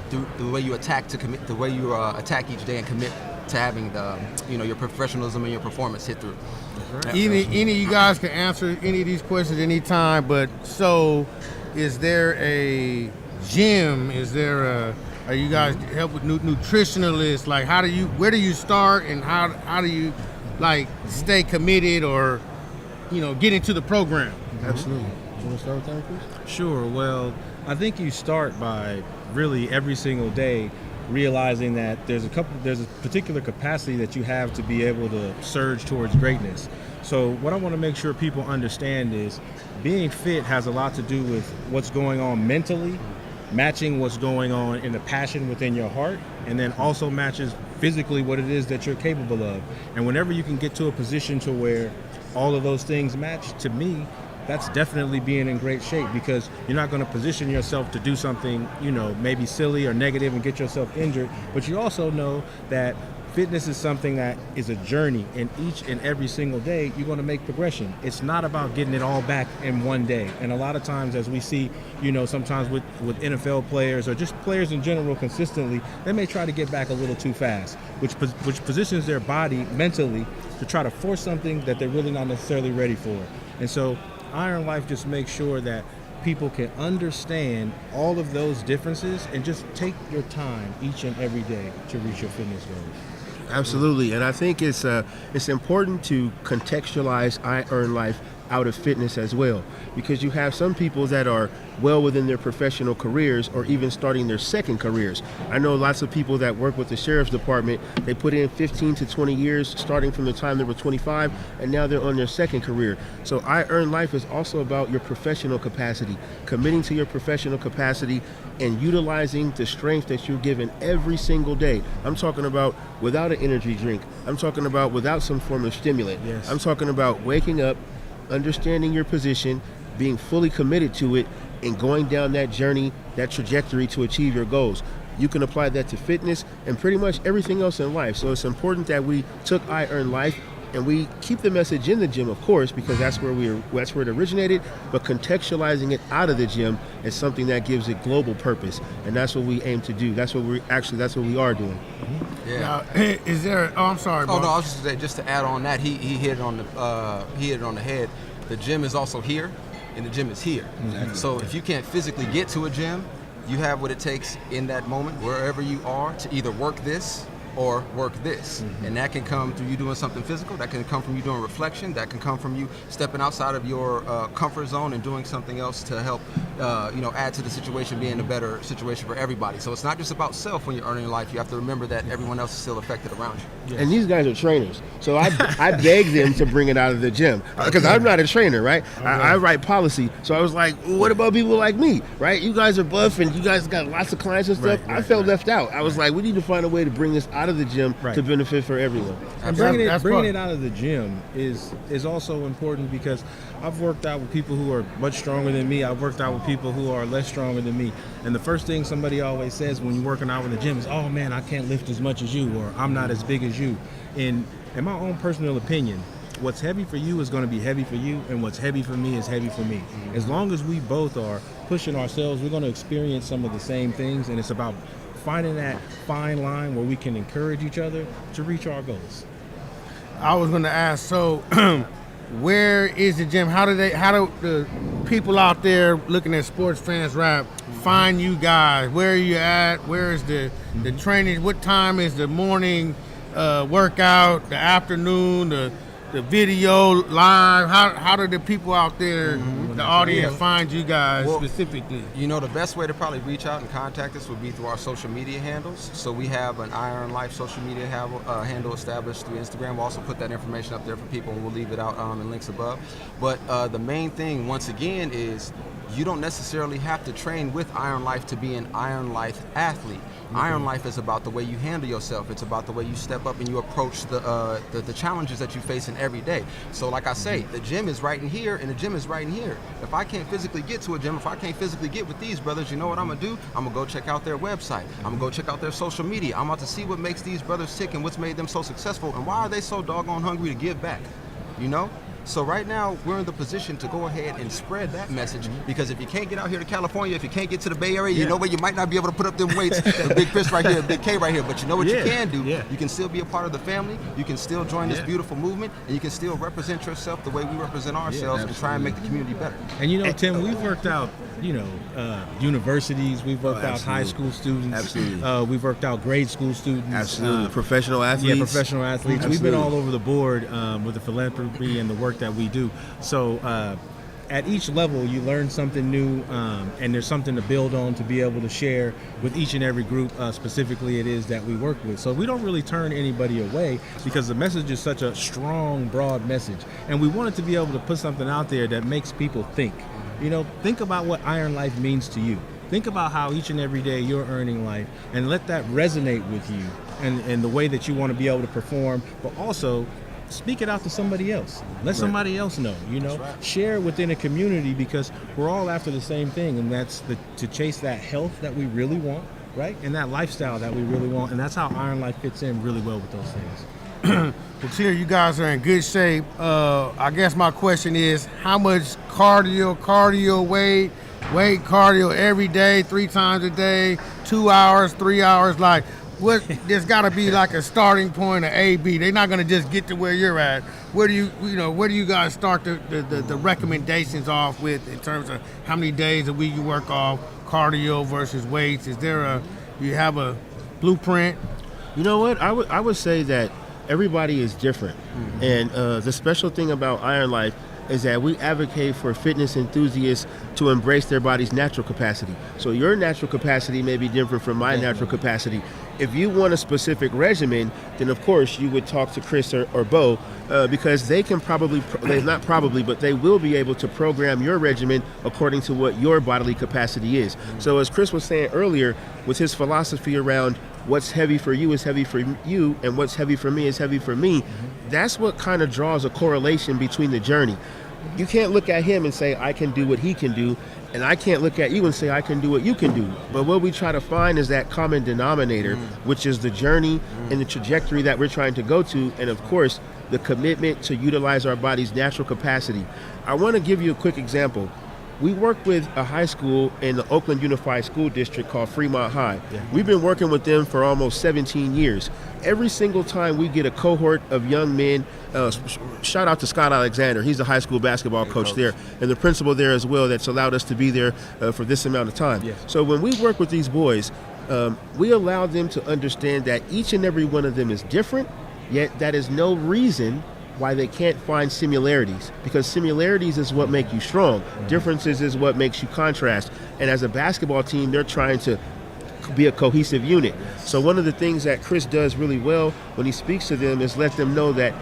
through the way you attack each day and commit to having the, your professionalism and your performance hit through. Any of you guys can answer any of these questions anytime, but so is there a gym? Are you guys help with nutritionalists? Like where do you start and how do you stay committed or, get into the program? Absolutely. You want to start with that, Chris? Sure. Well, I think you start by really every single day realizing that there's a particular capacity that you have to be able to surge towards greatness. So what I want to make sure people understand is being fit has a lot to do with what's going on mentally, matching what's going on in the passion within your heart, and then also matches physically what it is that you're capable of. And whenever you can get to a position to where all of those things match, to me, that's definitely being in great shape, because you're not going to position yourself to do something, maybe silly or negative and get yourself injured, but you also know that fitness is something that is a journey, and each and every single day you're going to make progression. It's not about getting it all back in one day. And a lot of times, as we see, sometimes with NFL players or just players in general consistently, they may try to get back a little too fast, which positions their body mentally to try to force something that they're really not necessarily ready for. And so I Earn Life just makes sure that people can understand all of those differences and just take your time each and every day to reach your fitness goals. Absolutely, and I think it's important to contextualize I Earn Life out of fitness as well, because you have some people that are well within their professional careers or even starting their second careers. I know lots of people that work with the sheriff's department, they put in 15 to 20 years starting from the time they were 25, and now they're on their second career. So I Earn Life is also about your professional capacity, committing to your professional capacity and utilizing the strength that you're given every single day. I'm talking about without an energy drink. I'm talking about without some form of stimulant. Yes. I'm talking about waking up, understanding your position, being fully committed to it, and going down that journey, that trajectory to achieve your goals. You can apply that to fitness and pretty much everything else in life. So it's important that we took I Earn Life and we keep the message in the gym, of course, because that's where it originated, but contextualizing it out of the gym is something that gives it global purpose, and that's what we aim to do. That's what we are doing. Yeah. Now, is there? Oh, I'm sorry. Oh Bob. no, I was just saying, just to add on that, he hit it on the head. The gym is also here, and the gym is here. Exactly. So if you can't physically get to a gym, you have what it takes in that moment, wherever you are, to either work this or work this. And that can come through you doing something physical, that can come from you doing reflection, that can come from you stepping outside of your comfort zone and doing something else to help add to the situation being a better situation for everybody. So it's not just about self when you're earning life. You have to remember that everyone else is still affected around you. And these guys are trainers, so I beg them to bring it out of the gym, because I'm not a trainer, right? I write policy, so I was like, what about people like me, right? You guys are buff and you guys got lots of clients and stuff. I felt left out. I was like, we need to find a way to bring this out of the gym to benefit for everyone. And bringing it out of the gym is also important, because I've worked out with people who are much stronger than me. I've worked out with people who are less stronger than me. And the first thing somebody always says when you're working out in the gym is, oh man, I can't lift as much as you, or I'm not as big as you. And in my own personal opinion, what's heavy for you is going to be heavy for you, and what's heavy for me is heavy for me. As long as we both are pushing ourselves, we're going to experience some of the same things, and it's about finding that fine line where we can encourage each other to reach our goals. I was going to ask, so where is the gym? How do the people out there looking at Sports Fans Rap find you guys? Where are you at? Where is the training? What time is the morning workout, the afternoon, the video live? How do the people out there, the audience, find you guys specifically? You know, the best way to probably reach out and contact us would be through our social media handles. So we have an I Earn Life social media handle established through Instagram. We'll also put that information up there for people, and we'll leave it out in links above. But the main thing, once again, is you don't necessarily have to train with I Earn Life to be an I Earn Life athlete. I Earn Life is about the way you handle yourself. It's about the way you step up and you approach the challenges that you face in every day. So like I say, the gym is right in here and the gym is right in here. If I can't physically get to a gym, if I can't physically get with these brothers, you know what I'm gonna do? I'm gonna go check out their website. I'm gonna go check out their social media. I'm about to see what makes these brothers tick and what's made them so successful and why are they so doggone hungry to give back, you know? So right now, we're in the position to go ahead and spread that message, because if you can't get out here to California, if you can't get to the Bay Area, you know where you might not be able to put up them weights, the Big Chris right here, Big K right here, but you know what you can do? You can still be a part of the family, you can still join this beautiful movement, and you can still represent yourself the way we represent ourselves and try and make the community better. And you know, Tim, we've worked out, universities, we've worked out high school students. Absolutely. We've worked out grade school students. Absolutely. Professional athletes. Yeah, professional athletes. Absolutely. We've been all over the board with the philanthropy and the work that we do. So at each level, you learn something new, and there's something to build on to be able to share with each and every group, specifically it is that we work with. So we don't really turn anybody away, because the message is such a strong, broad message. And we wanted to be able to put something out there that makes people think. Think about what I Earn Life means to you. Think about how each and every day you're earning life, and let that resonate with you and the way that you want to be able to perform, but also speak it out to somebody else. Let somebody else know, Share within a community, because we're all after the same thing, and that's to chase that health that we really want, right? And that lifestyle that we really want, and that's how I Earn Life fits in really well with those things. Well, Tier, you guys are in good shape. I guess my question is, how much cardio, weight cardio every day, 3 times a day, 2 hours, 3 hours, like, there's got to be like a starting point, an A, B. They're not going to just get to where you're at. Where do you guys start the recommendations off with, in terms of how many days a week you work off cardio versus weights? Is there you have a blueprint? You know what? I would say that everybody is different. And the special thing about I Earn Life is that we advocate for fitness enthusiasts to embrace their body's natural capacity. So your natural capacity may be different from my natural capacity. If you want a specific regimen, then of course you would talk to Chris or Bo, because they can they will be able to program your regimen according to what your bodily capacity is. So as Chris was saying earlier, with his philosophy around what's heavy for you is heavy for you, and what's heavy for me is heavy for me, that's what kind of draws a correlation between the journey. You can't look at him and say, I can do what he can do, and I can't look at you and say, I can do what you can do. But what we try to find is that common denominator, which is the journey and the trajectory that we're trying to go to, and of course, the commitment to utilize our body's natural capacity. I want to give you a quick example. We work with a high school in the Oakland Unified School District called Fremont High. We've been working with them for almost 17 years. Every single time we get a cohort of young men, shout out to Scott Alexander, he's the high school basketball coach there, and the principal there as well that's allowed us to be there for this amount of time. So when we work with these boys, we allow them to understand that each and every one of them is different, yet that is no reason why they can't find similarities, because similarities is what make you strong. Differences is what makes you contrast. And as a basketball team, they're trying to be a cohesive unit. So one of the things that Chris does really well when he speaks to them is let them know that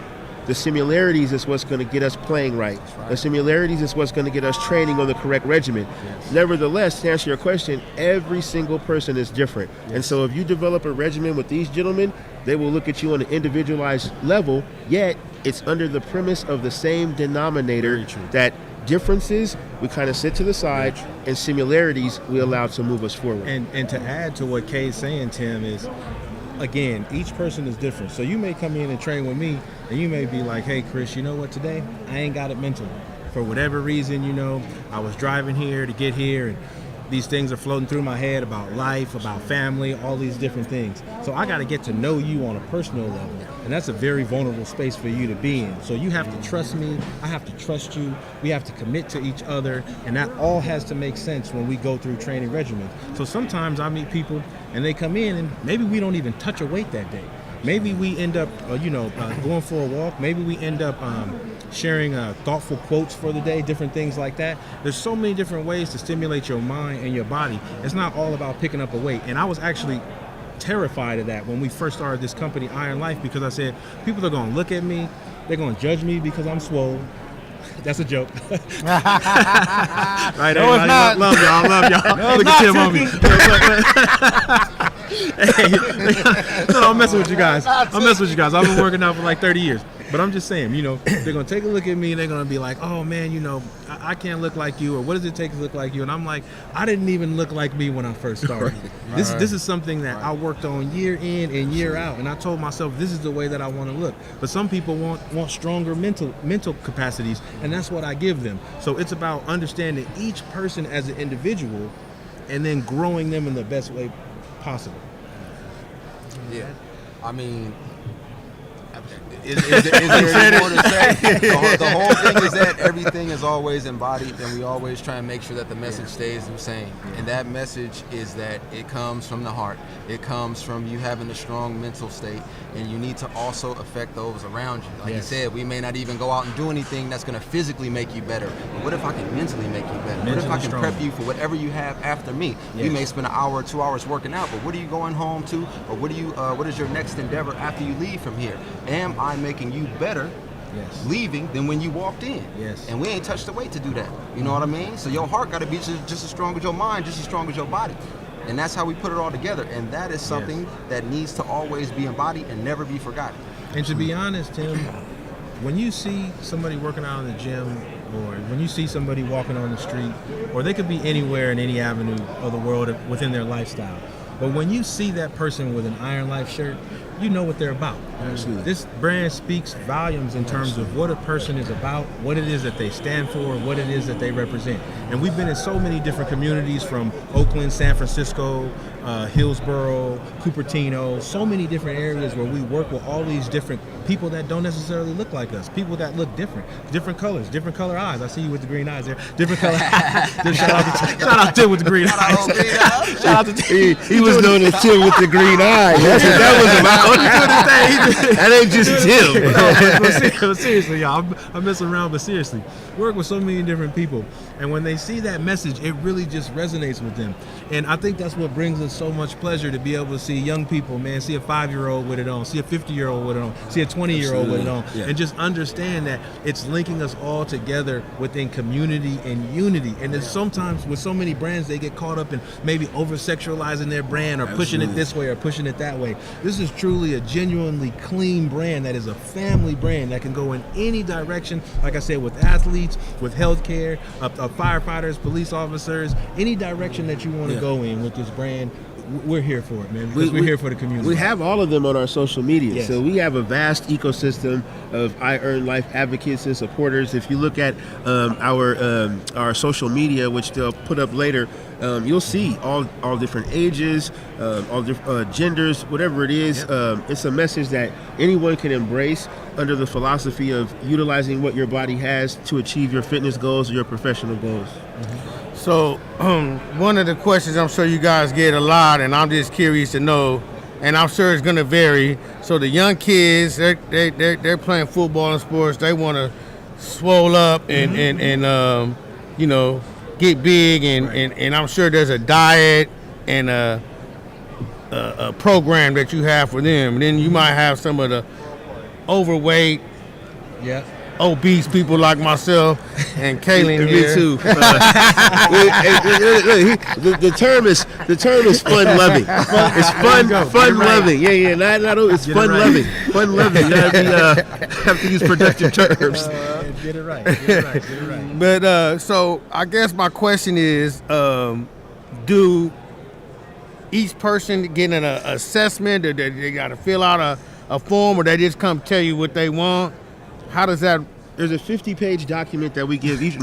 the similarities is what's going to get us playing right. The similarities is what's going to get us training on the correct regimen. Nevertheless, to answer your question, every single person is different. And so if you develop a regimen with these gentlemen, they will look at you on an individualized level, yet it's under the premise of the same denominator that differences we kind of sit to the side and similarities we allow to move us forward. And to add to what Kay's saying, Tim, is again, each person is different. So you may come in and train with me and you may be like, hey Chris, you know what, today I ain't got it mentally. For whatever reason, you know, I was driving here to get here and these things are floating through my head about life, about family, all these different things. So I got to get to know you on a personal level. And that's a very vulnerable space for you to be in. So you have to trust me. I have to trust you. We have to commit to each other. And that all has to make sense when we go through training regimens. So sometimes I meet people and they come in and maybe we don't even touch a weight that day. Maybe we end up, going for a walk. Maybe we end up sharing thoughtful quotes for the day, different things like that. There's so many different ways to stimulate your mind and your body. It's not all about picking up a weight. And I was actually terrified of that when we first started this company, Iron Life, because I said, people are going to look at me, they're going to judge me because I'm swole. That's a joke. Right, no, it's not. Love y'all. No, look at Tim on me. Hey, no, I'm messing with you guys. I've been working out for like 30 years. But I'm just saying, they're going to take a look at me and they're going to be like, oh man, I can't look like you, or what does it take to look like you? And I'm like, I didn't even look like me when I first started. This is something that I worked on year in and year out. And I told myself, this is the way that I want to look. But some people want stronger mental capacities, and that's what I give them. So it's about understanding each person as an individual and then growing them in the best way possible. Yeah. I mean, is there more to say? The whole thing is that everything is always embodied, and we always try and make sure that the message stays the same. And that message is that it comes from the heart. It comes from you having a strong mental state, and you need to also affect those around you. Like you said, we may not even go out and do anything that's going to physically make you better. But what if I can mentally make you better? What if I can prep you for whatever you have after me? You may spend an hour or 2 hours working out, but what are you going home to? Or what is your next endeavor after you leave from here? Am I making you better leaving than when you walked in? And we ain't touched the weight to do that. You know what I mean? So your heart got to be just as strong as your mind, just as strong as your body. And that's how we put it all together. And that is something that needs to always be embodied and never be forgotten. And to be honest, Tim, when you see somebody working out in the gym, or when you see somebody walking on the street, or they could be anywhere in any avenue of the world within their lifestyle, but when you see that person with an Iron Life shirt, you know what they're about. Absolutely. This brand speaks volumes in terms of what a person is about, what it is that they stand for, what it is that they represent. And we've been in so many different communities, from Oakland, San Francisco, Hillsborough, Cupertino, so many different areas where we work with all these different people that don't necessarily look like us, people that look different colors, different color eyes. I see you with the green eyes there. Different color eyes. Shout out to Tim with the green eyes. Shout out to Tim. He was known as Tim with the green eyes. That's what that was about. That ain't just Tim. But seriously, y'all, I'm messing around, but seriously, work with so many different people, and when they see that message, it really just resonates with them. And I think that's what brings us so much pleasure to be able to see young people, man, see a 5-year-old with it on, see a 50-year-old with it on, see a 20-year-old with it on, and just understand that it's linking us all together within community and unity. And there's sometimes with so many brands, they get caught up in maybe over-sexualizing their brand or pushing it this way or pushing it that way. This is truly a genuinely clean brand that is a family brand that can go in any direction, like I said, with athletes, with healthcare, firefighters, police officers, any direction that you want to go in with this brand. We're here for it, man, because we're here for the community. We have all of them on our social media. Yes. So we have a vast ecosystem of I Earn Life advocates and supporters. If you look at our social media, which they'll put up later, you'll see all different ages, all different genders, whatever it is. It's a message that anyone can embrace under the philosophy of utilizing what your body has to achieve your fitness goals or your professional goals. So one of the questions I'm sure you guys get a lot, and I'm just curious to know, and I'm sure it's going to vary. So the young kids, they're playing football and sports. They want to swole up and you know, get big, and I'm sure there's a diet and a program that you have for them. And then you might have some of the overweight, obese people like myself and Kaylin here. Me too. The term is fun loving. It's fun loving. Yeah. Not it's fun loving. Fun loving. You have to use productive terms. Get it right. But so I guess my question is, do each person get an assessment, or they got to fill out a form, or they just come tell you what they want? How does that? There's a 50-page document that we give each. And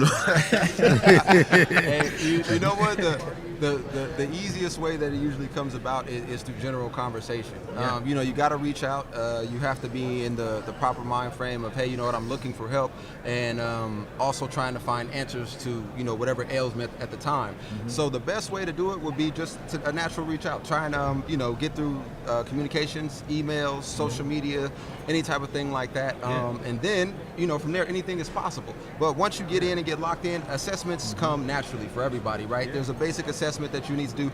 you know what? The easiest way that it usually comes about is through general conversation. You know, you got to reach out. You have to be in the proper mind frame of, hey, you know what, I'm looking for help, and also trying to find answers to, you know, whatever ails me at the time. So the best way to do it would be just a natural reach out, trying to you know, get through communications, emails, social media, any type of thing like that. And then, you know, from there, anything is possible. But once you get in and get locked in, assessments come naturally for everybody, right? There's a basic assessment that you need to do.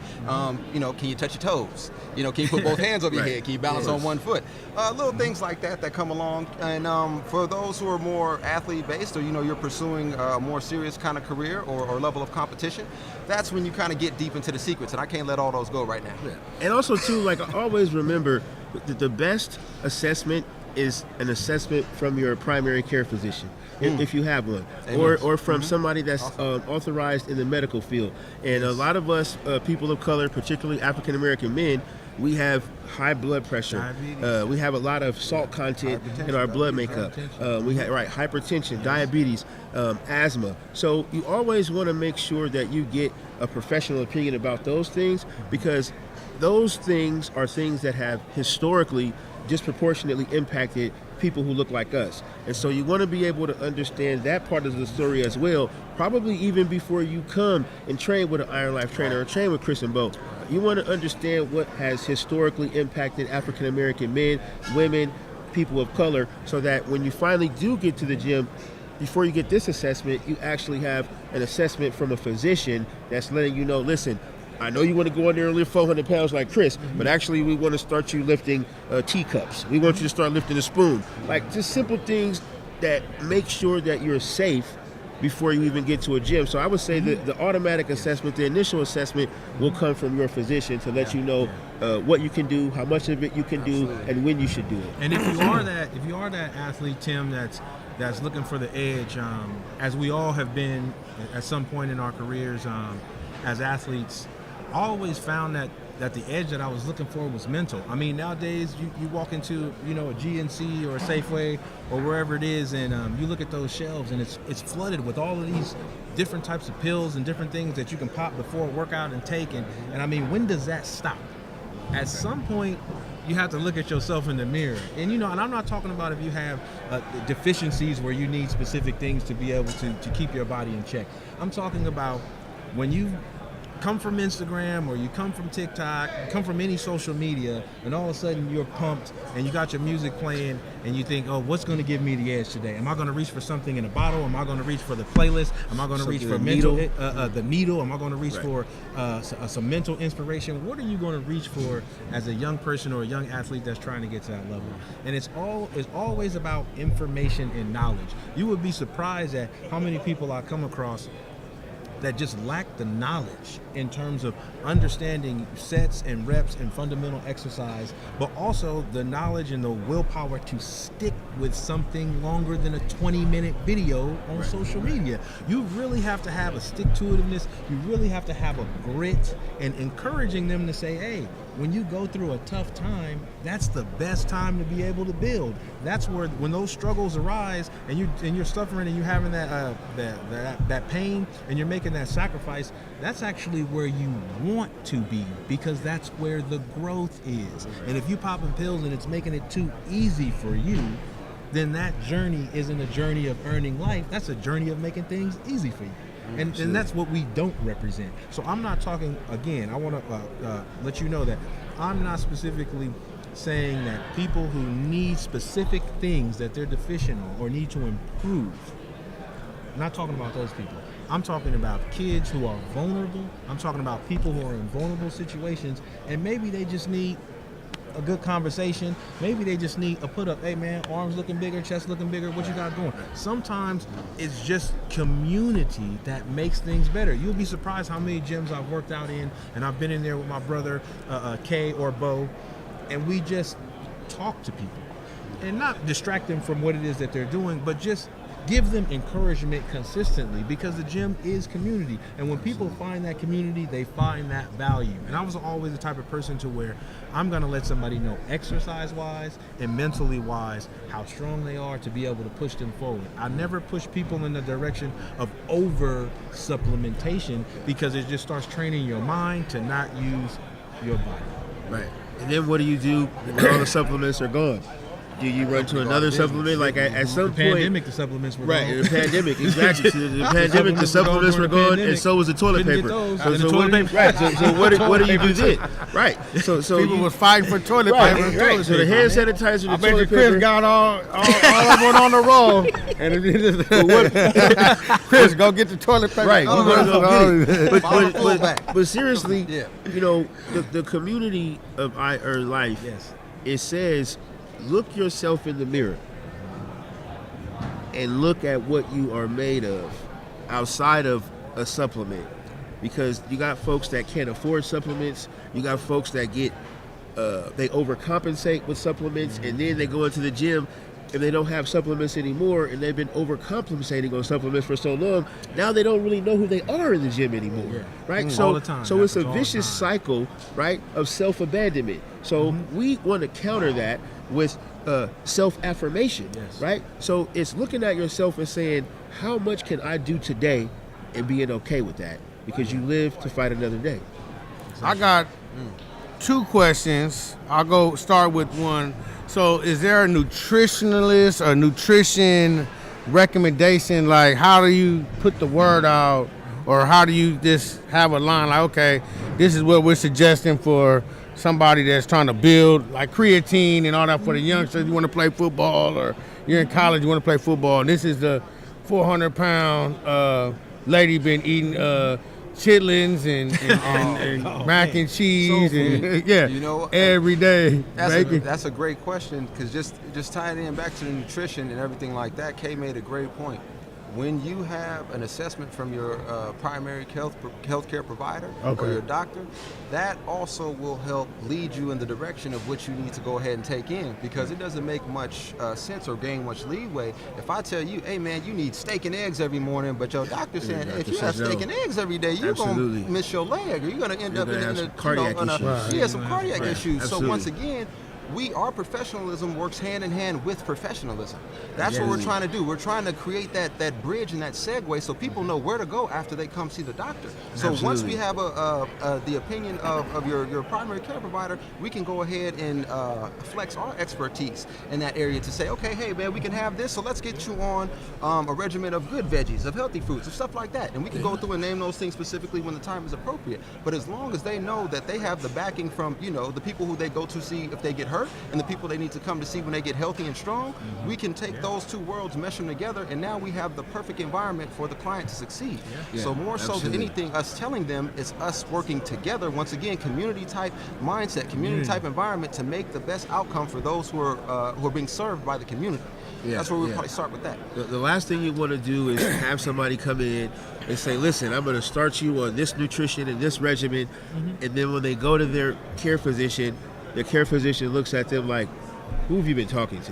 You know, can you touch your toes? You know, can you put both hands over your head? Can you balance on one foot? Little things like that come along. And for those who are more athlete-based, or, you know, you're pursuing a more serious kind of career or level of competition, that's when you kind of get deep into the secrets. And I can't let all those go right now. And also, too, like, always remember that the best assessment is an assessment from your primary care physician, if you have one, or from somebody that's authorized in the medical field. And a lot of us, people of color, particularly African American men, we have high blood pressure. We have a lot of salt content in our blood makeup. We have hypertension, diabetes, asthma. So you always want to make sure that you get a professional opinion about those things, because those things are things that have historically disproportionately impacted people who look like us. And so you want to be able to understand that part of the story as well, probably even before you come and train with an Iron Life trainer or train with Chris and Bo. You want to understand what has historically impacted African American men, women, people of color, so that when you finally do get to the gym, before you get this assessment, you actually have an assessment from a physician that's letting you know, listen, I know you want to go in there and lift 400 pounds like Chris, but actually we want to start you lifting teacups. We want you to start lifting a spoon. Like, just simple things that make sure that you're safe before you even get to a gym. So I would say that the automatic assessment, the initial assessment, will come from your physician to let you know what you can do, how much of it you can do, and when you should do it. And if you are that athlete, Tim, that's looking for the edge, as we all have been at some point in our careers as athletes, I always found that the edge that I was looking for was mental. I mean, nowadays you walk into, you know, a GNC or a Safeway or wherever it is, and you look at those shelves, and it's flooded with all of these different types of pills and different things that you can pop before a workout and take. And I mean, when does that stop? At some point, you have to look at yourself in the mirror. And, you know, and I'm not talking about if you have deficiencies where you need specific things to be able to keep your body in check. I'm talking about when you come from Instagram or you come from TikTok, you come from any social media, and all of a sudden you're pumped and you got your music playing and you think, oh, what's going to give me the edge today? Am I going to reach for something in a bottle? Am I going to reach for the playlist? Am I going to reach for the needle? Am I going to reach for some mental inspiration? What are you going to reach for as a young person or a young athlete that's trying to get to that level? And it's always about information and knowledge. You would be surprised at how many people I come across that just lack the knowledge in terms of understanding sets and reps and fundamental exercise, but also the knowledge and the willpower to stick with something longer than a 20-minute video on social media. You really have to have a stick-to-itiveness. You really have to have a grit, and encouraging them to say, hey, when you go through a tough time, that's the best time to be able to build. That's where, when those struggles arise and you're suffering and you're having that pain and you're making that sacrifice, that's actually where you want to be, because that's where the growth is. And if you popping pills and it's making it too easy for you, then that journey isn't a journey of earning life. That's a journey of making things easy for you. And that's what we don't represent. So I'm not talking, again, I want to let you know that I'm not specifically saying that people who need specific things that they're deficient on or need to improve, I'm not talking about those people. I'm talking about kids who are vulnerable. I'm talking about people who are in vulnerable situations, and maybe they just need a good conversation. Maybe they just need a put up. Hey man, arms looking bigger, chest looking bigger. What you got going? Sometimes it's just community that makes things better. You'll be surprised how many gyms I've worked out in, and I've been in there with my brother Kay or Bo, and we just talk to people and not distract them from what it is that they're doing, but just give them encouragement consistently, because the gym is community. And when people find that community, they find that value. And I was always the type of person to where I'm going to let somebody know exercise-wise and mentally-wise how strong they are to be able to push them forward. I never push people in the direction of over-supplementation, because it just starts training your mind to not use your body. Right. And then what do you do when all the supplements are gone? Do you run to another supplement? Like at some point, pandemic, the supplements were gone. Right, in the pandemic, exactly. The pandemic, the supplements were gone, and so was the toilet paper. So what do you do then? Right. So people were fighting for toilet paper. Right. So the hand sanitizer, the toilet paper. Chris got all of it on the roll, and Chris, go get the toilet paper. Right. But seriously, you know, the community of I Earn Life, it says, look yourself in the mirror and look at what you are made of outside of a supplement, because you got folks that can't afford supplements. You got folks that get they overcompensate with supplements, and then they go into the gym and they don't have supplements anymore, and they've been overcompensating on supplements for so long. Now they don't really know who they are in the gym anymore, right? All the time. So it's a vicious cycle, right, of self-abandonment. So we want to counter that with self-affirmation, right? So it's looking at yourself and saying, how much can I do today, and being okay with that, because you live to fight another day. I got two questions. I'll go start with one. So is there a nutritionalist or nutrition recommendation? Like, how do you put the word out, or how do you just have a line like, okay, this is what we're suggesting for somebody that's trying to build, like creatine and all that for the youngsters. You want to play football, or you're in college, you want to play football, and this is the 400-pound lady been eating chitlins and mac and cheese and you know, every day. That's a great question, because just tying in back to the nutrition and everything like that, Kay made a great point. When you have an assessment from your primary healthcare provider or your doctor, that also will help lead you in the direction of what you need to go ahead and take in, because it doesn't make much sense or gain much leeway if I tell you, hey man, you need steak and eggs every morning, but your doctor's saying, hey, if you have steak and eggs every day, you're going to miss your leg, or you're going to end up in some cardiac issues. So once again, our professionalism works hand in hand with professionalism. That's what we're trying to do. We're trying to create that bridge and that segue so people know where to go after they come see the doctor. So once we have the opinion of your primary care provider, we can go ahead and flex our expertise in that area to say, okay, hey man, we can have this, so let's get you on a regimen of good veggies, of healthy fruits, of stuff like that. And we can go through and name those things specifically when the time is appropriate. But as long as they know that they have the backing from, the people who they go to see if they get hurt and the people they need to come to see when they get healthy and strong, we can take those two worlds, mesh them together, and now we have the perfect environment for the client to succeed. So more so than anything, us telling them, it's us working together, once again, community type mindset, community type environment to make the best outcome for those who are being served by the community. That's where we'll probably start with that. The last thing you want to do is have somebody come in and say, listen, I'm going to start you on this nutrition and this regimen, and then when they go to their care physician, the care physician looks at them like, who have you been talking to?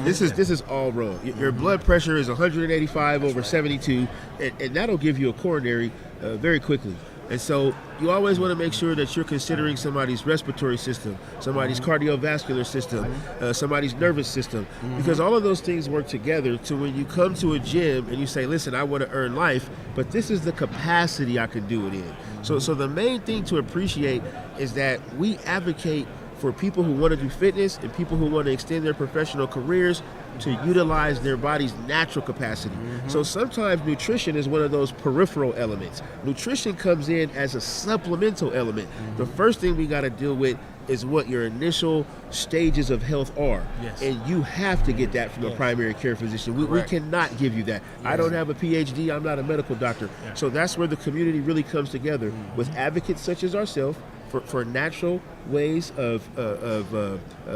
This is all wrong. Your blood pressure is 185 over 72, and that'll give you a coronary very quickly. And so you always want to make sure that you're considering somebody's respiratory system, somebody's cardiovascular system, somebody's nervous system, because all of those things work together to when you come to a gym and you say, listen, I want to earn life, but this is the capacity I can do it in. So the main thing to appreciate is that we advocate for people who want to do fitness and people who want to extend their professional careers to utilize their body's natural capacity. So sometimes nutrition is one of those peripheral elements. Nutrition comes in as a supplemental element. The first thing we got to deal with is what your initial stages of health are. And you have to get that from a primary care physician. We cannot give you that. I don't have a PhD, I'm not a medical doctor. So that's where the community really comes together with advocates such as ourselves for natural ways of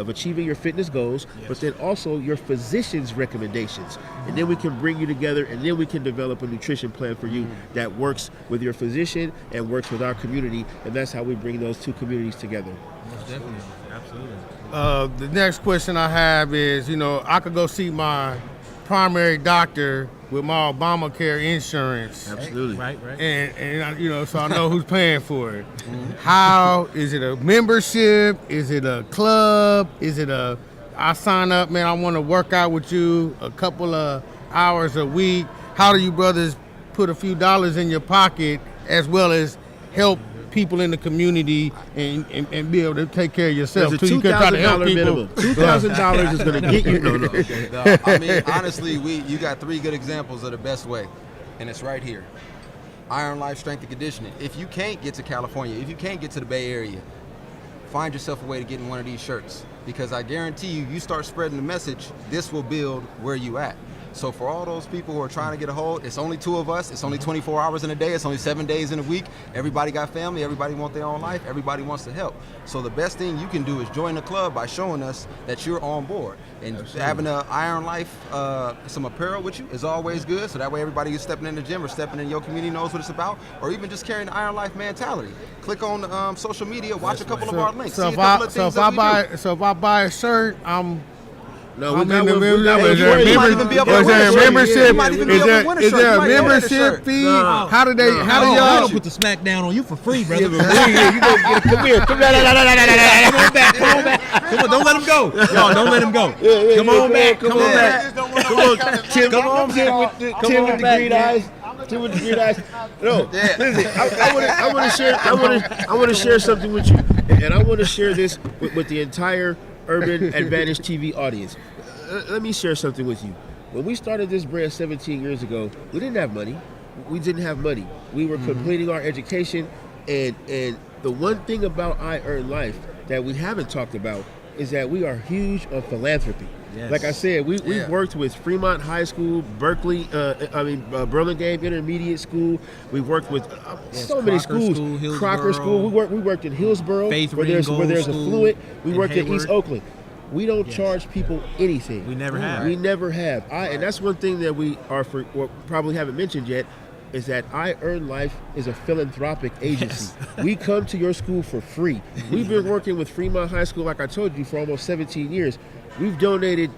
achieving your fitness goals, but then also your physician's recommendations. And then we can bring you together, and then we can develop a nutrition plan for you that works with your physician and works with our community, and that's how we bring those two communities together. Definitely, absolutely. The next question I have is, I could go see my primary doctor with my Obamacare insurance. Absolutely. Right. And so I know who's paying for it. How is it a membership? Is it a club? Is it I sign up, man, I want to work out with you a couple of hours a week? How do you brothers put a few dollars in your pocket as well as help people in the community and be able to take care of yourself? There's a $2,000 minimum. $2,000 is going to get you. No. I mean, honestly, you got three good examples of the best way, and it's right here. Iron Life Strength and Conditioning. If you can't get to California, if you can't get to the Bay Area, find yourself a way to get in one of these shirts, because I guarantee you start spreading the message, this will build where you at. So for all those people who are trying to get a hold, it's only two of us, it's only 24 hours in a day, it's only 7 days in a week. Everybody got family, everybody wants their own life, everybody wants to help. So the best thing you can do is join the club by showing us that you're on board. And having an Iron Life, some apparel with you is always good, so that way everybody who's stepping in the gym or stepping in your community knows what it's about, or even just carrying the Iron Life mentality. Click on social media, watch a couple of our links. So if I buy a shirt, No, is there a membership? Is there a membership fee? How do y'all put the smack down on you for free, brother? Come here. Come on back. Come on, don't let him go. No, don't let him go. Come on back. Come on back. Tim with the green eyes. No, listen. I want to share something with you, and I want to share this with the entire Urban Advantage TV audience. Let me share something with you. When we started this brand 17 years ago, we didn't have money. We didn't have money. We were completing our education, and the one thing about I Earn Life that we haven't talked about is that we are huge on philanthropy. Yes. Like I said, we've worked with Fremont High School, Berkeley, Burlingame Intermediate School. We've worked with so many schools. Crocker School. We worked in Hillsborough, where there's Affluent. We worked at East Oakland. We don't charge people anything. We never have. We never have. And that's one thing that we probably haven't mentioned yet, is that I Earn Life is a philanthropic agency. Yes. We come to your school for free. We've been working with Fremont High School, like I told you, for almost 17 years. We've donated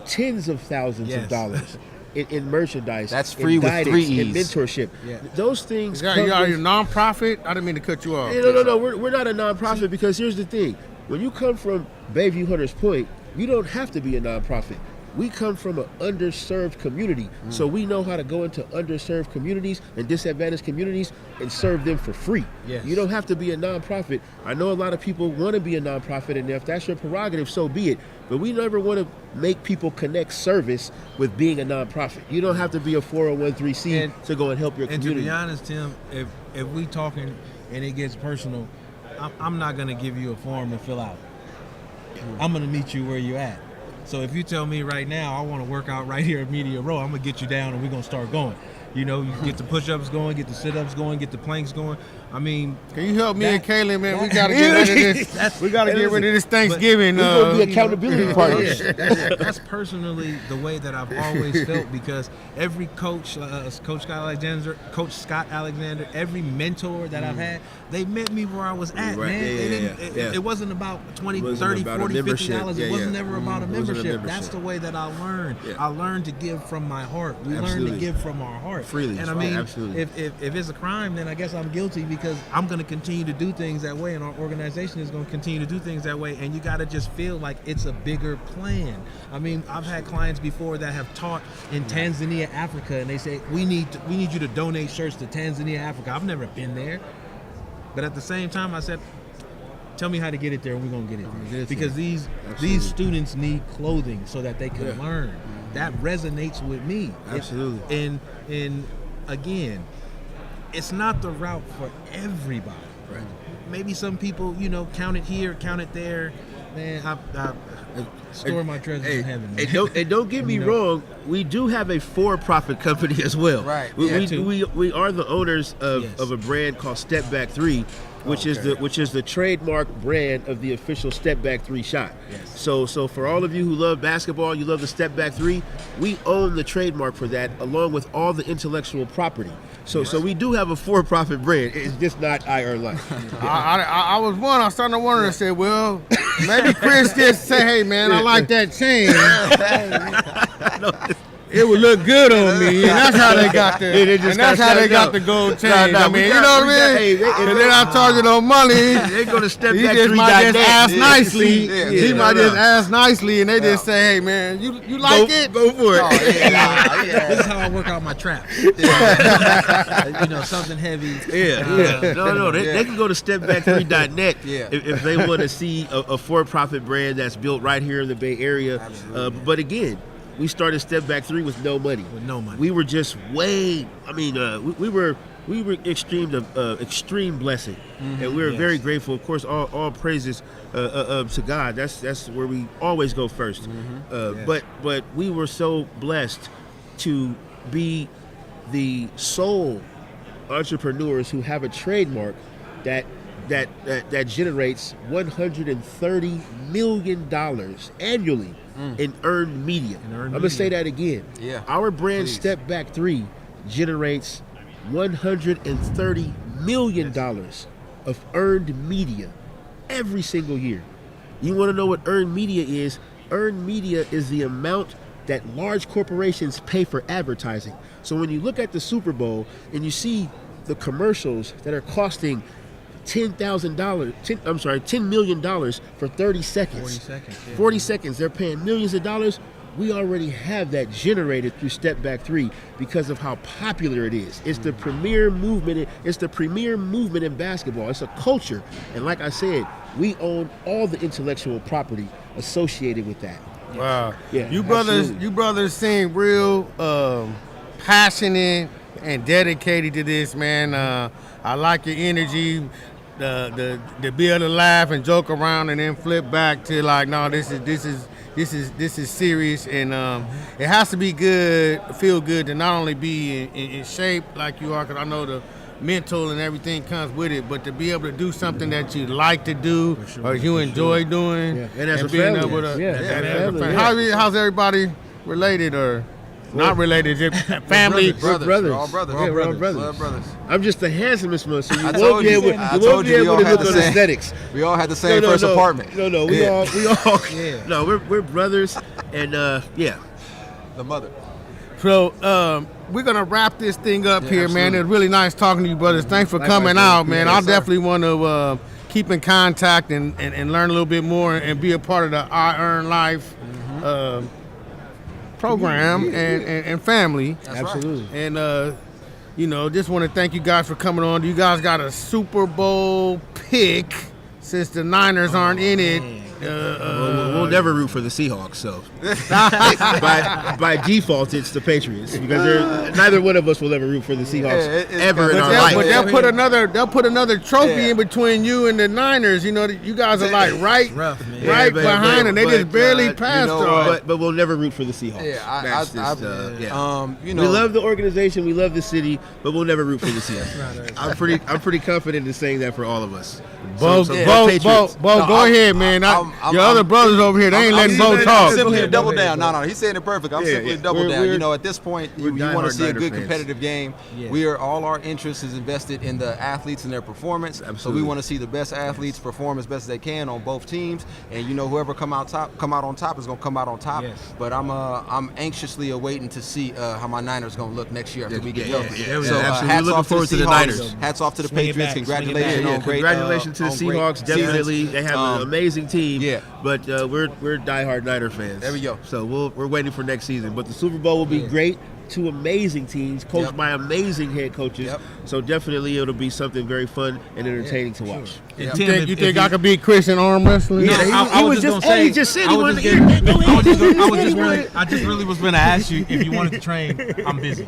tens of thousands of dollars in merchandise. That's free with 3 E's. And mentorship. Yeah. Those things. Are you a nonprofit? I didn't mean to cut you off. No. We're not a nonprofit, because here's the thing. when you come from Bayview Hunters Point, you don't have to be a nonprofit. We come from an underserved community, so we know how to go into underserved communities and disadvantaged communities and serve them for free. Yes. You don't have to be a nonprofit. I know a lot of people want to be a nonprofit, and if that's your prerogative, so be it. But we never want to make people connect service with being a nonprofit. You don't have to be a 401(c)(3) to go and help your And community. to be honest, Tim, if we talking and it gets personal, I'm not gonna give you a form to fill out. I'm gonna meet you where you're at. So if you tell me right now I want to work out right here at Media Row, I'm gonna get you down and we're gonna start going. You know, you get the push-ups going, get the sit-ups going, get the planks going. I mean, can you help me and Kaylin, man? We gotta get rid of this. We gotta get rid of this Thanksgiving. We're gonna be accountability partners. That's personally the way that I've always felt, because every coach, Coach Scott Alexander, every mentor that I've had, they met me where I was at, Right. man. It wasn't about $20, $30, about a $40, membership. $50. It wasn't never about a It wasn't a membership. That's membership. the way that I learned. Yeah. I learned to give from my heart. We learned Absolutely. to give from our heart. Freely. And I mean, Absolutely. if it's a crime, then I guess I'm guilty, because I'm going to continue to do things that way, and our organization is going to continue to do things that way. And you got to just feel like it's a bigger plan. I mean, I've had clients before that have taught in Tanzania, Africa, and they say, we need you to donate shirts to Tanzania, Africa. I've never been there. But at the same time, I said, tell me how to get it there, and we're going to get it there. Because these students need clothing so that they can learn. That resonates with me. Absolutely. And again, it's not the route for everybody. Right. Maybe some people, count it here, count it there. Man, I store my treasures in heaven. Man. And don't get me wrong, we do have a for-profit company as well. Right. We are the owners of a brand called Step Back 3, which is the trademark brand of the official Step Back 3 shot. Yes. So for all of you who love basketball, you love the Step Back 3, we own the trademark for that, along with all the intellectual property. So we do have a for-profit brand. It's just not I Earn Life. I was starting to wonder and said, well, maybe Chris just say, hey man, I like that chain. It would look good on me, and that's how they got the gold chain. I mean, you know what I mean? And then I charge no money. They go to Step He Back just 3. might just ask nicely. He might no. just ask nicely, and they just say, "Hey, man, you like it? Go for it." This is how I work out my traps. Something heavy. No. They can go to stepback3.net Yeah. if they want to see a for-profit brand that's built right here in the Bay Area. But again, we started Step Back 3 with no money. We were just we were extreme blessing, and we were very grateful. Of course, all praises to God. That's where we always go first. But we were so blessed to be the sole entrepreneurs who have a trademark that generates $130 million annually in earned media. I'm gonna say that again. Yeah. Our brand Step Back 3 generates $130 million of earned media every single year. You want to know what earned media is? Earned media is the amount that large corporations pay for advertising. So when you look at the Super Bowl and you see the commercials that are costing $10 million for 30 seconds. 40 seconds. Yeah. 40 seconds. They're paying millions of dollars. We already have that generated through Step Back 3 because of how popular it is. It's the premier movement. It's the premier movement in basketball. It's a culture. And like I said, we own all the intellectual property associated with that. Wow. Yeah, you absolutely. brothers seem real passionate and dedicated to this, man. I like your energy. The be able to laugh and joke around and then flip back to like, no, this is serious, and it has to be good, feel good to not only be in shape like you are, because I know the mental and everything comes with it, but to be able to do something that you like to do or you enjoy doing, And as a being family. able to, Family, how's everybody related or not related? Just family, Brothers. Brothers. We're all brothers. Yeah, we're all Blood brothers. brothers. I'm just the handsomest one, so you I won't told be you. able, I you told won't be you we able all to had look the on same- aesthetics. We all had the same first apartment. No, we all. No, we're brothers, and yeah. The mother. So we're gonna wrap this thing up here, man. absolutely. It's really nice talking to you, brothers. Thanks for Likewise, coming brother. out, man. Yes, I'll sir. definitely want to keep in contact and learn a little bit more and be a part of the I Earn Life program and family. That's Absolutely. Right. And just want to thank you guys for coming on. You guys got a Super Bowl pick since the Niners aren't in it. We'll never root for the Seahawks, so by default it's the Patriots because neither one of us will ever root for the Seahawks ever in our life. But they'll put another trophy in between you and the Niners. You know, you guys are like right behind, and they just barely passed on. But we'll never root for the Seahawks. We love the organization, we love the city, but we'll never root for the Seahawks. I'm pretty confident in saying that for all of us. Bo, go ahead, man. Your other brothers over here, they ain't letting Bo talk. I'm simply a double down. No, he's saying it perfect. I'm simply a double down. You know, at this point, you want to see a good competitive game. All our interest is invested in the athletes and their performance. Absolutely. So we want to see the best athletes perform as best as they can on both teams. And whoever come out on top is going to come out on top. Yes. But I'm anxiously awaiting to see how my Niners going to look next year after we get healthy. So hats off to the Niners. Hats off to the Patriots. Congratulations on great. Congratulations to the Seahawks. Definitely, they have an amazing team. Yeah. But we're diehard Niner fans. There we go. So we're waiting for next season. But the Super Bowl will be great. 2 amazing teams, coached by amazing head coaches. So definitely it'll be something very fun and entertaining to watch. You think I could beat Chris in arm wrestling? Yeah, he was just saying. He just said he wanted to I just really was going to ask you if you wanted to train. I'm busy.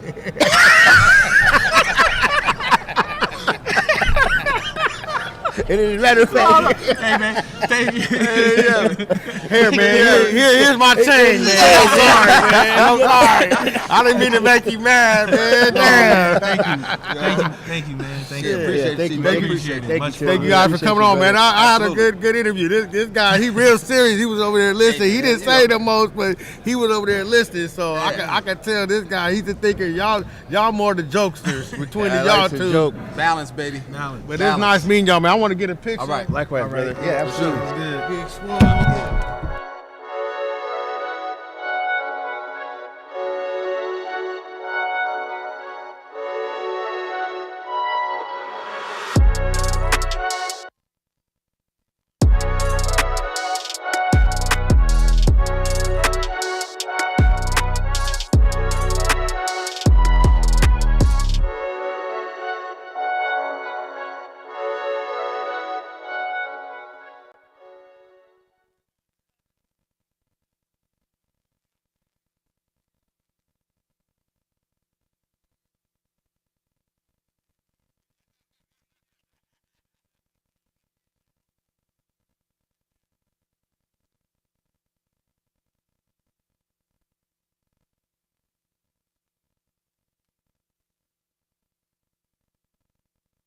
And as a matter of fact, hey man, thank you. Here, man. Here's my chain, man. I'm sorry, man. I'm sorry. I didn't mean to make you mad, man. Damn. Thank you, man. Thank you. Appreciate it. Thank you guys for coming on, man. I had a good interview. This guy, he real serious. He was over there listening. He didn't say the most, but he was over there listening. So I can tell this guy, he's the thinker. Y'all more the jokesters between y'all two. Joke. Balance, baby. Balance. But it's nice meeting y'all, man. I want to get a picture. All right. Likewise, brother. Yeah, absolutely. Big Swole.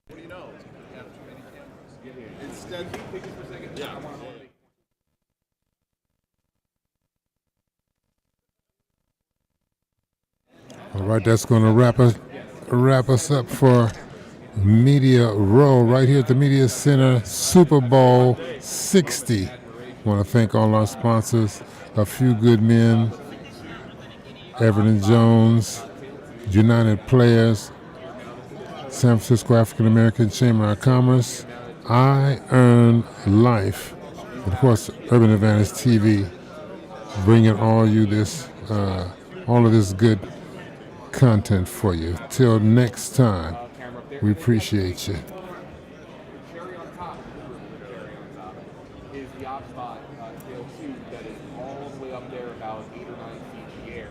What do you know? It's done. Pick it for a second. Yeah. All right, that's going to wrap us up for Media Row right here at the Media Center, Super Bowl 60. Want to thank all our sponsors, A Few Good Men, Everton Jones, United Players, San Francisco African American Chamber of Commerce, I Earn Life, and of course Urban Advantage TV, bringing all of this good content for you. Till next time, we appreciate you. Cherry on top is the odd spot tail 2 that is all the way up there about 8 or 9 feet in the air.